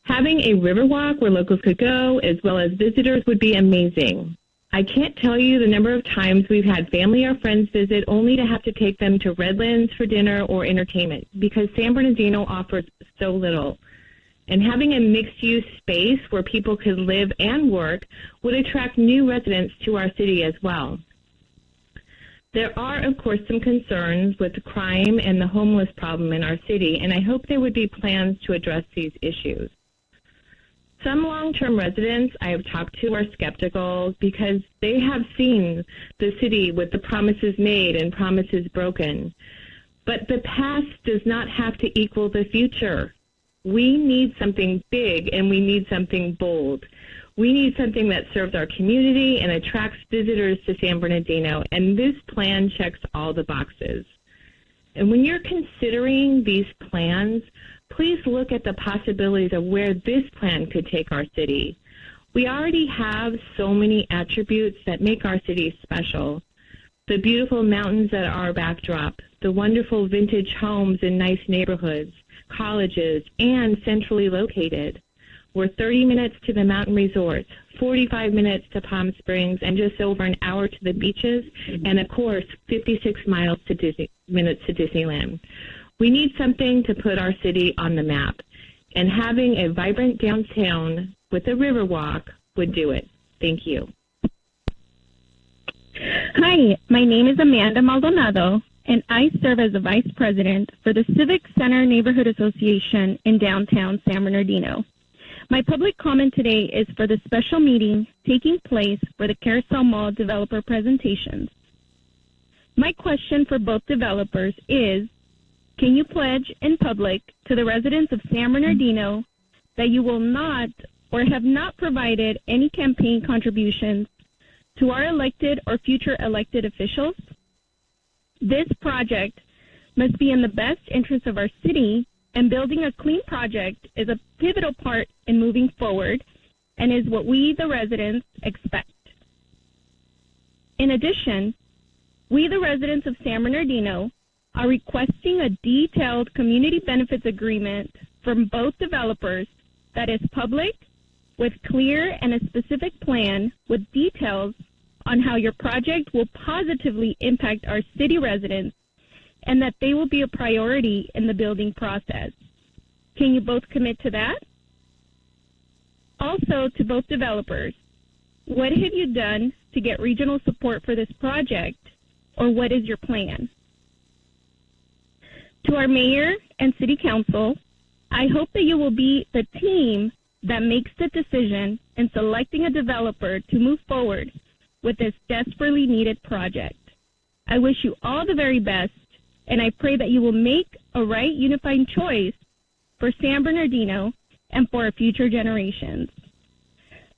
Having a Riverwalk where locals could go, as well as visitors, would be amazing. I can't tell you the number of times we've had family or friends visit only to have to take them to Redlands for dinner or entertainment because San Bernardino offers so little. And having a mixed-use space where people could live and work would attract new residents to our city as well. There are, of course, some concerns with the crime and the homeless problem in our city, and I hope there would be plans to address these issues. Some long-term residents I have talked to are skeptical because they have seen the city with the promises made and promises broken. But the past does not have to equal the future. We need something big and we need something bold. We need something that serves our community and attracts visitors to San Bernardino, and this plan checks all the boxes. And when you're considering these plans, please look at the possibilities of where this plan could take our city. We already have so many attributes that make our city special. the beautiful mountains that are our backdrop, the wonderful vintage homes in nice neighborhoods, colleges, and centrally located. We're 30 minutes to the mountain resorts, 45 minutes to Palm Springs, and just over an hour to the beaches, and of course, 56 minutes to Disneyland. We need something to put our city on the map, and having a vibrant downtown with a Riverwalk would do it. Thank you. Hi, my name is Amanda Maldonado, and I serve as the Vice President for the Civic Center Neighborhood Association in downtown San Bernardino. My public comment today is for the special meeting taking place for the Carousel Mall developer presentations. My question for both developers is, can you pledge in public to the residents of San Bernardino that you will not or have not provided any campaign contributions to our elected or future elected officials? This project must be in the best interest of our city, and building a clean project is a pivotal part in moving forward and is what we, the residents, expect. In addition, we, the residents of San Bernardino, are requesting a detailed community benefits agreement from both developers that is public, with clear and a specific plan with details on how your project will positively impact our city residents and that they will be a priority in the building process. Can you both commit to that? Also, to both developers, what have you done to get regional support for this project, or what is your plan? To our mayor and city council, I hope that you will be the team that makes the decision in selecting a developer to move forward with this desperately needed project. I wish you all the very best, and I pray that you will make a right unifying choice for San Bernardino and for our future generations.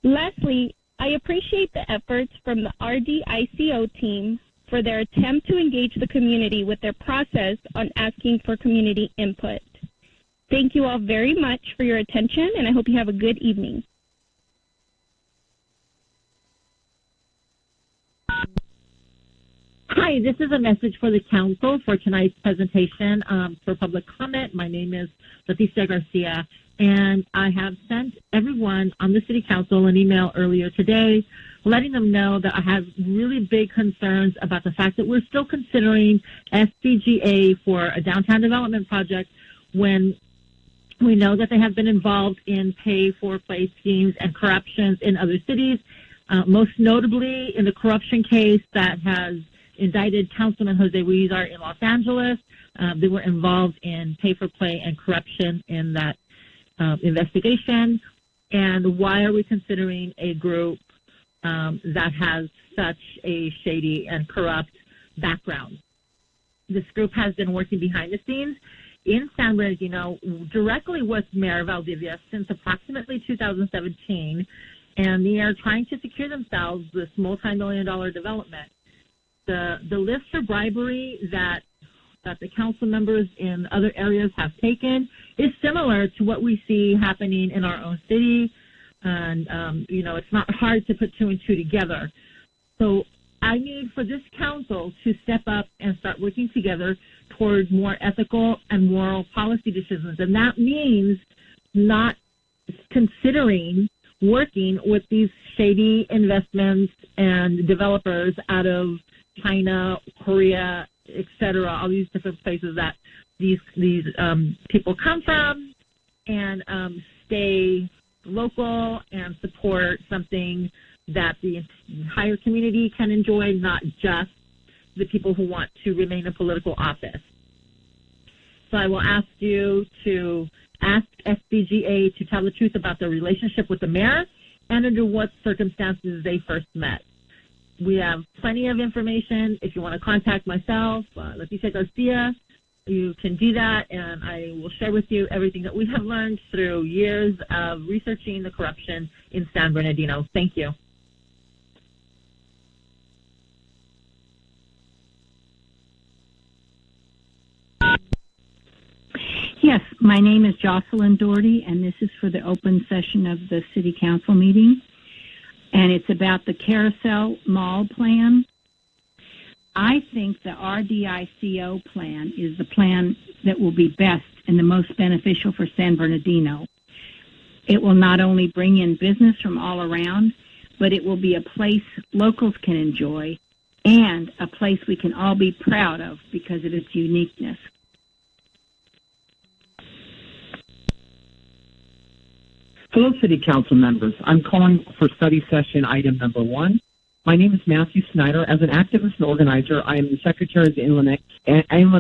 Lastly, I appreciate the efforts from the RDICO team for their attempt to engage the community with their process on asking for community input. Thank you all very much for your attention, and I hope you have a good evening. Hi, this is a message for the council for tonight's presentation for public comment. My name is Leticia Garcia, and I have sent everyone on the city council an email earlier today letting them know that I have really big concerns about the fact that we're still considering SDGA for a downtown development project when we know that they have been involved in pay-for-play schemes and corruptions in other cities, most notably in the corruption case that has indicted Councilman Jose Huizar in Los Angeles. They were involved in pay-for-play and corruption in that investigation. And why are we considering a group that has such a shady and corrupt background? This group has been working behind the scenes in San Bernardino directly with Mayor Valdivia since approximately 2017, and they are trying to secure themselves this multi-million-dollar development. The list for bribery that the council members in other areas have taken is similar to what we see happening in our own city, and it's not hard to put two and two together. So I need for this council to step up and start working together toward more ethical and moral policy decisions. And that means not considering working with these shady investments and developers out of China, Korea, etc., all these different places that these people come from, and stay local and support something that the entire community can enjoy, not just the people who want to remain in political office. So I will ask you to ask SBGA to tell the truth about their relationship with the mayor and under what circumstances they first met. We have plenty of information. If you want to contact myself, Leticia Garcia, you can do that, and I will share with you everything that we have learned through years of researching the corruption in San Bernardino. Thank you. Yes, my name is Jocelyn Doherty, and this is for the open session of the City Council meeting, and it's about the Carousel Mall plan. I think the RDICO plan is the plan that will be best and the most beneficial for San Bernardino. It will not only bring in business from all around, but it will be a place locals can enjoy and a place we can all be proud of because of its uniqueness. Hello, City Council members. I'm calling for study session item number 1. My name is Matthew Snyder. As an activist and organizer, I am the Secretary of the Inland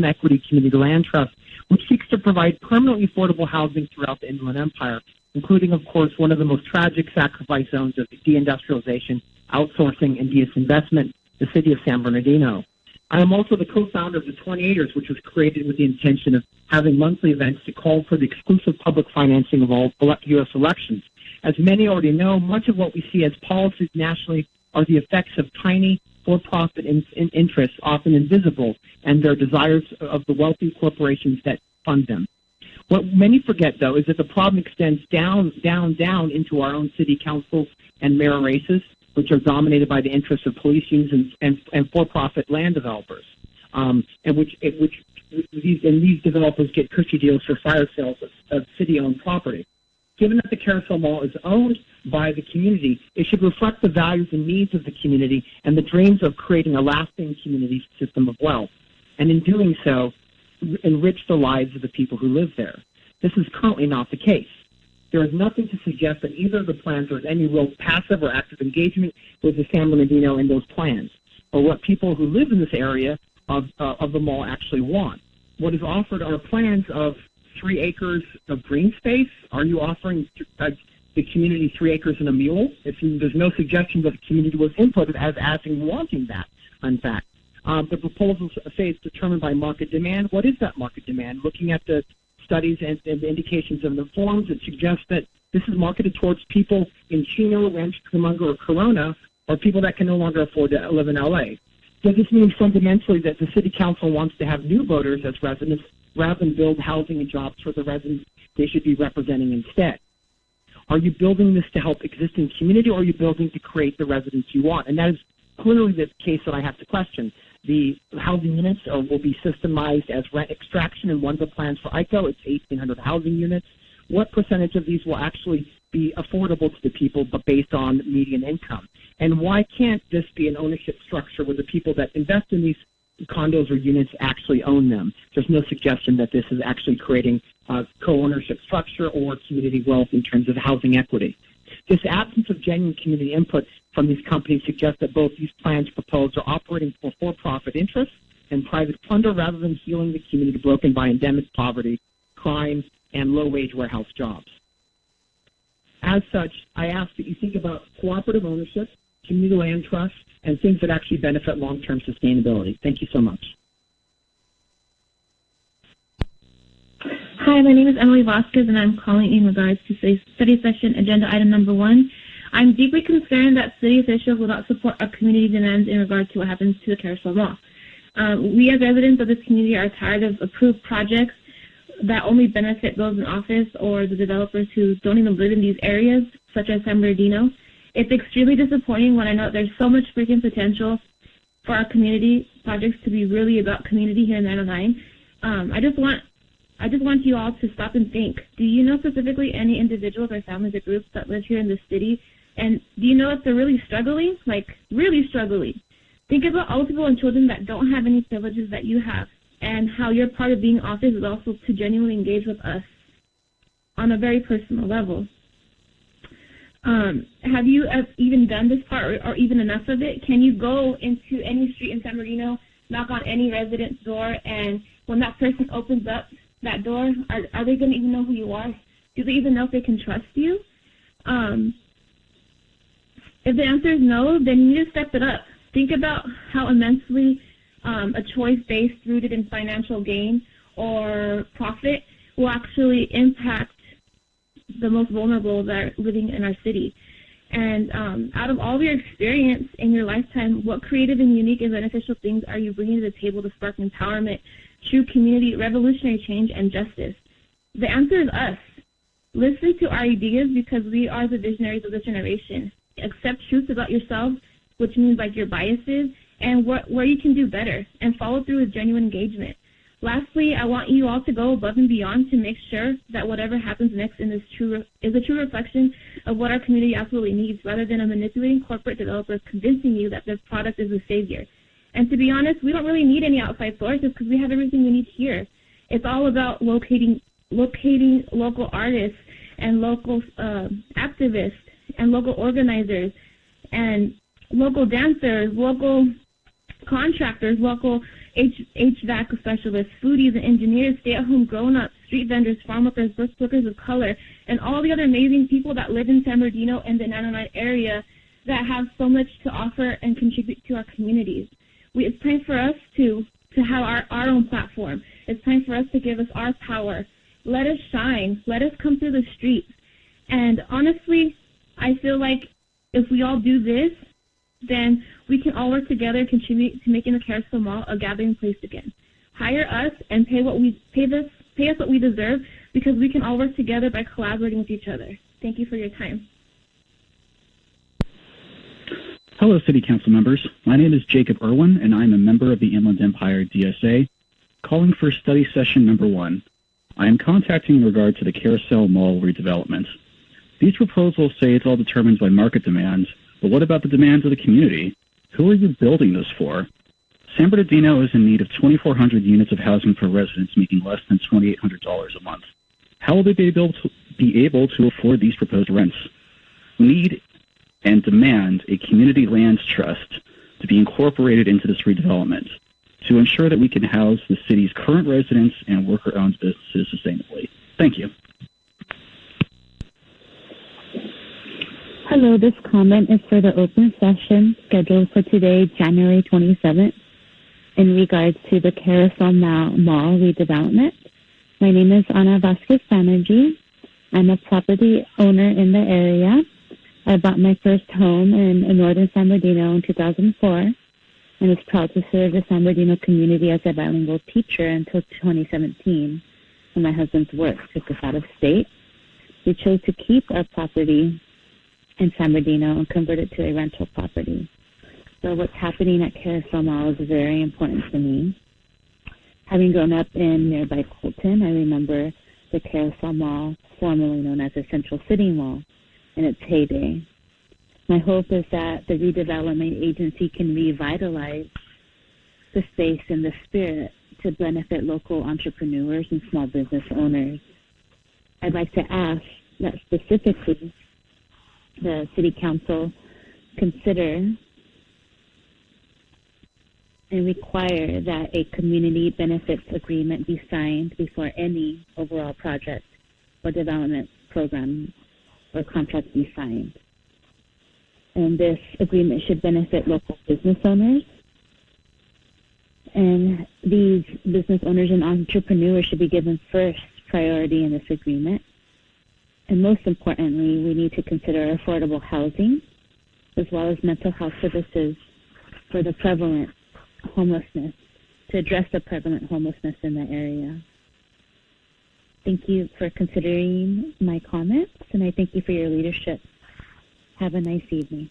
Equity Community Land Trust, which seeks to provide permanently affordable housing throughout the Inland Empire, including, of course, one of the most tragic sacrifice zones of deindustrialization, outsourcing, and disinvestment, the city of San Bernardino. I am also the co-founder of the 28ers, which was created with the intention of having monthly events to call for the exclusive public financing of all U.S. elections. As many already know, much of what we see as policies nationally are the effects of tiny for-profit interests, often invisible, and their desires of the wealthy corporations that fund them. What many forget, though, is that the problem extends down into our own city councils and mayor races, which are dominated by the interests of police unions and for-profit land developers, and these developers get cushy deals for fire sales of city-owned property. Given that the Carousel Mall is owned by the community, it should reflect the values and needs of the community and the dreams of creating a lasting community system of wealth, and in doing so, enrich the lives of the people who live there. This is currently not the case. There is nothing to suggest that either of the plans there is any real passive or active engagement with the San Bernardino in those plans, or what people who live in this area of the mall actually want. What is offered are plans of 3 acres of green space. Are you offering the community 3 acres and a mule? There's no suggestion that the community was inputted as asking wanting that, in fact. The proposals say it's determined by market demand. What is that market demand? Looking at the studies and the indications of the forms, it suggests that this is marketed towards people in Chino, Rancho Cucamonga, or Corona, or people that can no longer afford to live in LA. Does this mean fundamentally that the city council wants to have new voters as residents rather than build housing and jobs for the residents they should be representing instead? Are you building this to help existing community, or are you building to create the residents you want? And that is clearly the case that I have to question. The housing units will be systemized as rent extraction in one of the plans for ICO. It's 1,800 housing units. What percentage of these will actually be affordable to the people but based on median income? And why can't this be an ownership structure where the people that invest in these condos or units actually own them? There's no suggestion that this is actually creating a co-ownership structure or community wealth in terms of housing equity. This absence of genuine community input from these companies suggests that both these plans proposed are operating for-profit interests and private plunder rather than healing the community broken by endemic poverty, crime, and low-wage warehouse jobs. As such, I ask that you think about cooperative ownership, community land trusts, and things that actually benefit long-term sustainability. Thank you so much. Hi, my name is Emily Vasquez, and I'm calling in regards to study session agenda item number 1. I'm deeply concerned that city officials will not support our community demands in regard to what happens to the Carousel Mall. We as residents of this community are tired of approved projects that only benefit those in office or the developers who don't even live in these areas, such as San Bernardino. It's extremely disappointing when I know there's so much freaking potential for our community projects to be really about community here in 909. I just want you all to stop and think. Do you know specifically any individuals or families or groups that live here in the city? And do you know if they're really struggling? Like, really struggling. Think about all the people and children that don't have any privileges that you have, and how your part of being office is also to genuinely engage with us on a very personal level. Have you even done this part or even enough of it? Can you go into any street in San Bernardino, knock on any resident's door, and when that person opens up that door, are they going to even know who you are? Do they even know if they can trust you? If the answer is no, then you need to step it up. Think about how immensely a choice based rooted in financial gain or profit will actually impact the most vulnerable that are living in our city. And out of all of your experience in your lifetime, what creative and unique and beneficial things are you bringing to the table to spark empowerment, true community, revolutionary change, and justice? The answer is us. Listen to our ideas because we are the visionaries of this generation. Accept truth about yourself, which means like your biases, and where you can do better, and follow through with genuine engagement. Lastly, I want you all to go above and beyond to make sure that whatever happens next in this is a true reflection of what our community absolutely needs, rather than a manipulating corporate developer convincing you that their product is the savior. And to be honest, we don't really need any outside sources because we have everything we need here. It's all about locating local artists and local activists and local organizers and local dancers, local contractors, local HVAC specialists, foodies and engineers, stay-at-home grown-ups, street vendors, farm workers, workers of color, and all the other amazing people that live in San Bernardino and the 909 area that have so much to offer and contribute to our communities. It's time for us to have our own platform. It's time for us to give us our power. Let us shine. Let us come through the streets. And honestly, I feel like if we all do this, then we can all work together and contribute to making the Carousel Mall a gathering place again. Hire us and pay us what we deserve, because we can all work together by collaborating with each other. Thank you for your time. Hello, City Council members. My name is Jacob Irwin, and I'm a member of the Inland Empire DSA, calling for study session number 1. I am contacting in regard to the Carousel Mall redevelopment. These proposals say it's all determined by market demands, but what about the demands of the community? Who are you building this for? San Bernardino is in need of 2,400 units of housing for residents making less than $2,800 a month. How will they be able to afford these proposed rents? We need and demand a community lands trust to be incorporated into this redevelopment to ensure that we can house the city's current residents and worker-owned businesses sustainably. Thank you. Hello, this comment is for the open session scheduled for today, January 27th, in regards to the Carousel Mall redevelopment. My name is Ana Vasquez Banerjee. I'm a property owner in the area. I bought my first home in northern San Bernardino in 2004 and was proud to serve the San Bernardino community as a bilingual teacher until 2017, when my husband's work took us out of state. We chose to keep our property in San Bernardino and convert it to a rental property. So what's happening at Carousel Mall is very important to me. Having grown up in nearby Colton, I remember the Carousel Mall, formerly known as the Central City Mall, in its heyday. My hope is that the redevelopment agency can revitalize the space and the spirit to benefit local entrepreneurs and small business owners. I'd like to ask that specifically the City Council consider and require that a community benefits agreement be signed before any overall project or development program or contract be signed. And this agreement should benefit local business owners. And these business owners and entrepreneurs should be given first priority in this agreement. And most importantly, we need to consider affordable housing as well as mental health services for the prevalent homelessness, to address the prevalent homelessness in the area. Thank you for considering my comments, and I thank you for your leadership. Have a nice evening.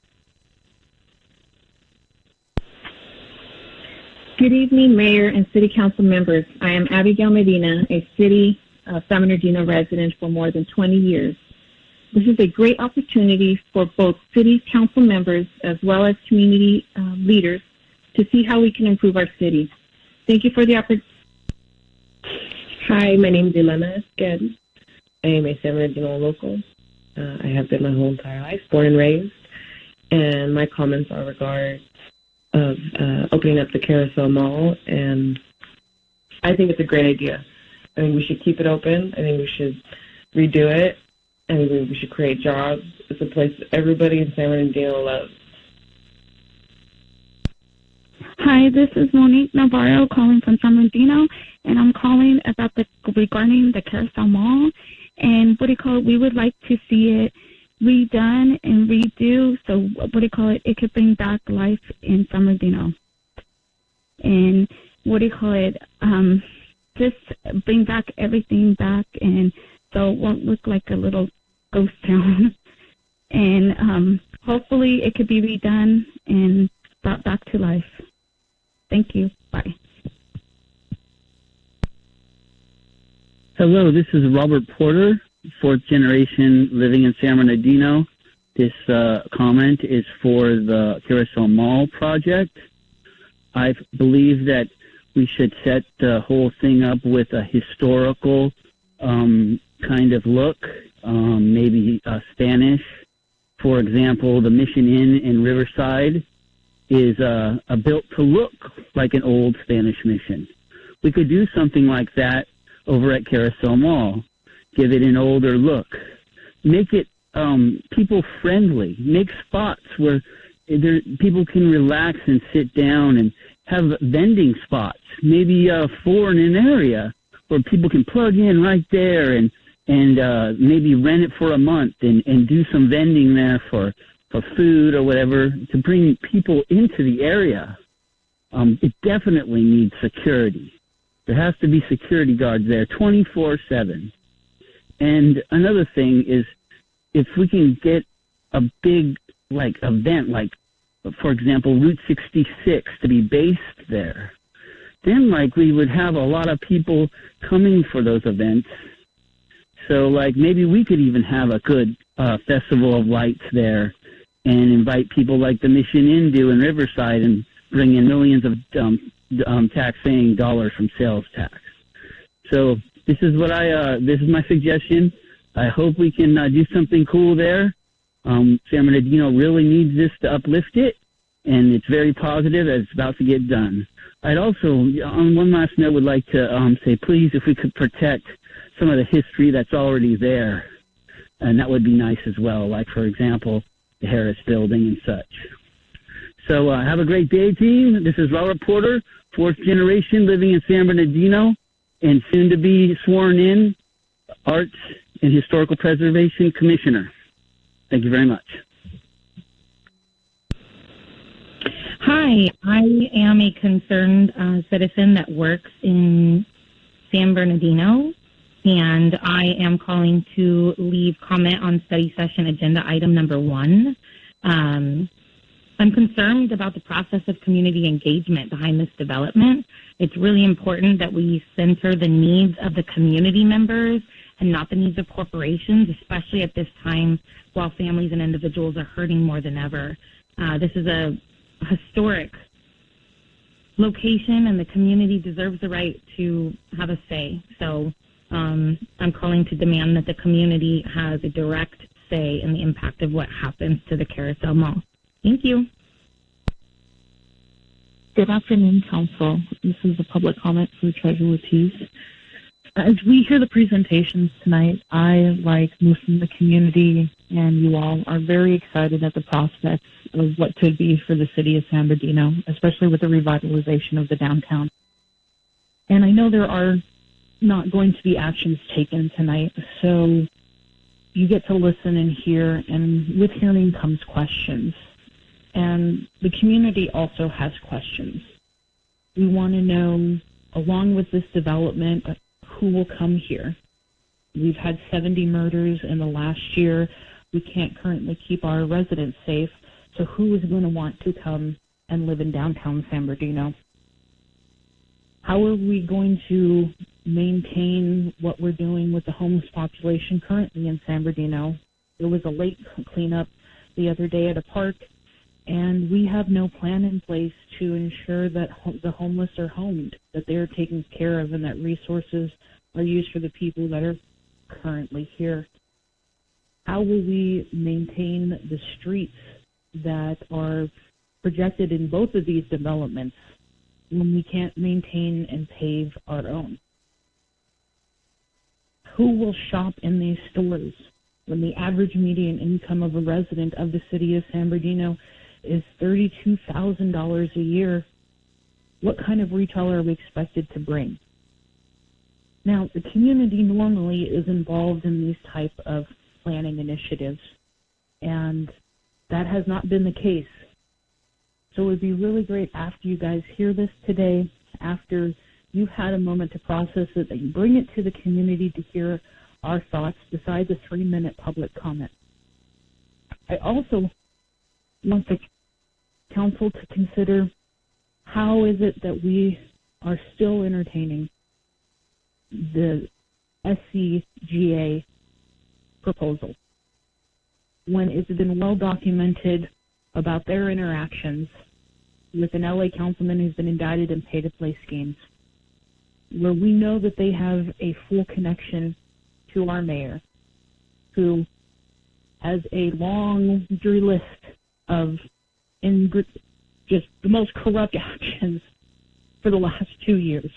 Good evening, Mayor and City Council members. I am Abigail Medina, a City of San Bernardino resident for more than 20 years. This is a great opportunity for both City Council members as well as community leaders to see how we can improve our city. Thank you for the opportunity. Hi, my name is Elena Esqued. I am a San Bernardino local. I have been my whole entire life, born and raised. And my comments are regards of opening up the Carousel Mall. And I think it's a great idea. I think we should keep it open. I think we should redo it. I think we should create jobs. It's a place everybody in San Bernardino loves. Hi, this is Monique Navarro calling from San Bernardino, and I'm calling about regarding the Carousel Mall. And we would like to see it redone and redo. So it could bring back life in San Bernardino. And just bring back everything back, and so it won't look like a little ghost town. And hopefully it could be redone and brought back to life. Thank you. Bye. Hello, this is Robert Porter, fourth generation living in San Bernardino. This comment is for the Carousel Mall project. I believe that we should set the whole thing up with a historical kind of look, maybe Spanish. For example, the Mission Inn in Riverside is built to look like an old Spanish mission. We could do something like that over at Carousel Mall. Give it an older look. Make it people friendly. Make spots where people can relax and sit down and have vending spots. Maybe 4 in an area where people can plug in right there and maybe rent it for a month and do some vending there for food or whatever to bring people into the area. It definitely needs security. There has to be security guards there 24/7. And another thing is, if we can get a big event, like for example Route 66, to be based there, then we would have a lot of people coming for those events. So maybe we could even have a good festival of lights there and invite people like the Mission Inn do in Riverside and bring in millions of tax-paying dollars from sales tax. So this is this is my suggestion. I hope we can do something cool there. San Bernardino really needs this to uplift it, and it's very positive as it's about to get done. I'd also, on one last note, would like to say, please, if we could protect some of the history that's already there, and that would be nice as well, like, for example, the Harris Building and such. So have a great day, team. This is Robert Porter, fourth generation living in San Bernardino, and soon to be sworn in Arts and Historical Preservation Commissioner. Thank you very much. Hi, I am a concerned citizen that works in San Bernardino, and I am calling to leave comment on study session agenda item number 1. I'm concerned about the process of community engagement behind this development. It's really important that we center the needs of the community members and not the needs of corporations, especially at this time while families and individuals are hurting more than ever. This is a historic location, and the community deserves the right to have a say. So I'm calling to demand that the community has a direct say in the impact of what happens to the Carousel Mall. Thank you. Good afternoon, Council. This is a public comment for Treasurer Ortiz. As we hear the presentations tonight, I, like most of the community and you all, are very excited at the prospects of what could be for the city of San Bernardino, especially with the revitalization of the downtown. And I know there are not going to be actions taken tonight, so you get to listen and hear, and with hearing comes questions. And the community also has questions. We want to know, along with this development, who will come here. We've had 70 murders in the last year. We can't currently keep our residents safe, so who is going to want to come and live in downtown San Bernardino? How are we going to maintain what we're doing with the homeless population currently in San Bernardino? There was a lake cleanup the other day at a park, and we have no plan in place to ensure that the homeless are homed, that they are taken care of, and that resources are used for the people that are currently here. How will we maintain the streets that are projected in both of these developments when we can't maintain and pave our own? Who will shop in these stores when the average median income of a resident of the city of San Bernardino is $32,000 a year? What kind of retailer are we expected to bring? Now, the community normally is involved in these type of planning initiatives, and that has not been the case. So it would be really great after you guys hear this today, after you've had a moment to process it, that you bring it to the community to hear our thoughts besides a 3-minute public comment. I also want the council to consider how is it that we are still entertaining the SCGA proposal when it's been well documented about their interactions with an LA councilman who's been indicted in pay-to-play schemes, where we know that they have a full connection to our mayor, who has a laundry list of just the most corrupt actions for the last 2 years.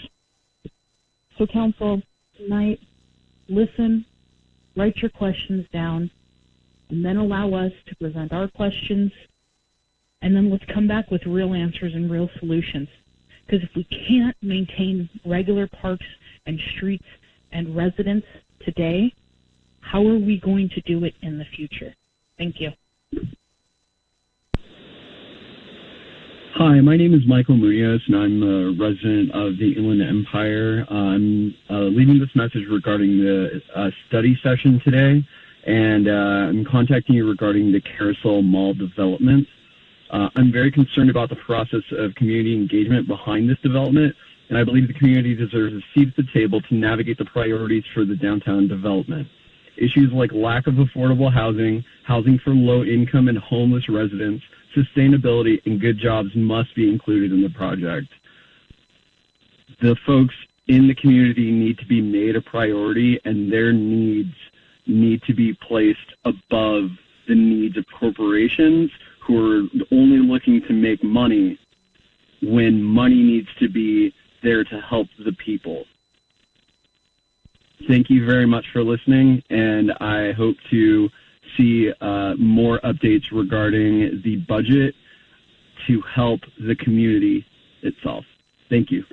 So council, tonight, listen, write your questions down, and then allow us to present our questions, and then let's come back with real answers and real solutions. Because if we can't maintain regular parks and streets and residents today, how are we going to do it in the future? Thank you. Hi, my name is Michael Munoz, and I'm a resident of the Inland Empire. I'm leaving this message regarding the study session today, and I'm contacting you regarding the Carousel Mall development. I'm very concerned about the process of community engagement behind this development, and I believe the community deserves a seat at the table to navigate the priorities for the downtown development. Issues like lack of affordable housing, housing for low-income and homeless residents, sustainability, and good jobs must be included in the project. The folks in the community need to be made a priority, and their needs need to be placed above the needs of corporations who are only looking to make money when money needs to be there to help the people. Thank you very much for listening, and I hope to see more updates regarding the budget to help the community itself. Thank you.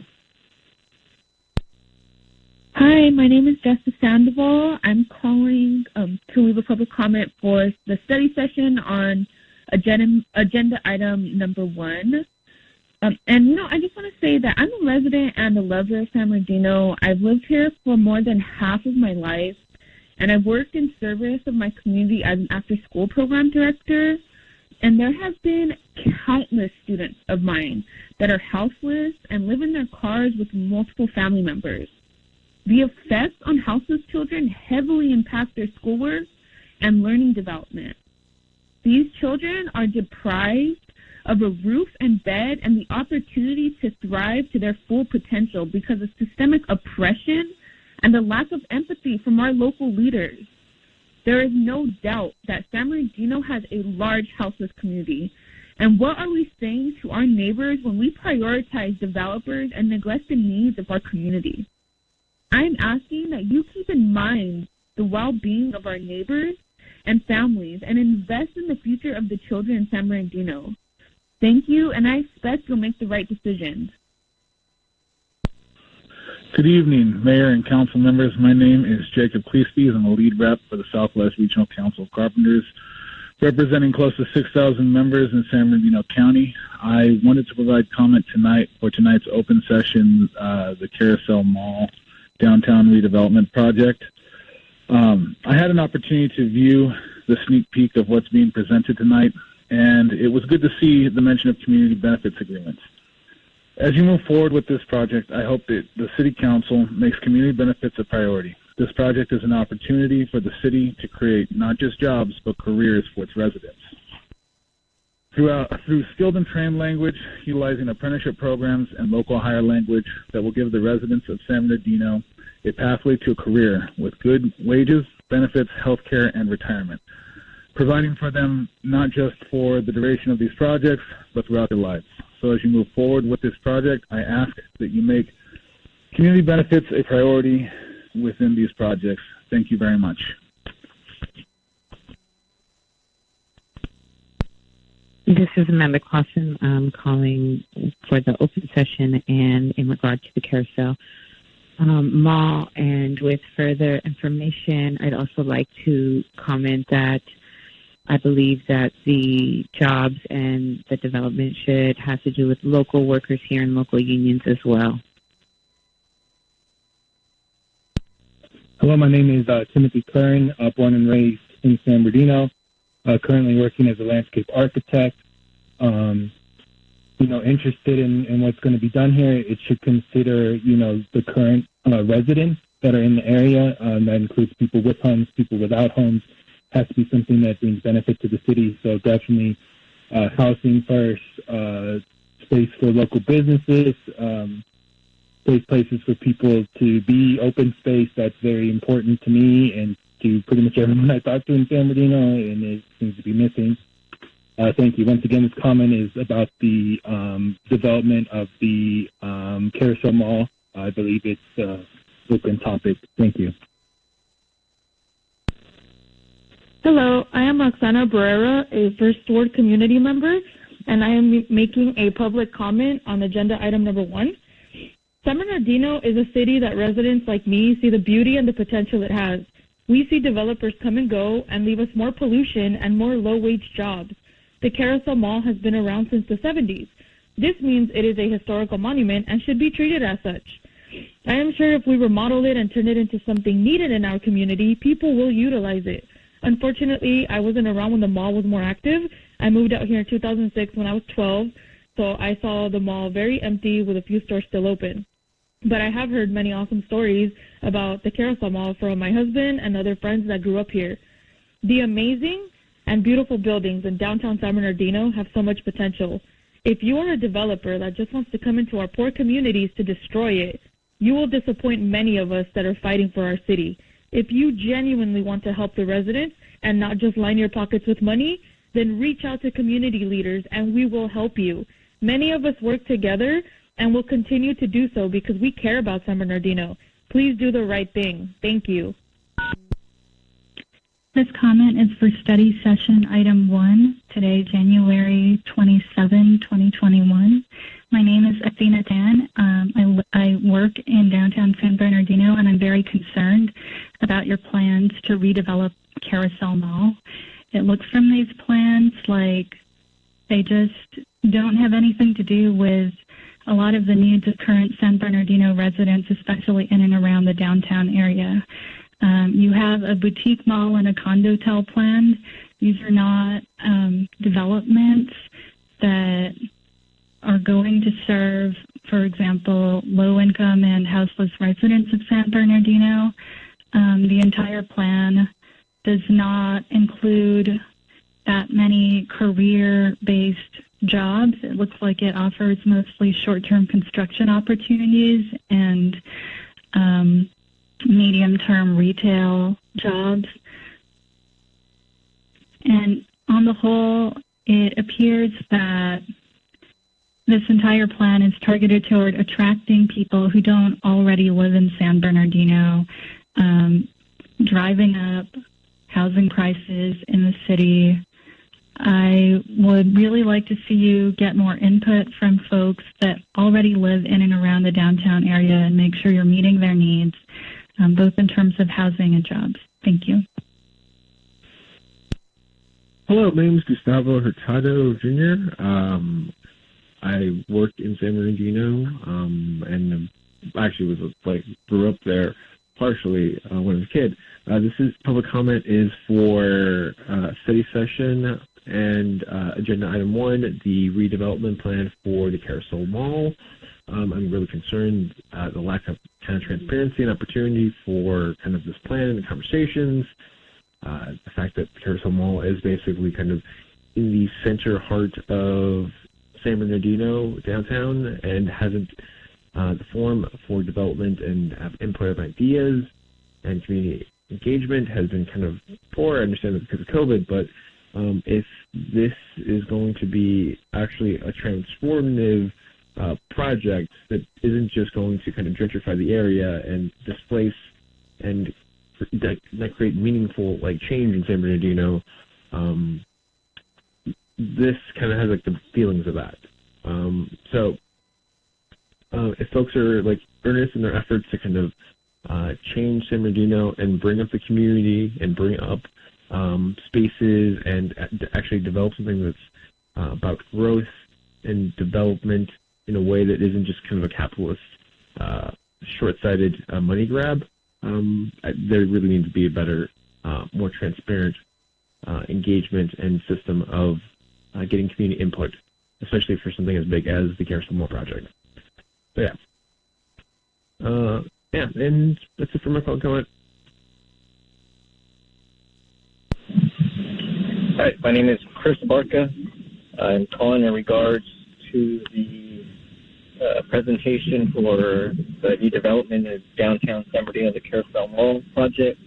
Hi, my name is Jessica Sandoval. I'm calling to leave a public comment for the study session on agenda item number 1. I just want to say that I'm a resident and a lover of San Bernardino. I've lived here for more than half of my life, and I've worked in service of my community as an after-school program director. And there have been countless students of mine that are houseless and live in their cars with multiple family members. The effects on houseless children heavily impact their schoolwork and learning development. These children are deprived of a roof and bed and the opportunity to thrive to their full potential because of systemic oppression and the lack of empathy from our local leaders. There is no doubt that San Bernardino has a large houseless community. And what are we saying to our neighbors when we prioritize developers and neglect the needs of our community? I'm asking that you keep in mind the well-being of our neighbors and families and invest in the future of the children in San Bernardino. Thank you, and I expect you'll make the right decisions. Good evening, Mayor and Council members. My name is Jacob Cleespies. I'm the lead rep for the Southwest Regional Council of Carpenters, representing close to 6,000 members in San Bernardino County. I wanted to provide comment tonight for tonight's open session, the Carousel Mall Downtown Redevelopment Project. I had an opportunity to view the sneak peek of what's being presented tonight, and it was good to see the mention of community benefits agreements. As you move forward with this project, I hope that the City Council makes community benefits a priority. This project is an opportunity for the city to create not just jobs, but careers for its residents. Through skilled and trained language, utilizing apprenticeship programs and local hire language that will give the residents of San Bernardino a pathway to a career with good wages, benefits, health care, and retirement, providing for them not just for the duration of these projects, but throughout their lives. So as you move forward with this project, I ask that you make community benefits a priority within these projects. Thank you very much. This is Amanda Clausen. I'm calling for the open session and in regard to the Carousel Mall. And with further information, I'd also like to comment that I believe that the jobs and the development should have to do with local workers here and local unions as well. Hello, my name is Timothy Kern, born and raised in San Bernardino, currently working as a landscape architect. interested in what's going to be done here, it should consider, the current residents that are in the area. That includes people with homes, people without homes. Has to be something that brings benefit to the city. So definitely housing first, space for local businesses, safe places for people to be, open space. That's very important to me and to pretty much everyone I talk to in San Bernardino, and it seems to be missing. Thank you. Once again, this comment is about the development of the Carousel Mall. I believe it's an open topic. Thank you. Hello, I am Roxana Barrera, a First Ward community member, and I am making a public comment on agenda item number 1. San Bernardino is a city that residents like me see the beauty and the potential it has. We see developers come and go and leave us more pollution and more low-wage jobs. The Carousel Mall has been around since the 70s. This means it is a historical monument and should be treated as such. I am sure if we remodel it and turn it into something needed in our community, people will utilize it. Unfortunately, I wasn't around when the mall was more active. I moved out here in 2006 when I was 12, so I saw the mall very empty with a few stores still open. But I have heard many awesome stories about the Carousel Mall from my husband and other friends that grew up here. The amazing and beautiful buildings in downtown San Bernardino have so much potential. If you are a developer that just wants to come into our poor communities to destroy it, you will disappoint many of us that are fighting for our city. If you genuinely want to help the residents and not just line your pockets with money, then reach out to community leaders and we will help you. Many of us work together and will continue to do so because we care about San Bernardino. Please do the right thing. Thank you. This comment is for study session item 1, today, January 27, 2021. My name is Athena Tan. I work in downtown San Bernardino, and I'm very concerned about your plans to redevelop Carousel Mall. It looks from these plans like they just don't have anything to do with a lot of the needs of current San Bernardino residents, especially in and around the downtown area. You have a boutique mall and a condotel planned. These are not developments that are going to serve, for example, low-income and houseless residents of San Bernardino. The entire plan does not include that many career-based jobs. It looks like it offers mostly short-term construction opportunities and medium-term retail jobs. And on the whole, it appears that this entire plan is targeted toward attracting people who don't already live in San Bernardino, driving up housing prices in the city. I would really like to see you get more input from folks that already live in and around the downtown area and make sure you're meeting their needs, both in terms of housing and jobs. Thank you. Hello, my name is Gustavo Hurtado Jr. I work in San Bernardino, and actually grew up there partially when I was a kid. This public comment is for study session and agenda item 1, the redevelopment plan for the Carousel Mall. I'm really concerned the lack of kind of transparency and opportunity for kind of this plan and the conversations. The fact that the Carousel Mall is basically kind of in the center heart of San Bernardino downtown and hasn't the forum for development and input of ideas and community engagement has been kind of poor. I understand that because of COVID, but if this is going to be actually a transformative project that isn't just going to kind of gentrify the area and displace and that create meaningful change in San Bernardino, this kind of has the feelings of that. So if folks are earnest in their efforts to kind of change San Bernardino and bring up the community and bring up spaces and actually develop something that's about growth and development in a way that isn't just kind of a capitalist, short-sighted money grab, there really needs to be a better, more transparent engagement and system of getting community input especially for something as big as the Carousel Mall project. So yeah, and that's it for my public comment. Hi, my name is Chris Barca. I'm calling in regards to the presentation for the new development of downtown San Bernardino, the Carousel Mall project.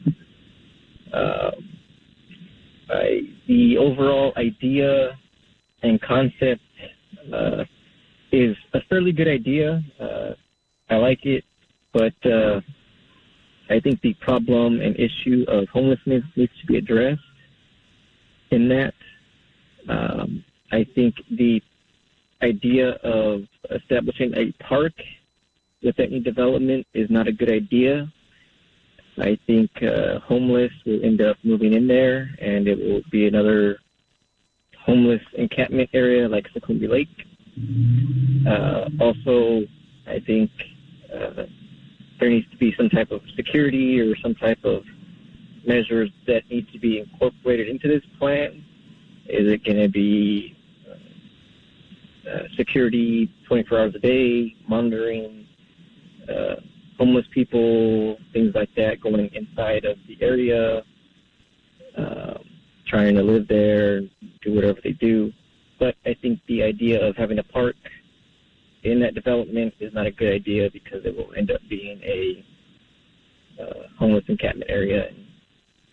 The overall idea and concept is a fairly good idea. I like it, but I think the problem and issue of homelessness needs to be addressed in that. I think the idea of establishing a park with that new development is not a good idea. I think homeless will end up moving in there, and it will be another homeless encampment area like Sucumbi Lake. Also, I think there needs to be some type of security or some type of measures that need to be incorporated into this plan. Is it going to be security 24 hours a day, monitoring homeless people, things like that, going inside of the area, trying to live there, do whatever they do. But I think the idea of having a park in that development is not a good idea because it will end up being a homeless encampment area and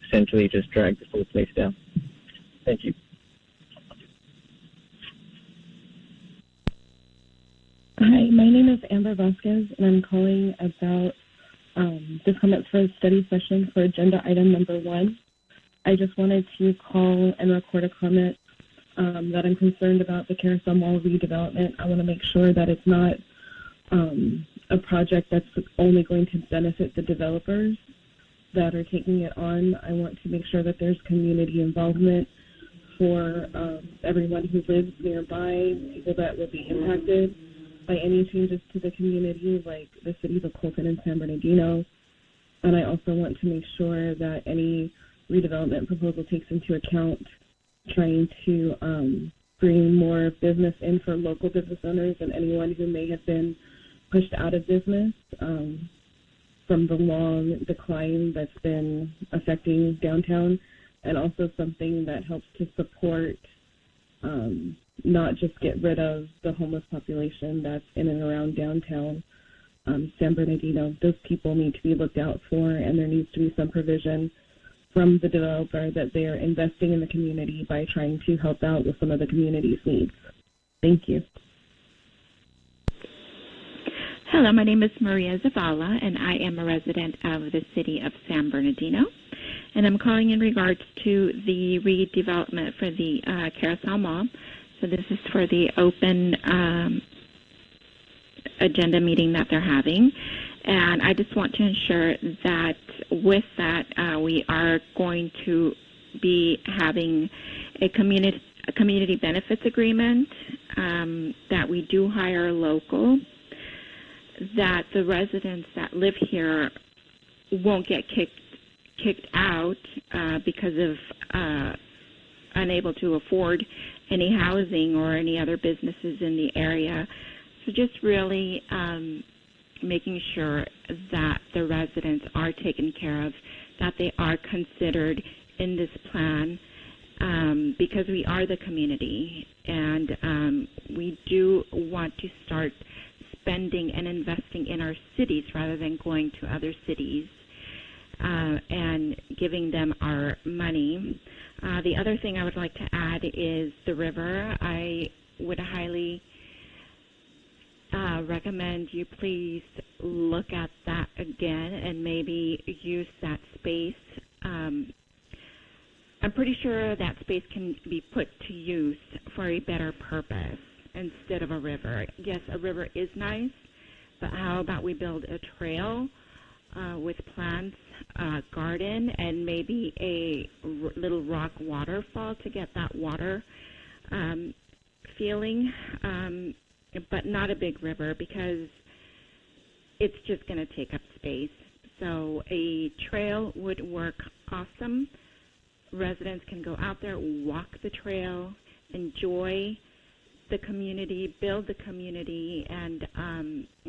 essentially just drag this whole place down. Thank you. Hi, my name is Amber Vasquez, and I'm calling about this comments for a study session for agenda item number 1. I just wanted to call and record a comment that I'm concerned about the Carousel Mall redevelopment. I want to make sure that it's not a project that's only going to benefit the developers that are taking it on. I want to make sure that there's community involvement for everyone who lives nearby, people that will be impacted by any changes to the community, like the cities of Colton and San Bernardino. And I also want to make sure that any redevelopment proposal takes into account trying to bring more business in for local business owners and anyone who may have been pushed out of business from the long decline that's been affecting downtown, and also something that helps to support not just get rid of the homeless population that's in and around downtown San Bernardino. Those people need to be looked out for, and there needs to be some provision from the developer that they are investing in the community by trying to help out with some of the community's needs. Thank you. Hello, my name is Maria Zavala, and I am a resident of the city of San Bernardino. And I'm calling in regards to the redevelopment for the Carousel Mall. So this is for the open agenda meeting that they're having. And I just want to ensure that with that, we are going to be having a community benefits agreement, that we do hire local, that the residents that live here won't get kicked out because of unable to afford any housing or any other businesses in the area. So just really making sure that the residents are taken care of, that they are considered in this plan, because we are the community, and we do want to start spending and investing in our cities rather than going to other cities and giving them our money. The other thing I would like to add is the river. I would highly recommend you please look at that again and maybe use that space. I'm pretty sure that space can be put to use for a better purpose instead of a river. Yes, a river is nice, but how about we build a trail with plants, garden, and maybe a little rock waterfall to get that water feeling, but not a big river because it's just going to take up space. So a trail would work awesome. Residents can go out there, walk the trail, enjoy the community, build the community, and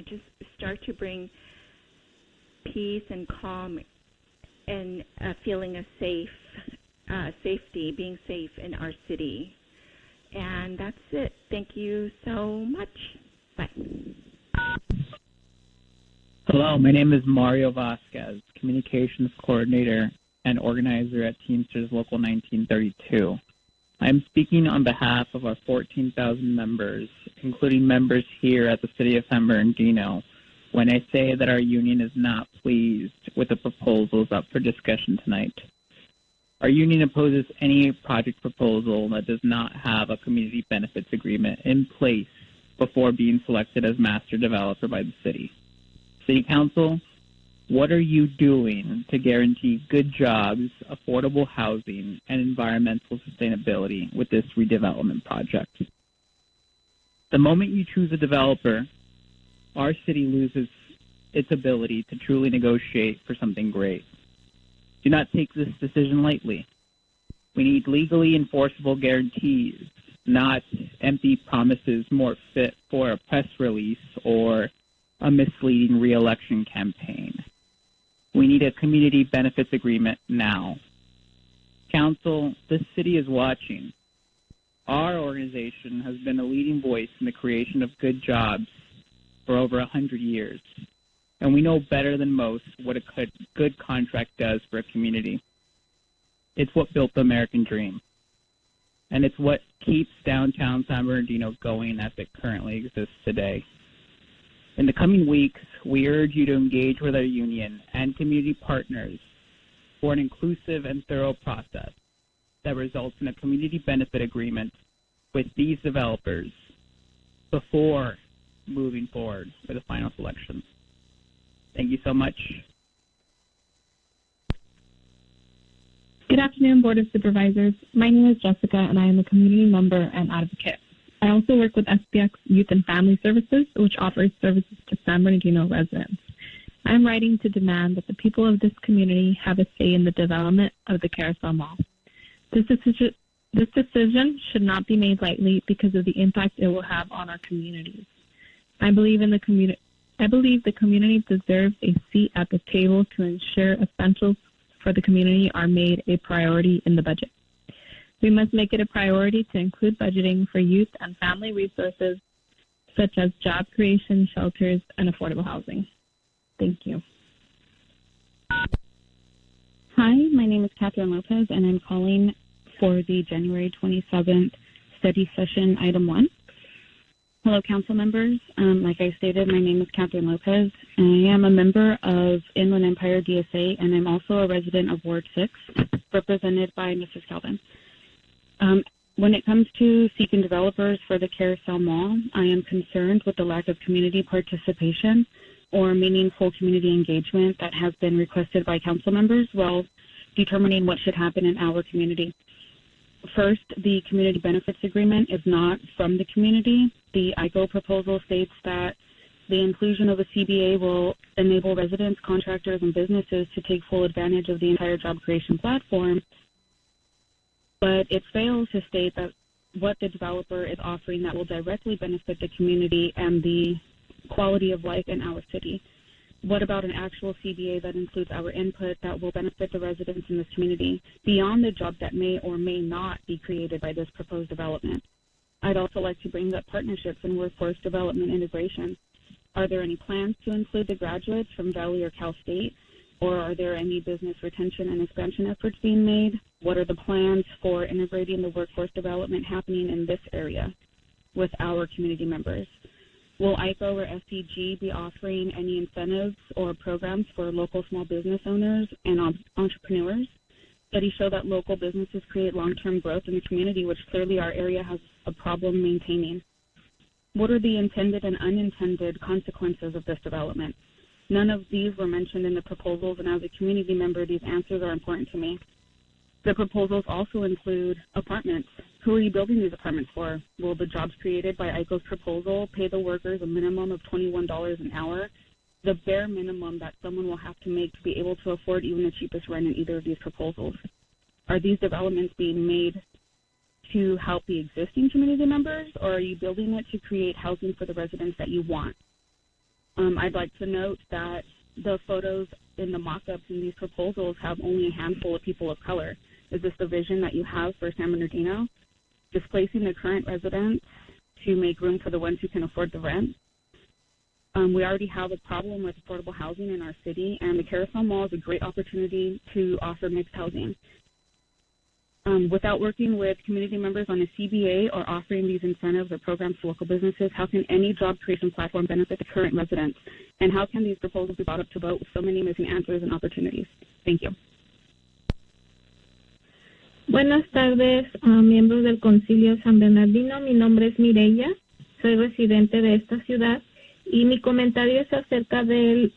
just start to bring peace and calm and a feeling of safety, being safe in our city. And that's it. Thank you so much. Bye. Hello, my name is Mario Vasquez, Communications Coordinator and Organizer at Teamsters Local 1932. I am speaking on behalf of our 14,000 members, including members here at the City of San Bernardino, when I say that our union is not pleased with the proposals up for discussion tonight. Our union opposes any project proposal that does not have a community benefits agreement in place before being selected as master developer by the city. City Council, what are you doing to guarantee good jobs, affordable housing, and environmental sustainability with this redevelopment project? The moment you choose a developer, our city loses its ability to truly negotiate for something great. Do not take this decision lightly. We need legally enforceable guarantees, not empty promises more fit for a press release or a misleading re-election campaign. We need a community benefits agreement now. Council, this city is watching. Our organization has been a leading voice in the creation of good jobs for over 100 years, and we know better than most what a good contract does for a community. It's what built the American dream, and it's what keeps downtown San Bernardino going as it currently exists today. In the coming weeks, we urge you to engage with our union and community partners for an inclusive and thorough process that results in a community benefit agreement with these developers before moving forward with the final selection. Thank you so much. Good afternoon, Board of Supervisors. My name is Jessica, and I am a community member and advocate. I also work with SBX Youth and Family Services, which offers services to San Bernardino residents. I am writing to demand that the people of this community have a say in the development of the Carousel Mall. This decision should not be made lightly because of the impact it will have on our communities. I believe the community deserves a seat at the table to ensure essentials for the community are made a priority in the budget. We must make it a priority to include budgeting for youth and family resources such as job creation, shelters, and affordable housing. Thank you. Hi, my name is Catherine Lopez, and I'm calling for the January 27th study session, item 1. Hello, council members. Like I stated, my name is Catherine Lopez. I am a member of Inland Empire DSA, and I'm also a resident of Ward 6, represented by Mrs. Calvin. When it comes to seeking developers for the Carousel Mall, I am concerned with the lack of community participation or meaningful community engagement that has been requested by council members while determining what should happen in our community. First, the community benefits agreement is not from the community. The ICO proposal states that the inclusion of a CBA will enable residents, contractors, and businesses to take full advantage of the entire job creation platform, but it fails to state that what the developer is offering that will directly benefit the community and the quality of life in our city. What about an actual CBA that includes our input that will benefit the residents in this community beyond the job that may or may not be created by this proposed development? I'd also like to bring up partnerships and workforce development integration. Are there any plans to include the graduates from Valley or Cal State? Or are there any business retention and expansion efforts being made? What are the plans for integrating the workforce development happening in this area with our community members? Will ICO or SCG be offering any incentives or programs for local small business owners and entrepreneurs? Studies show that local businesses create long-term growth in the community, which clearly our area has a problem maintaining. What are the intended and unintended consequences of this development? None of these were mentioned in the proposals, and as a community member, these answers are important to me. The proposals also include apartments. Who are you building these apartments for? Will the jobs created by ICO's proposal pay the workers a minimum of $21 an hour, the bare minimum that someone will have to make to be able to afford even the cheapest rent in either of these proposals? Are these developments being made to help the existing community members, or are you building it to create housing for the residents that you want? I'd like to note that the photos in the mock-ups in these proposals have only a handful of people of color. Is this the vision that you have for San Bernardino? Displacing the current residents to make room for the ones who can afford the rent? We already have a problem with affordable housing in our city, and the Carousel Mall is a great opportunity to offer mixed housing. Without working with community members on a CBA or offering these incentives or programs to local businesses, how can any job creation platform benefit the current residents? And how can these proposals be brought up to vote with so many missing answers and opportunities? Thank you. Buenas tardes, miembros del Concilio San Bernardino. Mi nombre es Mireya, soy residente de esta ciudad y mi comentario es acerca del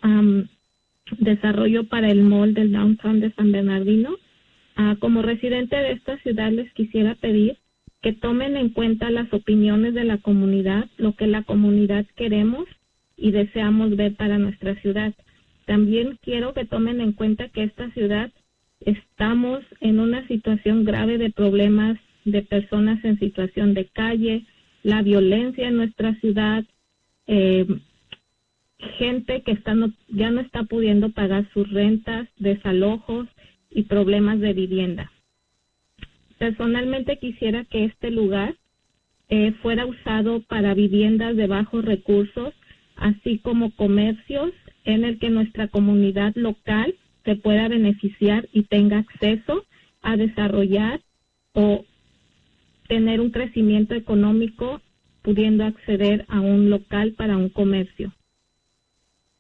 desarrollo para el mall del downtown de San Bernardino. Como residente de esta ciudad les quisiera pedir que tomen en cuenta las opiniones de la comunidad, lo que la comunidad queremos y deseamos ver para nuestra ciudad. También quiero que tomen en cuenta que esta ciudad estamos en una situación grave de problemas de personas en situación de calle, la violencia en nuestra ciudad, gente que ya no está pudiendo pagar sus rentas, desalojos y problemas de vivienda. Personalmente quisiera que este lugar fuera usado para viviendas de bajos recursos, así como comercios en el que nuestra comunidad local se pueda beneficiar y tenga acceso a desarrollar o tener un crecimiento económico pudiendo acceder a un local para un comercio.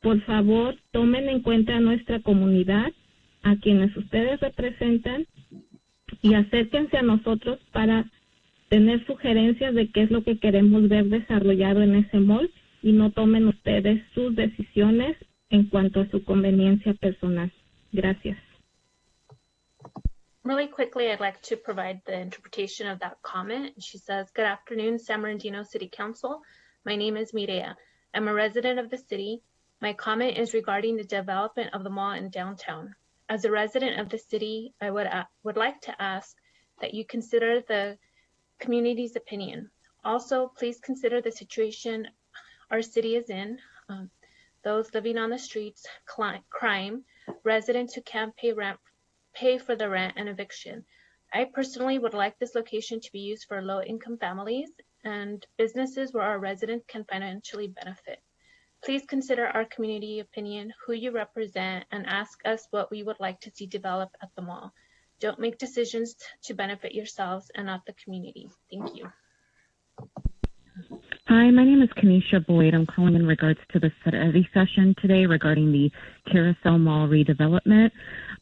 Por favor, tomen en cuenta a nuestra comunidad, a quienes ustedes representan, y acérquense a nosotros para tener sugerencias de qué es lo que queremos ver desarrollado en ese mall y no tomen ustedes sus decisiones en cuanto a su conveniencia personal. Gracias. Really quickly, I'd like to provide the interpretation of that comment. She says, "Good afternoon, San Bernardino City Council. My name is Mireya. I'm a resident of the city. My comment is regarding the development of the mall in downtown. As a resident of the city, I would like to ask that you consider the community's opinion. Also, please consider the situation our city is in, those living on the streets, crime, residents who can't pay for the rent and eviction. I personally would like this location to be used for low-income families and businesses where our residents can financially benefit. Please consider our community opinion, who you represent, and ask us what we would like to see develop at the mall. Don't make decisions to benefit yourselves and not the community. Thank you." Hi, my name is Kanisha Boyd. I'm calling in regards to the study session today regarding the Carousel Mall redevelopment.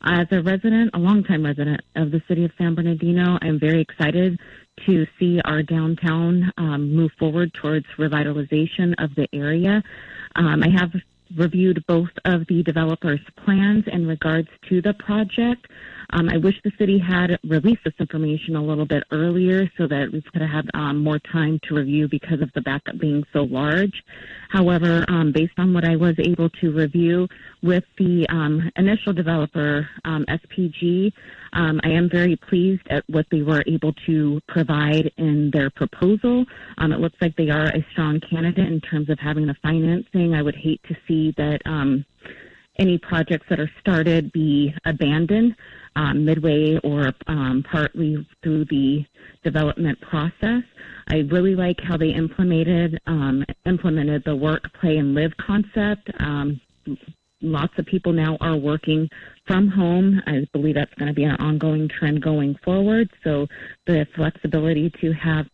As a resident, a longtime resident of the city of San Bernardino, I'm very excited to see our downtown move forward towards revitalization of the area. I have reviewed both of the developers' plans in regards to the project. I wish the city had released this information a little bit earlier so that we could have had more time to review because of the backup being so large. However, based on what I was able to review with the initial developer, SPG, I am very pleased at what they were able to provide in their proposal. It looks like they are a strong candidate in terms of having the financing. I would hate to see that any projects that are started be abandoned midway or partly through the development process. I really like how they implemented the work, play, and live concept. Lots of people now are working from home. I believe that's going to be an ongoing trend going forward. So the flexibility to have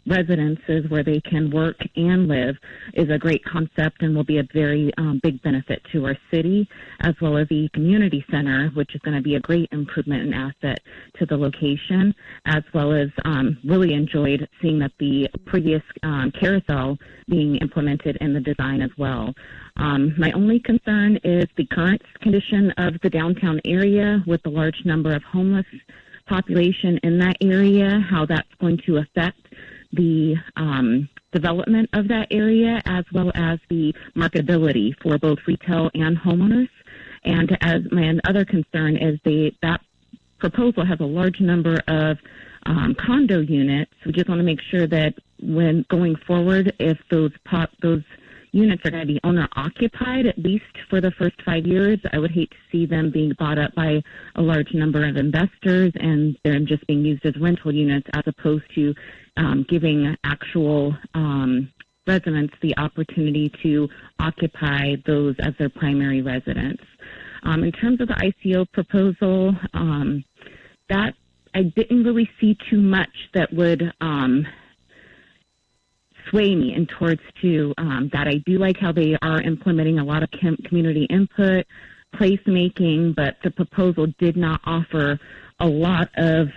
residences where they can work and live is a great concept and will be a very big benefit to our city, as well as the community center, which is going to be a great improvement and asset to the location, as well as really enjoyed seeing that the previous carousel being implemented in the design as well. My only concern is the current condition of the downtown area with the large number of homeless population in that area, how that's going to affect the development of that area, as well as the marketability for both retail and homeowners. And as my other concern is that proposal has a large number of condo units. We just want to make sure that when going forward, if those units are going to be owner occupied, at least for the first 5 years, I would hate to see them being bought up by a large number of investors and them just being used as rental units as opposed to giving actual residents the opportunity to occupy those as their primary residence. In terms of the ICO proposal, that I didn't really see too much that would sway me in towards to that. I do like how they are implementing a lot of community input, placemaking, but the proposal did not offer a lot of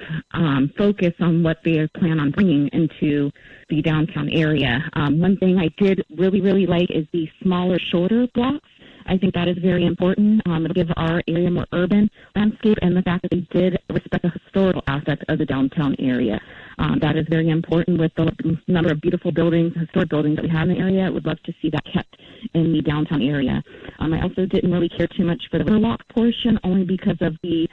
focus on what they plan on bringing into the downtown area. One thing I did really like is the smaller, shorter blocks. I think that is very important. It'll give our area more urban landscape, and the fact that they did respect the historical aspect of the downtown area. That is very important with the number of beautiful buildings, historic buildings that we have in the area. I would love to see that kept in the downtown area. I also didn't really care too much for the Riverwalk portion, only because of the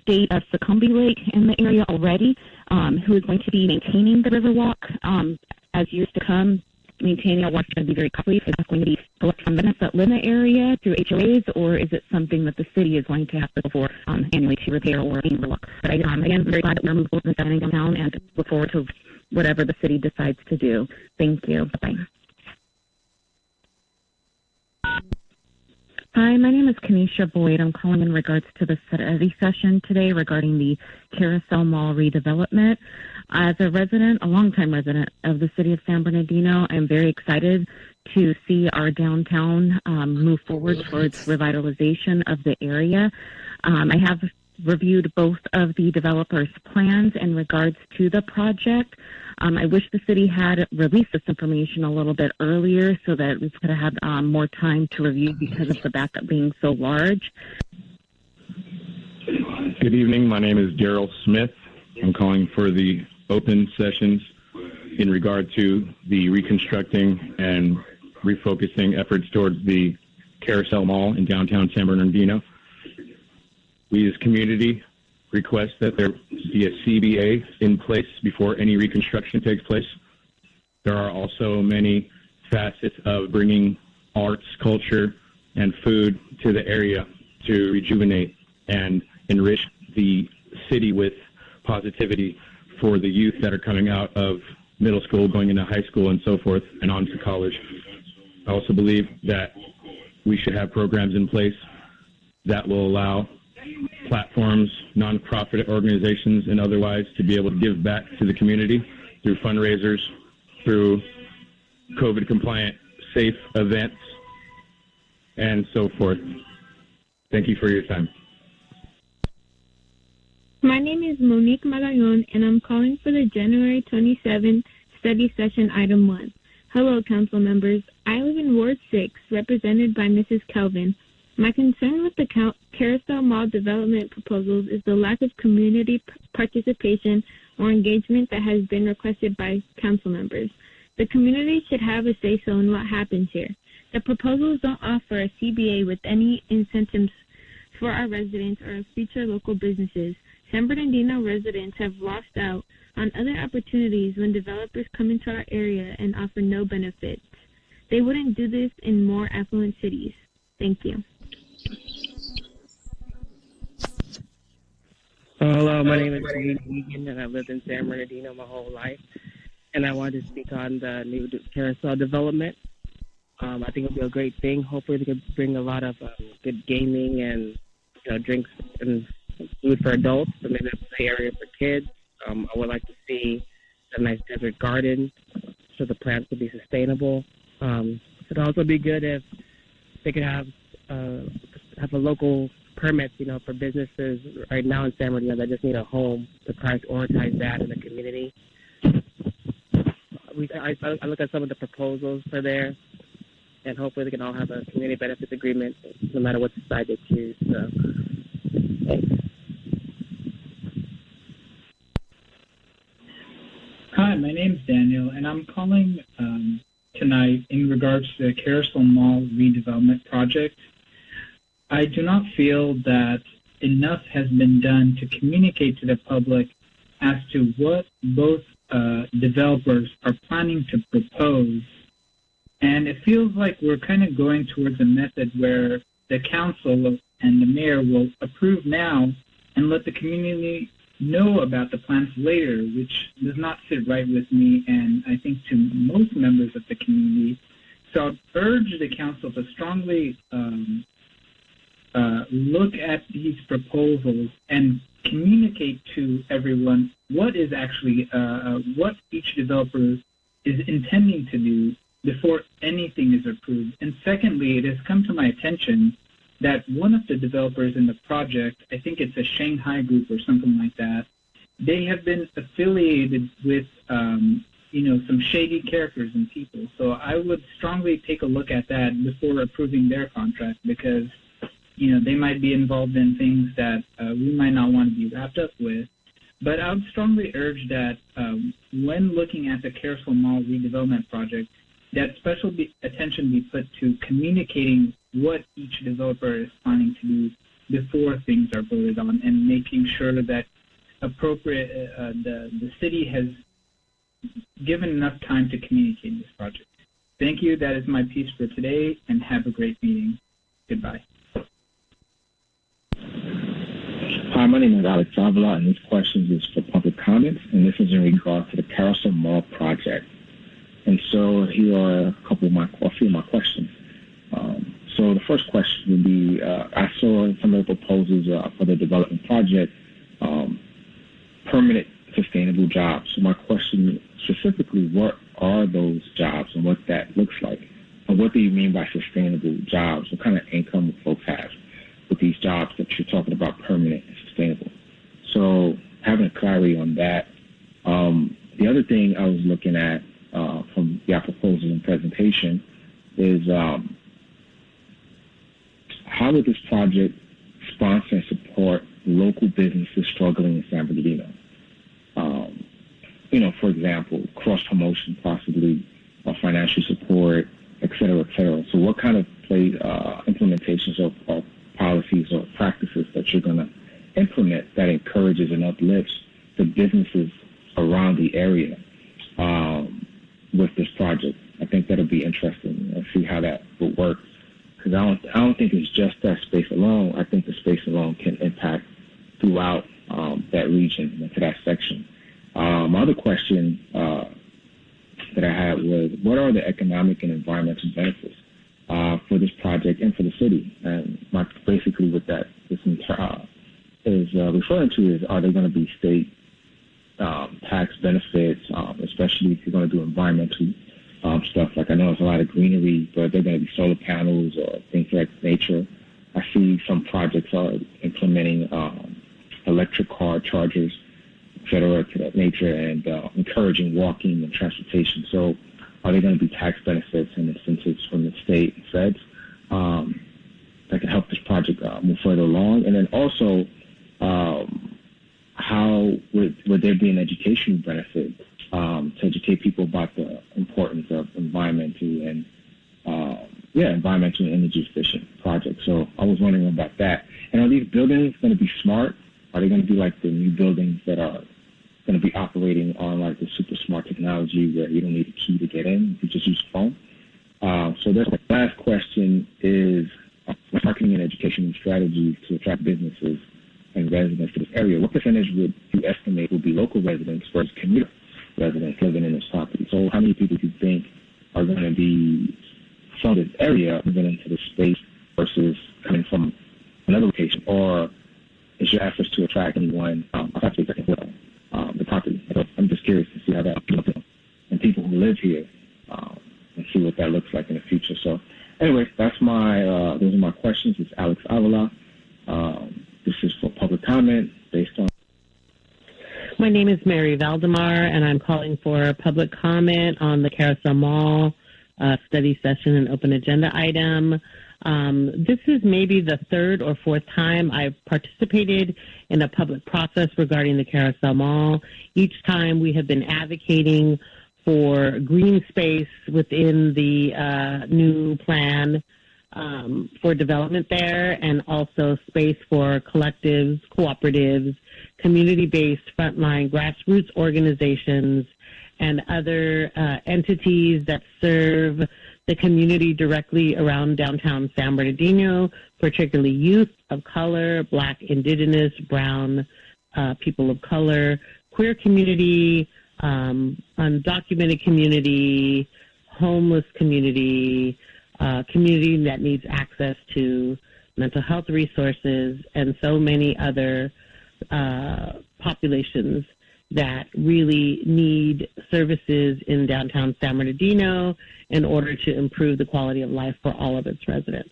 state of Succumby Lake in the area already, who is going to be maintaining the Riverwalk as years to come. Maintaining a walk is going to be very costly. Is that going to be collect from residents that live in the area through HOAs, or is it something that the city is going to have to go for annually to repair or overlook? But again, I'm very glad that we're moving forward with that downtown and look forward to whatever the city decides to do. Thank you. Bye. Hi, my name is Kenesha Boyd. I'm calling in regards to the study session today regarding the Carousel Mall redevelopment. As a resident, a longtime resident of the city of San Bernardino, I'm very excited to see our downtown move forward towards revitalization of the area. I have reviewed both of the developers' plans in regards to the project. I wish the city had released this information a little bit earlier so that we could have had more time to review because of the backup being so large. Good evening. My name is Daryl Smith. I'm calling for the open sessions in regard to the reconstructing and refocusing efforts towards the Carousel Mall in downtown San Bernardino. We as community request that there be a CBA in place before any reconstruction takes place. There are also many facets of bringing arts, culture, and food to the area to rejuvenate and enrich the city with positivity for the youth that are coming out of middle school, going into high school, and so forth, and on to college. I also believe that we should have programs in place that will allow platforms, nonprofit organizations, and otherwise to be able to give back to the community through fundraisers, through COVID-compliant, safe events, and so forth. Thank you for your time. My name is Monique Magallon, and I'm calling for the January 27th study session item 1. Hello, council members. I live in Ward 6, represented by Mrs. Kelvin. My concern with the Carousel Mall development proposals is the lack of community participation or engagement that has been requested by council members. The community should have a say-so in what happens here. The proposals don't offer a CBA with any incentives for our residents or future local businesses. San Bernardino residents have lost out on other opportunities when developers come into our area and offer no benefits. They wouldn't do this in more affluent cities. Thank you. Hello, my name is Reed Egan, and I've lived in San Bernardino my whole life. And I wanted to speak on the new carousel development. I think it'll be a great thing. Hopefully, they can bring a lot of good gaming and drinks and food for adults, and maybe a play area for kids. I would like to see a nice desert garden so the plants could be sustainable. It'd also be good if they could have a local permits, for businesses right now in San Bernardino that just need a home to prioritize that in the community. I look at some of the proposals for there, and hopefully they can all have a community benefits agreement no matter what side they choose. So, thanks. Hi, my name's Daniel, and I'm calling tonight in regards to the Carousel Mall redevelopment project. I do not feel that enough has been done to communicate to the public as to what both developers are planning to propose. And it feels like we're kind of going towards a method where the council and the mayor will approve now and let the community know about the plans later, which does not sit right with me and I think to most members of the community. So I'd urge the council to strongly look at these proposals and communicate to everyone what is actually what each developer is intending to do before anything is approved. And secondly, it has come to my attention that one of the developers in the project, I think it's a Shanghai group or something like that, they have been affiliated with some shady characters and people. So I would strongly take a look at that before approving their contract, because they might be involved in things that we might not want to be wrapped up with. But I would strongly urge that when looking at the Carousel Mall redevelopment project, that special attention be put to communicating what each developer is planning to do before things are voted on, and making sure that the city has given enough time to communicate this project. Thank you. That is my piece for today, and have a great meeting. Goodbye. Hi, my name is Alex Avila, and this question is for public comments, and this is in regards to the Carousel Mall project. And so here are a few of my questions. So the first question would be, I saw some of the proposals for the development project, permanent sustainable jobs. So my question specifically, what are those jobs and what that looks like? And what do you mean by sustainable jobs? What kind of income will folks have with these jobs that you're talking about permanent and sustainable? So having clarity on that. The other thing I was looking at from your proposal and presentation is how would this project sponsor and support local businesses struggling in San Bernardino? For example, cross-promotion possibly, or financial support, et cetera, et cetera. So what kind of implementations of policies or practices that you're going to implement that encourages and uplifts the businesses around the area with this project? I think that'll be interesting and see how that will work. Because I don't think it's just that space alone. I think the space alone can impact throughout that region, into that section. My other question that I had was, what are the economic and environmental benefits for this project and for the city? And basically what that is referring to is, are there going to be state tax benefits, especially if you're going to do environmental stuff? Like I know there's a lot of greenery, but they're going to be solar panels or things of that nature. I see some projects are implementing electric car chargers, et cetera, to that nature, and encouraging walking and transportation. So are there going to be tax benefits and incentives from the state and feds that can help this project move further along? And then also, how would there be an educational benefit to educate people about the importance of environmental and energy efficient projects? So I was wondering about that. And are these buildings going to be smart? Are they going to be like the new buildings that are going to be operating on like the super smart technology where you don't need a key to get in, you just use a phone? So that's my last question is marketing and educational strategies to attract businesses and residents to this area. What percentage would you estimate would be local residents versus commuter residents living in this property? So how many people do you think are going to be from this area moving into this space versus coming from another location? Or is your efforts to attract anyone the property? So I'm just curious to see how that looks and people who live here and see what that looks like in the future. So anyway, that's those are my questions. It's Alex Avila. This is for public comment based on. My name is Mary Valdemar, and I'm calling for public comment on the Carousel Mall study session and open agenda item. This is maybe the third or fourth time I've participated in a public process regarding the Carousel Mall. Each time we have been advocating for green space within the new plan for development there, and also space for collectives, cooperatives community-based frontline grassroots organizations and other entities that serve the community directly around downtown San Bernardino, particularly youth of color, Black, Indigenous, Brown, people of color, queer community, undocumented community, homeless community, community that needs access to mental health resources, and so many other populations that really need services in downtown San Bernardino in order to improve the quality of life for all of its residents.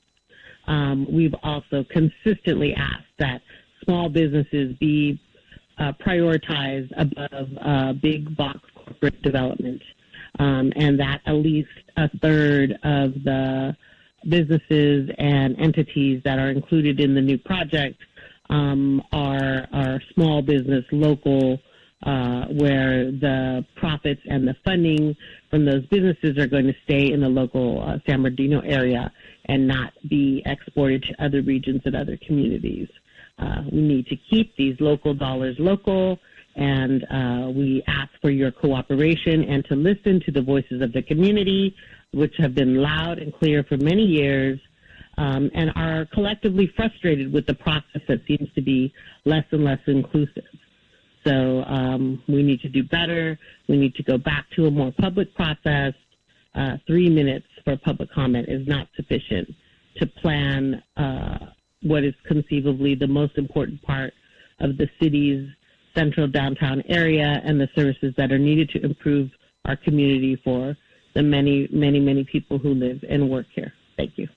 We've also consistently asked that small businesses be prioritized above big box corporate development, and that at least a third of the businesses and entities that are included in the new project are small business, local, where the profits and the funding from those businesses are going to stay in the local San Bernardino area and not be exported to other regions and other communities. We need to keep these local dollars local, and we ask for your cooperation and to listen to the voices of the community, which have been loud and clear for many years, and are collectively frustrated with the process that seems to be less and less inclusive. So we need to do better. We need to go back to a more public process. 3 minutes for public comment is not sufficient to plan what is conceivably the most important part of the city's central downtown area and the services that are needed to improve our community for the many, many, many people who live and work here. Thank you.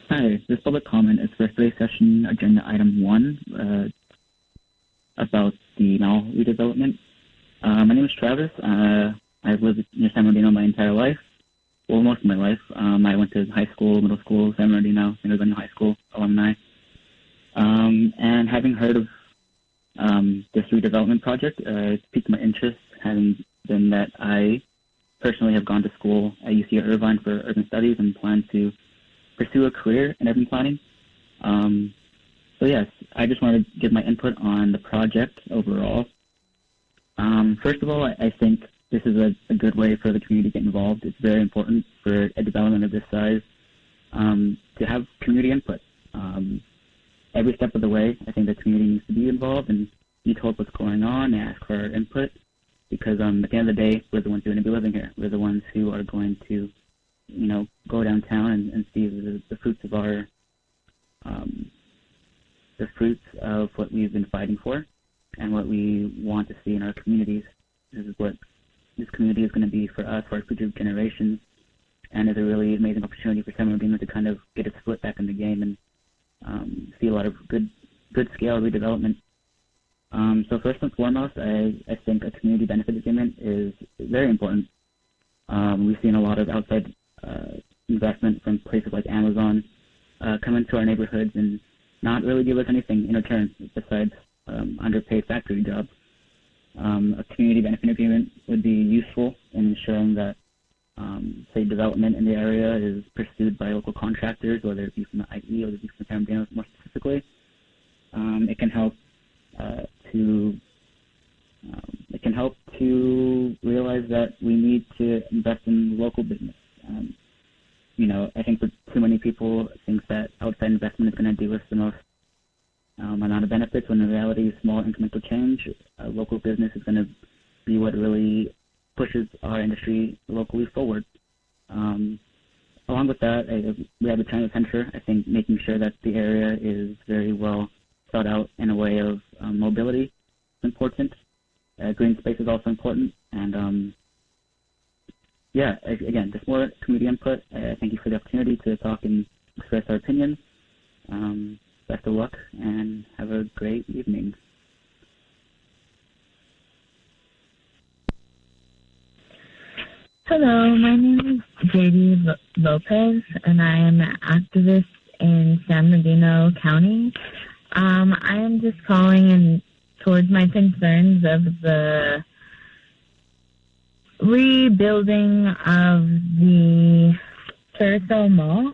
Hi, this public comment is for study session agenda item 1 about the mall redevelopment. My name is Travis. I've lived near San Bernardino my entire life. Well, most of my life. I went to high school, middle school, San Bernardino, San Bernardino High School alumni. And having heard of this redevelopment project, it piqued my interest, having been that I personally have gone to school at UC Irvine for urban studies and plan to pursue a career in urban planning. So yes, I just wanted to give my input on the project overall. First of all, I think this is a good way for the community to get involved. It's very important for a development of this size to have community input. Every step of the way, I think the community needs to be involved and be told what's going on and ask for our input, because at the end of the day, we're the ones who are going to be living here. We're the ones who are going to, go downtown and see the fruits of our, the fruits of what we've been fighting for and what we want to see in our communities. This is what this community is going to be for us, for our future generations, and is a really amazing opportunity for San Bernardino to kind of get its foot back in the game and see a lot of good scale redevelopment. So first and foremost, I think a community benefit agreement is very important. We've seen a lot of outside investment from places like Amazon come into our neighborhoods and not really give us anything in return besides underpaid factory jobs. A community benefit agreement would be useful in ensuring that, say, development in the area is pursued by local contractors, whether it be from the IE or whether it be from San Bernardino more specifically. It can help to realize that we need to invest in local business. I think for too many people think that outside investment is going to do us the most amount of benefits, when in reality, small incremental change, local business is going to be what really pushes our industry locally forward. Along with that, we have the China Center. I think making sure that the area is very well thought out in a way of mobility is important. Green space is also important. And again, just more community input. Thank you for the opportunity to talk and express our opinions. Best of luck and have a great evening. Hello, my name is JD Lopez, and I am an activist in San Bernardino County. I am just calling in towards my concerns of the rebuilding of the Carousel Mall.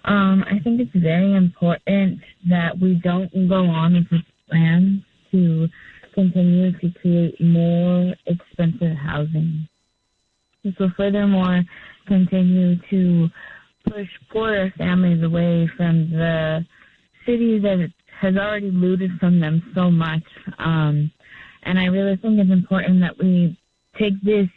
I think it's very important that we don't go on with plans to continue to create more expensive housing. This will furthermore continue to push poorer families away from the city that has already looted from them so much. And I really think it's important that we take this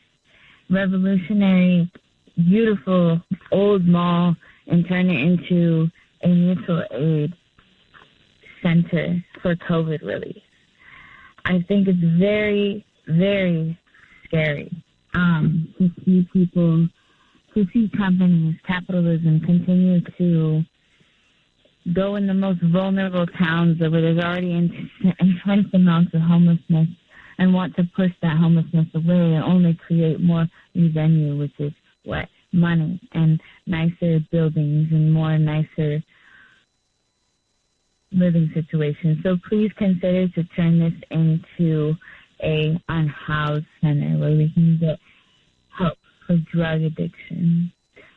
revolutionary, beautiful old mall and turn it into a mutual aid center for COVID relief. I think it's very, very scary to see people, to see companies, capitalism continue to go in the most vulnerable towns where there's already entrenched amounts of homelessness and want to push that homelessness away and only create more revenue, which is what? Money and nicer buildings and more nicer living situations. So please consider to turn this into a unhoused center where we can get help for drug addiction,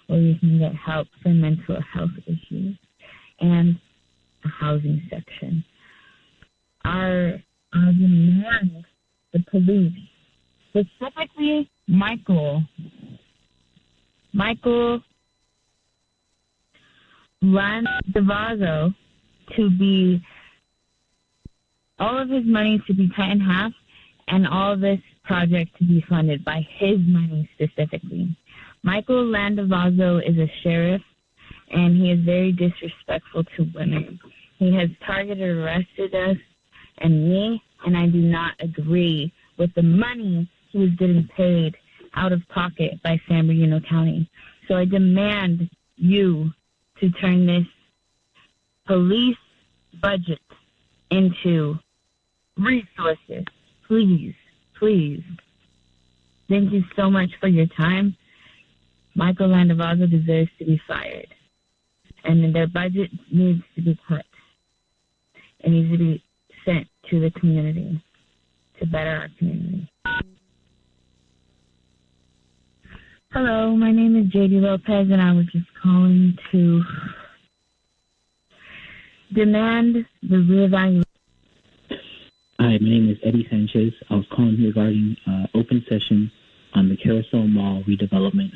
where we can get help for mental health issues, and a housing section. Our demand, the police, specifically Michael Landavazo, to be all of his money to be cut in half and all of this project to be funded by his money specifically. Michael Landavazo is a sheriff and he is very disrespectful to women. He has targeted, arrested us and me, and I do not agree with the money he was getting paid out of pocket by San Bernardino County. So I demand you to turn this police budget into resources. Please, please. Thank you so much for your time. Michael Landavazo deserves to be fired. And their budget needs to be cut. It needs to be sent to the community to better our community. Hello, my name is JD Lopez, and I was just calling to demand the reevaluation. Hi, my name is Eddie Sanchez. I was calling regarding open session on the Carousel Mall redevelopment.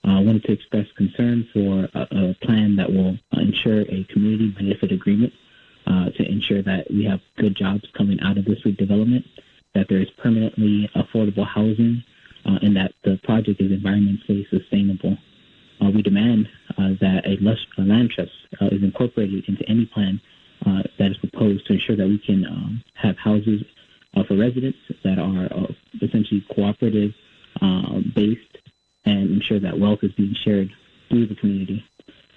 I wanted to express concern for a plan that will ensure a community benefit agreement to ensure that we have good jobs coming out of this redevelopment, that there is permanently affordable housing, and that the project is environmentally sustainable. We demand that a land trust is incorporated into any plan that is proposed to ensure that we can have houses for residents that are essentially cooperative based and ensure that wealth is being shared through the community.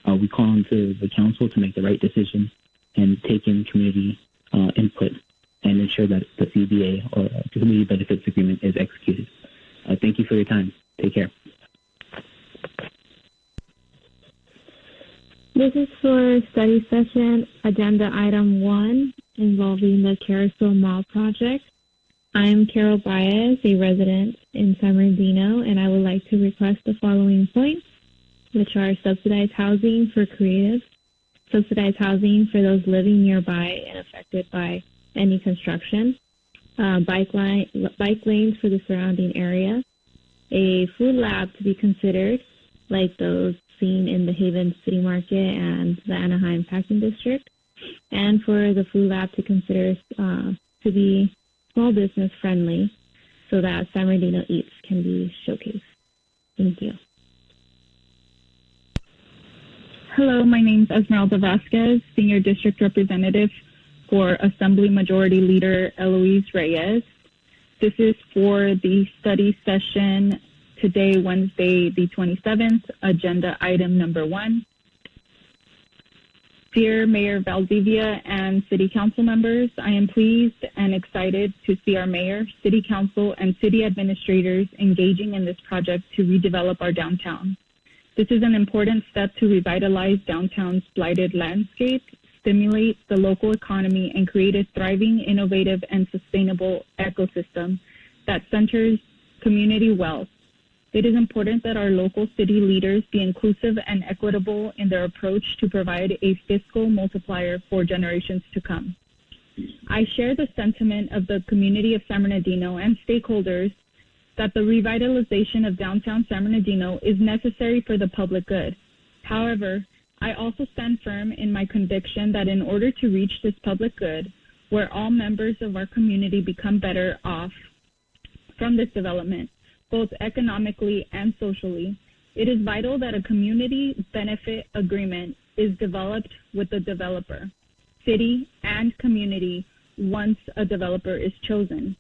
We call on to the council to make the right decision and take in community input and ensure that the CBA or the Community Benefits Agreement is executed. Thank you for your time. Take care. This is for study session agenda item 1 involving the Carousel Mall project. I am Carol Baez, a resident in San Bernardino, and I would like to request the following points, which are subsidized housing for creatives, subsidized housing for those living nearby and affected by any construction, bike lanes for the surrounding area, a food lab to be considered, like those seen in the Haven City Market and the Anaheim Packing District, and for the food lab to consider to be small business friendly so that San Bernardino Eats can be showcased. Thank you. Hello, my name is Esmeralda Vasquez, Senior District Representative for Assembly Majority Leader Eloise Reyes. This is for the study session today, Wednesday, the 27th, agenda item number 1. Dear Mayor Valdivia and City Council members, I am pleased and excited to see our Mayor, City Council, and City administrators engaging in this project to redevelop our downtown. This is an important step to revitalize downtown's blighted landscape, stimulate the local economy, and create a thriving, innovative, and sustainable ecosystem that centers community wealth, it is important that our local city leaders be inclusive and equitable in their approach to provide a fiscal multiplier for generations to come. I share the sentiment of the community of San Bernardino and stakeholders that the revitalization of downtown San Bernardino is necessary for the public good. However, I also stand firm in my conviction that in order to reach this public good, where all members of our community become better off from this development, both economically and socially, it is vital that a community benefit agreement is developed with the developer, city, and community once a developer is chosen.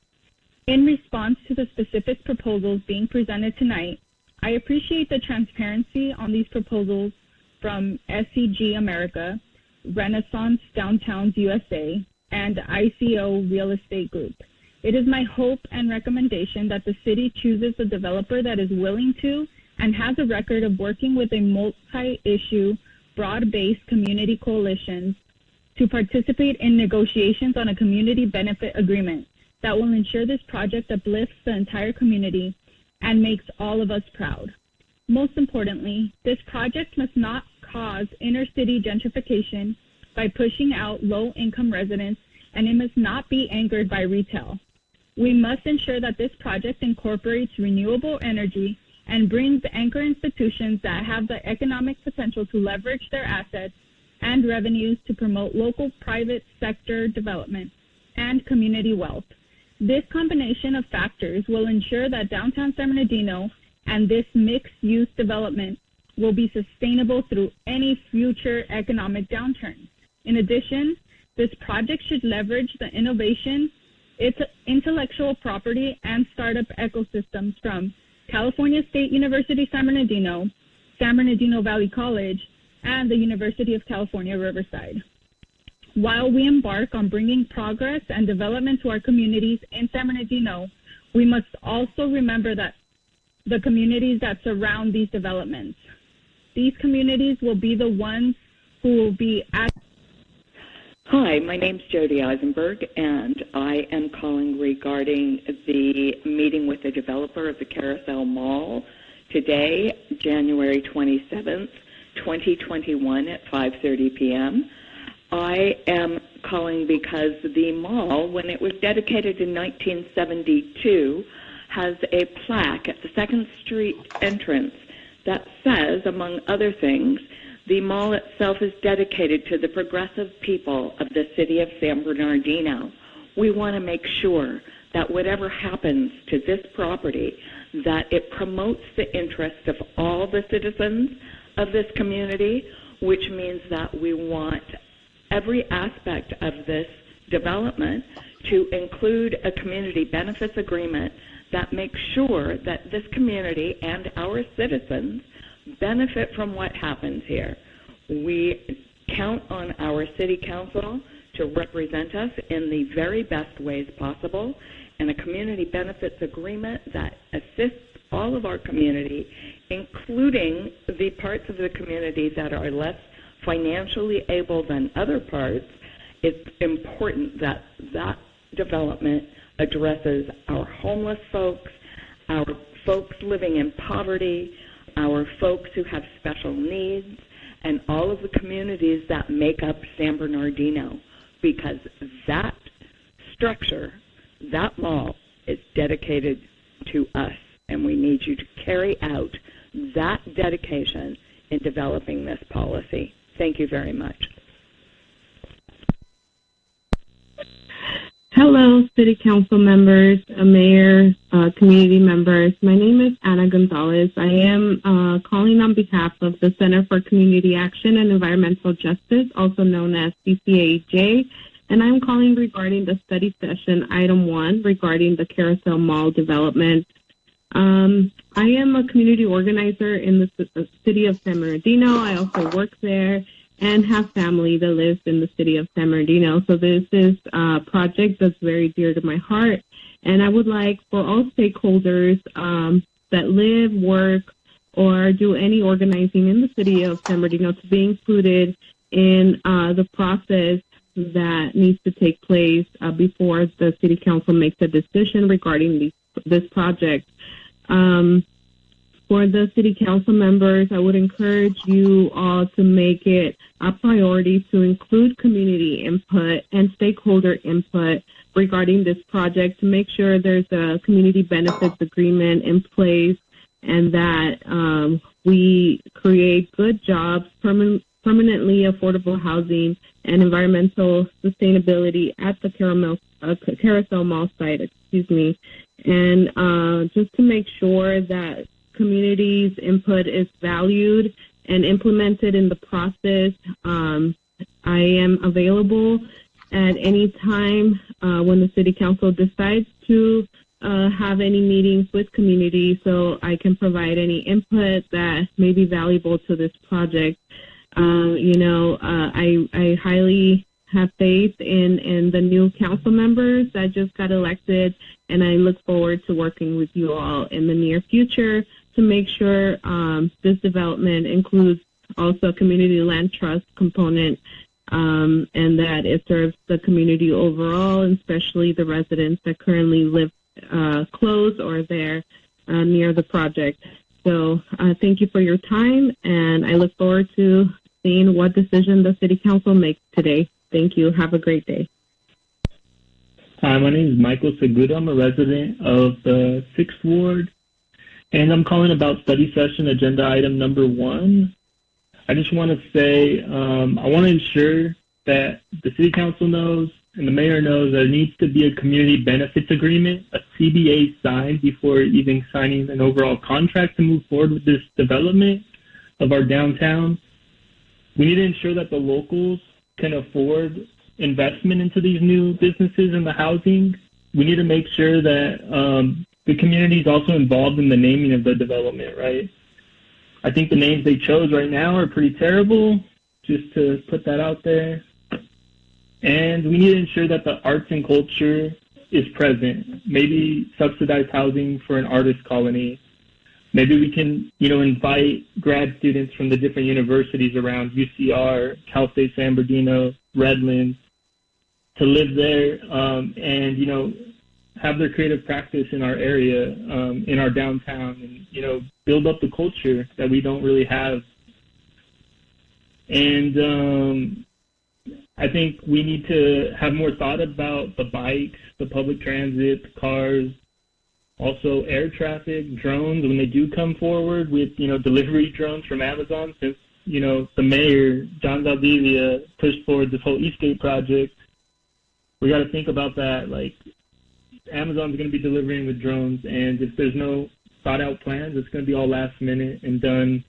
In response to the specific proposals being presented tonight, I appreciate the transparency on these proposals from SCG America, Renaissance Downtowns USA, and ICO Real Estate Group. It is my hope and recommendation that the city chooses a developer that is willing to and has a record of working with a multi-issue, broad-based community coalitions to participate in negotiations on a community benefit agreement that will ensure this project uplifts the entire community and makes all of us proud. Most importantly, this project must not cause inner-city gentrification by pushing out low-income residents, and it must not be anchored by retail. We must ensure that this project incorporates renewable energy and brings anchor institutions that have the economic potential to leverage their assets and revenues to promote local private sector development and community wealth. This combination of factors will ensure that downtown San Bernardino and this mixed-use development will be sustainable through any future economic downturn. In addition, this project should leverage the innovation, its intellectual property, and startup ecosystems from California State University San Bernardino Valley College, and the University of California, Riverside. While we embark on bringing progress and development to our communities in San Bernardino, we must also remember that the communities that surround these developments. These communities will be the ones who will be at. Hi, my name's Jody Eisenberg, and I am calling regarding the meeting with the developer of the Carousel Mall today, January 27th, 2021 at 5:30 p.m. I am calling because the mall, when it was dedicated in 1972, has a plaque at the 2nd Street entrance that says, among other things, the mall itself is dedicated to the progressive people of the city of San Bernardino. We want to make sure that whatever happens to this property, that it promotes the interests of all the citizens of this community, which means that we want every aspect of this development to include a community benefits agreement that makes sure that this community and our citizens benefit from what happens here. We count on our city council to represent us in the very best ways possible, and a community benefits agreement that assists all of our community, including the parts of the community that are less financially able than other parts. It's important that that development addresses our homeless folks, our folks living in poverty, our folks who have special needs, and all of the communities that make up San Bernardino, because that structure, that mall, is dedicated to us, and we need you to carry out that dedication in developing this policy. Thank you very much. Hello, City Council members, Mayor, community members. My name is Ana Gonzalez. I am calling on behalf of the Center for Community Action and Environmental Justice, also known as CCAJ, and I'm calling regarding the study session item 1 regarding the Carousel Mall development. I am a community organizer in the city of San Bernardino. I also work there and have family that lives in the city of San Bernardino. So this is a project that's very dear to my heart. And I would like for all stakeholders that live, work, or do any organizing in the city of San Bernardino to be included in the process that needs to take place before the city council makes a decision regarding this project. For the city council members, I would encourage you all to make it a priority to include community input and stakeholder input regarding this project to make sure there's a community benefits agreement in place and that we create good jobs, permanently affordable housing, and environmental sustainability at the Carousel Mall site, and just to make sure that community's input is valued and implemented in the process. I am available at any time when the City Council decides to have any meetings with community so I can provide any input that may be valuable to this project. I highly have faith in the new council members that just got elected, and I look forward to working with you all in the near future to make sure this development includes also a community land trust component, and that it serves the community overall, and especially the residents that currently live close or there near the project. So thank you for your time, and I look forward to seeing what decision the City Council makes today. Thank you. Have a great day. Hi, my name is Michael Segudo. I'm a resident of the 6th Ward, and I'm calling about study session agenda item number 1. I just want to say I want to ensure that the City Council knows and the Mayor knows there needs to be a community benefits agreement, a CBA signed before even signing an overall contract to move forward with this development of our downtown. We need to ensure that the locals can afford investment into these new businesses and the housing. We need to make sure that the community is also involved in the naming of the development, right? I think the names they chose right now are pretty terrible, just to put that out there. And we need to ensure that the arts and culture is present. Maybe subsidized housing for an artist colony. Maybe we can, invite grad students from the different universities around UCR, Cal State San Bernardino, Redlands, to live there and, have their creative practice in our area, in our downtown, and, build up the culture that we don't really have. And I think we need to have more thought about the bikes, the public transit, the cars, also air traffic, drones when they do come forward with, delivery drones from Amazon, since, the mayor, John Valdivia, pushed forward this whole Eastgate project. We got to think about that. Like, Amazon's going to be delivering with drones, and if there's no thought out plans, it's going to be all last minute and done,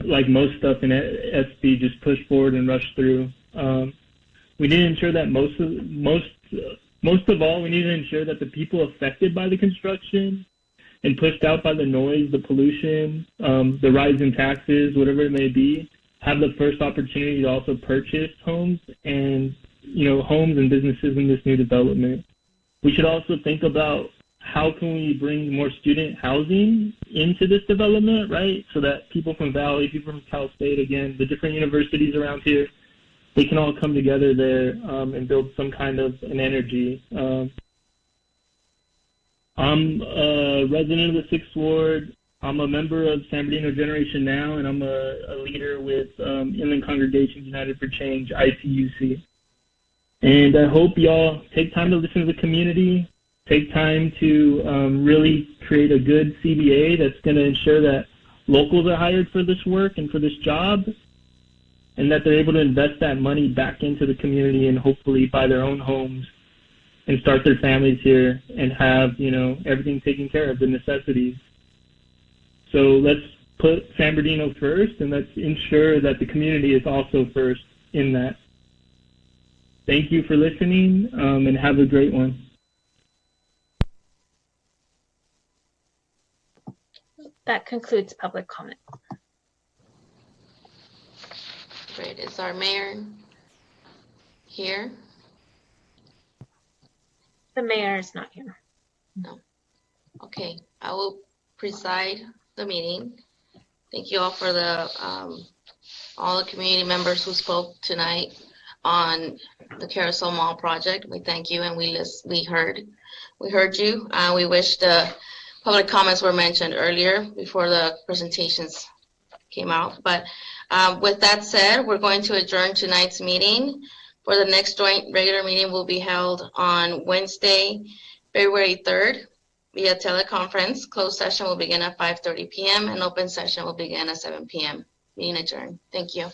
like most stuff in SB, just push forward and rush through. We need to ensure that most of all, we need to ensure that the people affected by the construction and pushed out by the noise, the pollution, the rise in taxes, whatever it may be, have the first opportunity to also purchase homes and, homes and businesses in this new development. We should also think about how can we bring more student housing into this development, right? So that people from Valley, people from Cal State, again, the different universities around here, they can all come together there and build some kind of an energy. I'm a resident of the 6th Ward. I'm a member of San Bernardino Generation Now, and I'm a leader with Inland Congregations United for Change, ICUC. And I hope y'all take time to listen to the community, take time to really create a good CBA that's going to ensure that locals are hired for this work and for this job, and that they're able to invest that money back into the community and hopefully buy their own homes and start their families here and have, everything taken care of, the necessities. So let's put San Bernardino first, and let's ensure that the community is also first in that. Thank you for listening, and have a great one. That concludes public comment. Great. Is our mayor here? The mayor is not here. No. Okay. I will preside the meeting. Thank you all for the all the community members who spoke tonight on the Carousel Mall project. We thank you, and we heard you. We wish the public comments were mentioned earlier before the presentations came out. But with that said, we're going to adjourn tonight's meeting. For the next joint regular meeting will be held on Wednesday, February 3rd via teleconference. Closed session will begin at 5:30 p.m. and open session will begin at 7 p.m. Meeting adjourned. Thank you.